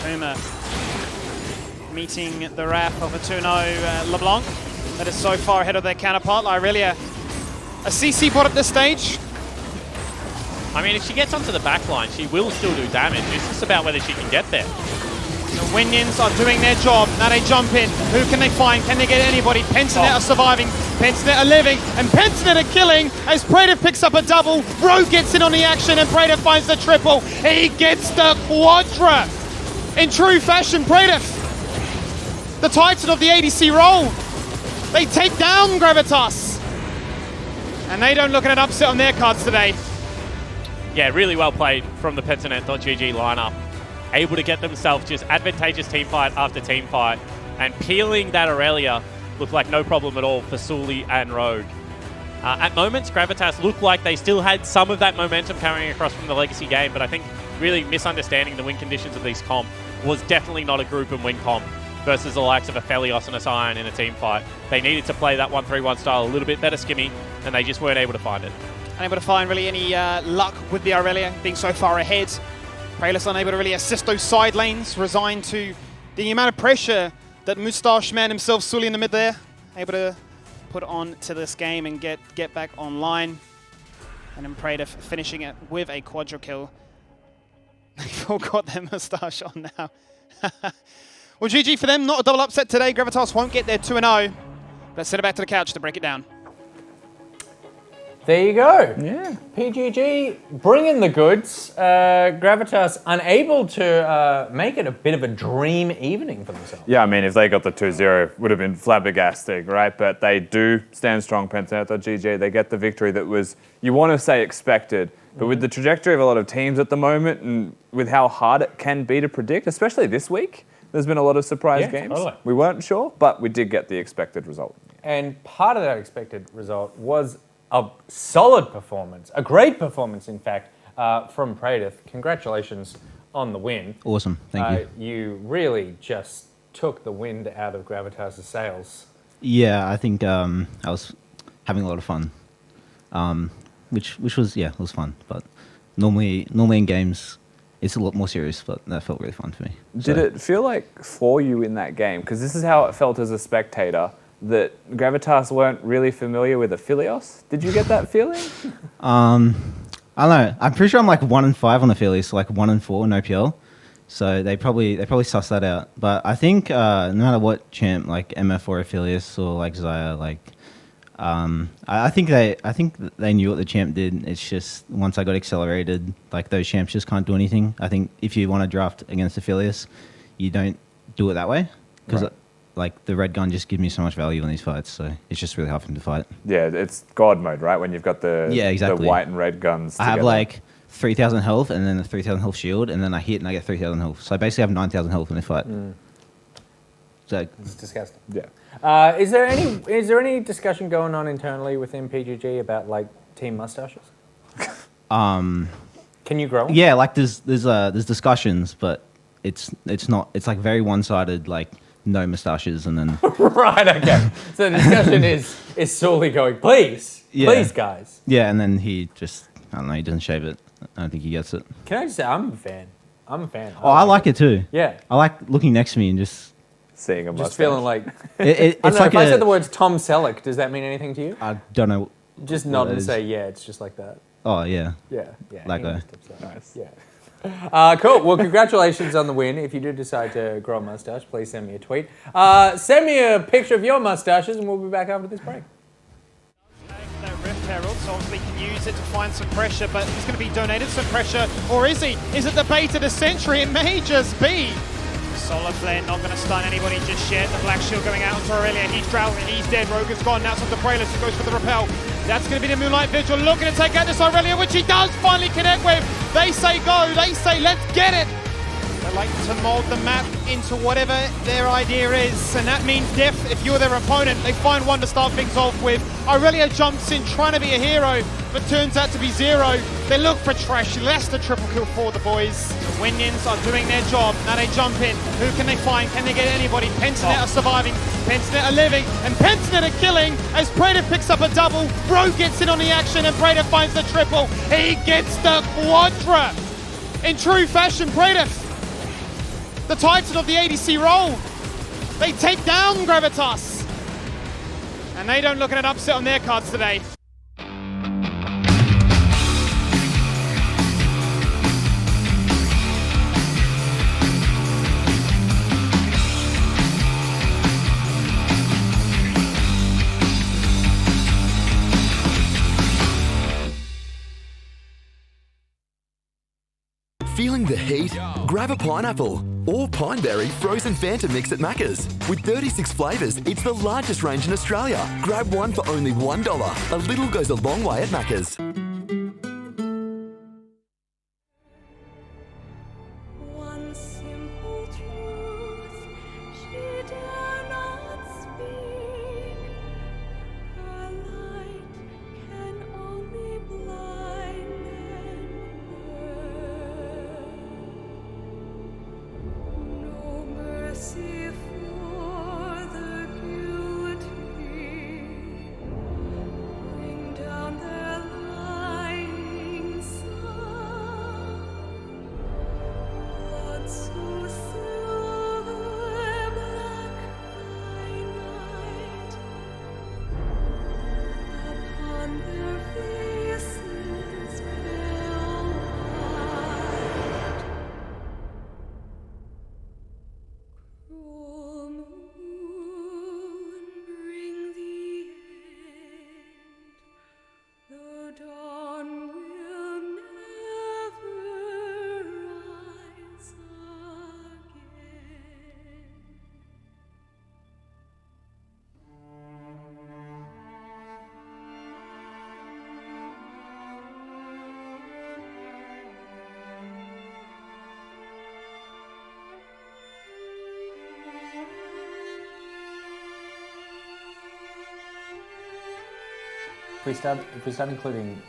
Puma meeting the wrath of a 2-0 LeBlanc that is so far ahead of their counterpart. Irelia, a CC bot at this stage. I mean, if she gets onto the back line, she will still do damage. It's just about whether she can get there. The Winions are doing their job. Now they jump in. Who can they find? Can they get anybody? Pentanet are surviving. Pentanet are living. And Pentanet are killing as Praedyth picks up a double. Rogue gets in on the action and Praedyth finds the triple. He gets the quadra. In true fashion, Praedyth, the titan of the ADC role. They take down Gravitas. And they don't look at an upset on their cards today. Yeah, really well played from the Pentanet.gg lineup. Able to get themselves just advantageous teamfight after teamfight. And peeling that Aurelia looked like no problem at all for Sully and Rogue. At moments, Gravitas looked like they still had some of that momentum carrying across from the Legacy game, but I think really misunderstanding the win conditions of these comp was definitely not a group and win comp versus the likes of a Felios and a Sion in a team fight. They needed to play that 1-3-1 style a little bit better skimmy, and they just weren't able to find it. Unable to find really any luck with the Aurelia being so far ahead. Praedyth unable to really assist those side lanes, resigned to the amount of pressure that Moustache Man himself, Sully in the mid there, able to put on to this game and get back online. And then Praedyth finishing it with a quadra kill. They've all got their moustache on now. Well, GG for them, not a double upset today. Gravitas won't get their 2-0. Let's send it back to the couch to break it down. There you go. Yeah. PGG bringing the goods. Gravitas unable to make it a bit of a dream evening for themselves. Yeah, I mean, if they got the 2-0, it would have been flabbergasting, right? But they do stand strong, Pentanet.gg. They get the victory that was, you want to say, expected. But with the trajectory of a lot of teams at the moment and with how hard it can be to predict, especially this week, there's been a lot of surprise games. Totally. We weren't sure, but we did get the expected result. And part of that expected result was a solid performance, a great performance, in fact, from Praedyth. Congratulations on the win. Awesome, thank you. You really just took the wind out of Gravitas' sails. Yeah, I think I was having a lot of fun, which was, yeah, it was fun. But normally in games, it's a lot more serious, but that felt really fun for me. Did it feel like for you in that game? Because this is how it felt as a spectator, that Gravitas weren't really familiar with Aphelios. Did you get that feeling? I don't know. I'm pretty sure I'm like 1-5 on Aphelios, so like 1-4 in OPL. So they probably sussed that out. But I think no matter what champ, like MF or Aphelios or like Xayah, like I think they knew what the champ did. It's just once I got accelerated, like those champs just can't do anything. I think if you want to draft against Aphelios, you don't do it that way because. Right. Like, the red gun just gives me so much value in these fights, so it's just really hard for him to fight. Yeah, it's God mode, right? When you've got the the white and red guns together. I have, like, 3,000 health and then a 3,000 health shield, and then I hit and I get 3,000 health. So I basically have 9,000 health in this fight. So it's disgusting. Yeah. Is there any discussion going on internally within PGG about, like, team mustaches? Can you grow them? Yeah, like, there's discussions, but it's not, it's, like, very one-sided, like, no moustaches, and then... Right, okay. So the discussion is solely going, please, guys. Yeah, and then he just, I don't know, he doesn't shave it. I don't think he gets it. Can I just say, I'm a fan. I like it too. Yeah. I like looking next to me and just... Seeing a mustache. Just feeling like... it's I don't know, like if I said the words Tom Selleck, does that mean anything to you? I don't know. Just nod and say, yeah, it's just like that. Oh, yeah. Yeah. That guy. Nice. Yeah. Cool. Well, congratulations on the win. If you do decide to grow a mustache, please send me a tweet. Send me a picture of your mustaches, and we'll be back after this break. That Rift Herald, so obviously he can use it to find some pressure, but he's going to be donated some pressure, or is he? Is it the bait of the century? It may just be. Solar Flare not going to stun anybody just yet. The Black Shield going out onto Aurelia. He's drowning. He's dead. Rogue is gone. Now it's onto Praedyth. He goes for the repel. That's going to be the Moonlight Vigil looking to take out this Aurelia, which he does finally connect with. They say go, they say let's get it. They like to mold the map into whatever their idea is, and that means death if you're their opponent. They find one to start things off with. Aurelia jumps in trying to be a hero, but turns out to be zero. They look for Trash, less the triple kill for the boys. The Winions are doing their job. Now they jump in. Who can they find? Can they get anybody? Pentanet are surviving, Pentanet are living, and Pentanet are killing as Prater picks up a double. Bro gets in on the action and Prater finds the triple. He gets the quadra. In true fashion, Prater, the titan of the ADC role. They take down Gravitas. And they don't look at an upset on their cards today. Feeling the heat? Grab a pineapple or pineberry frozen Fanta mix at Macca's. With 36 flavours, it's the largest range in Australia. Grab one for only $1. A little goes a long way at Macca's. One simple truth she dare not speak. Her light can only blind no mercy for the guilty. Bring down their lying sun. Blood so silver black by night. Upon their faces pale white. Cruel moon, bring the end. The dawn will never rise again. If we start including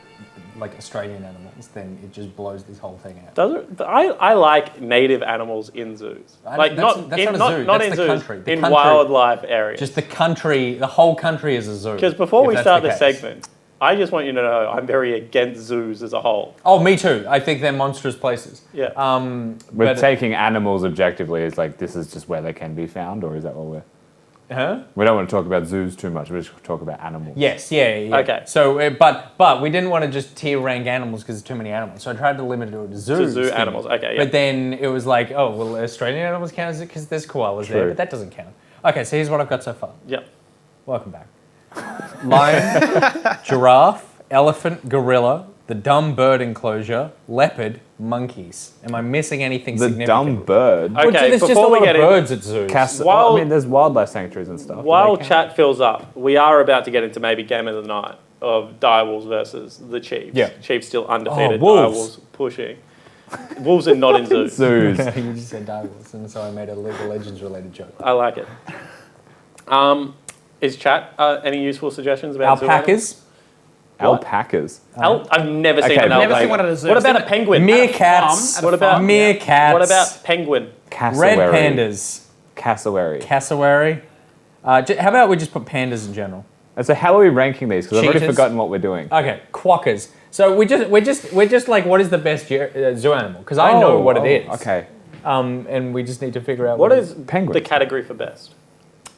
like Australian animals, then it just blows this whole thing out. Does it? I like native animals in zoos. Like that's not not in, a not, zoo. not That's in the zoos, country. The in country. wildlife areas. Just the country, the whole country is a zoo. Because before if we that's start the this case. segment, I just want you to know I'm very against zoos as a whole. Oh, me too. I think they're monstrous places. Yeah. We're but- taking animals objectively as like this is just where they can be found, or is that what we're? Huh? We don't want to talk about zoos too much. We just talk about animals. Yes, yeah. Okay. So, but we didn't want to just tier rank animals because there's too many animals. So I tried to limit it to zoos. To zoo thing. animals, okay, yeah. But then it was like, oh, well, Australian animals count because there's koalas there, True. but that doesn't count. Okay, so here's what I've got so far. Yep. Welcome back. Lion, giraffe, elephant, gorilla, the dumb bird enclosure, leopard, monkeys. Am I missing anything The significant? dumb bird. Well, Okay, there's just a before we lot get of in- birds at zoos. While- I mean, there's wildlife sanctuaries and stuff. Do While they count? chat fills up, we are about to get into maybe game of the night of Direwolves versus the Chiefs. Yeah. Chiefs still undefeated. Wolves. Direwolves pushing. Wolves are not in zoos. Zoos. You just said direwolves, and so I made a League of Legends related joke. I like it. Is chat any useful suggestions about zoo Alpacas, Alpacas. I've never seen Okay. an I've never alpaca. seen one at a zoo. What I've about seen a penguin? meerkats, What about meerkats, What about penguin? red Cassowary. pandas, Cassowary. cassowary? How about we just put pandas in general? So how are we ranking these? Because I've already Cheetahs. forgotten what we're doing. Okay, quokkas. So we're just like, what is the best zoo animal? Because I know what it is. Okay. And we just need to figure out What is Penguin. the category for best?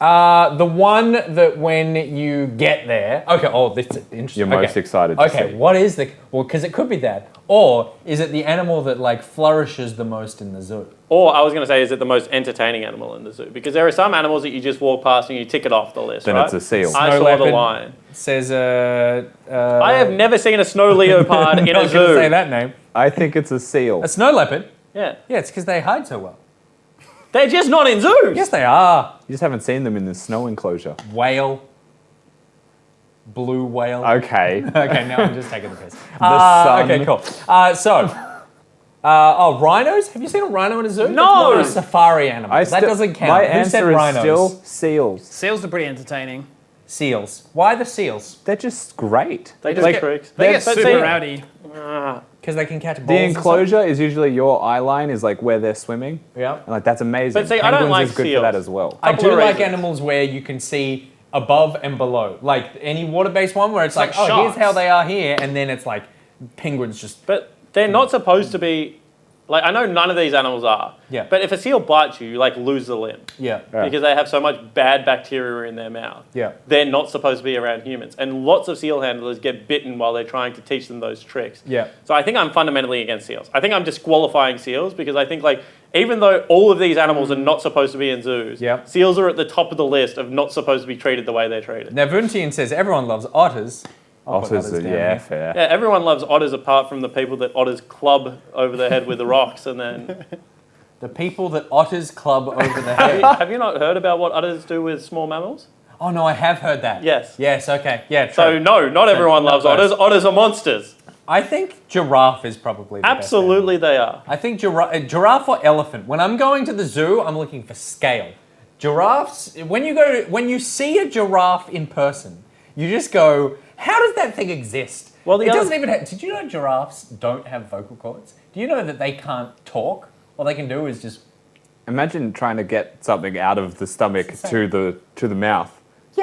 the one that when you get there. Okay. Oh, this is interesting. You're most Okay. excited to Okay. see. What is the? Well, because it could be that, or is it the animal that like flourishes the most in the zoo? Or I was going to say, is it the most entertaining animal in the zoo? Because there are some animals that you just walk past and you tick it off the list, Then right? it's a seal. I Snow saw leopard. the lion. Says I have never seen a snow leopard in I a was going to say zoo. that name. I think it's a seal. A snow leopard. Yeah. Yeah, it's because they hide so well. They're just not in zoos. Yes, they are. You just haven't seen them in the snow enclosure. Whale. blue whale. Okay. Okay, now I'm just taking the piss. sun. Okay, cool. Rhinos? Have you seen a rhino in a zoo? No! That's more a safari animal. That doesn't count. My Who said answer is rhinos? still seals. Seals are pretty entertaining. Seals. Why the seals? They're just great. They just get tricks. They get But super see- rowdy. Because they can catch balls. The and stuff? enclosure is usually your eye line is like where they're swimming. Yeah. And like that's amazing. But see, I don't Penguins like is good seals. for that as well. I Couple do of like reasons. animals where you can see above and below. Like any water-based one where it's like, like oh, here's sharks. how they are here, and then it's like penguins just... But they're not supposed to be. Like, I know none of these animals are. Yeah. But if a seal bites you like lose the limb. Yeah. Because they have so much bad bacteria in their mouth. Yeah. They're not supposed to be around humans. And lots of seal handlers get bitten while they're trying to teach them those tricks. Yeah. So I think I'm fundamentally against seals. I think I'm disqualifying seals because I think, like, even though all of these animals are not supposed to be in zoos, Yeah. seals are at the top of the list of not supposed to be treated the way they're treated. Now, Vuntian says everyone loves otters. I'll put Otters are, down yeah, here. fair. Yeah, everyone loves otters apart from the people that otters club over the head with the rocks and then... The people that otters club over the head. Have you not heard about what otters do with small mammals? Oh, no, I have heard that. Yes. Yes, okay. Yeah, true. So no, not everyone not loves both. otters. Otters are monsters. I think giraffe is probably the Absolutely they are. best. I think giraffe or elephant. When I'm going to the zoo, I'm looking for scale. Giraffes, when you see a giraffe in person, you just go, how does that thing exist? Well, It doesn't even have, did you know giraffes don't have vocal cords? Do you know that they can't talk? All they can do is just... Imagine trying to get something out of the stomach to the mouth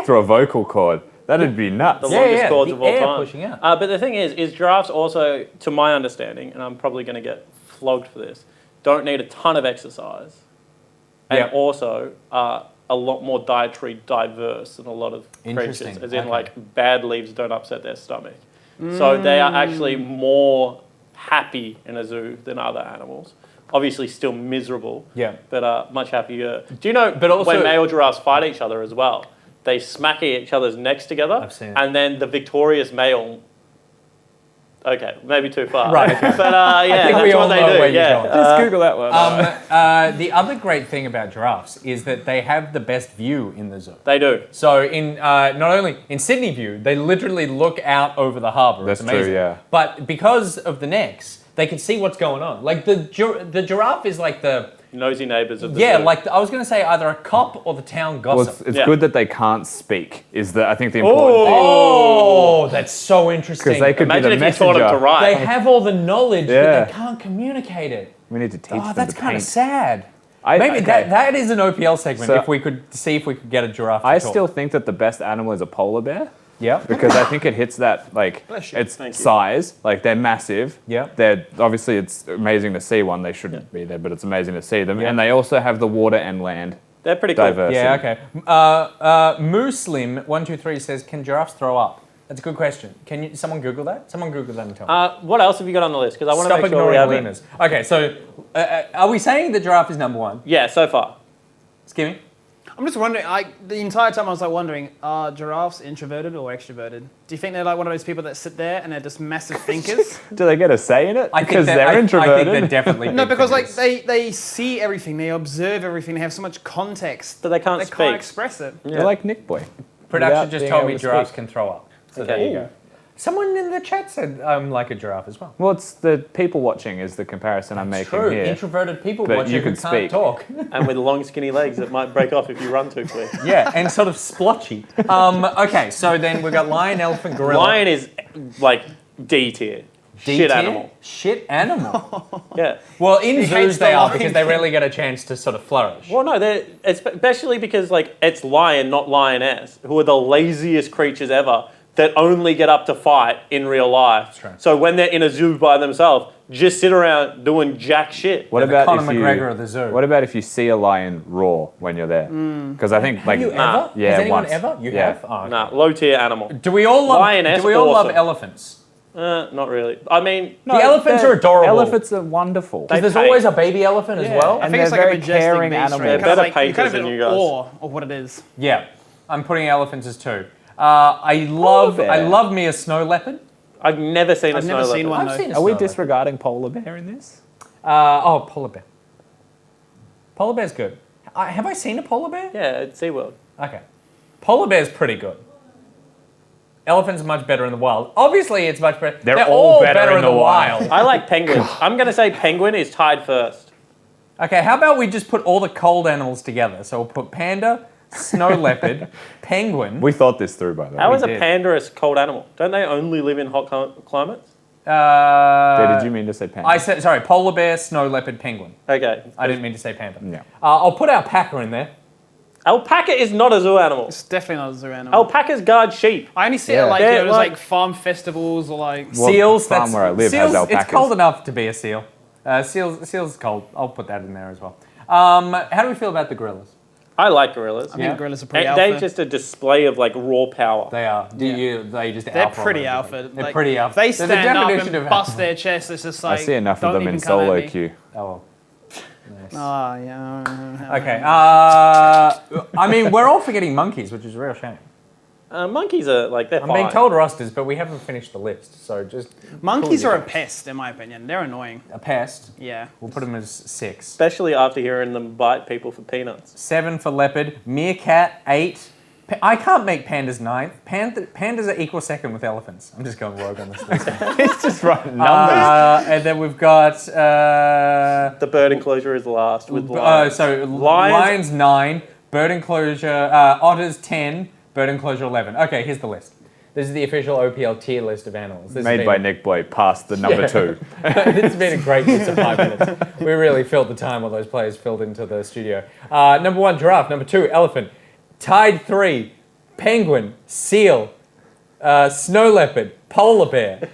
through a vocal cord. That'd be nuts. The longest cords the of all air time. pushing out. But the thing is giraffes also, to my understanding, and I'm probably going to get flogged for this, don't need a ton of exercise. And Yeah. also are a lot more dietary diverse than a lot of creatures. Interesting. As in, Okay. like, bad leaves don't upset their stomach. So they are actually more happy in a zoo than other animals. Obviously still miserable, Yeah. but much happier. Do you know But also- when male giraffes fight each other as well, they smack each other's necks together, I've seen it. and then the victorious male... Okay, maybe too far. Right, okay. But yeah, think that's we all what they know do. where you're Yeah. going. Just Google that one. The other great thing about giraffes is that they have the best view in the zoo. They do. So in not only in Sydney View, they literally look out over the harbour. That's It's amazing. true, yeah. But because of the necks, they can see what's going on. Like the giraffe is like the Nosy neighbours of the yeah, zoo. like I was going to say either a cop or the town Well, gossip. it's Yeah. good that they can't speak. I think the important thing. Oh, that's so interesting. Because they could Imagine be if the you taught them to messenger. write. They have all the knowledge, Yeah. but they can't communicate it. We need to teach Oh, them that's to kind of paint. sad. I- Maybe okay. that is an OPL segment. So- if we could see if we could get a giraffe. To I talk. still think that the best animal is a polar bear. Yeah. Because I think it hits that, like, Bless you. its Thank you. size. Like, they're massive. Yeah. They're, obviously, it's amazing to see one. They shouldn't be there, but it's amazing to see them. Yeah. And they also have the water and land They're pretty cool. diversity. Yeah, okay. Muslim123 says, can giraffes throw up? That's a good question. Can you someone Google that? Someone Google that and tell me. What else have you got on the list? Because I want to Stop make sure we ignoring have it. lemurs. Okay, so are we saying the giraffe is number one? Yeah, so far. Skimmy? I'm just wondering, the entire time I was like wondering, are giraffes introverted or extroverted? Do you think they're like one of those people that sit there and they're just massive thinkers? Do they get a say in it? I think Because that- they're I introverted. think they're definitely No, big because like thinkers. they see everything, they observe everything, they have so much context But they can't they speak. can't express it. They're like Nick Boy. Production without just being told able me to giraffes speak. can throw up. So Okay. there you go. Someone in the chat said I'm like a giraffe as well. Well, it's the people watching is the comparison I'm making True, here. introverted people But watching you who could can't speak. talk. And with long, skinny legs that might break off if you run too quick. Yeah, and sort of splotchy. Okay, so then we've got lion, elephant, gorilla. Lion is like D tier. D Shit tier? animal. Shit animal. Yeah. Well, in He hates zoos the they are lion because they king. rarely get a chance to sort of flourish. Well, no, they're especially because like it's lion, not lioness, who are the laziest creatures ever that only get up to fight in real life. true. So when they're in a zoo by themselves, just sit around doing jack shit. What They're the about Conor if you? McGregor of the zoo. What about if you see a lion roar when you're there? Because I think like Have you ever? yeah, Has anyone once. ever? You Yeah. have? Oh, okay. Nah, low tier animal. Do we all love? Lioness, do we all love awesome. elephants? Not really. I mean, The elephants they're- are adorable. Elephants are wonderful. They There's pay. always a baby elephant as well. I And think it's they're like a very majestic caring beast, animals. right? You're They're better kind painters of than in you guys. awe of what it is. Yeah, I'm putting elephants as two. I bear. love me a snow leopard. I've never seen a I've snow never seen leopard. one. I've No. seen a Are we snow leopard. disregarding polar bear in this? Polar bear. Polar bear's good. Have I seen a polar bear? Yeah, it's SeaWorld. Okay. Polar bear's pretty good. Elephant's much better in the wild. Obviously, it's much better. They're all better in the wild. I like penguins. I'm going to say penguin is tied first. Okay, how about we just put all the cold animals together? So we'll put panda, snow leopard, penguin. We thought this through, by the way. How is a panda a cold animal? Don't they only live in hot climates? Did you mean to say panda? I said, sorry, polar bear, snow leopard, penguin. Okay. I didn't mean to say panda. Yeah. I'll put alpaca in there. Alpaca is not a zoo animal. It's definitely not a zoo animal. Alpacas guard sheep. I only see it like, They're it was like farm festivals or like... Well, Seals, the farm where I live has alpacas. It's cold enough to be a seal. Seals is cold. I'll put that in there as well. How do we feel about the gorillas? I like gorillas. I think gorillas are pretty alpha. They're just a display of like raw power. They are. They just They're alpha pretty on alpha. everything. They're Like, pretty alpha. They They're the stand up definition and of bust alpha. their chest. It's just like... I see enough of don't them in even come at solo me. queue. Oh. Oh, yeah. Okay. I mean, we're all forgetting monkeys, which is a real shame. Monkeys are like, they're I'm fine. being told rosters, but we haven't finished the list. So just... Monkeys cool are a you guys. pest, in my opinion. They're annoying. A pest? Yeah. We'll put them as 6. Especially after hearing them bite people for peanuts. 7 for leopard. Meerkat, 8. I can't make pandas 9th. Pandas are equal second with elephants. I'm just going rogue on this list. It's just writing numbers. And then we've got... The bird enclosure is last with lions. So lions 9, bird enclosure, otters 10, bird enclosure 11. Okay, here's the list. This is the official OPL tier list of animals. This Made by Nick Boy, past the number 2. It's been a great use of 5 minutes. We really filled the time while those players filled into the studio. Number 1, giraffe. Number 2, elephant. Tied 3, penguin, seal, snow leopard, polar bear.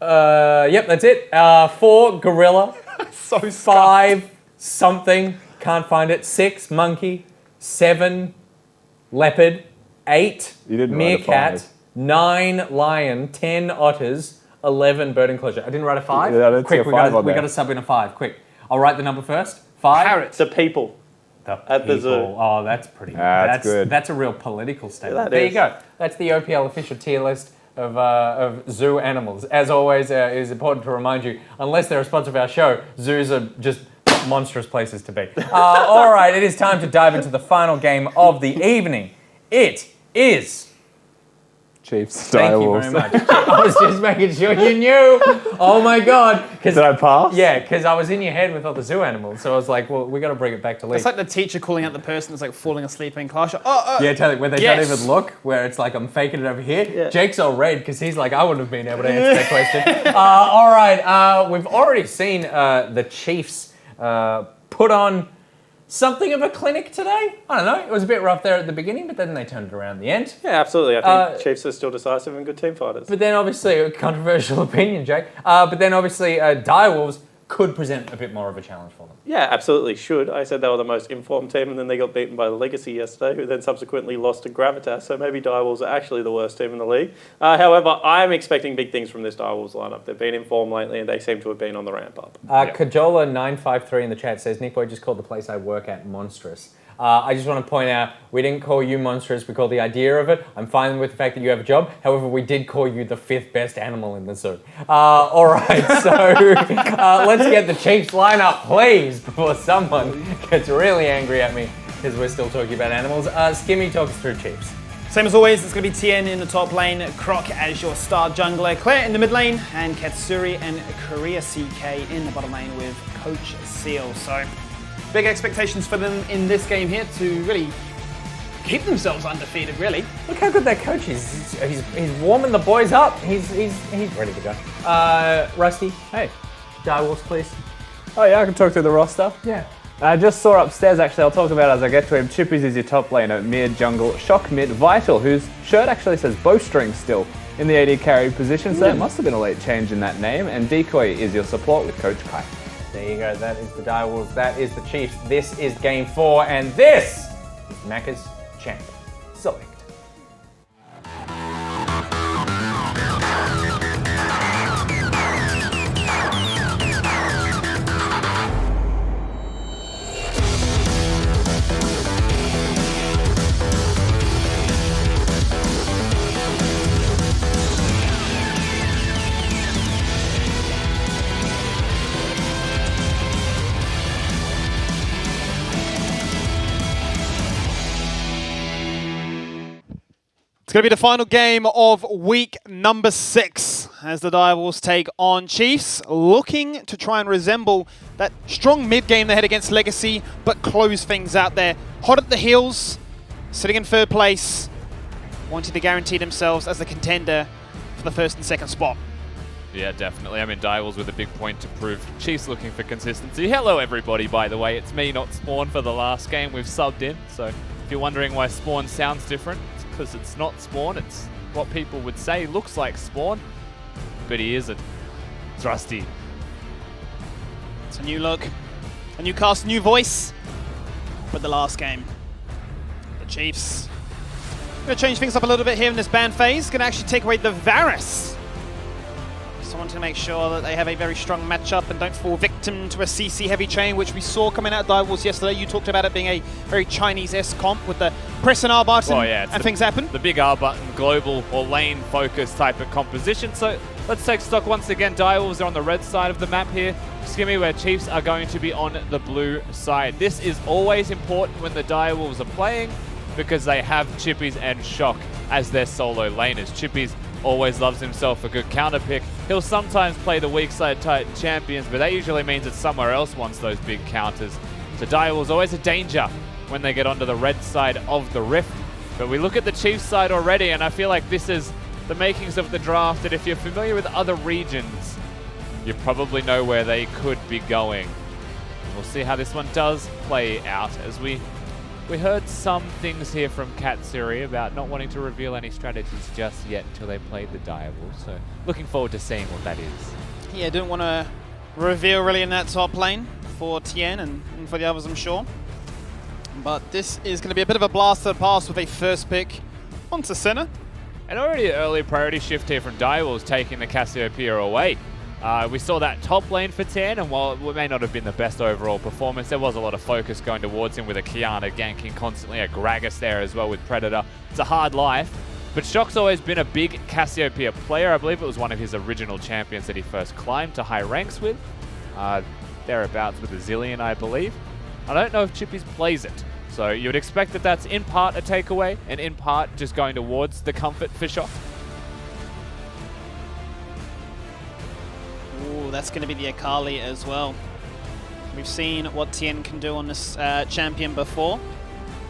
Yep, that's it. 4, gorilla. So 5, something, can't find it. 6, monkey. 7, leopard. 8, You didn't write a meerkat. 5. 9, lion. 10, otters. 11, bird enclosure. I didn't write a 5? Yeah, I didn't see Quick, a we 5 got on there. to sub in a 5. Quick. I'll write the number first. 5. Parrots. The people. At the zoo. Oh, that's pretty. That's good. That's a real political statement. That There is. you go. That's the OPL official tier list of zoo animals. As always, it is important to remind you, unless they're a sponsor of our show, zoos are just monstrous places to be. All right, it is time to dive into the final game of the evening. It is... Chiefs, Thank you very much. I was just making sure you knew. Oh my God. Did I pass? Yeah, because I was in your head with all the zoo animals. So I was like, well, we got to bring it back to league. It's like the teacher calling out the person that's like falling asleep in class. Yeah, tell you, where they Yes. don't even look, where it's like, I'm faking it over here. Yeah. Jake's all red because he's like, I wouldn't have been able to answer that question. All right, we've already seen the Chiefs put on something of a clinic today. I don't know, it was a bit rough there at the beginning, but then they turned it around in the end. Yeah, absolutely. I think Chiefs are still decisive and good team fighters. But then obviously, a controversial opinion, Jake, but then obviously Direwolves could present a bit more of a challenge for them. Yeah, absolutely should. I said they were the most informed team, and then they got beaten by the Legacy yesterday, who then subsequently lost to Gravitas. So maybe Direwolves are actually the worst team in the league. However, I'm expecting big things from this Direwolves lineup. They've been in form lately, and they seem to have been on the ramp up. Kajola953 in the chat says, Nick Boy just called the place I work at monstrous. I just want to point out, we didn't call you monstrous, we called the idea of it. I'm fine with the fact that you have a job. However, we did call you the 5th best animal in the zoo. All right, so let's get the Chiefs lineup, please, before someone gets really angry at me because we're still talking about animals. Skimmy, talk us through Chiefs. Same as always, it's going to be Tien in the top lane, Croc as your star jungler, Claire in the mid lane, and Katsuri and Korea CK in the bottom lane with Coach Seal. So, big expectations for them in this game here to really keep themselves undefeated, really. Look how good that coach is. He's warming the boys up. He's ready to go. Rusty, hey, Direwolves, please. Oh yeah, I can talk through the roster. Yeah. I just saw upstairs, actually, I'll talk about it as I get to him. Chippies is your top laner, mid, jungle, shock mid, Vital, whose shirt actually says bowstring still in the AD carry position, so there must have been a late change in that name. And Decoy is your support with Coach Kai. There you go, that is the Direwolves, that is the Chiefs. This is game 4, and this is Macca's champ. Select. It's going to be the final game of week number 6 as the Direwolves take on Chiefs, looking to try and resemble that strong mid game they had against Legacy, but close things out there. Hot at the heels, sitting in 3rd place, wanting to guarantee themselves as the contender for the 1st and 2nd spot. Yeah, definitely. I mean, Direwolves with a big point to prove. Chiefs looking for consistency. Hello, everybody, by the way. It's me, not Spawn, for the last game. We've subbed in, so if you're wondering why Spawn sounds different, it's because it's not Spawn. It's what people would say looks like Spawn, but he isn't. It's Rusty. It's a new look, a new cast, new voice. But the last game, the Chiefs going to change things up a little bit here in this ban phase. Going to actually take away the Varus. So I want to make sure that they have a very strong matchup and don't fall victim to a CC heavy chain, which we saw coming out of Direwolves yesterday. You talked about it being a very Chinese-esque comp with the press and R button and things happen. The big R button, global or lane focused type of composition. So let's take stock once again. Direwolves are on the red side of the map here. Skimmy, where Chiefs are going to be on the blue side. This is always important when the Direwolves are playing because they have Chippies and Shock as their solo laners. Chippies always loves himself a good counter pick. He'll sometimes play the weak side Titan champions, but that usually means that somewhere else wants those big counters. So Direwolves always a danger when they get onto the red side of the Rift. But we look at the Chiefs side already, and I feel like this is the makings of the draft, that if you're familiar with other regions, you probably know where they could be going. We'll see how this one does play out, as we heard some things here from Katsuri about not wanting to reveal any strategies just yet until they played the Direwolves. So looking forward to seeing what that is. Yeah, didn't want to reveal really in that top lane for Tien and for the others, I'm sure. But this is going to be a bit of a blast to the past with a first pick onto center. And already an early priority shift here from Direwolves, taking the Cassiopeia away. We saw that top lane for Tan, and while it may not have been the best overall performance, there was a lot of focus going towards him with a Kiana ganking constantly, a Gragas there as well with Predator. It's a hard life, but Shock's always been a big Cassiopeia player. I believe it was one of his original champions that he first climbed to high ranks with. Thereabouts with a Zillion, I believe. I don't know if Chippies plays it, so you would expect that that's in part a takeaway, and in part just going towards the comfort for Shock. Ooh, that's going to be the Akali as well. We've seen what Tien can do on this champion before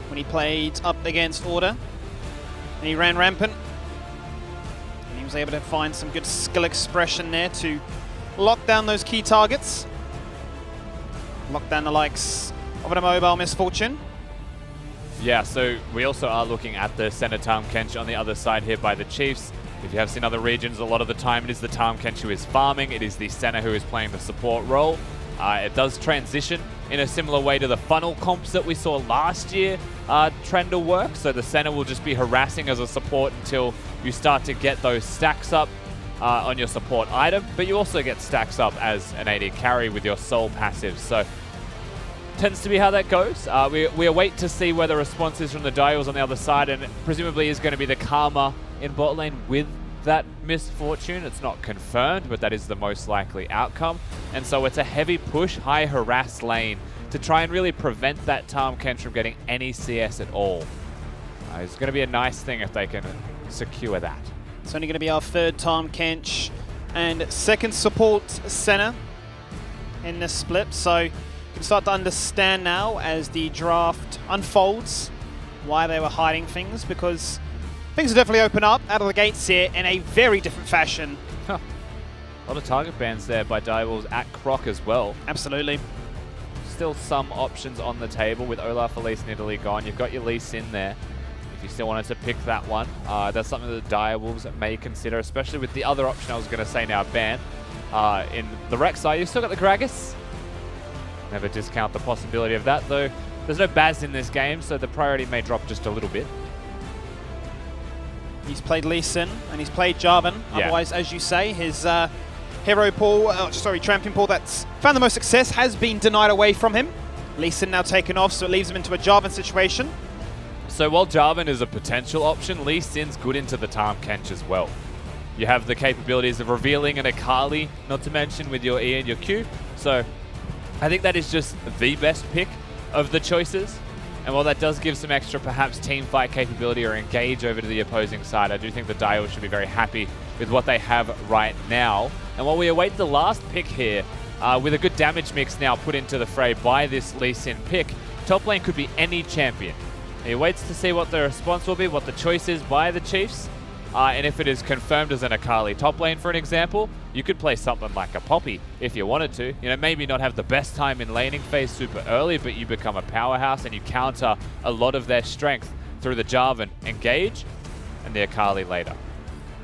when he played up against Order. And he ran rampant. And he was able to find some good skill expression there to lock down those key targets. Lock down the likes of an Immobile Misfortune. Yeah, so we also are looking at the center Tahm Kench on the other side here by the Chiefs. If you have seen other regions, a lot of the time it is the Tahm Kench who is farming, it is the center who is playing the support role. It does transition in a similar way to the funnel comps that we saw last year trend to work. So the center will just be harassing as a support until you start to get those stacks up on your support item, but you also get stacks up as an AD carry with your soul passive. So tends to be how that goes. We await to see where the response is from the Direwolves on the other side, and presumably is going to be the Karma in bot lane with that Misfortune. It's not confirmed, but that is the most likely outcome. And so it's a heavy push, high harass lane to try and really prevent that Tahm Kench from getting any CS at all. It's going to be a nice thing if they can secure that. It's only going to be our 3rd Tahm Kench and 2nd support center in this split. So you can start to understand now as the draft unfolds why they were hiding things, because things will definitely open up out of the gates here in a very different fashion. A lot of target bans there by Direwolves at Croc as well. Absolutely. Still some options on the table with Olaf, Elise, and Italy gone. You've got your Lee Sin there. If you still wanted to pick that one, that's something that the Direwolves may consider, especially with the other option I was going to say now, ban. In the Rex side, you've still got the Gragas. Never discount the possibility of that, though. There's no Baz in this game, so the priority may drop just a little bit. He's played Lee Sin and he's played Jarvan. Yeah. Otherwise, as you say, his hero pool, champion pool that's found the most success has been denied away from him. Lee Sin now taken off, so it leaves him into a Jarvan situation. So while Jarvan is a potential option, Lee Sin's good into the Tahm Kench as well. You have the capabilities of revealing an Akali, not to mention with your E and your Q. So I think that is just the best pick of the choices. And while that does give some extra perhaps team fight capability or engage over to the opposing side, I do think the Dio should be very happy with what they have right now. And while we await the last pick here, with a good damage mix now put into the fray by this Lee Sin pick, top lane could be any champion. He waits to see what the response will be, what the choice is by the Chiefs. And if it is confirmed as an Akali top lane, for an example, you could play something like a Poppy if you wanted to. You know, maybe not have the best time in laning phase super early, but you become a powerhouse and you counter a lot of their strength through the Jarvan engage and the Akali later.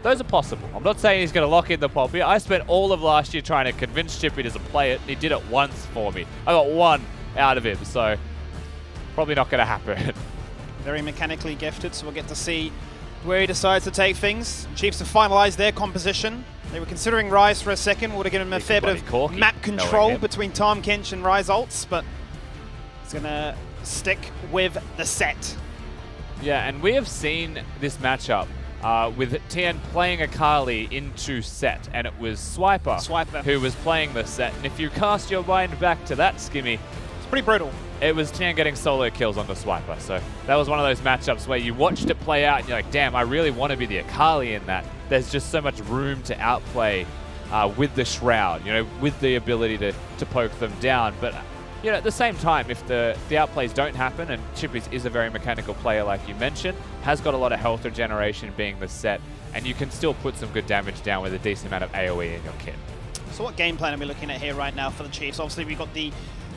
Those are possible. I'm not saying he's going to lock in the Poppy. I spent all of last year trying to convince Chippy to play it, and he did it once for me. I got one out of him, so probably not going to happen. Very mechanically gifted, so we'll get to see where he decides to take things. Chiefs have finalized their composition. They were considering Ryze for a second. Would have given him a fair bit of map control between Tahm Kench and Ryze ults, but he's going to stick with the set. Yeah, and we have seen this matchup with Tien playing Akali into set, and it was Swiper who was playing the set. And if you cast your mind back to that, Skimmy, it's pretty brutal. It was Tien getting solo kills on the Swiper. So that was one of those matchups where you watched it play out and you're like, damn, I really want to be the Akali in that. There's just so much room to outplay with the Shroud, you know, with the ability to poke them down. But you know, at the same time, if the outplays don't happen, and Chippies is a very mechanical player like you mentioned, has got a lot of health regeneration being the set, and you can still put some good damage down with a decent amount of AoE in your kit. So what game plan are we looking at here right now for the Chiefs? Obviously we've got the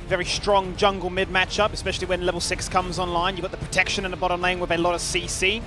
very strong jungle mid matchup, especially when level 6 comes online. You've got the protection in the bottom lane with a lot of CC.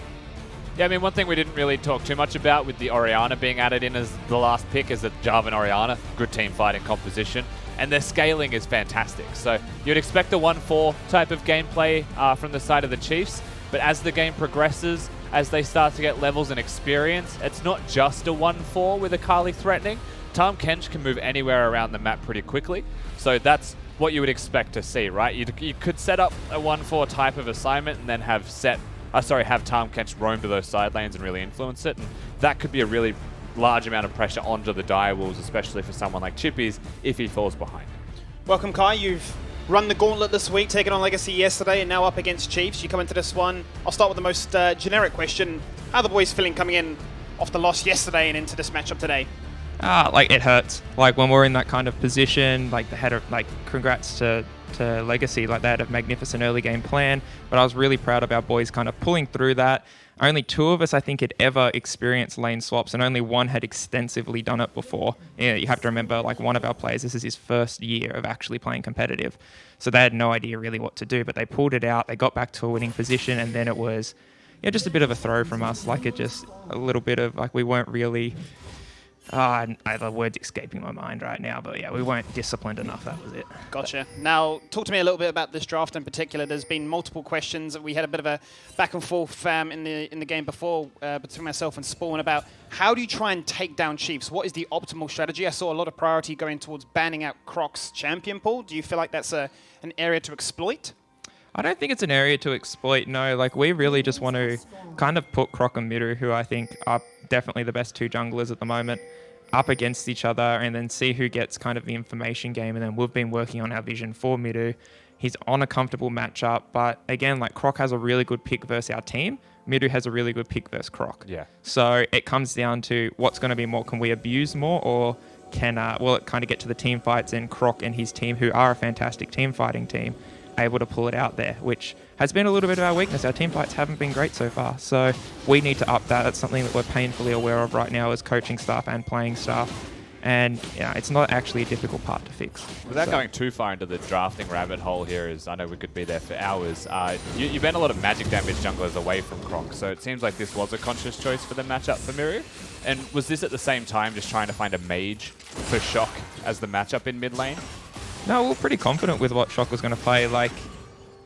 Yeah, I mean, one thing we didn't really talk too much about with the Orianna being added in as the last pick is that Jarvan Orianna, good team fighting composition, and their scaling is fantastic. So you'd expect a 1-4 type of gameplay from the side of the Chiefs, but as the game progresses, as they start to get levels and experience, it's not just a 1-4 with Akali threatening. Tahm Kench can move anywhere around the map pretty quickly, so that's what you would expect to see, right? You could set up a 1-4 type of assignment and then have Tahm Kench roam to those side lanes and really influence it, and that could be a really large amount of pressure onto the dire wolves, especially for someone like Chippies if he falls behind. Welcome, Kai. You've run the gauntlet this week, taken on Legacy yesterday, and now up against Chiefs. You come into this one. I'll start with the most generic question. How are the boys feeling coming in off the loss yesterday and into this matchup today? Like, it hurts. Like, when we're in that kind of position, like, the head of, like, congrats to Legacy, like, they had a magnificent early game plan, but I was really proud of our boys kind of pulling through that. Only 2 of us, I think, had ever experienced lane swaps, and only 1 had extensively done it before. Yeah, you have to remember, like, one of our players, this is his first year of actually playing competitive, so they had no idea really what to do, but they pulled it out, they got back to a winning position, and then it was, yeah, just a bit of a throw from us, like, it just, a little bit of, like, we weren't really... the word's escaping my mind right now, but yeah, we weren't disciplined enough, that was it. Gotcha. Now, talk to me a little bit about this draft in particular. There's been multiple questions. We had a bit of a back and forth in the game before between myself and Spawn about how do you try and take down Chiefs? What is the optimal strategy? I saw a lot of priority going towards banning out Croc's champion pool. Do you feel like that's an area to exploit? I don't think it's an area to exploit, no. Like, we really just want to kind of put Croc and Miru, who I think are definitely the best 2 junglers at the moment, up against each other, and then see who gets kind of the information game. And then we've been working on our vision for Miru. He's on a comfortable matchup, but again, like, Croc has a really good pick versus our team. Miru has a really good pick versus Croc. Yeah. So it comes down to what's going to be more, can we abuse more, or will it kind of get to the team fights, and Croc and his team, who are a fantastic team fighting team, able to pull it out there, which has been a little bit of our weakness. Our team fights haven't been great so far, so we need to up that. It's something that we're painfully aware of right now as coaching staff and playing staff, and yeah, it's not actually a difficult part to fix. Without going too far into the drafting rabbit hole here, as I know we could be there for hours, you banned a lot of magic damage junglers away from Croc, so it seems like this was a conscious choice for the matchup for Miru. And was this at the same time just trying to find a mage for Shock as the matchup in mid lane? No, we're pretty confident with what Shock was going to play. Like,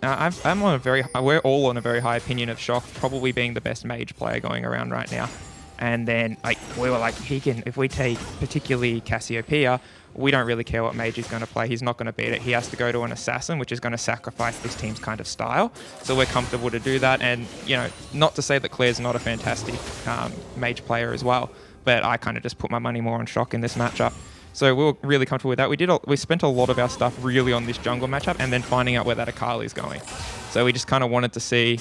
we're all on a very high opinion of Shock, probably being the best mage player going around right now. And then, like, we were like, if we take particularly Cassiopeia, we don't really care what mage he's going to play. He's not going to beat it. He has to go to an assassin, which is going to sacrifice this team's kind of style. So we're comfortable to do that. And, you know, not to say that Claire's not a fantastic mage player as well, but I kind of just put my money more on Shock in this matchup. So we were really comfortable with that. We spent a lot of our stuff really on this jungle matchup and then finding out where that Akali's going. So we just kind of wanted to see,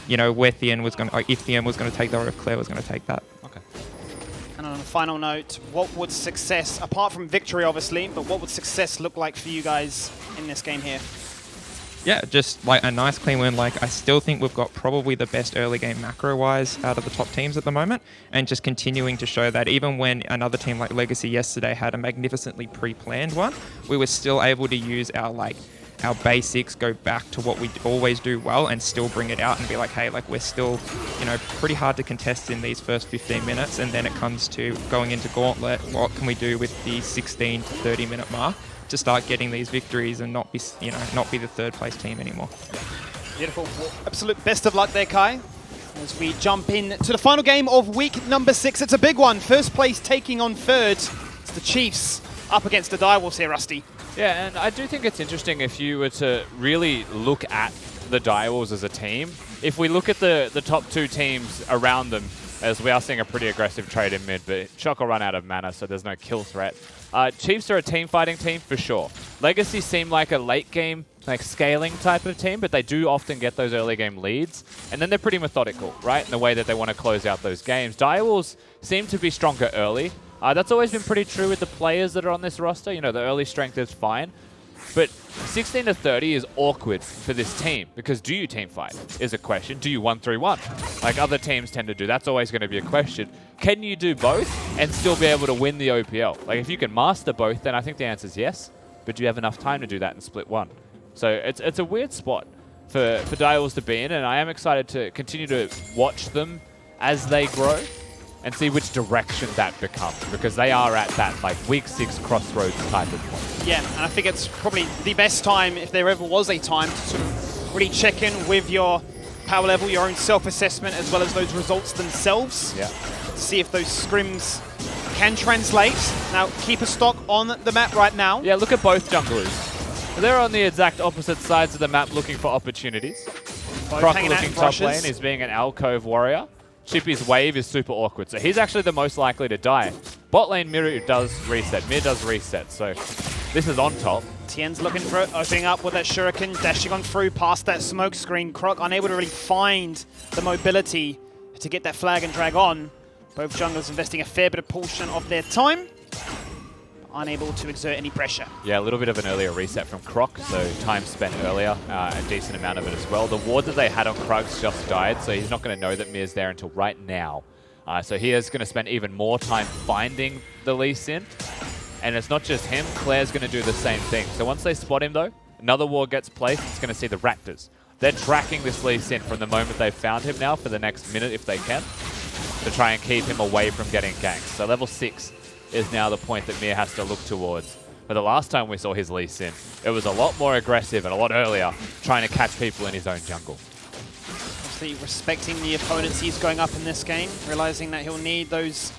you know, where Thien was going to, if Thien was going to take that or if Claire was going to take that. Okay. And on a final note, what would success, apart from victory obviously, but what would success look like for you guys in this game here? Yeah, just like a nice clean win. Like, I still think we've got probably the best early game macro-wise out of the top teams at the moment, and just continuing to show that even when another team like Legacy yesterday had a magnificently pre-planned one, we were still able to use our basics, go back to what we always do well, and still bring it out and be like, hey, like we're still, you know, pretty hard to contest in these first 15 minutes, and then it comes to going into Gauntlet, what can we do with the 16 to 30 minute mark to start getting these victories and not be, you know, not be the third place team anymore. Beautiful. Well, absolute best of luck there, Kai. As we jump in to the final game of week number 6. It's a big one. First place taking on third. It's the Chiefs up against the Direwolves here, Rusty. Yeah, and I do think it's interesting if you were to really look at the Direwolves as a team. If we look at the top 2 teams around them, as we are seeing a pretty aggressive trade in mid, but Shock will run out of mana, so there's no kill threat. Chiefs are a team-fighting team for sure. Legacy seem like a late-game, like scaling type of team, but they do often get those early-game leads, and then they're pretty methodical, right, in the way that they want to close out those games. Direwolves seem to be stronger early. That's always been pretty true with the players that are on this roster. You know, the early strength is fine. But 16 to 30 is awkward for this team, because do you team fight is a question. Do you 1-3-1 like other teams tend to do? That's always going to be a question. Can you do both and still be able to win the OPL? Like, if you can master both, then I think the answer is yes. But do you have enough time to do that in split 1? So it's a weird spot for Direwolves to be in, and I am excited to continue to watch them as they grow and see which direction that becomes, because they are at that like week 6 crossroads type of point. Yeah, and I think it's probably the best time, if there ever was a time, to sort of really check in with your power level, your own self-assessment, as well as those results themselves. Yeah. To see if those scrims can translate. Now, keep a stock on the map right now. Yeah, look at both junglers. They're on the exact opposite sides of the map looking for opportunities. Croc looking top lane is being an alcove warrior. Chippy's wave is super awkward, so he's actually the most likely to die. Bot lane Miru does reset, Mir does reset, so this is on top. Tien's looking for it, opening up with that shuriken, dashing on through past that smoke screen. Croc unable to really find the mobility to get that flag and drag on. Both junglers investing a fair bit of portion of their time, unable to exert any pressure. Yeah, a little bit of an earlier reset from Croc, so time spent earlier, a decent amount of it as well. The ward that they had on Krugs just died, so he's not going to know that Mir's there until right now. So he is going to spend even more time finding the Lee Sin. And it's not just him, Claire's going to do the same thing. So once they spot him though, another ward gets placed, it's going to see the Raptors. They're tracking this Lee Sin from the moment they've found him now for the next minute if they can, to try and keep him away from getting ganked. So level 6 is now the point that Mir has to look towards. But the last time we saw his Lee Sin, it was a lot more aggressive and a lot earlier, trying to catch people in his own jungle. Obviously respecting the opponents he's going up in this game, realizing that he'll need those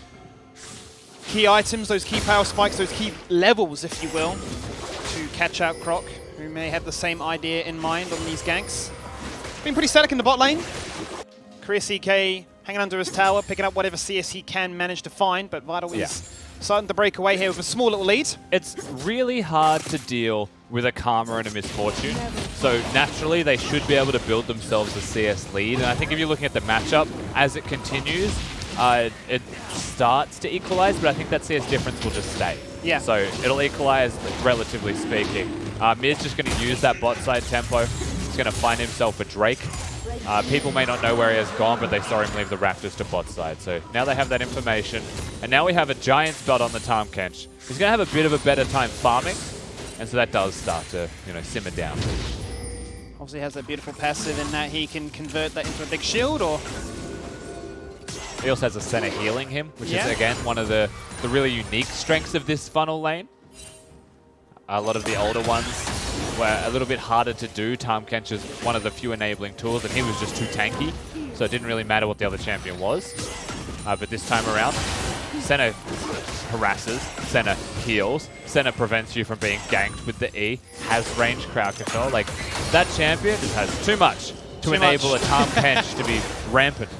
key items, those key power spikes, those key levels, if you will, to catch out Croc, who may have the same idea in mind on these ganks. Been pretty static in the bot lane. Korea CK hanging under his tower, picking up whatever CS he can manage to find, but Vital is starting to break away here with a small little lead. It's really hard to deal with a Karma and a Misfortune, so naturally they should be able to build themselves a CS lead, and I think if you're looking at the matchup, as it continues, it starts to equalize, but I think that CS difference will just stay. Yeah. So it'll equalize, relatively speaking. Mir's just going to use that bot side tempo. He's going to find himself a Drake. People may not know where he has gone, but they saw him leave the Raptors to bot side. So now they have that information. And now we have a giant spot on the Tahm Kench. He's going to have a bit of a better time farming. And so that does start to, simmer down. Obviously has that beautiful passive in that he can convert that into a big shield, or... He also has a Senna healing him, which is, again, one of the really unique strengths of this funnel lane. A lot of the older ones were a little bit harder to do. Tahm Kench is one of the few enabling tools, and he was just too tanky, so it didn't really matter what the other champion was. But this time around, Senna harasses, Senna heals, Senna prevents you from being ganked with the E, has range crowd control. Like, that champion just has too much to enable a Tahm Kench to be rampant.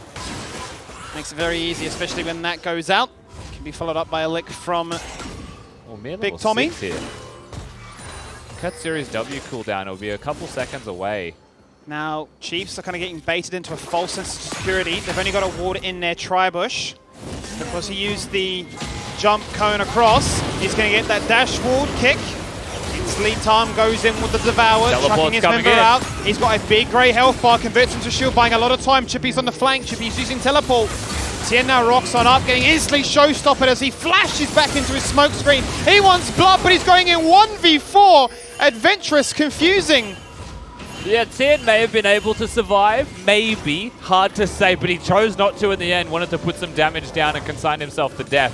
Makes it very easy, especially when that goes out. Can be followed up by a lick from Big Tommy. Cut Series W cooldown will be a couple seconds away. Now, Chiefs are kind of getting baited into a false sense of security. They've only got a ward in their tri-bush. Because he used the jump cone across, he's going to get that dash ward kick. Lead time goes in with the Devour, chucking his member out. He's got a big grey health bar, converts into shield, buying a lot of time. Chippy's on the flank, Chippy's using teleport. Tien now rocks on up, getting instantly showstoppered as he flashes back into his smoke screen. He wants blood, but he's going in 1v4. Adventurous, confusing. Yeah, Tien may have been able to survive, maybe. Hard to say, but he chose not to in the end. Wanted to put some damage down and consign himself to death.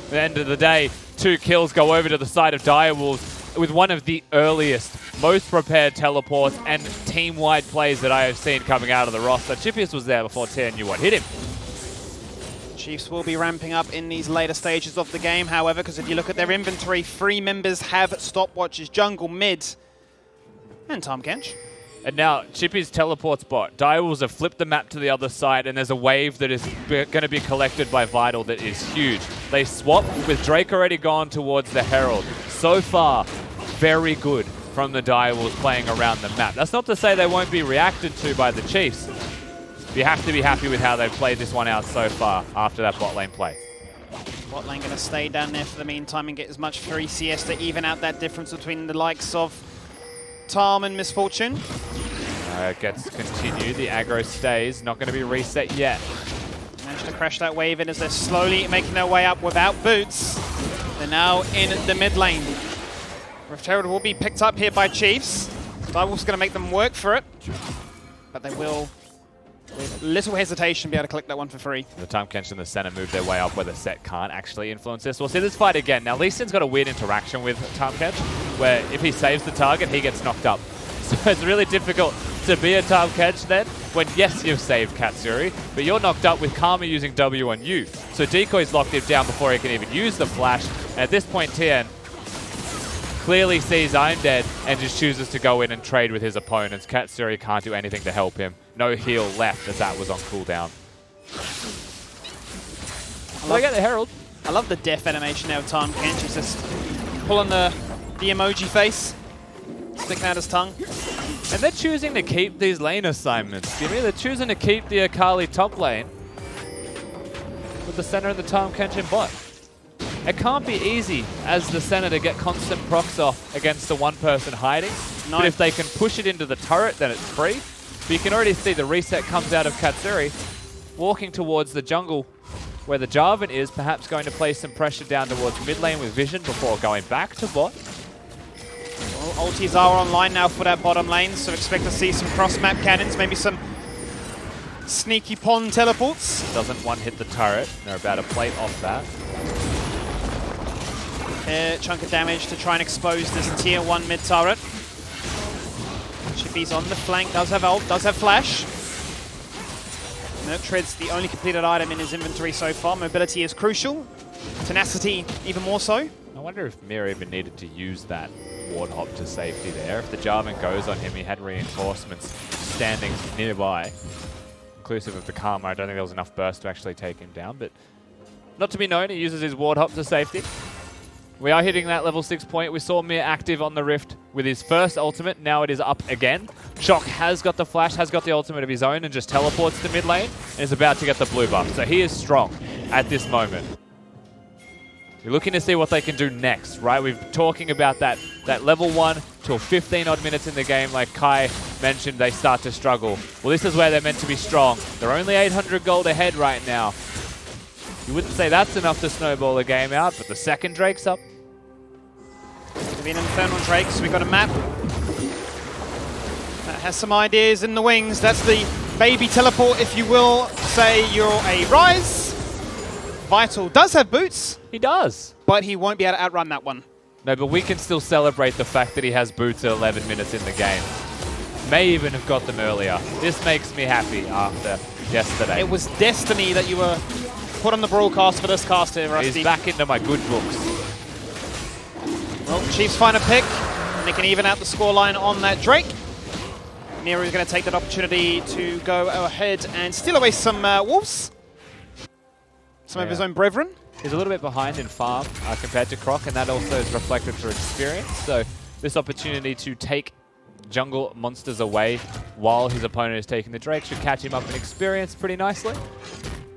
At the end of the day, 2 kills go over to the side of Direwolves with one of the earliest, most prepared teleports and team-wide plays that I have seen coming out of the roster. Chippius was there before Tien knew what hit him. Chiefs will be ramping up in these later stages of the game, however, because if you look at their inventory, 3 members have stopwatches: jungle, mid, and Tahm Kench. And now, Chippy's teleport spot. Direwolves have flipped the map to the other side, and there's a wave that is going to be collected by Vital that is huge. They swap with Drake already gone towards the Herald. So far, very good from the Direwolves playing around the map. That's not to say they won't be reacted to by the Chiefs. You have to be happy with how they've played this one out so far after that bot lane play. Bot lane going to stay down there for the meantime and get as much free CS to even out that difference between the likes of Tahm and Misfortune. Gets continued. The aggro stays. Not going to be reset yet. Managed to crash that wave in as they're slowly making their way up without boots. They're now in the mid lane. Rift Herald will be picked up here by Chiefs. Direwolf's going to make them work for it. But they will, with little hesitation, be able to collect that one for free. The Tahm Kench in the center move their way up where the set can't actually influence this. We'll see this fight again. Now, Lee Sin's got a weird interaction with Tahm Kench, where if he saves the target, he gets knocked up. So it's really difficult to be a Tahm Kench then, when yes, you've saved Katsuri, but you're knocked up with Karma using W on you. So Decoy's locked him down before he can even use the flash. And at this point, Tien clearly sees I'm dead and just chooses to go in and trade with his opponents. Katsuri can't do anything to help him. No heal left as that was on cooldown. I get the Herald. I love the death animation now of Tahm Kench. He's just pulling the emoji face, sticking out his tongue. And they're choosing to keep these lane assignments. You mean they're choosing to keep the Akali top lane with the center and the Tahm Kench in bot. It can't be easy as the center to get constant procs off against the one person hiding. No. But if they can push it into the turret, then it's free. But you can already see the reset comes out of Katsuri, walking towards the jungle where the Jarvan is, perhaps going to place some pressure down towards mid lane with Vision before going back to bot. Well, ultis are online now for that bottom lane, so expect to see some cross-map cannons, maybe some sneaky pond teleports. Doesn't one hit the turret. They're about a plate off that. A chunk of damage to try and expose this tier 1 mid turret. Chippy's on the flank, does have ult, does have flash. Merc Tread's the only completed item in his inventory so far. Mobility is crucial. Tenacity even more so. I wonder if Mir even needed to use that ward hop to safety there. If the Jarvan goes on him, he had reinforcements standing nearby, inclusive of the Karma. I don't think there was enough burst to actually take him down, but not to be known, he uses his ward hop to safety. We are hitting that level 6 point. We saw Mir active on the Rift with his first ultimate. Now it is up again. Shock has got the flash, has got the ultimate of his own, and just teleports to mid lane and is about to get the blue buff. So he is strong at this moment. We're looking to see what they can do next, right? We've been talking about that level 1 till 15 odd minutes in the game. Like Kai mentioned, they start to struggle. Well, this is where they're meant to be strong. They're only 800 gold ahead right now. You wouldn't say that's enough to snowball a game out, but the second Drake's up. It's going to be an Infernal Drake, so we've got a map that has some ideas in the wings. That's the baby teleport, if you will say you're a Rise. Vital does have boots. He does. But he won't be able to outrun that one. No, but we can still celebrate the fact that he has boots at 11 minutes in the game. May even have got them earlier. This makes me happy after yesterday. It was destiny that you were put on the broadcast for this cast here, Rusty. He's back into my good books. Well, Chiefs find a pick, and they can even out the scoreline on that Drake. Nero is going to take that opportunity to go ahead and steal away some wolves. Some of his own brethren. He's a little bit behind in farm compared to Croc, and that also is reflected through experience. So this opportunity to take jungle monsters away while his opponent is taking the Drake. Should catch him up in experience pretty nicely.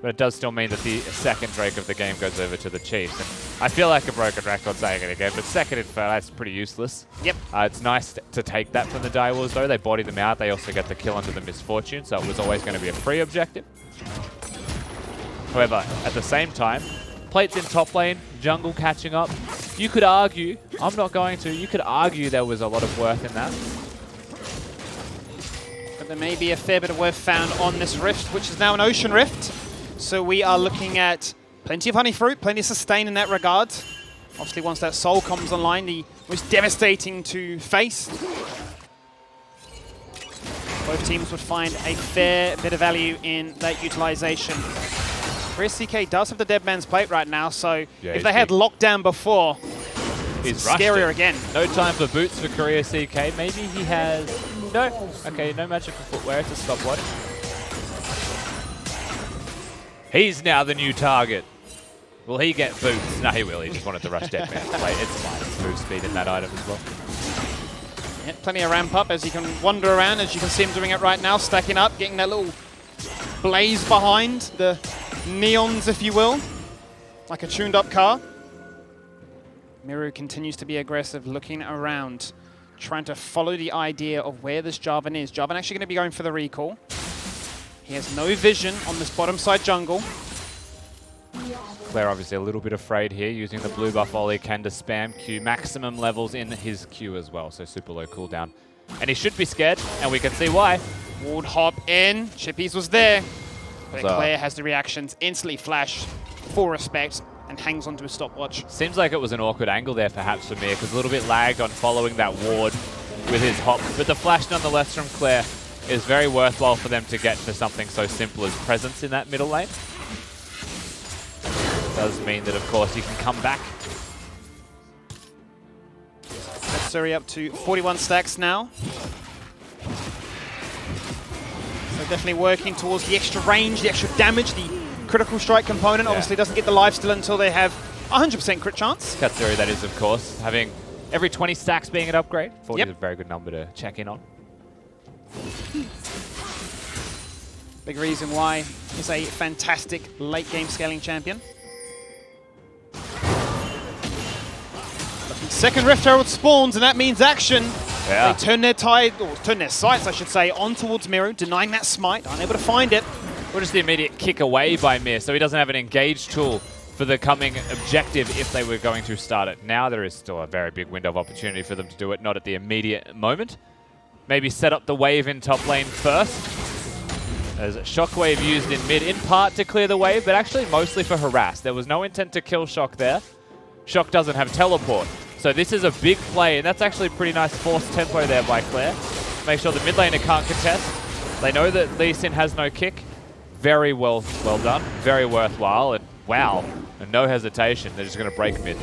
But it does still mean that the second Drake of the game goes over to the Chiefs. And I feel like a broken record saying it again, but second Inferno, that's pretty useless. Yep. It's nice to take that from the Direwolves, though. They body them out. They also get the kill under the Misfortune, so it was always going to be a free objective. However, at the same time, Plate's in top lane, jungle catching up. You could argue, I'm not going to, you could argue there was a lot of worth in that. But there may be a fair bit of worth found on this rift, which is now an Ocean Rift. So we are looking at plenty of honey fruit, plenty of sustain in that regard. Obviously, once that soul comes online, the most devastating to face. Both teams would find a fair bit of value in that utilization. Whereas CK does have the dead man's plate right now, so yeah, if they had lockdown before, he's scarier again. No time for boots for Korea CK. Maybe he has... No. Okay, no magical footwear to stopwatch. He's now the new target. Will he get boots? No, he will. He just wanted to rush dead man's plate. It's fine. It's move speed in that item as well. Yeah, plenty of ramp up as he can wander around, as you can see him doing it right now, stacking up, getting that little blaze behind, the neons, if you will, like a tuned up car. Miru continues to be aggressive, looking around, trying to follow the idea of where this Jarvan is. Jarvan actually going to be going for the recall. He has no vision on this bottom side jungle. Claire obviously a little bit afraid here, using the blue buff Oli can to spam Q. Maximum levels in his Q as well, so super low cooldown. And he should be scared, and we can see why. Ward hop in, Chippies was there. But Claire has the reactions, instantly flash, full respect, and hangs onto his stopwatch. Seems like it was an awkward angle there perhaps for Mir, because a little bit lagged on following that ward with his hop. But the flash nonetheless from Claire is very worthwhile for them to get to something so simple as presence in that middle lane. Does mean that, of course, you can come back. Surrey up to 41 stacks now. So definitely working towards the extra range, the extra damage, the critical strike component. Yeah. Obviously doesn't get the lifesteal until they have 100% crit chance. Katsuri, that is, of course, having every 20 stacks being an upgrade. 40 is a very good number to check in on. Big reason why he's a fantastic late game scaling champion. Second Rift Herald spawns, and that means action. Yeah. They turn their tide, or turn their sights, I should say, on towards Miru, denying that smite, unable to find it. Or just the immediate kick away by Mir, so he doesn't have an engage tool for the coming objective if they were going to start it. Now there is still a very big window of opportunity for them to do it, not at the immediate moment. Maybe set up the wave in top lane first. There's a Shockwave used in mid, in part to clear the wave, but actually mostly for harass. There was no intent to kill Shock there. Shock doesn't have teleport. So this is a big play, and that's actually pretty nice forced tempo there by Claire. Make sure the mid laner can't contest. They know that Lee Sin has no kick. Very well done. Very worthwhile, and wow, and no hesitation. They're just going to break mid.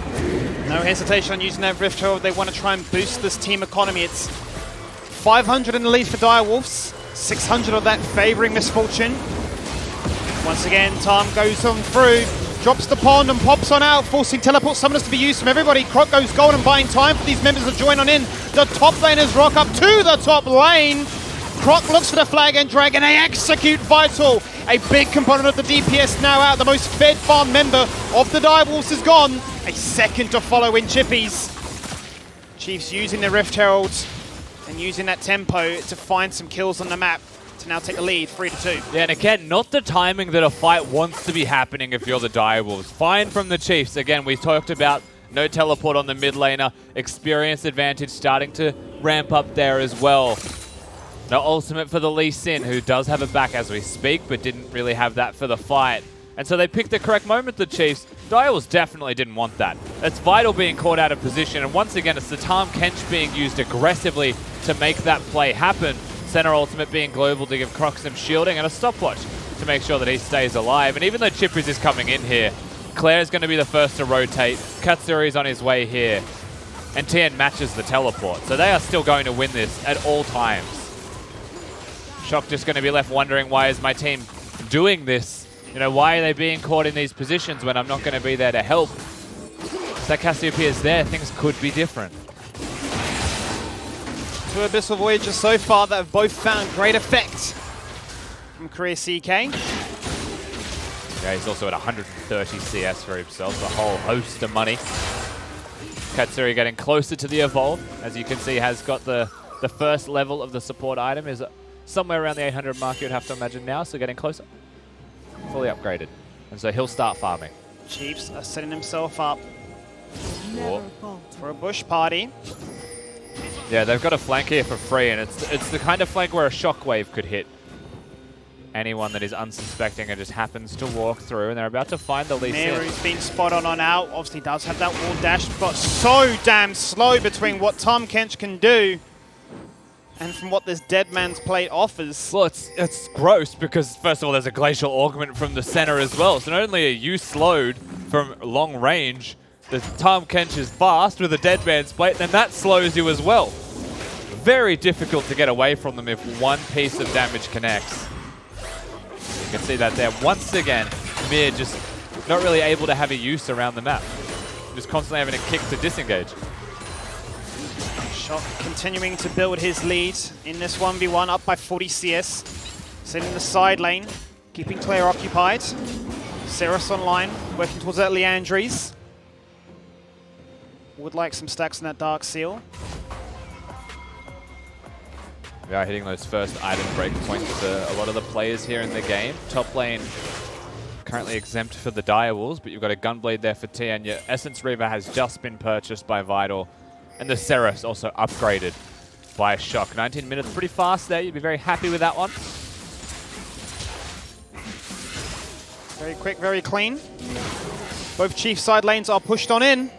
No hesitation on using that Rift Herald. They want to try and boost this team economy. It's 500 in the lead for Direwolves, 600 of that favoring Misfortune. Once again, Tom goes on through. Drops the pond and pops on out, forcing teleport summoners to be used from everybody. Croc goes gold and buying time for these members to join on in. The top laners rock up to the top lane. Croc looks for the flag and drag, and they execute Vital. A big component of the DPS now out. The most fed farm member of the Direwolves is gone. A second to follow in Chippies. Chiefs using the Rift Herald and using that tempo to find some kills on the map. To now take the lead, 3-2. Yeah, and again, not the timing that a fight wants to be happening if you're the Direwolves. Fine from the Chiefs. Again, we talked about no teleport on the mid laner. Experience advantage starting to ramp up there as well. No ultimate for the Lee Sin, who does have a back as we speak, but didn't really have that for the fight. And so they picked the correct moment, the Chiefs. Direwolves definitely didn't want that. It's Vital being caught out of position, and once again, it's the Tahm Kench being used aggressively to make that play happen. Center ultimate being global to give Croc some shielding and a stopwatch to make sure that he stays alive. And even though Chippies is coming in here, Claire's going to be the first to rotate. Katsuri's on his way here. And Tien matches the teleport. So they are still going to win this at all times. Shock just going to be left wondering, why is my team doing this? You know, why are they being caught in these positions when I'm not going to be there to help? So Cassiopeia is there, things could be different. Two Abyssal Voyagers so far that have both found great effect from Korea CK. Yeah, he's also at 130 CS for himself, a whole host of money. Katsuri getting closer to the Evolve. As you can see, has got the first level of the support item, is somewhere around the 800 mark, you'd have to imagine now, so getting closer. Fully upgraded. And so he'll start farming. Chiefs are setting himself up Whoa. for a bush party. Yeah, they've got a flank here for free, and it's the kind of flank where a shockwave could hit anyone that is unsuspecting and just happens to walk through, and they're about to find the Lee Sin. Meru's been spot on out. Obviously does have that wall dash, but so damn slow between what Tahm Kench can do and from what this Dead Man's Plate offers. Well, it's gross because, first of all, there's a glacial augment from the center as well. So not only are you slowed from long range, the Tahm Kench is fast with a Dead Man's Plate, then that slows you as well. Very difficult to get away from them if one piece of damage connects. You can see that there. Once again, Mir just not really able to have a use around the map. Just constantly having a kick to disengage. Shock continuing to build his lead in this 1v1, up by 40 CS. Sitting in the side lane, keeping Claire occupied. Ceres online, working towards that Leandries. Would like some stacks in that Dark Seal. We are hitting those first item breakpoints for a lot of the players here in the game. Top lane currently exempt for the Direwolves, but you've got a Gunblade there for T, and your Essence Reaver has just been purchased by Vital. And the Seraph also upgraded by Shock. 19 minutes, pretty fast there. You'd be very happy with that one. Very quick, very clean. Both Chief side lanes are pushed on in.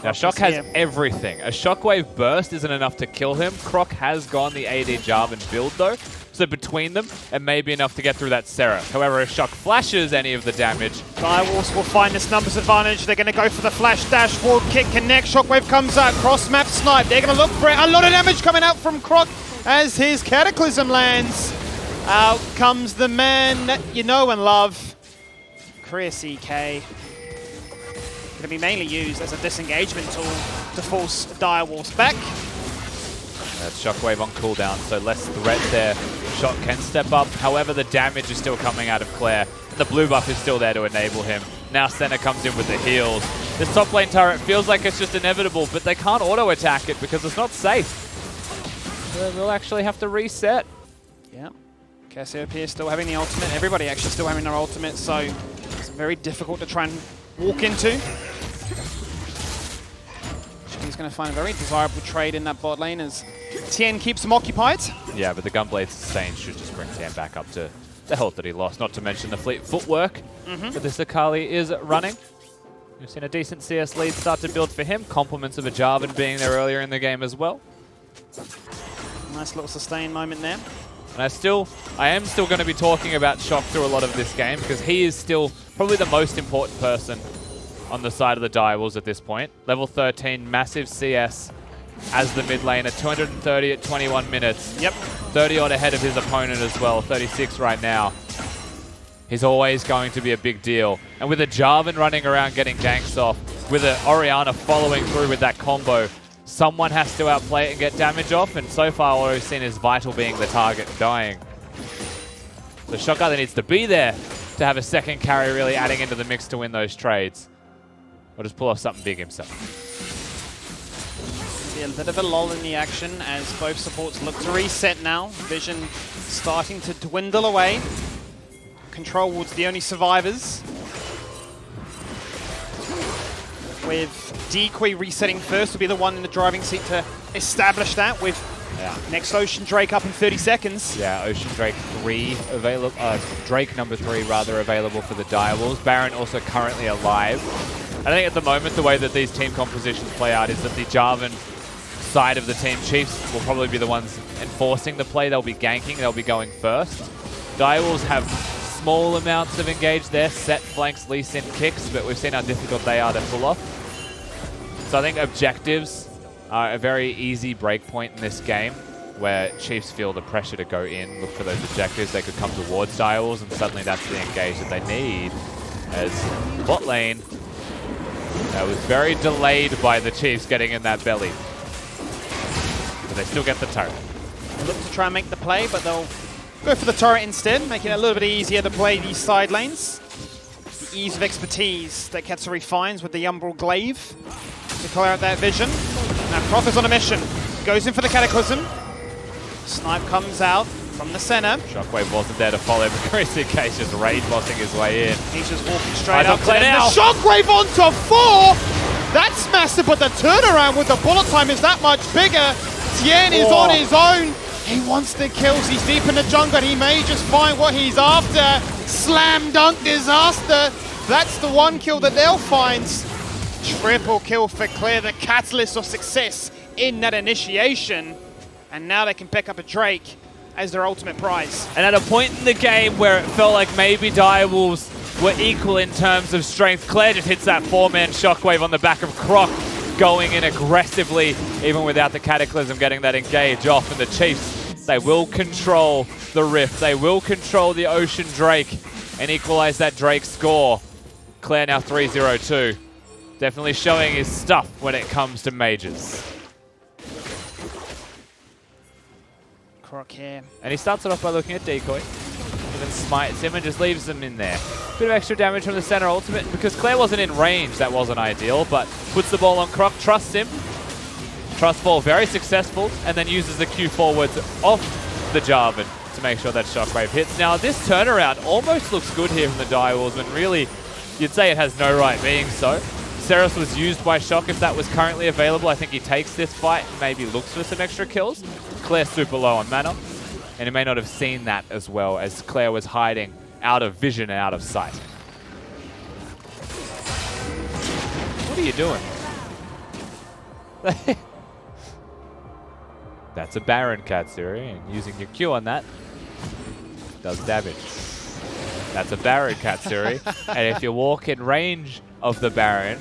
Now, Shock has everything. A Shockwave burst isn't enough to kill him. Croc has gone the AD Jarvan build, though. So between them, it may be enough to get through that Seraph. However, if Shock flashes any of the damage... Direwolves will find this numbers advantage. They're going to go for the flash dash, forward kick, connect. Shockwave comes out, cross-map snipe. They're going to look for it. A lot of damage coming out from Croc as his Cataclysm lands. Out comes the man that you know and love. Korea CK. Going to be mainly used as a disengagement tool to force Direwolves back. That's Shockwave on cooldown, so less threat there. Shock can step up. However, the damage is still coming out of Claire. The blue buff is still there to enable him. Now Senna comes in with the heals. This top lane turret feels like it's just inevitable, but they can't auto-attack it because it's not safe. So they'll actually have to reset. Yeah. Cassiopeia still having the ultimate. Everybody actually still having their ultimate, so it's very difficult to try and walk into. He's going to find a very desirable trade in that bot lane as Tien keeps him occupied. Yeah, but the Gunblade sustain should just bring Tien back up to the health that he lost, not to mention the fleet footwork that this Akali is running. We've seen a decent CS lead start to build for him. Compliments of a Jarvan being there earlier in the game as well. Nice little sustain moment there. And I am still going to be talking about Shock through a lot of this game because he is still probably the most important person on the side of the Direwolves at this point. Level 13, massive CS as the mid laner, 230 at 21 minutes. Yep. 30 odd ahead of his opponent as well, 36 right now. He's always going to be a big deal. And with a Jarvan running around getting ganks off, with an Orianna following through with that combo, someone has to outplay it and get damage off, and so far all we've seen is Vital being the target and dying. So Shock either needs to be there to have a second carry really adding into the mix to win those trades, or just pull off something big himself. A bit of a lull in the action as both supports look to reset now. Vision starting to dwindle away. Control Ward's the only survivors. With Decoy resetting first, will be the one in the driving seat to establish that with next Ocean Drake up in 30 seconds. Yeah, Ocean Drake 3 available, Drake number 3 rather available for the Direwolves. Baron also currently alive. I think at the moment the way that these team compositions play out is that the Jarvan side of the team, Chiefs will probably be the ones enforcing the play. They'll be ganking, they'll be going first. Direwolves have small amounts of engage there, set flanks, Lee Sin kicks, but we've seen how difficult they are to pull off. So I think objectives are a very easy break point in this game where Chiefs feel the pressure to go in, look for those objectives. They could come towards Direwolves and suddenly that's the engage that they need, as bot lane was very delayed by the Chiefs getting in that belly. but they still get the turret. They look to try and make the play, but they'll go for the turret instead, making it a little bit easier to play these side lanes. The ease of expertise that Katsuri finds with the Umbral Glaive to clear out that vision. Now Croc is on a mission. Goes in for the Cataclysm. Snipe comes out from the center. Shockwave wasn't there to follow, but Crazy Case just raid bossing his way in. He's just walking straight Eyes up on to them. Claire now. The Shockwave onto 4! That's massive, but the turnaround with the bullet time is that much bigger. Tien is on his own. He wants the kills. He's deep in the jungle. He may just find what he's after. Slam dunk disaster. That's the one kill that they'll find. Triple kill for Claire, the catalyst of success in that initiation. And now they can pick up a Drake as their ultimate prize. And at a point in the game where it felt like maybe Direwolves were equal in terms of strength, Claire just hits that 4-man Shockwave on the back of Croc, going in aggressively, even without the Cataclysm getting that engage off. And the Chiefs, they will control the Rift. They will control the Ocean Drake and equalize that Drake score. Claire now 3-0-2. Definitely showing his stuff when it comes to majors. Croc here. And he starts it off by looking at Decoy. And then smites him and just leaves them in there. Bit of extra damage from the center ultimate. Because Claire wasn't in range, that wasn't ideal, but puts the ball on Croc, trusts him. Trust ball very successful, and then uses the Q forwards off the Jarvan to make sure that Shockwave hits. Now this turnaround almost looks good here from the Direwolves, when really you'd say it has no right being so. Ceres was used by Shock if that was currently available. I think he takes this fight and maybe looks for some extra kills. Claire super low on mana, and he may not have seen that as well, as Claire was hiding out of vision and out of sight. What are you doing? That's a Baron, Katsuri, and using your Q on that does damage. That's a Baron, Katsuri, and if you walk in range of the Baron,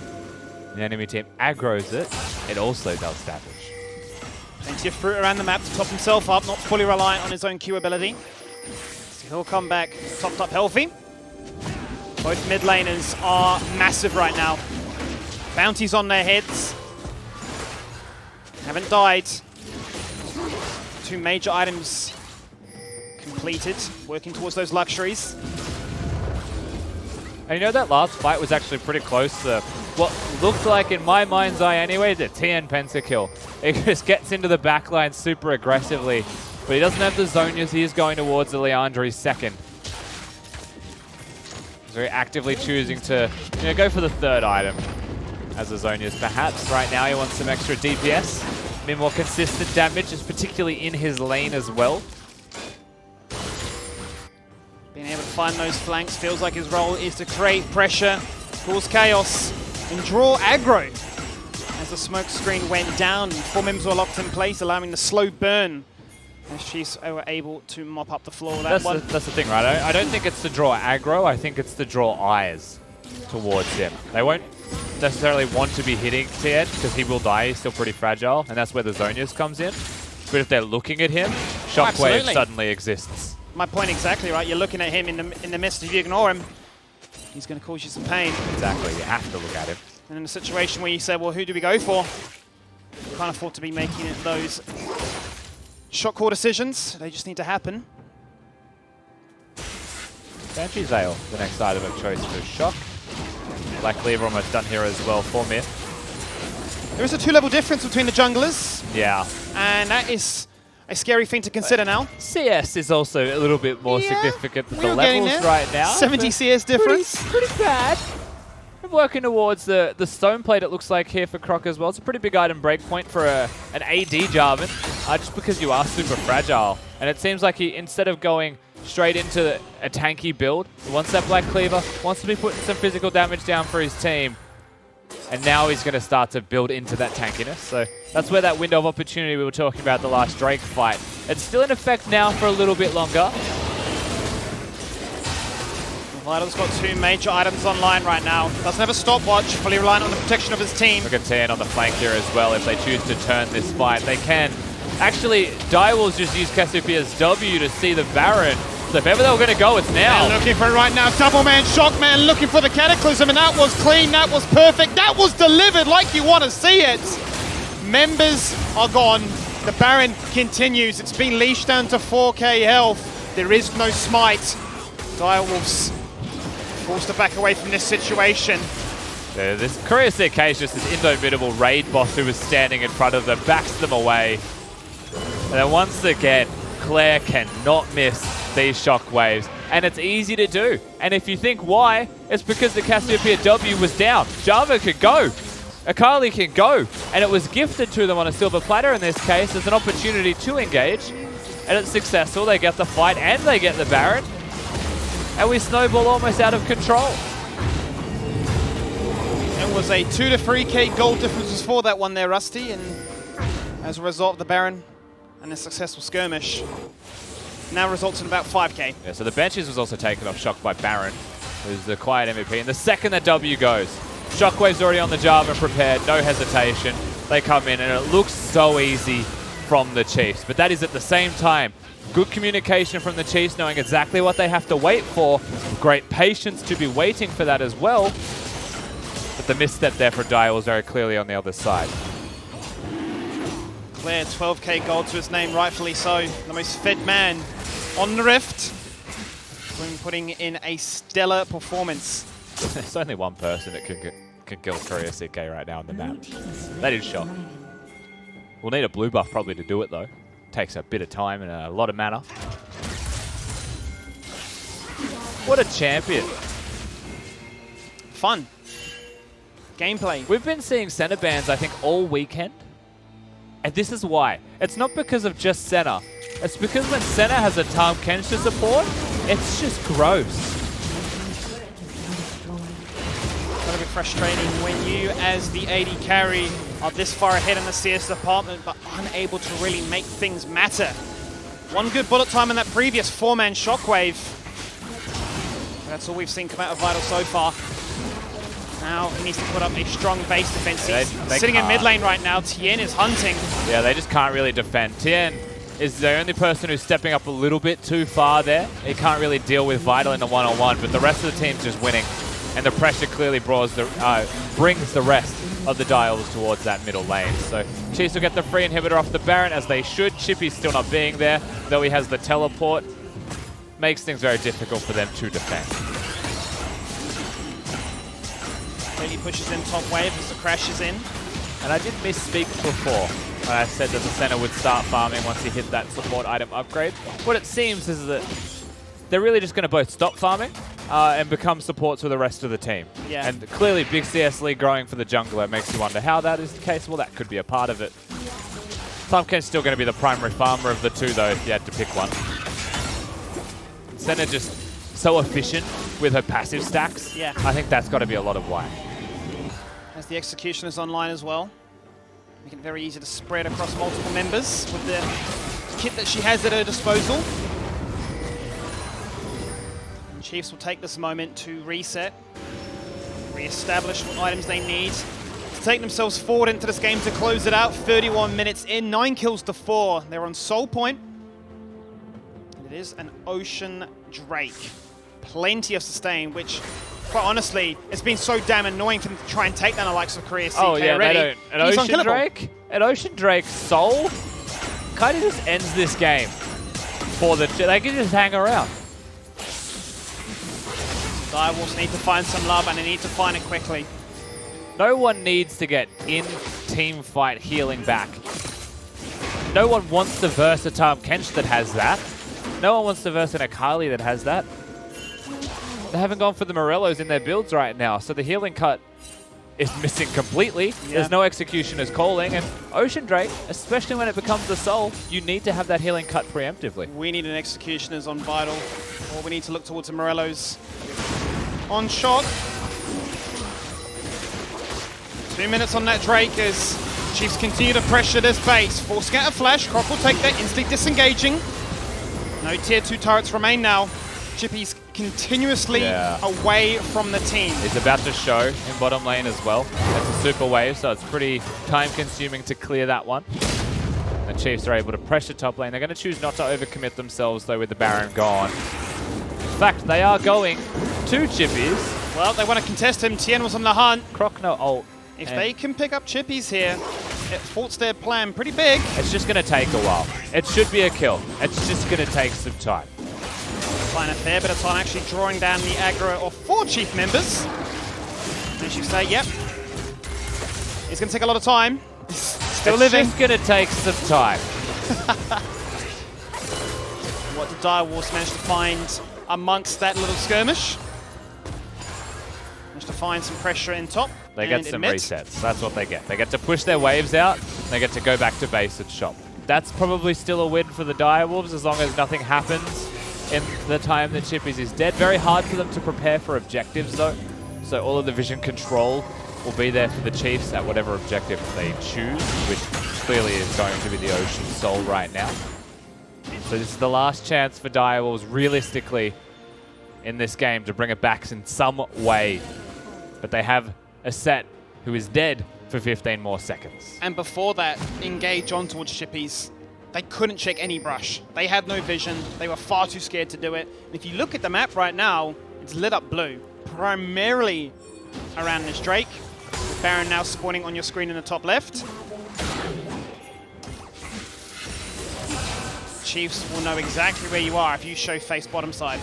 the enemy team aggroes it, it also does damage. Plenty of fruit around the map to top himself up, not fully reliant on his own Q ability. So he'll come back topped up healthy. Both mid laners are massive right now. Bounties on their heads. Haven't died. 2 major items completed, working towards those luxuries. And you know, that last fight was actually pretty close to what looked like, in my mind's eye anyway, the TN pentakill. He just gets into the backline super aggressively, but he doesn't have the Zonias. He is going towards the Leandri's second. He's very actively choosing to go for the third item as the Zonias. Perhaps right now he wants some extra DPS, a bit more consistent damage, just particularly in his lane as well. Being able to find those flanks, feels like his role is to create pressure, cause chaos, and draw aggro. As the smoke screen went down, 4 members were locked in place, allowing the slow burn as Chiefs were able to mop up the floor. That's the thing, right? I don't think it's to draw aggro, I think it's to draw eyes towards him. They won't necessarily want to be hitting Tien because he will die, he's still pretty fragile, and that's where the Zonias comes in. But if they're looking at him, Shockwave suddenly exists. My point exactly, right? You're looking at him in the midst, if you ignore him, he's going to cause you some pain. Exactly, you have to look at him. And in a situation where you say, well, who do we go for? You can't afford to be making it those shot call decisions. They just need to happen. Banshee's Ale, the next item of choice for Shock. Black Cleaver almost done here as well for Myth. There is a 2-level difference between the junglers. Yeah. And that is a scary thing to consider now. CS is also a little bit more significant than the levels right now. 70 CS difference. Pretty bad. We're working towards the stone plate, it looks like, here for Croc as well. It's a pretty big item breakpoint for an AD Jarvan, just because you are super fragile. And it seems like he, instead of going straight into a tanky build, he wants that Black Cleaver, wants to be putting some physical damage down for his team. And now he's going to start to build into that tankiness. So that's where that window of opportunity we were talking about the last Drake fight. It's still in effect now for a little bit longer. Vital's got 2 major items online right now. Doesn't have a stopwatch, fully reliant on the protection of his team. Look at Tien on the flank here as well. If they choose to turn this fight, they can. Actually, Direwolves just use Cassiopeia's W to see the Baron. So if ever they were going to go, it's now. They're looking for it right now. Double man, Shockman looking for the Cataclysm, and that was clean, that was perfect, that was delivered like you want to see it. Members are gone. The Baron continues. It's been leashed down to 4k health. There is no smite. Direwolves forced to back away from this situation. This Korea CK is just this indomitable raid boss who was standing in front of them, backs them away. And then once again, Claire cannot miss these shockwaves. And it's easy to do. And if you think why, it's because the Cassiopeia W was down. Java could go. Akali can go. And it was gifted to them on a silver platter in this case as an opportunity to engage. And it's successful. They get the fight and they get the Baron. And we snowball almost out of control. It was a 2 to 3k gold differences for that one there, Rusty. And as a result, the Baron and a successful skirmish now results in about 5k. Yeah, so the benches was also taken off Shock by Baron, who's the quiet MVP. And the second that W goes, Shockwave's already on the Java prepared, no hesitation. They come in and it looks so easy from the Chiefs. But that is at the same time good communication from the Chiefs, knowing exactly what they have to wait for. Great patience to be waiting for that as well. But the misstep there for Dire was very clearly on the other side. Claire, 12k gold to his name, rightfully so. The most fed man on the Rift. Putting in a stellar performance. There's only one person that can kill Korea CK right now on the map. That is Shock. We'll need a blue buff probably to do it though. Takes a bit of time and a lot of mana. What a champion. Fun. Gameplay. We've been seeing Senna bans, I think, all weekend. And this is why. It's not because of just Senna. It's because when Senna has a Tahm Kench to support, it's just gross. A bit frustrating when you, as the AD carry, are this far ahead in the CS department, but unable to really make things matter. One good bullet time in that previous 4-man Shockwave. That's all we've seen come out of Vital so far. Now he needs to put up a strong base defense. He's sitting in mid lane right now. Tien is hunting. Yeah, they just can't really defend. Tien is the only person who's stepping up a little bit too far there. He can't really deal with Vital in the one-on-one, but the rest of the team's just winning. And the pressure clearly brings the rest of the Dials towards that middle lane. So Chiefs will get the free inhibitor off the Baron, as they should. Chippy's still not being there, though he has the teleport. Makes things very difficult for them to defend. He pushes in top wave as the crash is in. And I did misspeak before when I said that the center would start farming once he hit that support item upgrade. What it seems is that they're really just going to both stop farming and become supports for the rest of the team. Yeah. And clearly big CS league growing for the jungler makes you wonder how that is the case. Well, that could be a part of it. Tahm Kench's still going to be the primary farmer of the two, though, if you had to pick one. Senna just so efficient with her passive stacks. Yeah. I think that's got to be a lot of why. As the execution is online as well. Making it very easy to spread across multiple members with the kit that she has at her disposal. And Chiefs will take this moment to reset, re-establish what items they need to take themselves forward into this game to close it out. 31 minutes in, 9 kills to 4. They're on Soul Point. And it is an Ocean Drake. Plenty of sustain, which, quite honestly, it's been so damn annoying for them to try and take down the likes of Korea CK already. An Ocean Drake Soul kind of just ends this game for the... They can just hang around. Direwolves need to find some love, and they need to find it quickly. No one needs to get in team fight healing back. No one wants to verse a Tahm Kench that has that. No one wants to verse an Akali that has that. They haven't gone for the Morellos in their builds right now, so the healing cut is missing completely. Yeah. There's no executioners calling, and Ocean Drake, especially when it becomes the soul, you need to have that healing cut preemptively. We need an executioners on Vital, or we need to look towards the Morellos on Shock. 2 minutes on that Drake as Chiefs continue to pressure this base. Full scatter flash, Croc will take that, instantly disengaging. No tier 2 turrets remain now. Chippy's continuously away from the team. He's about to show in bottom lane as well. It's a super wave, so it's pretty time-consuming to clear that one. The Chiefs are able to pressure top lane. They're going to choose not to overcommit themselves, though, with the Baron gone. In fact, they are going to Chippies. Well, they want to contest him. Tien was on the hunt. Croc no ult. If they can pick up Chippies here, faults their plan pretty big. It's just going to take a while. It should be a kill. It's just going to take some time. Find a fair bit of time actually drawing down the aggro of 4 Chief members. As you say, yep. It's going to take a lot of time. Still living. It's just going to take some time. What did Direwolves manage to find amongst that little skirmish? Managed to find some pressure in top. They get some resets. That's what they get. They get to push their waves out. They get to go back to base and shop. That's probably still a win for the Direwolves as long as nothing happens in the time that Chippies is dead. Very hard for them to prepare for objectives though. So all of the vision control will be there for the Chiefs at whatever objective they choose, which clearly is going to be the Ocean Soul right now. So this is the last chance for Direwolves realistically in this game to bring it back in some way. But they have a set who is dead for 15 more seconds. And before that, engage on towards Chippies. They couldn't check any brush. They had no vision. They were far too scared to do it. And if you look at the map right now, it's lit up blue, primarily around this Drake. With Baron now spawning on your screen in the top left. Chiefs will know exactly where you are if you show face bottom side.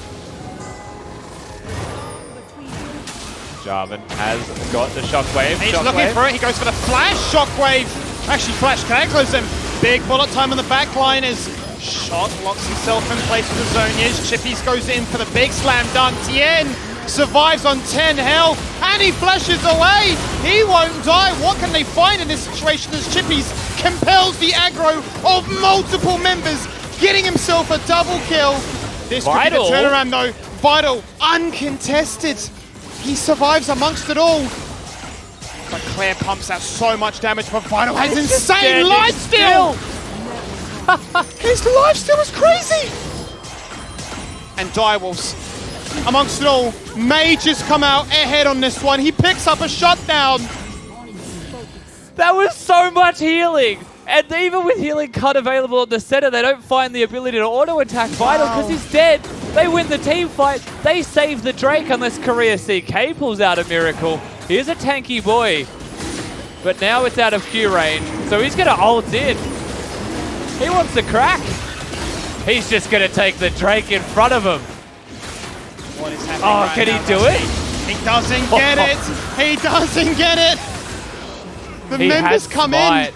Jarvan has got the Shockwave. He's looking for it. He goes for the flash. Shockwave. Actually, flash connects him. Big bullet time on the back line as Shot locks himself in place with the Zonias. Chippies goes in for the big slam dunk. Tien survives on 10 health and he flashes away. He won't die. What can they find in this situation as Chippies compels the aggro of multiple members, getting himself a double kill. This could be the turnaround though. Vital, uncontested. He survives amongst it all. But Claire pumps out so much damage, but Vital has insane lifesteal! His lifesteal is crazy! And Direwolves, amongst it all, Mages come out ahead on this one. He picks up a shutdown. That was so much healing! And even with healing cut available on the center, they don't find the ability to auto-attack Vital because he's dead. They win the team fight. They save the Drake unless Korea CK pulls out a miracle. He is a tanky boy. But now it's out of Q range, so he's going to ult in. He wants to crack. He's just going to take the Drake in front of him. What is happening Oh, right can now, he do it? He doesn't get it. He doesn't get it. The members come in.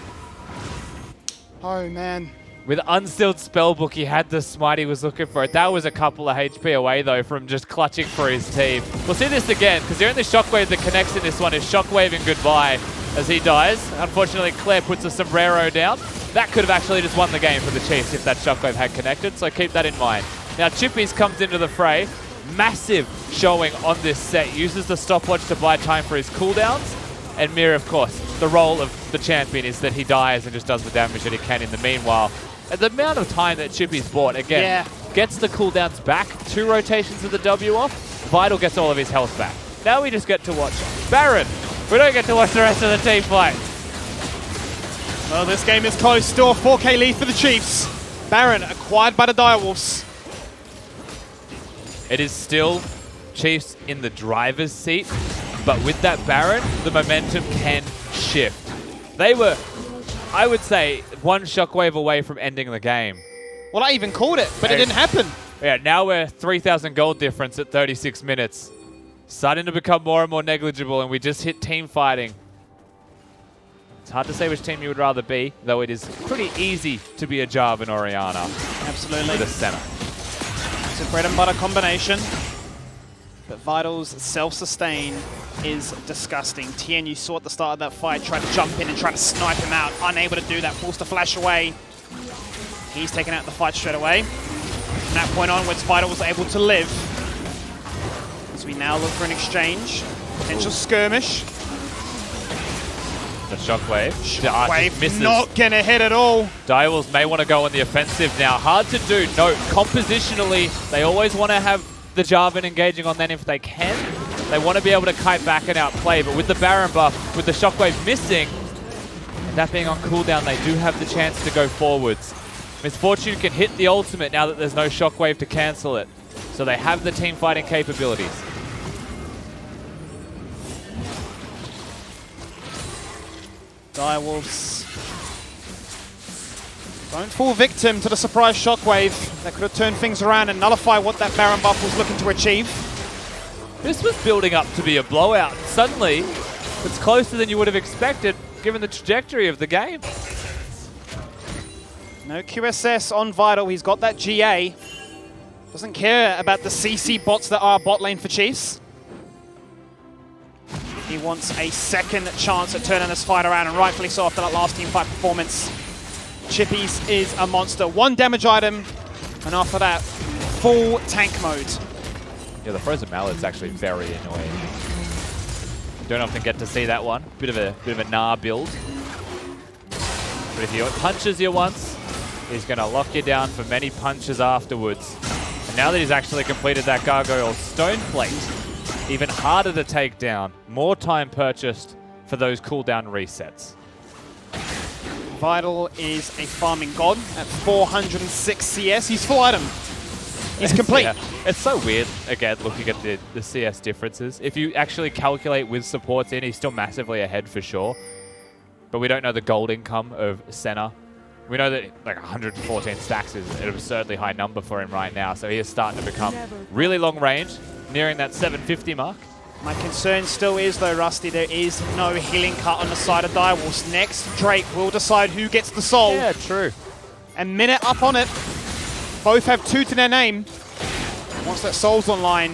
Oh, man. With Unstilled Spellbook, he had the smite he was looking for. That was a couple of HP away, though, from just clutching for his team. We'll see this again, because the only Shockwave that connects in this one is Shockwave and goodbye as he dies. Unfortunately, Claire puts a sombrero down. That could have actually just won the game for the Chiefs if that Shockwave had connected, so keep that in mind. Now, Chippies comes into the fray. Massive showing on this set. Uses the stopwatch to buy time for his cooldowns. And Mir, of course, the role of the champion is that he dies and just does the damage that he can in the meanwhile. And the amount of time that Chippy's bought, again, gets the cooldowns back, 2 rotations of the W off, Vital gets all of his health back. Now we just get to watch Baron. We don't get to watch the rest of the team fight. Well, this game is close. Still a 4K lead for the Chiefs. Baron acquired by the Direwolves. It is still Chiefs in the driver's seat, but with that Baron, the momentum can shift. They were, I would say, one Shockwave away from ending the game. Well, I even called it, but it didn't happen. Yeah, now we're 3,000 gold difference at 36 minutes. Starting to become more and more negligible, and we just hit team fighting. It's hard to say which team you would rather be, though it is pretty easy to be a Jarvan or Orianna. Absolutely. With a center. It's a bread and butter combination. But Vital's self-sustain is disgusting. Tien, you saw at the start of that fight, tried to jump in and try to snipe him out. Unable to do that, forced to flash away. He's taken out the fight straight away. From that point onwards, Vital was able to live. As we now look for an exchange. Potential skirmish. The Shockwave. Shockwave misses. Not gonna hit at all. Direwolves may want to go on the offensive now. Hard to do. Note, compositionally, they always want to have the Jarvan engaging on them if they can. They want to be able to kite back and outplay, but with the Baron buff, with the Shockwave missing, and that being on cooldown, they do have the chance to go forwards. Misfortune can hit the ultimate now that there's no Shockwave to cancel it. So they have the team fighting capabilities. Direwolves don't fall victim to the surprise shockwave that could have turned things around and nullify what that Baron buff was looking to achieve. This was building up to be a blowout. Suddenly, it's closer than you would have expected, given the trajectory of the game. No QSS on Vital. He's got that GA. Doesn't care about the CC bots that are bot lane for Chiefs. He wants a second chance at turning this fight around, and rightfully so after that last team fight performance. Chippies is a monster. 1 damage item, and after that, full tank mode. Yeah, the Frozen Mallet's actually very annoying. Don't often get to see that one. Bit of a Gnar build. But if he punches you once, he's going to lock you down for many punches afterwards. And now that he's actually completed that Gargoyle Stone Plate, even harder to take down. More time purchased for those cooldown resets. Vital is a farming god at 406 CS. He's full item. He's complete. Yeah. It's so weird, again, looking at the CS differences. If you actually calculate with supports in, he's still massively ahead for sure. But we don't know the gold income of Senna. We know that like 114 stacks is an absurdly high number for him right now, so he is starting to become really long range, nearing that 750 mark. My concern still is, though, Rusty, there is no healing cut on the side of Direwolves. Next, Drake will decide who gets the soul. Yeah, true. A minute up on it. Both have 2 to their name. Once that soul's online.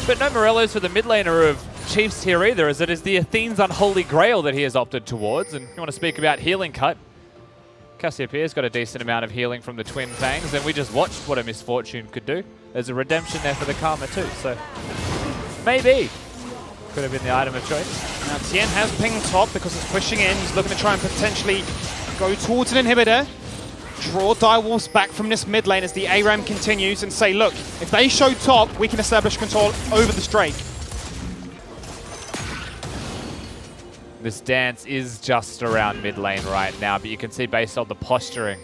But no Morellos for the mid laner of Chiefs here either, as it is the Athene's unholy grail that he has opted towards. And if you want to speak about healing cut, Cassiopeia's got a decent amount of healing from the Twin Fangs, and we just watched what a Misfortune could do. There's a redemption there for the Karma too, so maybe could have been the item of choice. Now Tien has pinged top because it's pushing in. He's looking to try and potentially go towards an inhibitor. Draw Direwolves back from this mid lane as the ARAM continues and say, look, if they show top, we can establish control over this Drake. This dance is just around mid lane right now, but you can see based on the posturing,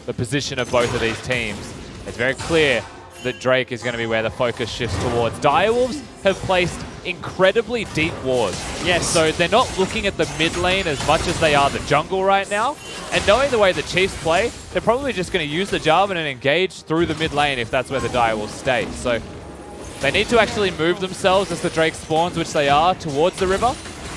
the position of both of these teams, it's very clear that Drake is going to be where the focus shifts towards. Direwolves have placed incredibly deep wards. Yes. So they're not looking at the mid lane as much as they are the jungle right now. And knowing the way the Chiefs play, they're probably just going to use the Jarvan and engage through the mid lane if that's where the Direwolves stay. So they need to actually move themselves as the Drake spawns, which they are, towards the river,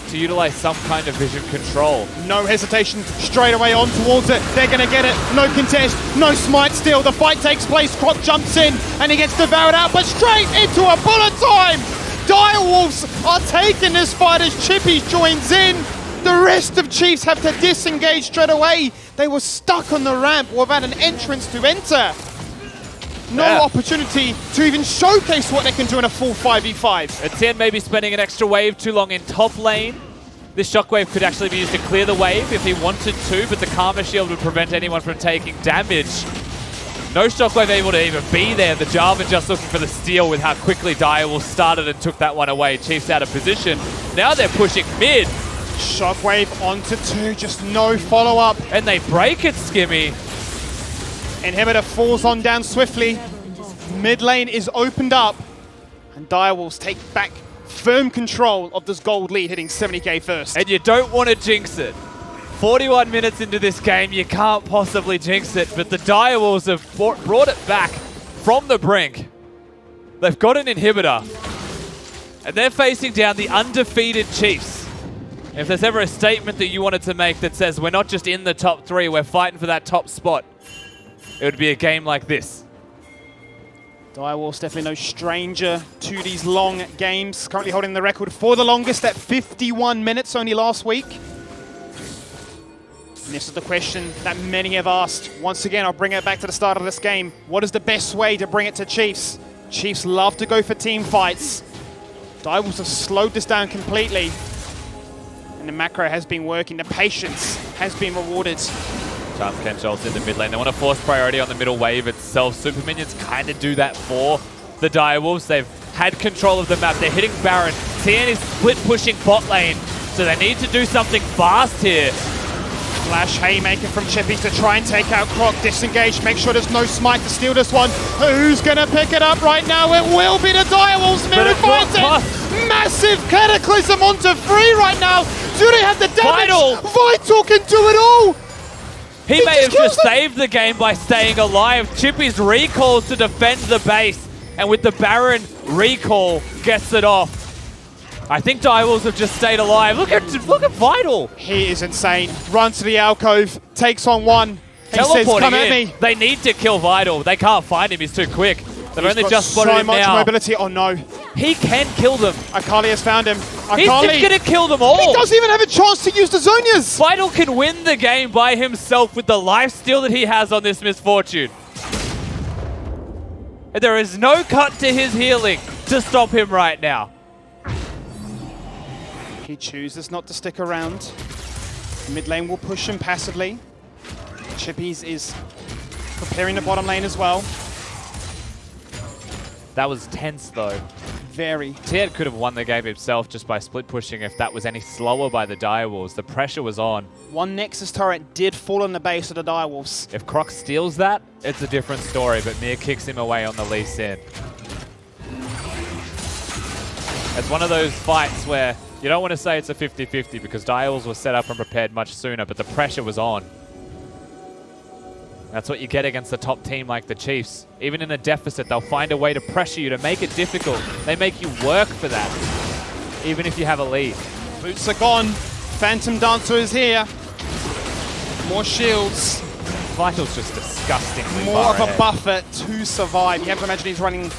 to utilize some kind of vision control. No hesitation, straight away on towards it. They're going to get it. No contest, no smite steal. The fight takes place. Crop jumps in and he gets devoured out, but straight into a bullet time. Direwolves are taking this fight as Chippy joins in. The rest of Chiefs have to disengage straight away. They were stuck on the ramp without an entrance to enter. No opportunity to even showcase what they can do in a full 5v5. And Tien may be spending an extra wave too long in top lane. This shockwave could actually be used to clear the wave if he wanted to, but the Karma Shield would prevent anyone from taking damage. No shockwave able to even be there. The Jarvan just looking for the steal with how quickly Direwolves started and took that one away. Chiefs out of position. Now they're pushing mid. Shockwave onto 2, just no follow-up. And they break it, Skimmy. Inhibitor falls on down swiftly. Mid lane is opened up. And Direwolves take back firm control of this gold lead, hitting 70k first. And you don't want to jinx it. 41 minutes into this game, you can't possibly jinx it, but the Direwolves have brought it back from the brink. They've got an inhibitor. And they're facing down the undefeated Chiefs. If there's ever a statement that you wanted to make that says we're not just in the top 3, we're fighting for that top spot, it would be a game like this. Direwolves definitely no stranger to these long games. Currently holding the record for the longest at 51 minutes only last week. And this is the question that many have asked. Once again, I'll bring it back to the start of this game. What is the best way to bring it to Chiefs? Chiefs love to go for team fights. Direwolves have slowed this down completely. And the macro has been working. The patience has been rewarded. Chance Kenshult's in the mid lane. They want to force priority on the middle wave itself. Super Minions kind of do that for the Direwolves. They've had control of the map. They're hitting Baron. Tien is split pushing bot lane. So they need to do something fast here. Flash Haymaker from Chippies to try and take out Croc. Disengage, make sure there's no smite to steal this one. Who's going to pick it up right now? It will be the Direwolves. Mirror finds it. Massive Cataclysm onto 3 right now. Do they have the damage? Vital can do it all! He may have just saved the game by staying alive. Chippy's recalls to defend the base, and with the Baron recall, gets it off. I think Direwolves have just stayed alive. Look at Vital. He is insane. Runs to the alcove, takes on one. He says, come at me. They need to kill Vital. They can't find him. He's too quick. They've only just spotted so him much now. mobility. Oh no. He can kill them. Akali has found him. He's just going to kill them all. He doesn't even have a chance to use the Zonias. Vital can win the game by himself with the lifesteal that he has on this Misfortune. And there is no cut to his healing to stop him right now. He chooses not to stick around. Mid lane will push him passively. Chippies is preparing the bottom lane as well. That was tense though. Very. Tiad could have won the game himself just by split pushing if that was any slower by the Direwolves. The pressure was on. One Nexus turret did fall on the base of the Direwolves. If Croc steals that, it's a different story, but Mir kicks him away on the Lee Sin. It's one of those fights where you don't want to say it's a 50-50 because Direwolves were set up and prepared much sooner, but the pressure was on. That's what you get against a top team like the Chiefs. Even in a deficit, they'll find a way to pressure you, to make it difficult. They make you work for that, even if you have a lead. Boots are gone. Phantom Dancer is here. More shields. Vital's just disgusting. More of a buffer to survive. You have to imagine he's running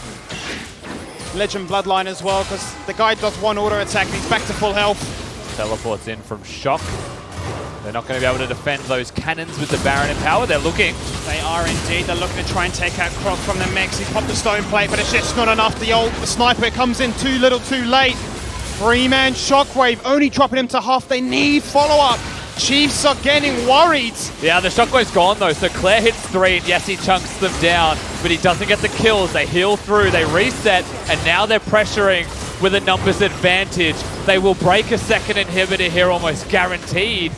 Legend Bloodline as well, because the guy does one auto attack and he's back to full health. Teleports in from Shock. They're not going to be able to defend those cannons with the Baron in power. They're looking. They are indeed. They're looking to try and take out Croc from the mechs. He's popped the stone plate, but it's just not enough. The sniper comes in too little, too late. 3-man Shockwave, only dropping him to half. They need follow-up. Chiefs are getting worried. Yeah, the Shockwave's gone though, so Claire hits 3, and yes, he chunks them down, but he doesn't get the kills. They heal through, they reset, and now they're pressuring with a numbers advantage. They will break a second inhibitor here, almost guaranteed.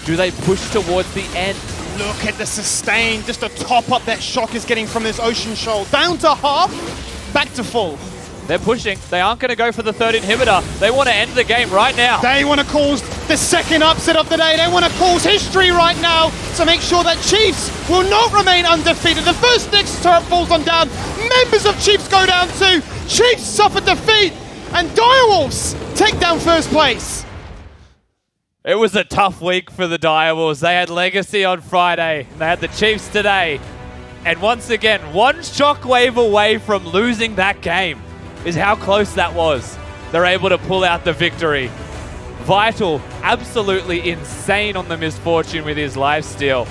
Do they push towards the end? Look at the sustain, just to top up that Shock is getting from this Ocean Shoal. Down to half, back to full. They're pushing. They aren't going to go for the third inhibitor. They want to end the game right now. They want to cause the second upset of the day. They want to cause history right now to make sure that Chiefs will not remain undefeated. The first Nexus turret falls on down. Members of Chiefs go down too. Chiefs suffer defeat. And Direwolves take down first place. It was a tough week for the Direwolves. They had Legacy on Friday, and they had the Chiefs today. And once again, one Shockwave away from losing that game is how close that was. They're able to pull out the victory. Vital, absolutely insane on the Misfortune with his lifesteal.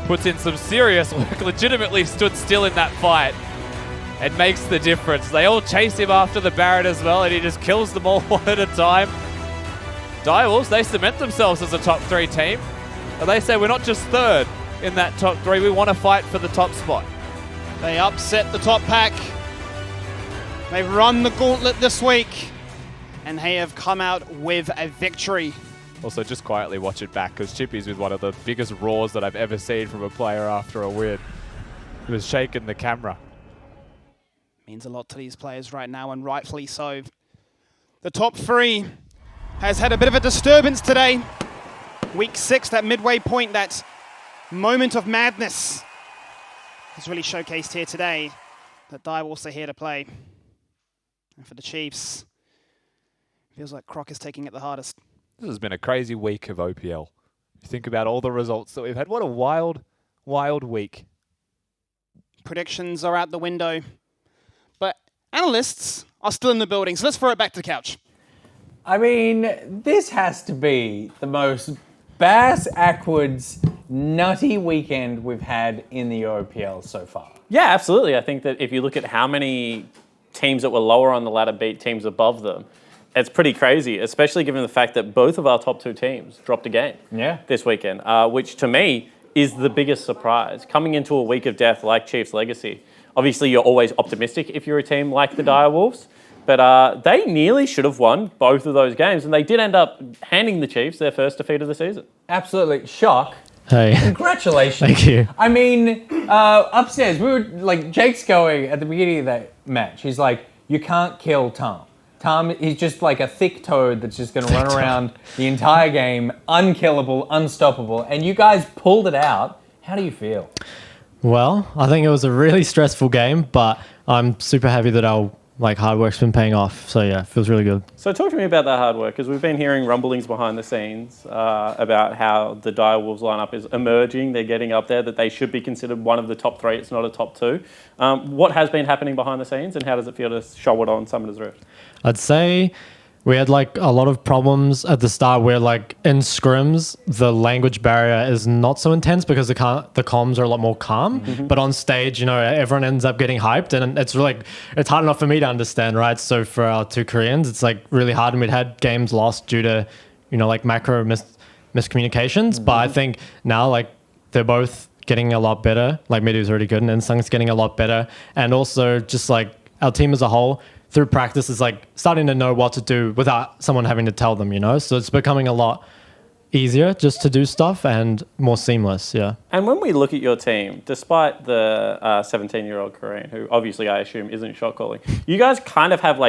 Puts in some serious work, legitimately stood still in that fight and makes the difference. They all chase him after the Baron as well, and he just kills them all one at a time. Direwolves, they cement themselves as a top 3 team. And they say we're not just third in that top 3, we want to fight for the top spot. They upset the top pack. They've run the gauntlet this week, and they have come out with a victory. Also, just quietly watch it back, because Chippy's with one of the biggest roars that I've ever seen from a player after a win. He was shaking the camera. Means a lot to these players right now, and rightfully so. The top 3 has had a bit of a disturbance today. Week 6, that midway point, that moment of madness is really showcased here today. That Direwolves are here to play. And for the Chiefs, feels like Croc is taking it the hardest. This has been a crazy week of OPL. You think about all the results that we've had. What a wild, wild week. Predictions are out the window. But analysts are still in the building, so let's throw it back to the couch. I mean, this has to be the most bass-ackwards, nutty weekend we've had in the OPL so far. Yeah, absolutely. I think that if you look at how many teams that were lower on the ladder beat teams above them, it's pretty crazy, especially given the fact that both of our top 2 teams dropped a game this weekend, which to me is the biggest surprise. Coming into a week of death like Chiefs Legacy, obviously you're always optimistic if you're a team like the Direwolves, but they nearly should have won both of those games, and they did end up handing the Chiefs their first defeat of the season. Absolutely. Shock. Hey. Congratulations. Thank you. I mean, upstairs, we were like, Jake's going at the beginning of that match. He's like, you can't kill Tom. He's just like a thick toad that's just going to run around the entire game, unkillable, unstoppable, and you guys pulled it out. How do you feel? Well, I think it was a really stressful game, but I'm super happy that our hard work's been paying off. So yeah, it feels really good. So talk to me about that hard work, because we've been hearing rumblings behind the scenes about how the Direwolves lineup is emerging. They're getting up there, that they should be considered one of the top 3. It's not a top 2. What has been happening behind the scenes, and how does it feel to show it on Summoner's Rift? I'd say we had a lot of problems at the start where in scrims, the language barrier is not so intense because the comms are a lot more calm. Mm-hmm. But on stage, everyone ends up getting hyped, and it's hard enough for me to understand, right? So for our 2 Koreans, it's really hard, and we'd had games lost due to, macro miscommunications. Mm-hmm. But I think now they're both getting a lot better. Midu's already good, and Insung's getting a lot better. And also just our team as a whole, through practice, is starting to know what to do without someone having to tell them, So it's becoming a lot easier just to do stuff and more seamless, yeah. And when we look at your team, despite the 17-year-old Korean, who obviously I assume isn't shot calling, you guys kind of have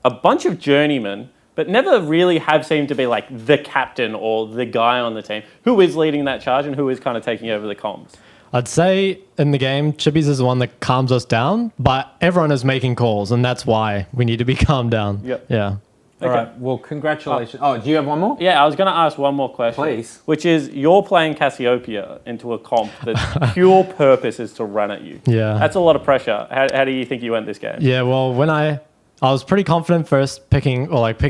a bunch of journeymen, but never really have seemed to be the captain or the guy on the team. Who is leading that charge and who is kind of taking over the comms? I'd say in the game, Chibby's is the one that calms us down, but everyone is making calls, and that's why we need to be calmed down. Yep. Yeah. All right. Well, congratulations. Oh, do you have one more? Yeah, I was going to ask one more question. Please. Which is, you're playing Cassiopeia into a comp that's pure purpose is to run at you. Yeah. That's a lot of pressure. How do you think you went this game? Yeah, well, when I was pretty confident first picking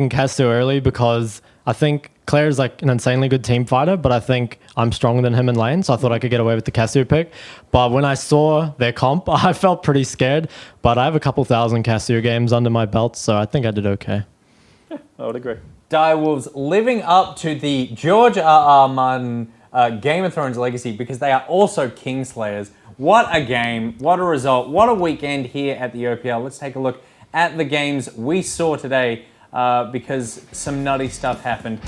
Cassio early, because I think Claire is an insanely good team fighter, but I think I'm stronger than him in lane, so I thought I could get away with the Cassio pick. But when I saw their comp, I felt pretty scared. But I have a couple thousand Cassio games under my belt, so I think I did okay. Yeah, I would agree. Direwolves living up to the George R.R. Martin Game of Thrones legacy, because they are also Kingslayers. What a game, what a result, what a weekend here at the OPL. Let's take a look at the games we saw today, because some nutty stuff happened.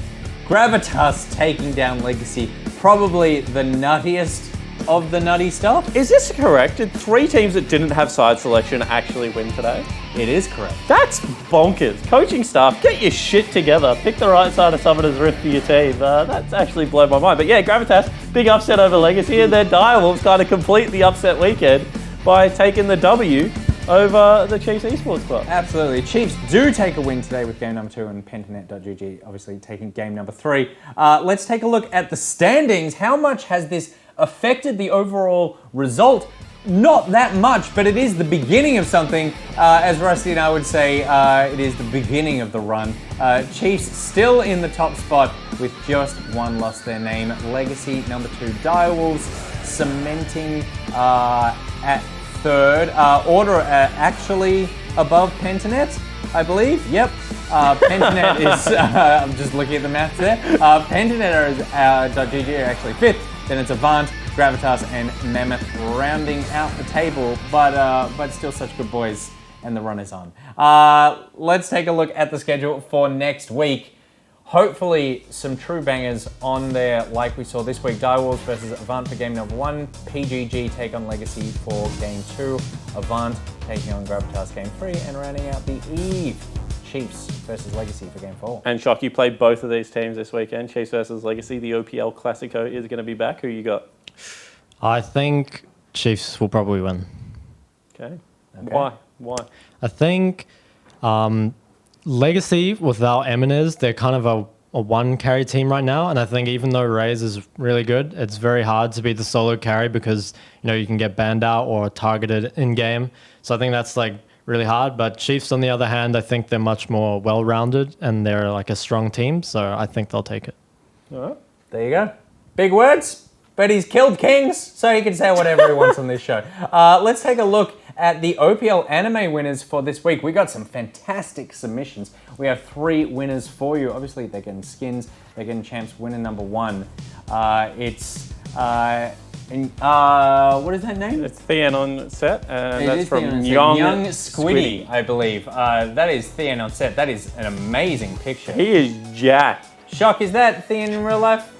Gravitas taking down Legacy, probably the nuttiest of the nutty stuff. Is this correct? Did 3 teams that didn't have side selection actually win today? It is correct. That's bonkers. Coaching staff, get your shit together. Pick the right side of Summoner's Rift for your team. That's actually blown my mind. But yeah, Gravitas, big upset over Legacy, and their Direwolves kind of complete the upset weekend by taking the W over the Chiefs Esports Club. Absolutely. Chiefs do take a win today with game number 2, and Pentanet.gg obviously taking game number 3. Let's take a look at the standings. How much has this affected the overall result? Not that much, but it is the beginning of something. As Rusty and I would say, it is the beginning of the run. Chiefs still in the top spot with just 1 loss to their name. Legacy number 2, Direwolves cementing at 3rd. Order actually above Pentanet, I believe. Yep. Pentanet is, I'm just looking at the maths there. Pentanet is .gg are actually 5th. Then it's Avant, Gravitas, and Mammoth rounding out the table, but still such good boys, and the run is on. Let's take a look at the schedule for next week. Hopefully some true bangers on there like we saw this week. Direwolves versus Avant for game number 1. PGG take on Legacy for game 2. Avant taking on Gravitas game 3. And rounding out the eve, Chiefs versus Legacy for game 4. And Shock, you played both of these teams this weekend. Chiefs versus Legacy. The OPL Classico is going to be back. Who you got? I think Chiefs will probably win. Okay. Why? I think Legacy, without Eminez, they're kind of a one carry team right now, and I think even though Raze is really good, it's very hard to be the solo carry because you can get banned out or targeted in game. So I think that's really hard. But Chiefs, on the other hand, I think they're much more well-rounded and they're a strong team, so I think they'll take it. All right, there you go. Big words, but he's killed kings, so he can say whatever he wants on this show. Let's take a look at the OPL anime winners for this week. We got some fantastic submissions. We have 3 winners for you. Obviously, they're getting skins. They're getting champs. Winner number 1. What is that name? It's Thean on set, and that's from Young Squiddy, I believe. That is Thean on set. That is an amazing picture. He is jacked. Shock, is that Thean in real life?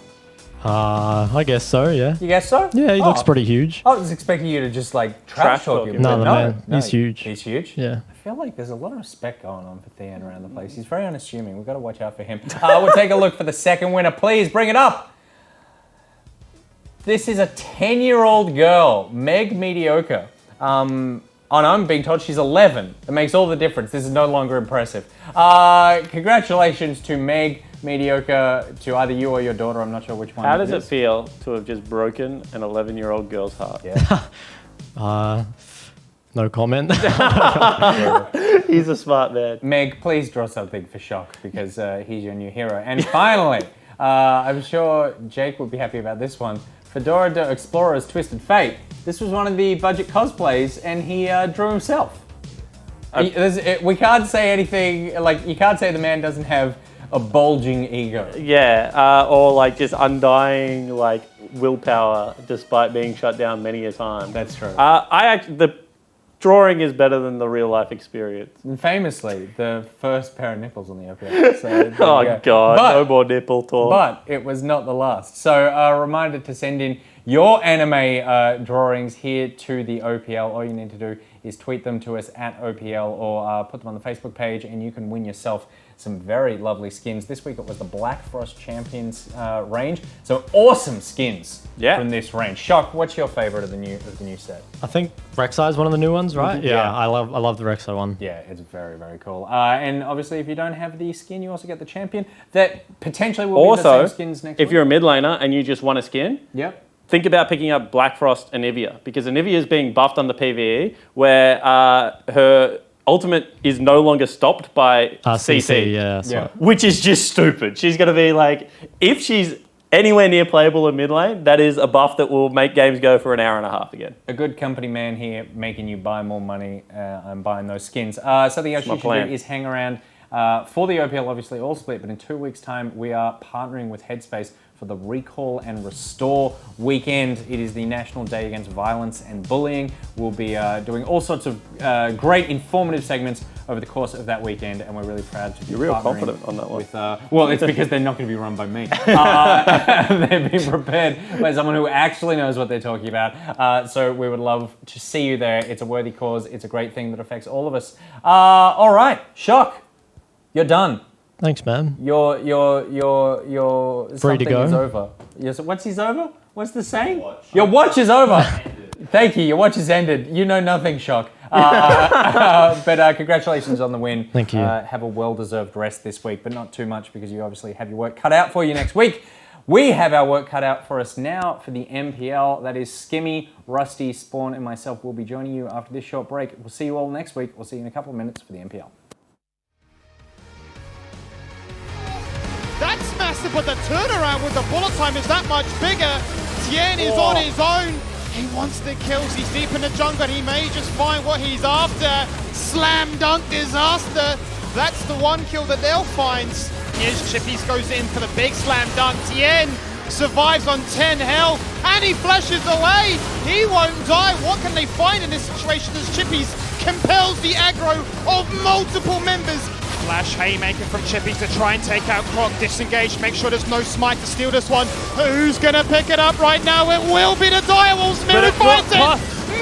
I guess so, yeah. You guess so? Yeah, he looks pretty huge. I was expecting you to just like trash talk him. No, but the man, he's huge. He's huge? Yeah. I feel like there's a lot of respect going on for Thean around the place. He's very unassuming. We've got to watch out for him. We'll take a look for the second winner. Please bring it up. This is a 10-year-old girl, Meg Mediocre. I'm being told she's 11. It makes all the difference. This is no longer impressive. Congratulations to Meg Mediocre, to either you or your daughter. I'm not sure which one. How does it feel to have just broken an 11-year-old girl's heart? Yeah. No comment. He's a smart man. Meg, please draw something for Shock because he's your new hero. And finally, I'm sure Jake would be happy about this one. Fedora the Explorer's Twisted Fate. This was one of the budget cosplays, and he drew himself. We can't say anything, like, you can't say the man doesn't have a bulging ego. Yeah, or like just undying like willpower despite being shut down many a time. That's true. The drawing is better than the real life experience. And famously, the first pair of nipples on the OPL. So oh God, no more nipple talk. But it was not the last. So a reminder to send in your anime drawings here to the OPL. All you need to do is tweet them to us at OPL or put them on the Facebook page and you can win yourself some very lovely skins. This week it was the Black Frost Champions range. So awesome skins from this range. Shock, what's your favorite of the new set? I think Rek'Sai is one of the new ones, right? Mhm. Yeah, Yeah. I love the Rek'Sai one. Yeah, it's very, very cool. And obviously if you don't have the skin, you also get the champion that potentially will be the same skins next week. if you're a mid laner and you just want a skin, think about picking up Black Frost Anivia because Anivia is being buffed on the PvE where her ultimate is no longer stopped by CC. Yeah. Which is just stupid. She's going to be like, if she's anywhere near playable in mid lane, that is a buff that will make games go for an hour and a half again. A good company man here making you buy more money and buying those skins. Something else you should do is hang around for the OPL, obviously all split, but in 2 weeks' time we are partnering with Headspace for the Recall and Restore weekend. It is the National Day Against Violence and Bullying. We'll be doing all sorts of great informative segments over the course of that weekend, and we're really proud to be You're real partnering confident on that one. with, well, it's because they're not going to be run by me. They've been prepared by someone who actually knows what they're talking about. So we would love to see you there. It's a worthy cause. It's a great thing that affects all of us. All right, Shock, you're done. Thanks, man. Your Free to go. Is over. Yes. What's his over? What's the saying? Your watch is over. Thank you. Your watch is ended. You know nothing, Shock. But congratulations on the win. Thank you. Have a well-deserved rest this week, but not too much because you obviously have your work cut out for you next week. We have our work cut out for us now for the MPL. That is Skimmy, Rusty, Spawn, and myself will be joining you after this short break. We'll see you all next week. We'll see you in a couple of minutes for the MPL. That's massive, but the turnaround with the bullet time is that much bigger. Tien is on his own. He wants the kills. He's deep in the jungle. He may just find what he's after. Slam dunk disaster. That's the one kill that they'll find. Here's Chippies goes in for the big slam dunk. Tien survives on 10 health and he flashes away. He won't die. What can they find in this situation as Chippies compels the aggro of multiple members? Flash haymaker from Chippy to try and take out Croc. Disengage, make sure there's no smite to steal this one. Who's gonna pick it up right now? It will be the Direwolves. Miri finds it!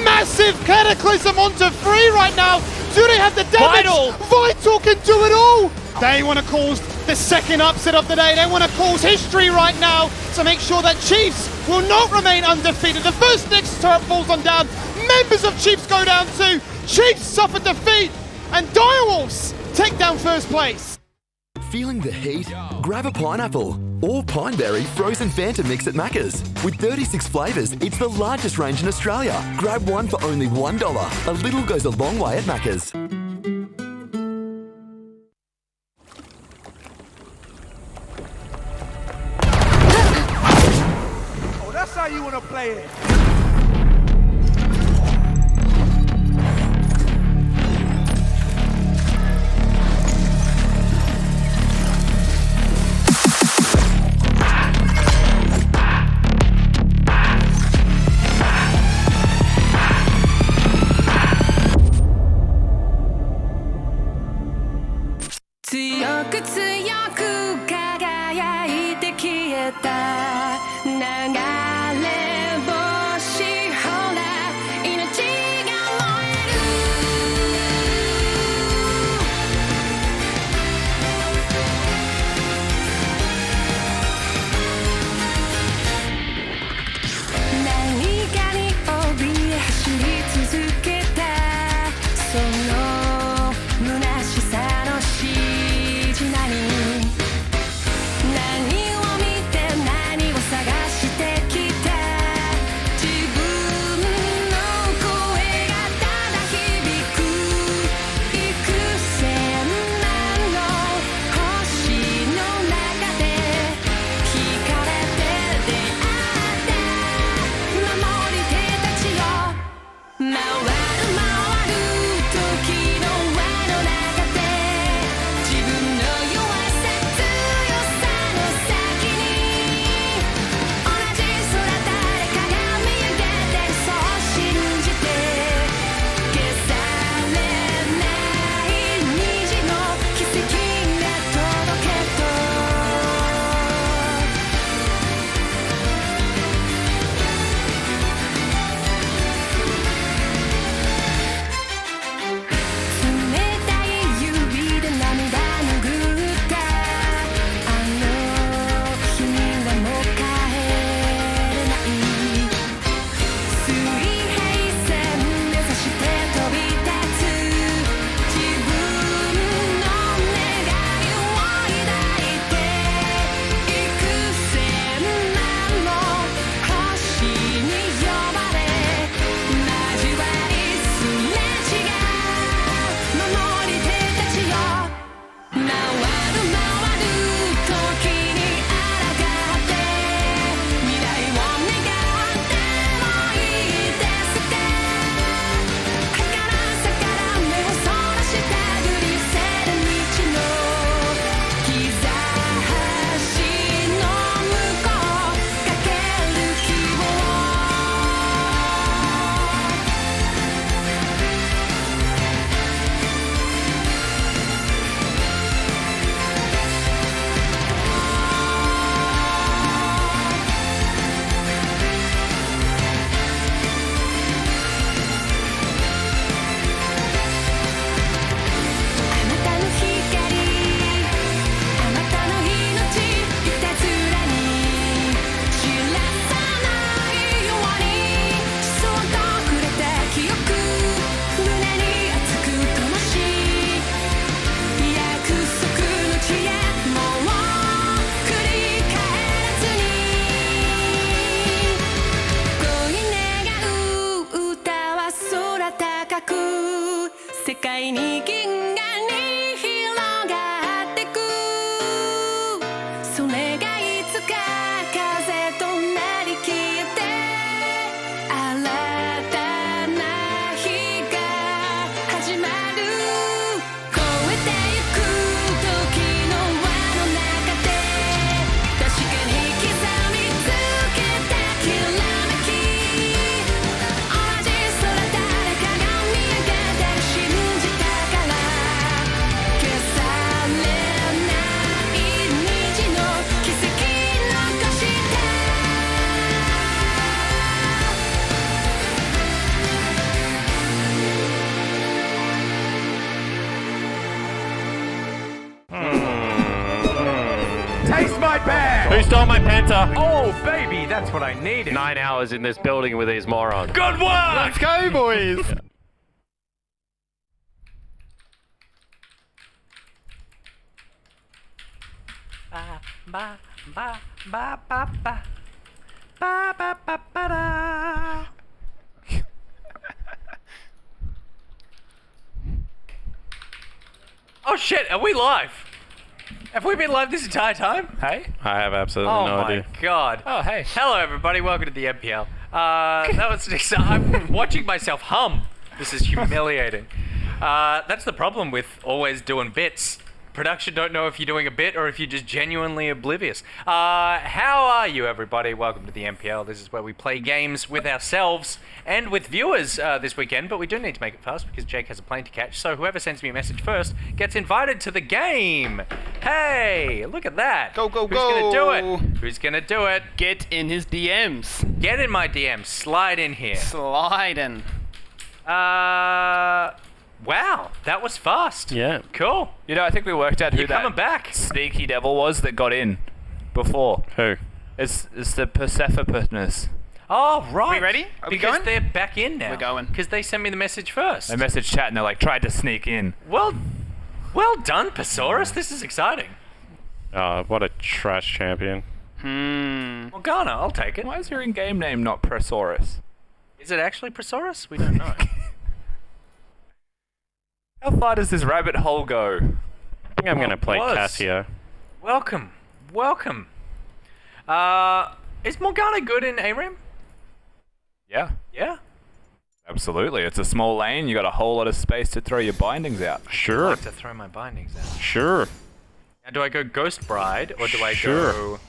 Massive Cataclysm onto 3 right now. Do they have the damage? Vital can do it all! They want to cause the second upset of the day. They want to cause history right now to make sure that Chiefs will not remain undefeated. The first Nexus turret falls on down. Members of Chiefs go down too. Chiefs suffer defeat. And Direwolves take down first place. Feeling the heat? Grab a pineapple or pineberry frozen Fanta mix at Macca's. With 36 flavours, it's the largest range in Australia. Grab one for only $1. A little goes a long way at Macca's. Oh, that's how you want to play it.強く輝いて消えた Taste my bag! Who stole my Penta? Oh, baby, that's what I needed. 9 hours in this building with these morons. Good work! Let's go, boys! Ba, ba, ba, ba, ba, ba. Ba, ba, ba, ba, da. Oh shit, are we live? Have we been live this entire time? Hey? I have absolutely Oh no my idea. god. Oh, hey. Hello everybody, welcome to the MPL. That was I'm watching myself hum. This is humiliating. That's the problem with always doing bits. Production don't know if you're doing a bit or if you're just genuinely oblivious. How are you, everybody? Welcome to the MPL. This is where we play games with ourselves and with viewers this weekend, but we do need to make it fast because Jake has a plane to catch, so whoever sends me a message first gets invited to the game. Hey, look at that. Go, go, Who's gonna do go. it? Who's gonna do it? Get in his DMs. Get in my DMs. Slide in here. Slide in. Wow, that was fast. Yeah. Cool. You know, I think we worked out who You're that coming back. sneaky devil was that got in before. Who? It's the Persephonus. Oh, right. We ready? Are we because going? they're back in now. We're going. Because they sent me the message first. They messaged chat and they're like, tried to sneak in. Well done, Pesaurus. This is exciting. What a trash champion. Morgana, I'll take it. Why is your in-game name not Pressaurus? Is it actually Pesaurus? We don't know. How far does this rabbit hole go? I think I'm going to play Cassio. Welcome. Is Morgana good in ARAM? Yeah. Yeah? Absolutely. It's a small lane. You got a whole lot of space to throw your bindings out. I Sure. like to throw my bindings out. Sure. Now, do I go Ghost Bride or do I Sure. go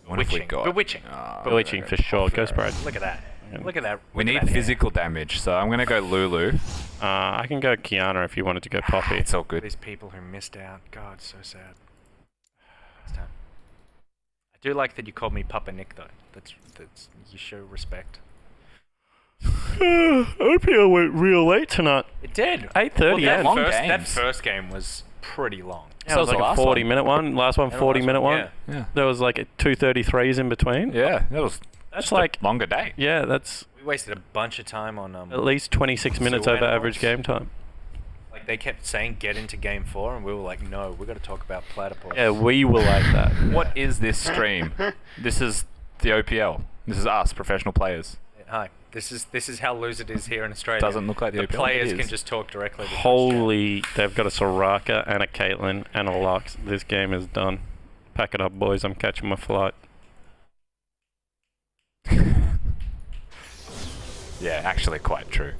What have we Witching? got? Bewitching. Bewitching for sure. Ghost Bride. Look at that. Look at that. We Look need at that hair. physical damage, so I'm going to go Lulu. I can go Kiana if you wanted to go Poppy. It's all good. These people who missed out. God, so sad. Next time. I do like that you called me Papa Nick though. That's you show respect. OPL went real late tonight. It did. 8:30. Well, yeah. that first game was pretty long. Yeah, it was like a 40-minute one. Last one, Yeah, 40-minute one. yeah. Yeah. There was like 2:33s in between. Yeah, that's That's like a longer day. Yeah, that's We wasted a bunch of time on at least 26 minutes sewer over animals. average game time. Like they kept saying get into game 4 and we were like, no, we got to talk about platypus. Yeah, we were like that. What is this stream? This is the OPL. This is us, professional players. Hi. This is how loose it is here in Australia. Doesn't look like the OPL. players It can is. just talk directly to the Holy, they've got a Soraka and a Caitlyn and a Lux. This game is done. Pack it up, boys. I'm catching my flight. Yeah, actually quite true.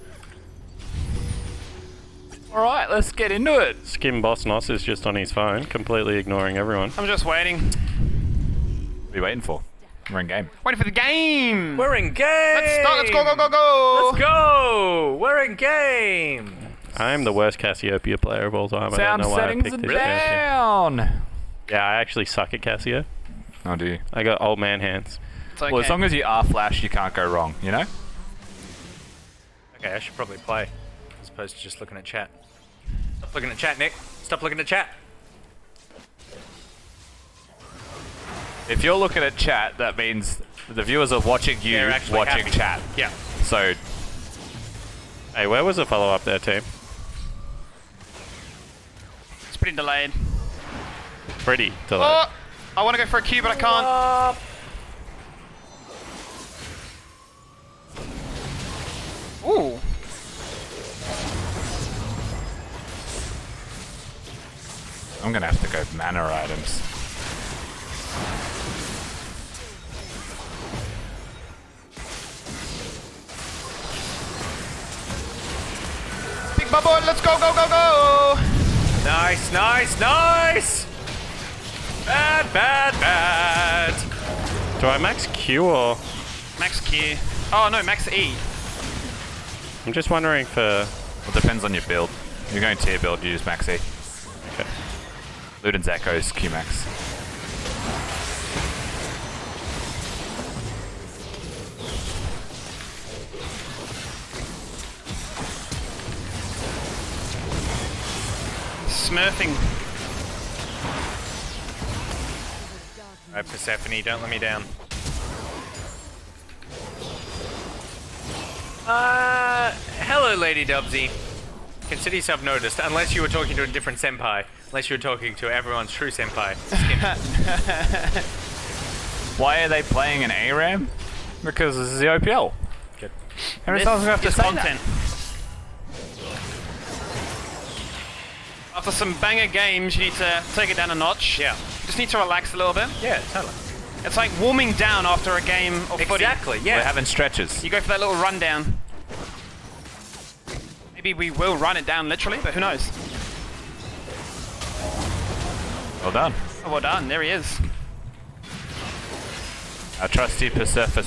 Alright, let's get into it. Skim Boss Nos is just on his phone, completely ignoring everyone. I'm just waiting. What are you waiting for? We're in game. Waiting for the game. We're in game. Let's start. Let's go, go, go, go. Let's go. We're in game. I am the worst Cassiopeia player of all time. I Sound don't know why I settings picked are this champion. down. Yeah, I actually suck at Cassio. Oh, do you? I got old man hands. It's okay. Well, as long as you are flash, you can't go wrong, you know? Okay, I should probably play as opposed to just looking at chat. Stop looking at chat, Nick. Stop looking at chat. If you're looking at chat, that means the viewers are watching you They're actually watching happy. chat. Yeah. So, Hey, where was the follow-up there, team? It's pretty delayed. Pretty delayed. Oh, I want to go for a Q, but I can't. Ooh. I'm gonna have to go mana items. Big bubble, let's go, go, go, go. Nice, nice, nice. Bad, bad, bad. Do I max Q or... Max Q. Oh, no, max E. I'm just wondering for... Well, it depends on your build. If you're going tier build, you use max E. Okay. Luden's Echo's Q max. Smurfing. Alright, Persephone, don't let me down. Hello, Lady Dubsy. Consider yourself noticed, unless you were talking to a different senpai. Unless you were talking to everyone's true senpai. Why are they playing an ARAM? Because this is the OPL. Good. How many times do we have to It's say content. After some banger games, you need to take it down a notch. Yeah. Just need to relax a little bit. Yeah, totally. It's like warming down after a game of footy. Exactly, yeah. We're having stretches. You go for that little rundown. Maybe we will run it down literally, but who knows? Well done. Oh, well done. There he is. Our trusty Persephone.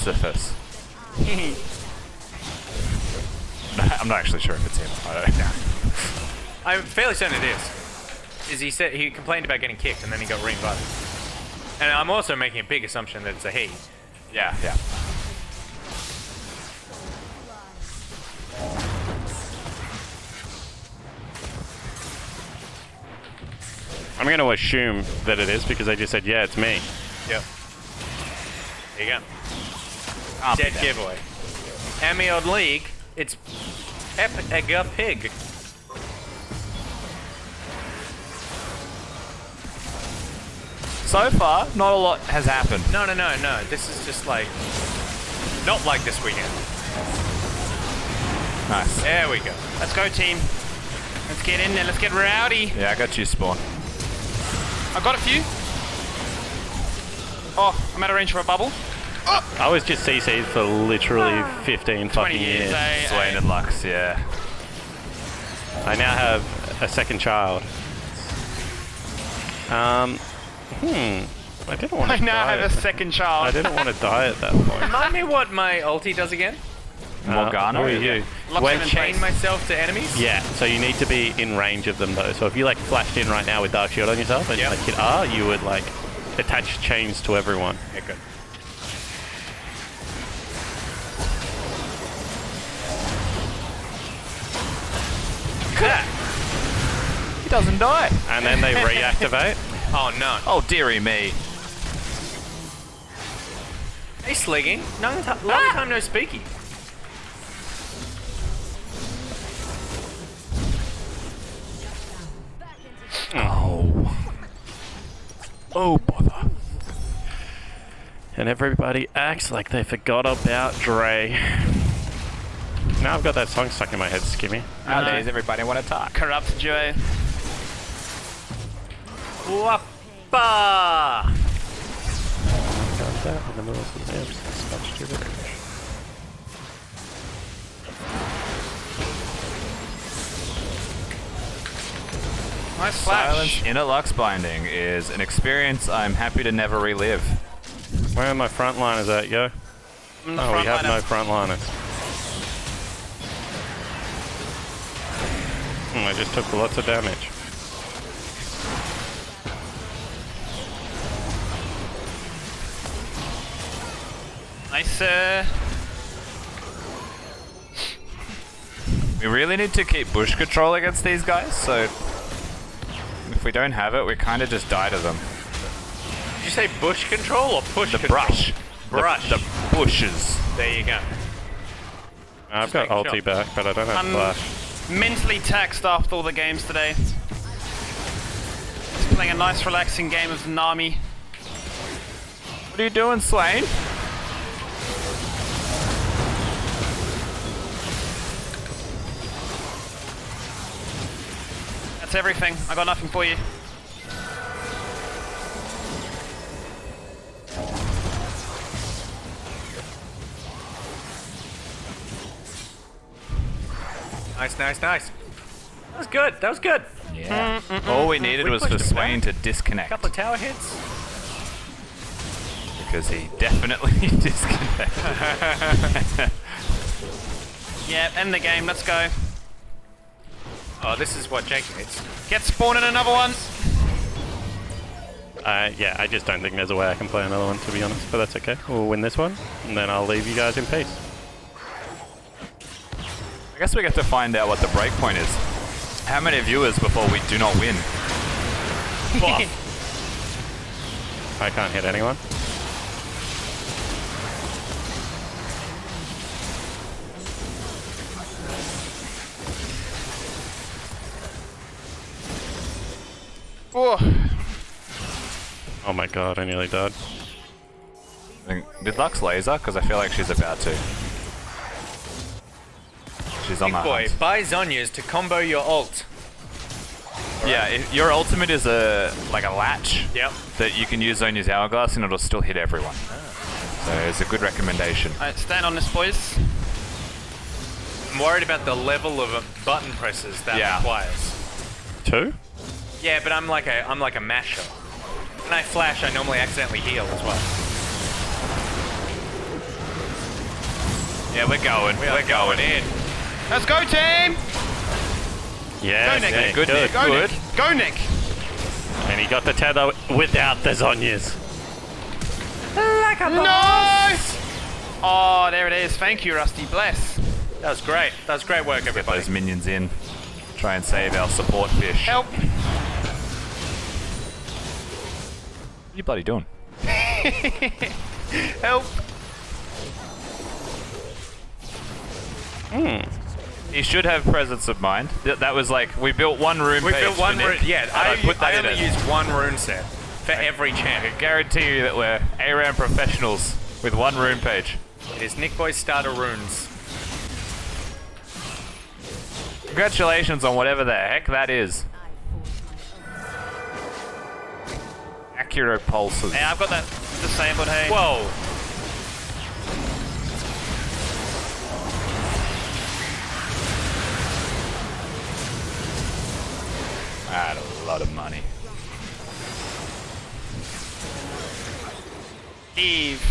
I'm not actually sure if it's him. I don't know. I'm fairly certain it is. is he said he complained about getting kicked and then he got re-invited. And I'm also making a big assumption that it's a he. Yeah. I'm going to assume that it is because they just said, yeah, it's me. Yep. There you go. Can't be Dead that. giveaway. Amiod League, it's Epega Pig. So far, not a lot has happened. No. This is just like, not like this weekend. Nice. There we go. Let's go, team. Let's get in there. Let's get rowdy. Yeah, I got you, Spawn. I got a few. Oh, I'm out of range for a bubble. I was just CC'd for literally 15 fucking years. Swain and Lux, yeah. I now have a second child. I didn't want to I now die. have a second child. I didn't want to die at that point. Remind me what my ulti does again? Morgana? Who are you? When chain myself to enemies? Yeah, so you need to be in range of them though. So if you like flashed in right now with Dark Shield on yourself and like hit R, you would like attach chains to everyone. Yeah, good. He doesn't die. And then they reactivate. Oh no. Oh, dearie me. Hey, Sligging. Long time no speaky. Oh, bother. And everybody acts like they forgot about Dre. Now I've got that song stuck in my head, Skimmy. Nowadays, everybody want to talk. Corrupt Joe. Wappa! Got that in the middle of the names. Scotch to the Nice flash. Silence in a Lux Binding is an experience I'm happy to never relive. Where are my frontliners at, yo? Oh, we have no frontliners. I just took lots of damage. Nice. We really need to keep bush control against these guys, so if we don't have it, we kind of just die to them. Did you say bush control or push The control? brush. Brush. The bushes. There you go. I've got ulti back, but I don't have flash. Mentally taxed after all the games today. Just playing a nice relaxing game of Nami. What are you doing, Swain? That's everything. I got nothing for you. Nice. That was good. That was good. Yeah. All we needed was for Swain to disconnect. Couple of tower hits. Because he definitely disconnected. Yeah, end the game. Let's go. Oh, this is what Jake needs. Get spawning another one. Yeah, I just don't think there's a way I can play another one, to be honest. But that's okay. We'll win this one, and then I'll leave you guys in peace. I guess we get to find out what the breakpoint is. How many viewers before we do not win? I can't hit anyone. Oh my god, I nearly died. Did Lux laser? Because I feel like she's about to. She's on Big my boy, hunt. buy Zhonya's to combo your ult. Yeah, your ultimate is like a latch that you can use on your hourglass and it'll still hit everyone. So it's a good recommendation. Alright, stand on this, boys. I'm worried about the level of button presses that requires. 2? Yeah, but I'm like a masher. When I flash, I normally accidentally heal as well. Yeah, we're going. We're going in. Let's go, team! Yeah, Go, Nick. yeah, Good, Nick. Go, Good. Nick. Go, Nick. And he got the tether without the Zhonya's. Like a Nice! Oh, there it is. Thank you, Rusty. Bless. That was great. That was great work, Get everybody. those minions in. Try and save our support fish. Help. What are you bloody doing? Help. He should have presence of mind. That was like, we built one rune We page built one for Nick, rune. Yeah, and I put that I in only it. used one rune set for every champ. I can guarantee you that we're ARAM professionals with one rune page. It is Nick Boy's starter runes. Congratulations on whatever the heck that is. Accurate pulses. Yeah, I've got that disabled, hey. Whoa. I had a lot of money. Eve.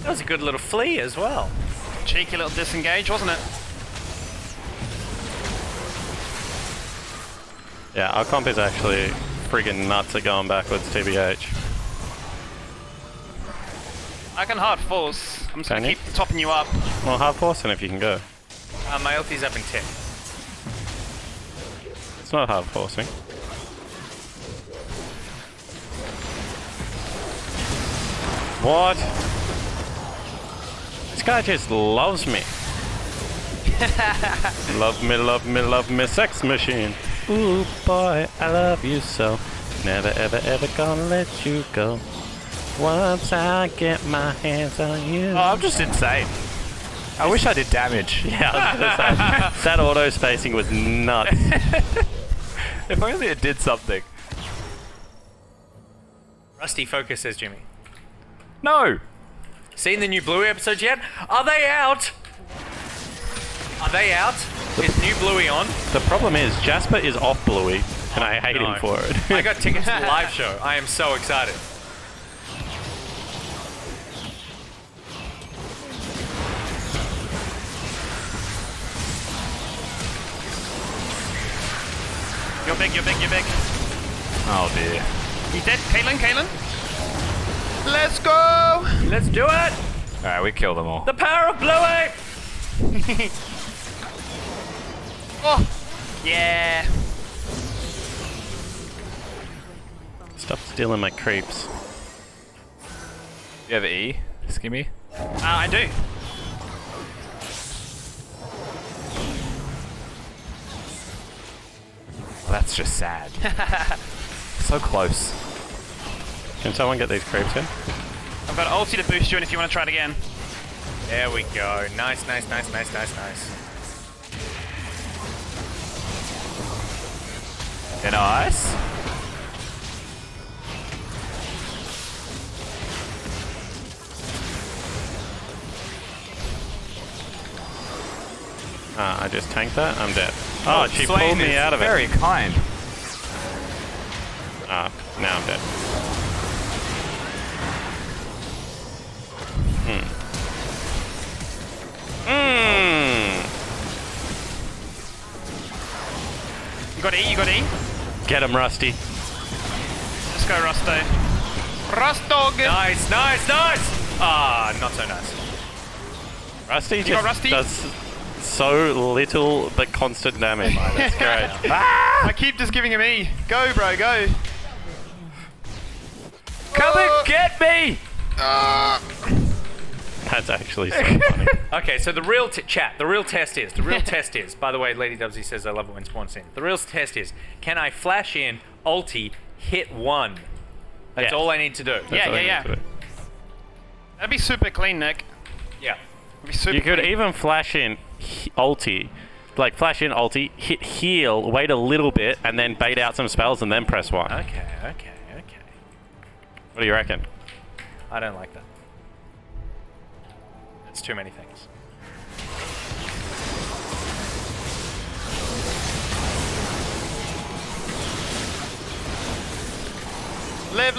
That was a good little flea as well. Cheeky little disengage, wasn't it? Yeah, our comp is actually friggin' nuts at going backwards, TBH. I can hard force. I'm just Can gonna you? keep topping you up. Well, hard forcing if you can go. My ulti's up in 10. It's not hard forcing. What? This guy just loves me. Love me, sex machine. Ooh, boy, I love you so. Never, ever, ever gonna let you go. Once I get my hands on you. Oh, I'm just insane. I wish I did damage. Yeah, I was gonna say, that auto spacing was nuts. If only it did something. Rusty, focus, says Jimmy. No! Seen the new Bluey episodes yet? Are they out? Are they out? Is new Bluey on? The problem is, Jasper is off Bluey, and I hate him for it. I got tickets to the live show. I am so excited. You're big, you're big, you're big. Oh dear. He's dead. Caitlyn. Let's go! Let's do it! Alright, we killed them all. The power of Bluey! Oh! Yeah! Stop stealing my creeps. You have E, Skimmy? I do. Well, that's just sad. So close. Can someone get these creeps in? I've got ulti to boost you in if you want to try it again. There we go. Nice. They're nice. I just tanked that. I'm dead. Oh, she Swain pulled me is out of very it. kind. Now I'm dead. You got E, you got E? Get him, Rusty. Let's go, Rusto. Rustog! Nice. Ah, not so nice. Rusty You just got Rusty? does so little but constant damage. That's great. I keep just giving him E. Go, bro, go. Come and get me! That's actually so funny. Okay, so the real test is, by the way, Lady Dubsy says I love it when spawns in. The real test is, can I flash in, ulti, hit one? That's all I need to do. Yeah. That'd be super clean, Nick. Yeah. That'd be super You could clean. even flash in ulti. Like, flash in ulti, hit heal, wait a little bit, and then bait out some spells and then press one. Okay. What do you reckon? I don't like that. It's too many things. Live.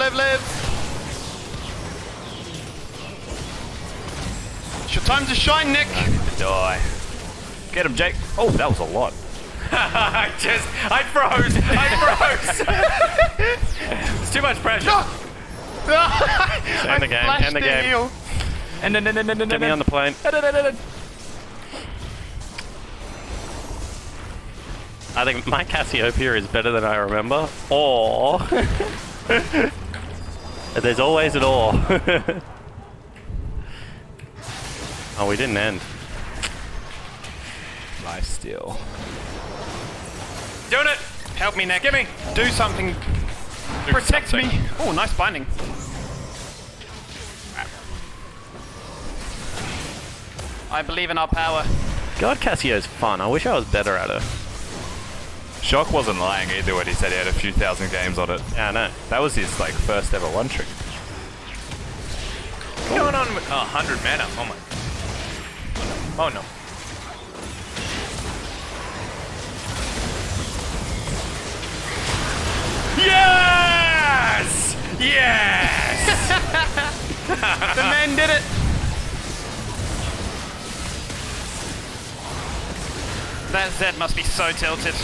Time to shine, Nick. I need to die. Get him, Jake. Oh, that was a lot. I froze. It's too much pressure. End the game. End the game. Get me on the plane. I think my Cassiopeia is better than I remember. Or there's always an or. Oh, we didn't end. Nice steal. Doing it. Help me, Nick. Give me. Do something. Protect me. Oh, nice binding. I believe in our power. God, Cassio's fun. I wish I was better at her. Shock wasn't lying either when he said he had a few thousand games on it. Yeah, I know. That was his like first ever one trick. What's going on with 100 mana? Oh my. Oh no. Yes! Yes! The men did it. That Zed must be so tilted.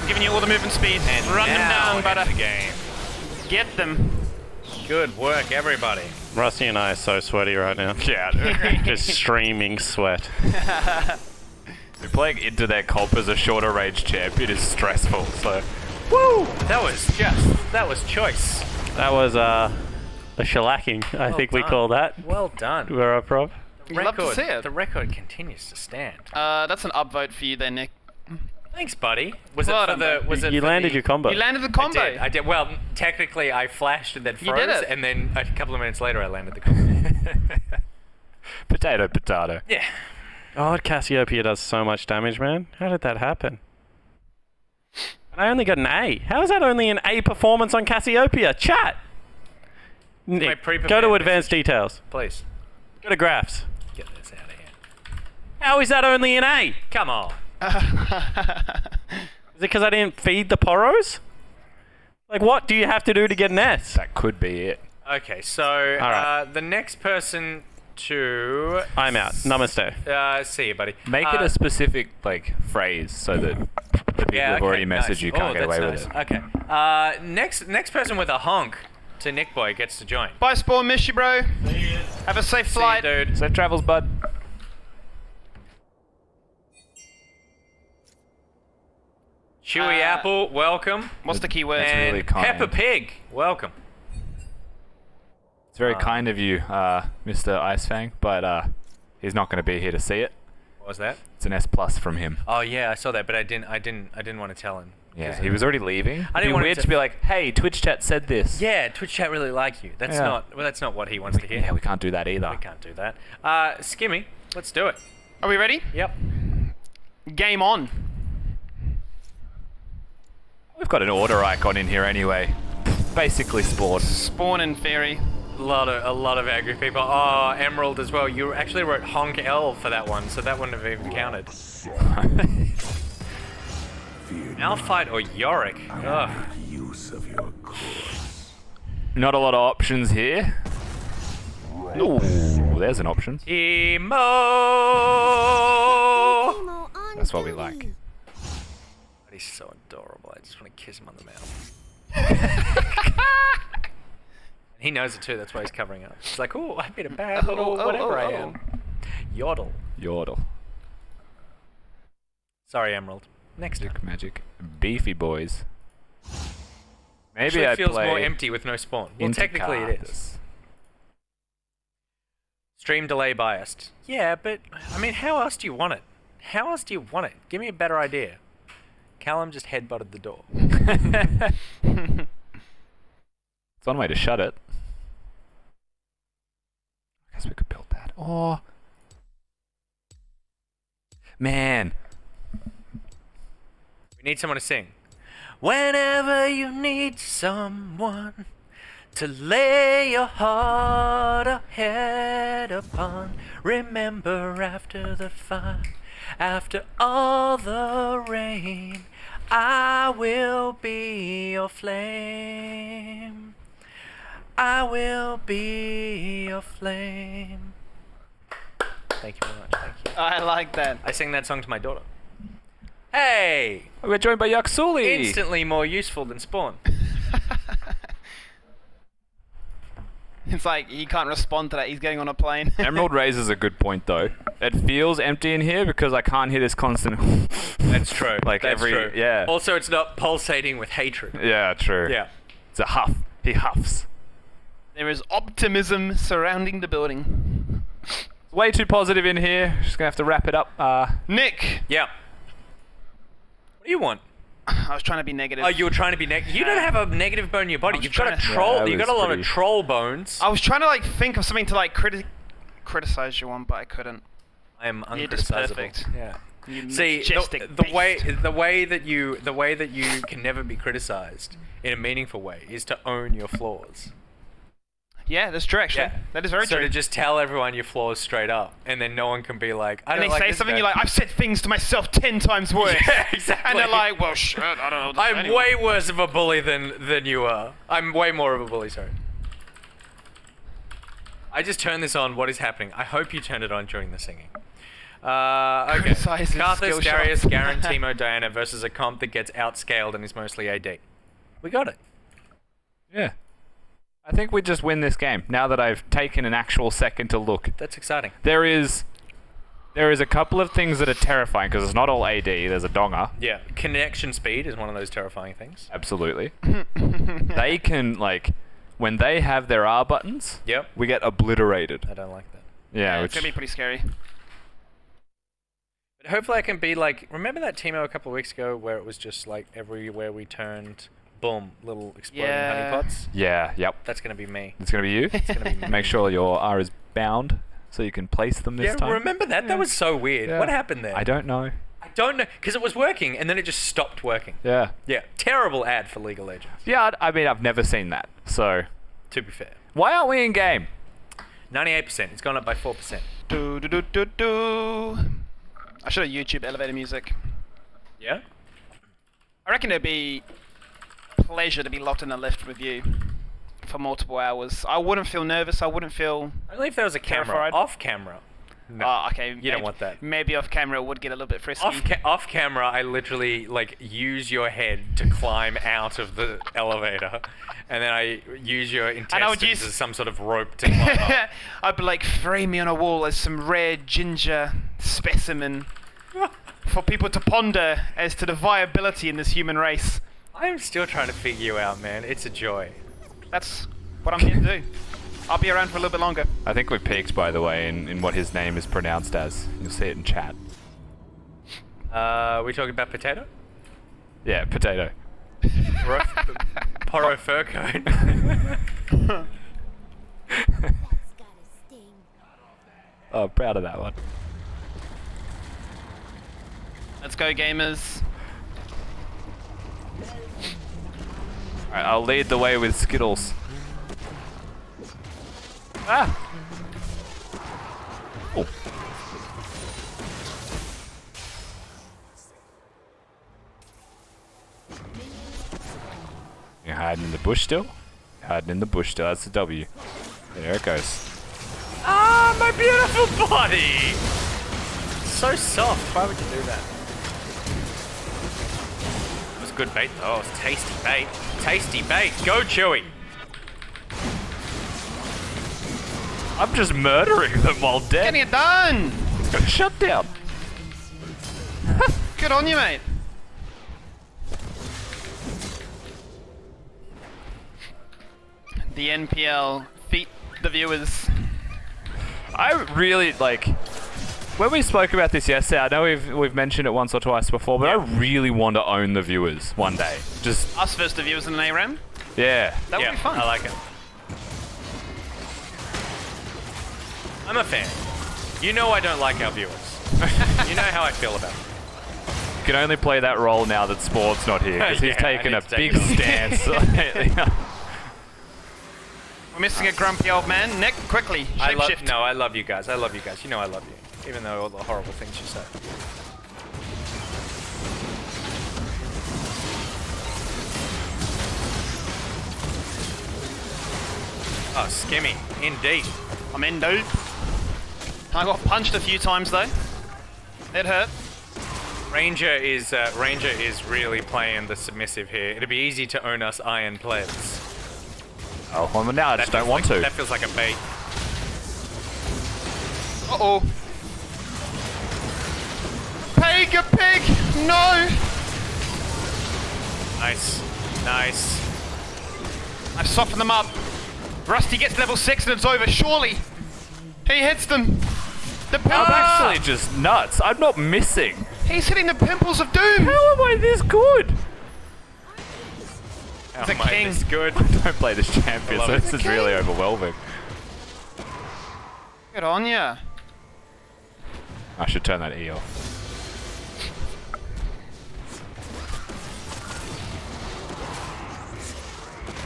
I'm giving you all the movement speed. And run them down, butter. The game. Get them. Good work, everybody. Rusty and I are so sweaty right now. Yeah. Just streaming sweat. Playing into their comp as a shorter range champion is stressful, so. Woo! That was choice. That was a shellacking, I think we call that. Well done. We're up, Rob. Love to see it. The record continues to stand. That's an upvote for you there, Nick. Thanks, buddy. Was Well it for done, the? Was it You for landed the, your combo. You landed the combo. I did. Well, technically, I flashed and then You froze, did it. and then a couple of minutes later, I landed the combo. Potato, potato. Yeah. God, Cassiopeia does so much damage, man. How did that happen? And I only got an A. How is that only an A performance on Cassiopeia? Chat! Nick, go to advanced details. Please. Go to graphs. Get this out of here. How is that only an A? Come on. Is it because I didn't feed the poros? Like, what do you have to do to get an S? That could be it. Okay, so right. the next person to... I'm out. Namaste. See you, buddy. Make it a specific like phrase so that the people who've already messaged you can't get away with it. Okay. Next person with a honk to Nick Boy gets to join. Bye, Spawn. Miss you, bro. Have a safe flight. See you, dude. Safe travels, bud. Chewy Apple, welcome. What's the keyword? That's And really kind. Peppa Pig, welcome. It's very kind of you, Mr. Icefang, but he's not going to be here to see it. What was that? It's an S+ from him. Oh yeah, I saw that, but I didn't want to tell him. Yeah, he was already leaving. I It'd didn't be want weird it to be like, "Hey, Twitch chat said this." Yeah, Twitch chat really like you. That's Yeah. that's not what he wants to hear. Yeah, we can't do that either. We can't do that. Skimmy, let's do it. Are we ready? Yep. Game on. We've got an order icon in here anyway. Basically, Spawn. Spawn and Fairy. A lot of angry people. Oh, Emerald as well. You actually wrote Honk L for that one, so that wouldn't have even counted. Malphite or Yorick? Ugh. Not a lot of options here. Ooh, there's an option. Emo. That's what we like. He's so adorable. I just want to kiss him on the mouth. He knows it too. That's why he's covering up. He's like, "Oh, I made a bad little whatever I am." Yodel. Yodel. Sorry, Emerald. Next time. Magic. Beefy boys. Maybe Actually, I it feels play more empty with no spawn. Well, technically it is. Stream delay biased. Yeah, but I mean, how else do you want it? How else do you want it? Give me a better idea. Callum just headbutted the door. It's one way to shut it. I guess we could build that. Oh. Man. We need someone to sing. Whenever you need someone to lay your heart or head upon, remember after the fire, after all the rain, I will be your flame. I will be your flame. Thank you very much. Thank you. I like that. I sing that song to my daughter. Hey! We're joined by Yaksuli. Instantly more useful than Spawn. It's like he can't respond to that. He's getting on a plane. Emerald raises a good point though. It feels empty in here because I can't hear this constant. That's true. Like That's every true. yeah. Also, it's not pulsating with hatred. Yeah, true. Yeah. It's a huff. He huffs. There is optimism surrounding the building. Way too positive in here. Just gonna have to wrap it up. Nick. Yeah. What do you want? I was trying to be negative. Oh, you were trying to be negative. You don't have a negative bone in your body. You've got a troll. Yeah, You've got a lot of troll bones. I was trying to like think of something to like criticize you on, but I couldn't. I am You're just uncriticizable. perfect. Yeah. You See, majestic the way that you can never be criticized in a meaningful way is to own your flaws. Yeah, that's true actually. Yeah. That is very so true. to just tell everyone your flaws straight up, and then no one can be like, I and don't they like say this something, guy. you're like, I've said things to myself 10 times worse. Yeah, exactly. And they're like, well, shit, I don't know. I'm way worse of a bully than you are. I'm way more of a bully, sorry. I just turned this on. What is happening? I hope you turned it on during the singing. Okay. Criticize his Karthus, skill Darius, shot. Garen, Teemo, Diana versus a comp that gets outscaled and is mostly AD. We got it. Yeah. I think we just win this game now that I've taken an actual second to look. That's exciting. There is a couple of things that are terrifying because it's not all AD. There's a donger. Yeah. Connection speed is one of those terrifying things. Absolutely. They can when they have their R buttons. Yep. We get obliterated. I don't like that. Yeah, it's gonna be pretty scary. But hopefully I can be like, remember that Teemo a couple of weeks ago where it was just like everywhere we turned, boom, little exploding honeypots? Yeah. Yep. That's gonna be me. It's gonna be you. It's gonna be me. Make sure your R is bound so you can place them this time. Remember that? That was so weird. Yeah. What happened there? I don't know. I don't know, because it was working and then it just stopped working. Yeah. Yeah. Terrible ad for League of Legends. Yeah. I mean, I've never seen that. So. To be fair. Why aren't we in game? 98%. It's gone up by 4%. Do do do do do. I should have YouTube elevator music. Yeah? I reckon it'd be a pleasure to be locked in a lift with you for multiple hours. I wouldn't feel nervous. I wouldn't feel Only if there was a camera. terrified. Off camera. No. Oh, okay. You don't want that. Maybe off camera it would get a little bit frisky. Off camera, I literally use your head to climb out of the elevator, and then I use your intestines as some sort of rope to climb up. I'd be like, frame me on a wall as some rare ginger specimen for people to ponder as to the viability in this human race. I'm still trying to figure you out, man. It's a joy. That's what I'm here to do. I'll be around for a little bit longer. I think we've peaked, by the way, in what his name is pronounced as. You'll see it in chat. We talking about potato? Yeah, potato. Poro fur cone. Oh, proud of that one. Let's go, gamers. Alright, I'll lead the way with Skittles. Ah! Oh. You're hiding in the bush still? Hiding in the bush still, that's the W. There it goes. Ah, my beautiful body! So soft. Why would you do that? It was good bait though. It was tasty bait. Tasty bait. Go Chewy. I'm just murdering them while dead. Getting it done! Shut down. Good on you, mate. The NPL feat the viewers. I really when we spoke about this yesterday, I know we've mentioned it once or twice before, but I really want to own the viewers one day. Just us versus the viewers in an ARAM? Yeah. That would be fun. I like it. I'm a fan. You know I don't like our viewers. You know how I feel about them. You can only play that role now that Sport's not here, because he's Yeah, I taken need a to take big it off. stance. We're missing a grumpy old man. Nick, quickly, shapeshift. I love you guys. I love you guys. You know I love you. Even though all the horrible things you say. Oh, skimmy. In deep. I'm in, dude. I got punched a few times, though. It hurt. Ranger is really playing the submissive here. It'd be easy to own us iron plebs. Oh, well, now I just don't want to. That feels like a bait. Uh-oh. Pega pig! No! Nice. Nice. I've softened them up. Rusty gets level 6 and it's over, surely. He hits them. The I'm actually just nuts. I'm not missing. He's hitting the pimples of doom. How am I this good? He's a king. This good. I don't play this champion, so this is really overwhelming. Good on ya. I should turn that E off.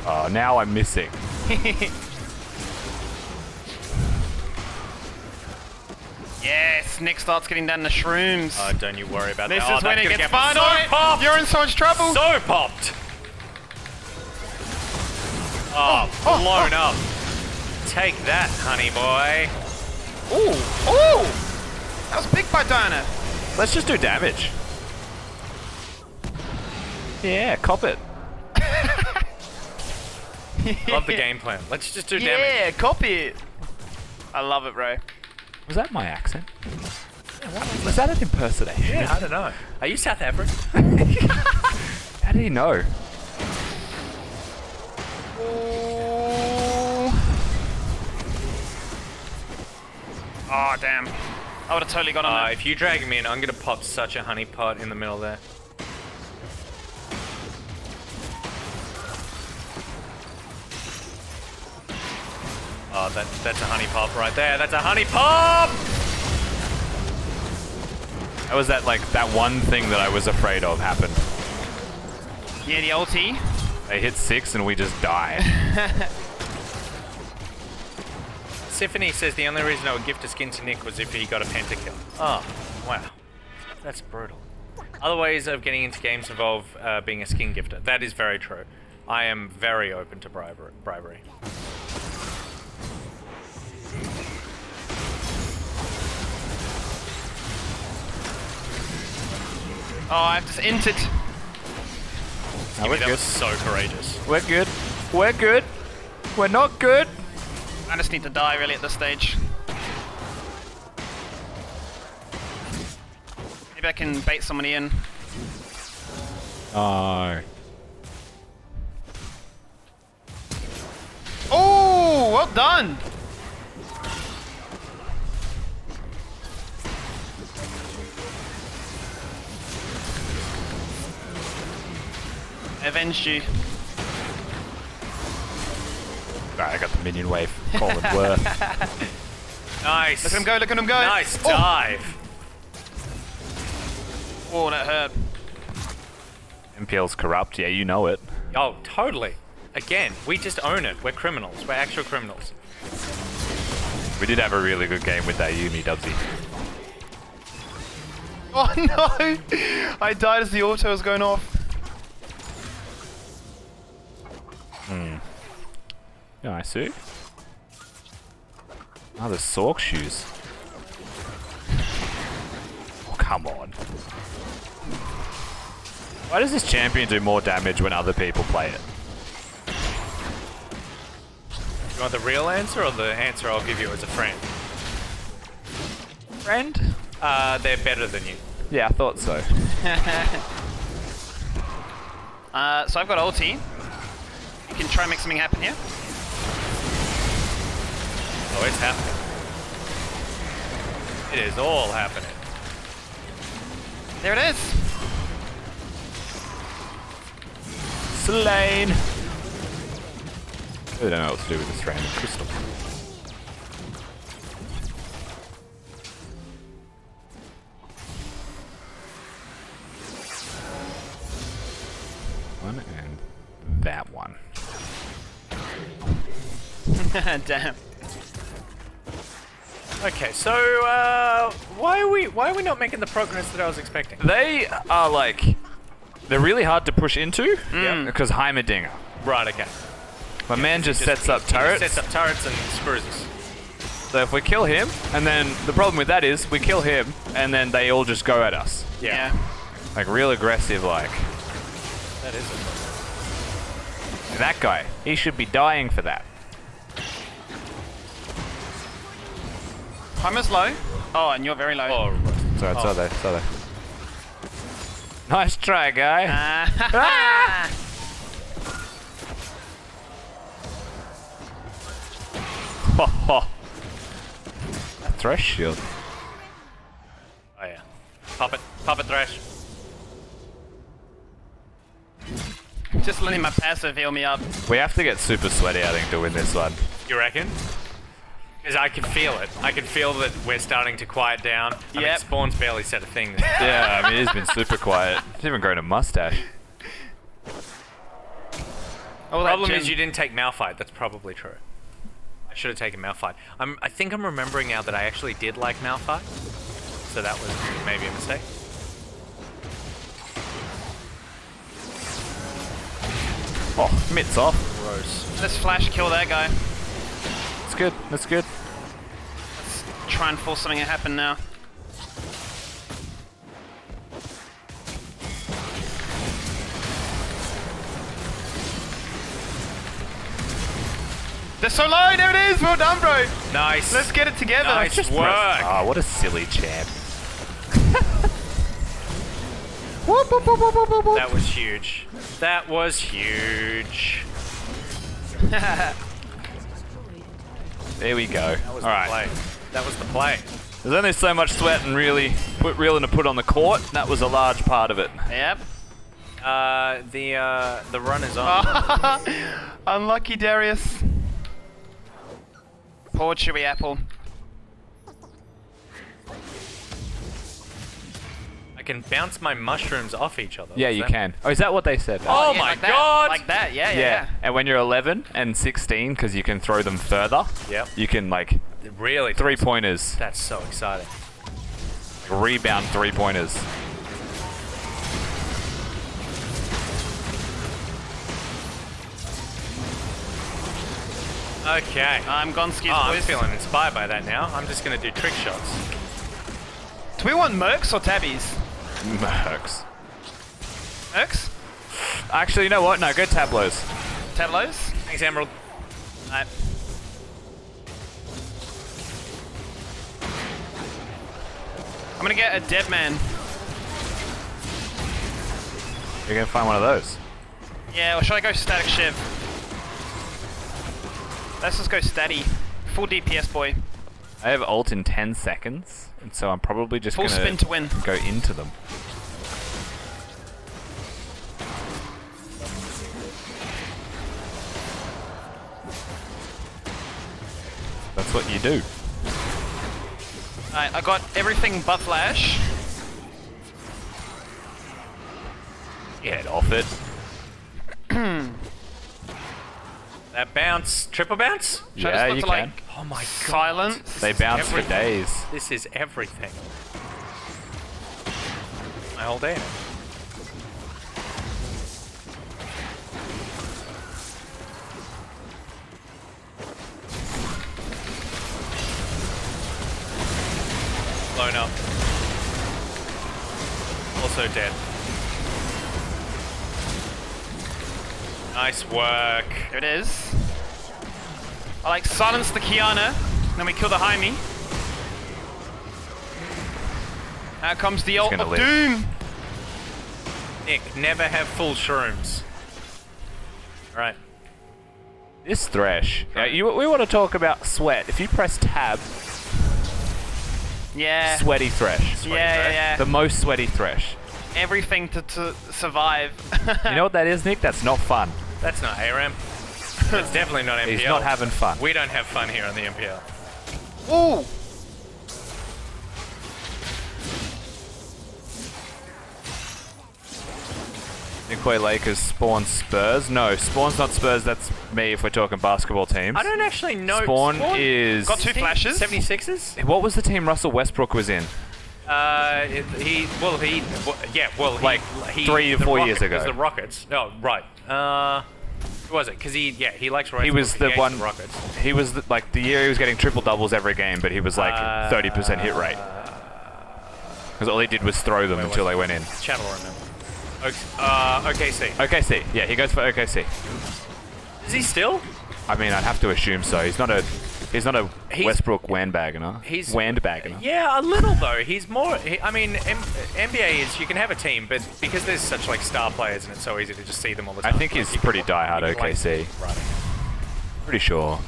Oh, now I'm missing. Yes, Nick starts getting down the shrooms. Oh, don't you worry about This that. is when it gets fun. So popped! You're in so much trouble. So popped! Oh, blown up. Take that, honey boy. Ooh, ooh! That was big by Diana. Let's just do damage. Yeah, cop it. Love the game plan. Let's just do damage. Yeah, copy it. I love it, bro. Was that my accent? Was that an impersonation? Yeah, I don't know. Are you South African? How did he know? Oh, damn. I would have totally got on that. If you drag me in, I'm going to pop such a honey pot in the middle there. Oh, that's a honey pop right there. That's a honey pop! That was that one thing that I was afraid of happened. Yeah, the ulti. They hit 6 and we just die. Symphony says the only reason I would gift a skin to Nick was if he got a pentakill. Oh, wow. That's brutal. Other ways of getting into games involve being a skin gifter. That is very true. I am very open to bribery. Oh, I've just entered. No, we're that good. was so courageous. We're good. We're good. We're not good. I just need to die really at this stage. Maybe I can bait somebody in. Oh. Oh, well done. Avenged you. Alright, I got the minion wave. Call it worth. Nice. Look at him go, look at him go. Nice dive. Oh, that hurt. MPL's corrupt, yeah, you know it. Oh, totally. Again, we just own it. We're criminals. We're actual criminals. We did have a really good game with that Yumi Dubsy. Oh no! I died as the auto was going off. Yeah, I see. Oh, the Sork shoes. Oh, come on. Why does this champion do more damage when other people play it? You want the real answer or the answer I'll give you as a friend? Friend? They're better than you. Yeah, I thought so. So I've got ulti. You can try and make something happen here. Oh, it's happening. It is all happening. There it is. Slain. I don't know what to do with this random crystal. One and that one. Damn. Okay, so why are we not making the progress that I was expecting? They are they're really hard to push into because Heimerdinger. Right. Okay. My man just sets up He turrets. sets up turrets and screws us. So if we kill him, and then the problem with that is we kill him, and then they all just go at us. Yeah. Like real aggressive, like. That is it. That guy, he should be dying for that. Primer's low. Oh, and you're very low. Oh, right. Sorry, it's there, it's there. Nice try, guy. Ah. Thresh shield. Oh yeah. Puppet Thresh. Just letting my passive heal me up. We have to get super sweaty, I think, to win this one. You reckon? Because I can feel it. I can feel that we're starting to quiet down. I mean, Spawn's barely said a thing. Yeah, I mean, he's been super quiet. He's even grown a mustache. Oh, the problem is you didn't take Malphite. That's probably true. I should have taken Malphite. I think I'm remembering now that I actually did like Malphite. So that was maybe a mistake. Oh, mitts off. Gross. Let's flash kill that guy. That's good. That's good. Let's try and force something to happen now. They're so low. There it is. Well done, bro. Nice. Let's get it together. Nice work. Ah, what a silly champ. That was huge. That was huge. There we go. That was All the right. play. That was the play. There's only so much sweat and really reeling to put on the court. That was a large part of it. Yep. The run is on. Unlucky Darius. Poor chewy apple. I can bounce my mushrooms off each other. Yeah, Is you that- can. Oh, is that what they said? Oh yeah, my like that. god! Like that, yeah. And when you're 11 and 16, because you can throw them further, Yep. you can like Really? 3-pointers, That's so exciting. rebound 3-pointers. Okay. I'm Gonski's I'm boys. feeling inspired by that now. I'm just going to do trick shots. Do we want Mercs or Tabbies? Mercs. Mercs? Actually, you know what? No, go Tableaus. Tableaus? Thanks, Emerald. Alright. I'm gonna get a dead man. You're gonna find one of those. Yeah, or should I go static shiv? Let's just go statty. Full DPS boy. I have ult in 10 seconds, and so I'm probably just Full gonna spin to win. go into them. That's what you do. Alright, I got everything but flash. Get off it. That bounce. Triple bounce? Should I Yeah, just you look can. like Oh my god. silence? They bounce for days. This is everything. My whole day. Blown up. Also dead. Nice work. There it is. I like silence the Kiana, then we kill the Jaime. Out comes the ult gonna of live. Doom. Nick, never have full shrooms. Alright. This Thresh. We want to talk about sweat. If you press tab, Yeah. sweaty Thresh. Yeah. The most sweaty Thresh. Everything to survive. You know what that is, Nick? That's not fun. That's not ARAM. That's definitely not MPL. He's not having fun. We don't have fun here on the MPL. Ooh. Nikkei Lakers spawn Spurs. No, Spawn's not Spurs. That's me if we're talking basketball teams. I don't actually know. Spawn is... Got two flashes. 76ers? What was the team Russell Westbrook was in? Like 3 to 4 years the ago. It was the Rockets. No, right. Who was it? Because he likes Royce. He was the one. Rockets. He was like the year he was getting triple doubles every game, but he was like 30% hit rate. Because all he did was throw them until they went in. Chat will remember. OKC. OKC. Yeah, he goes for OKC. Is he still? I mean, I'd have to assume so. He's not a Westbrook Wandbaggener. He's Wandbaggener. Yeah, a little though. He's more. I mean, NBA is you can have a team, but because there's such like star players and it's so easy to just see them all the time. I think he's pretty diehard OKC. Right. Pretty sure.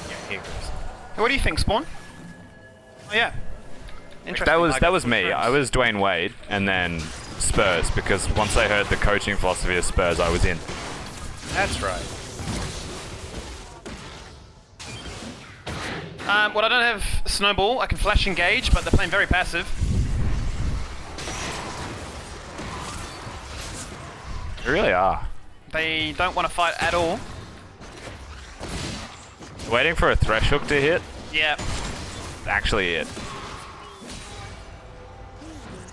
Yeah, here goes. What do you think, Spawn? Oh yeah. Interesting. That was me. I was Dwayne Wade, and then Spurs, because once I heard the coaching philosophy of Spurs, I was in. That's right. Well, I don't have Snowball. I can flash engage, but they're playing very passive. They really are. They don't want to fight at all. Waiting for a thresh hook to hit. Yeah. Actually it.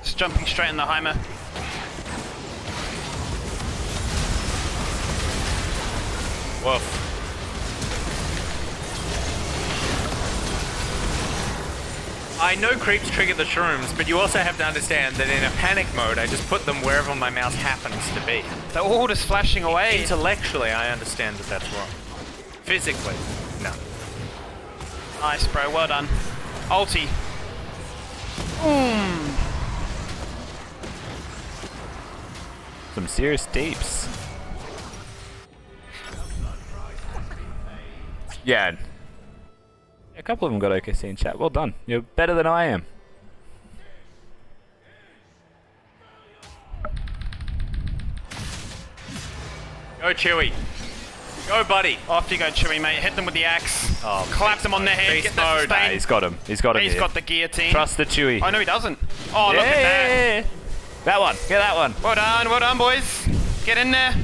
Just jumping straight in the Heimer. Woof. I know creeps trigger the shrooms, but you also have to understand that in a panic mode, I just put them wherever my mouse happens to be. They're all just flashing away. Intellectually, I understand that that's wrong. Physically, no. Nice, bro. Well done. Ulti. Some serious deeps. Yeah. A couple of them got OKC in chat. Well done. You're better than I am. Go Chewy. Go buddy. Off you go, Chewy, mate. Hit them with the axe. Oh, clap them on the head. Get that sustain. Nah, he's got him. He's got him. He's here. got the guillotine. Trust the Chewy. Oh no, he doesn't. Oh, look at that. That one. Get that one. Well done, boys. Get in there.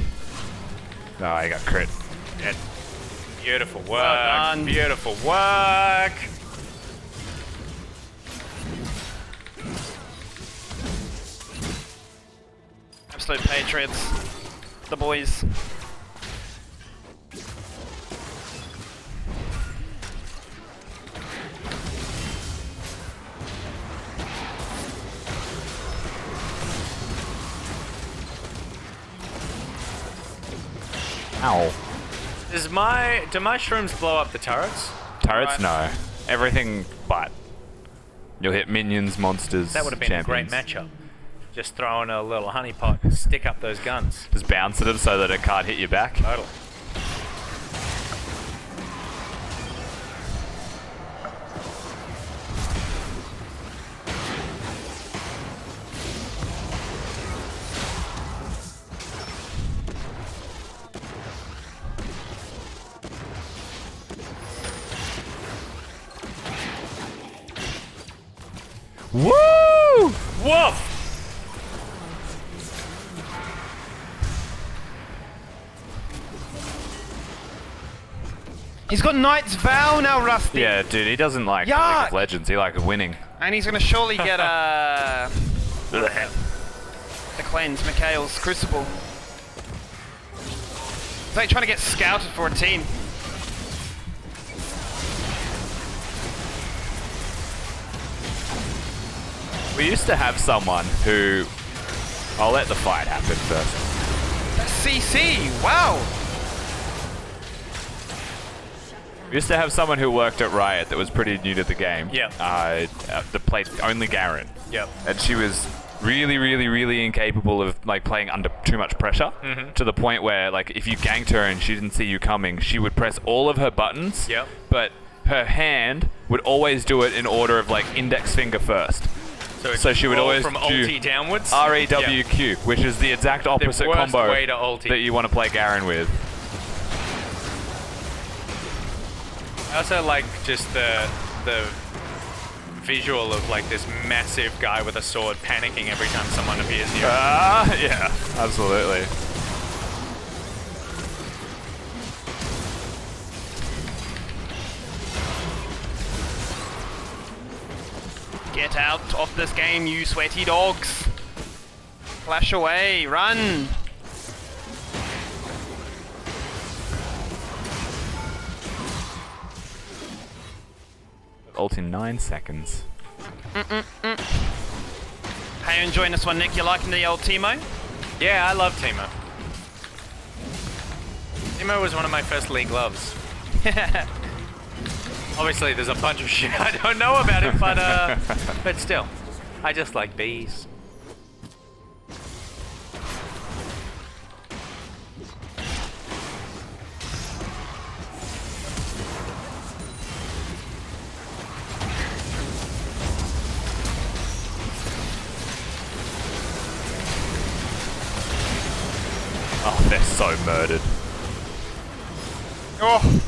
Oh, he got crit. Yeah. Beautiful work. Well done. Beautiful work. Absolute patriots. The boys. Ow. Do my shrooms blow up the turrets? Turrets? Right. No. Everything but. You'll hit minions, monsters, That would have been champions. a great matchup. Just throw in a little honeypot, stick up those guns. Just bounce at them so that it can't hit you back. Totally. Woo! Woof! He's got Knight's Vow now, Rusty. Yeah, dude, he doesn't like League Yuck. of Legends. He likes winning. And he's gonna surely get the cleanse, Mikhail's Crucible. It's like trying to get scouted for a team. We used to have someone who... I'll let the fight happen first. That's CC, wow. We used to have someone who worked at Riot that was pretty new to the game. Yeah. That played only Garen. Yep. And she was really, really, really incapable of like playing under too much pressure, to the point where like if you ganked her and she didn't see you coming, she would press all of her buttons. Yep. But her hand would always do it in order of like index finger first. So she would always from do ulti downwards. REWQ, which is the exact opposite worst combo way to ulti. that you want to play Garen with. I also like just the visual of like this massive guy with a sword panicking every time someone appears near him. Yeah, absolutely. Get out of this game, you sweaty dogs. Flash away, run. ult in 9 seconds. How you enjoying this one, Nick? You liking the old Teemo? Yeah, I love Teemo. Teemo was one of my first league loves. Obviously, there's a bunch of shit I don't know about him, but still, I just like bees. Oh, they're so murdered. Oh,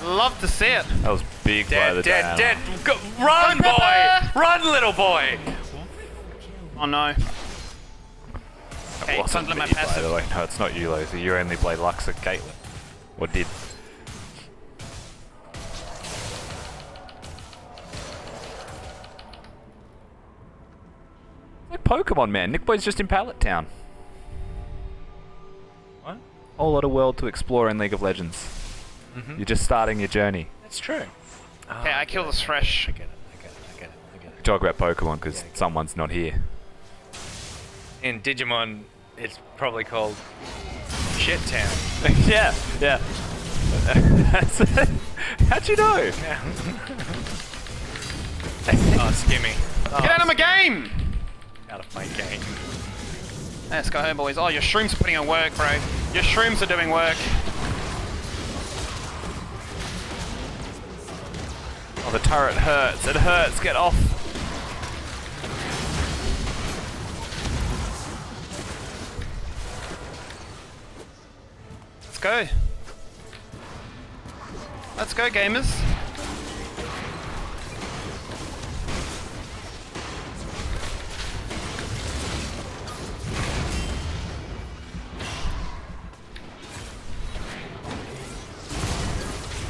love to see it. That was big play of the Dead. day. Go, run, boy! Run, little boy! Oh no. That Hey, wasn't something me, my passive. by the way. No, it's not you, Lazy. You only played Lux at Caitlyn. Or did. Like Pokemon, man. Nick Boy's just in Pallet Town. What? Whole lot of world to explore in League of Legends. You're just starting your journey. That's true. Okay, I kill this fresh. I get it. Talk about Pokemon because someone's not here. In Digimon, it's probably called Shit Town. yeah. How'd you know? Oh, Skimmy. Oh, Get out of my game! out of my game. Let's go home, boys. Oh, your shrooms are putting in work, bro. Your shrooms are doing work. Oh, the turret hurts. It hurts. Get off. Let's go. Let's go, gamers.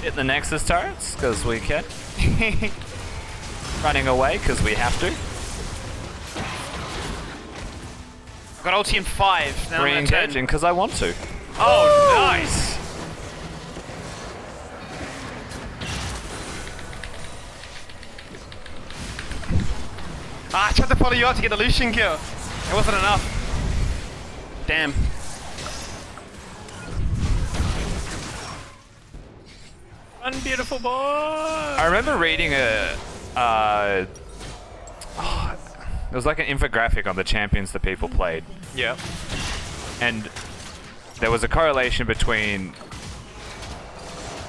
Hit the Nexus turrets because we can. Running away because we have to. I've got ulti in 5. Then I'm gonna turn. Re-engaging because I want to. Oh, nice! Ah, I tried to follow you out to get the Lucian kill. It wasn't enough. Damn. Run, beautiful boy! I remember reading it was like an infographic on the champions that people played. Yep. And there was a correlation between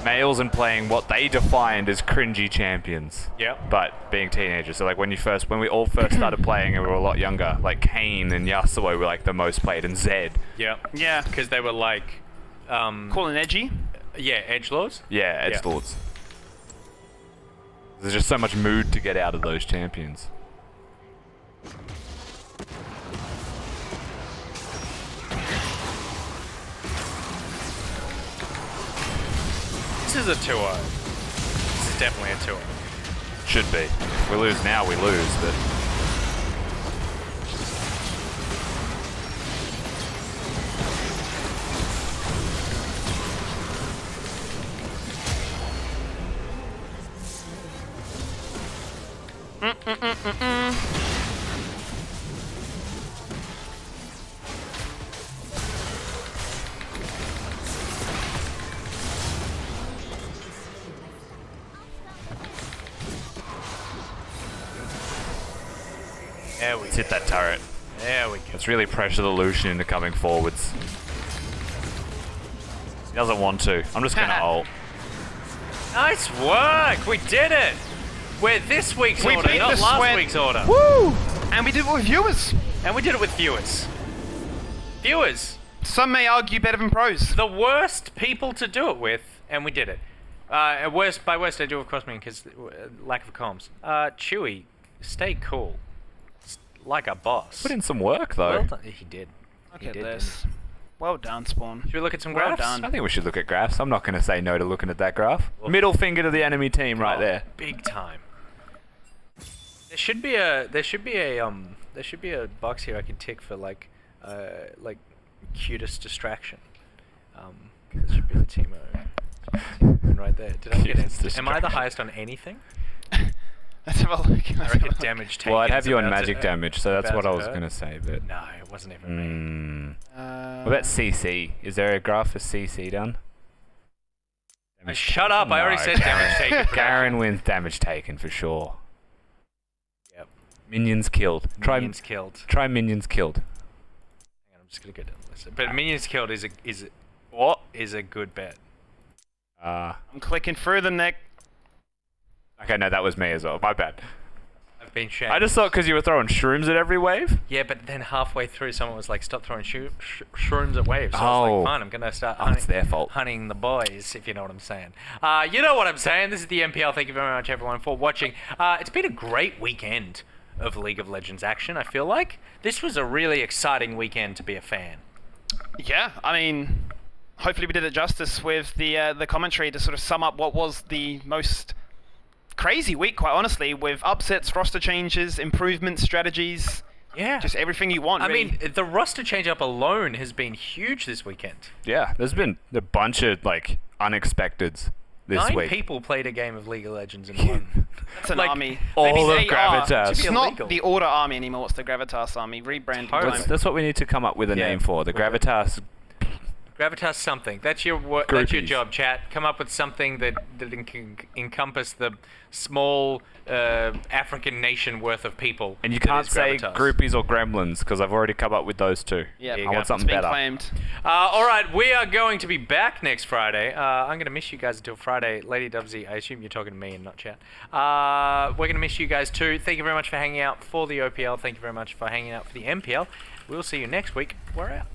males and playing what they defined as cringy champions. Yep. But being teenagers. So like when we all first started playing and we were a lot younger, like Kane and Yasuo were like the most played, and Zed. Yep. Yeah. Because they were like... cool and edgy? Yeah, edgelords. Yeah, edgelords. There's just so much mood to get out of those champions. This is a 2-0. This is definitely a 2-0. Should be. If we lose now, we lose, but... There we Let's hit that turret. There we go. Let's really pressure the Lucian into coming forwards. He doesn't want to. I'm just gonna ult. Nice work! We did it! We're this week's We order, beat not the last sweat. week's order. Woo! And we did it with viewers. And we did it with viewers. Viewers. Some may argue better than pros. The worst people to do it with, and we did it. By worst I do of course mean because lack of comms. Chewy, stay cool. Like a boss. Put in some work though. Well done. He did. Look He at did, this. Well done, Spawn. Should we look at some Well graphs? done. I think we should look at graphs. I'm not going to say no to looking at that graph. Middle finger to the enemy team right there. Big time. There should be a box here I can tick for like cutest distraction. This should be the Teemo. win right there. Did I get It's Am I the highest on anything? Let's have a look. I reckon damage taken. Well, I'd have is you on about magic to- damage, so that's about what I to was hurt. going to say, but... No, it wasn't even me. What about CC? Is there a graph for CC done? Shut up, I already said damage taken. Garen wins damage taken for sure. Yep. Minions killed. Minions killed. Try minions killed. Hang on, I'm just gonna go down the list. But minions killed is a good bet. I'm clicking through them, Nick. Okay, no, that was me as well. My bad. I've been shamed. I just thought because you were throwing shrooms at every wave. Yeah, but then halfway through, someone was like, "Stop throwing shrooms at waves." So I was Oh. like, "Fine, I'm gonna start Oh, it's their fault. hunting the boys," if you know what I'm saying. You know what I'm saying. This is the MPL. Thank you very much, everyone, for watching. It's been a great weekend of League of Legends action. I feel like this was a really exciting weekend to be a fan. Yeah, I mean, hopefully we did it justice with the commentary to sort of sum up what was the most crazy week, quite honestly, with upsets, roster changes, improvements, strategies. Yeah. Just everything you want, I really. mean, the roster change-up alone has been huge this weekend. Yeah, there's been a bunch of like unexpecteds this 9 week. people played a game of League of Legends in one. That's an like, army. all Maybe of they are. Gravitas. It's not illegal. the Order army anymore, it's the Gravitas army. Rebranding time. That's what we need to come up with a name for. The Gravitas. Gravitas something. That's your that's your Groupies. job, chat. Come up with something that can encompass the small African nation worth of people. And you that can't is say Gravitas. groupies or gremlins because I've already come up with those two. Yeah, I want something better. All right, we are going to be back next Friday. I'm going to miss you guys until Friday. Lady Dubsy, I assume you're talking to me and not chat. We're going to miss you guys too. Thank you very much for hanging out for the OPL. Thank you very much for hanging out for the MPL. We'll see you next week. We're out.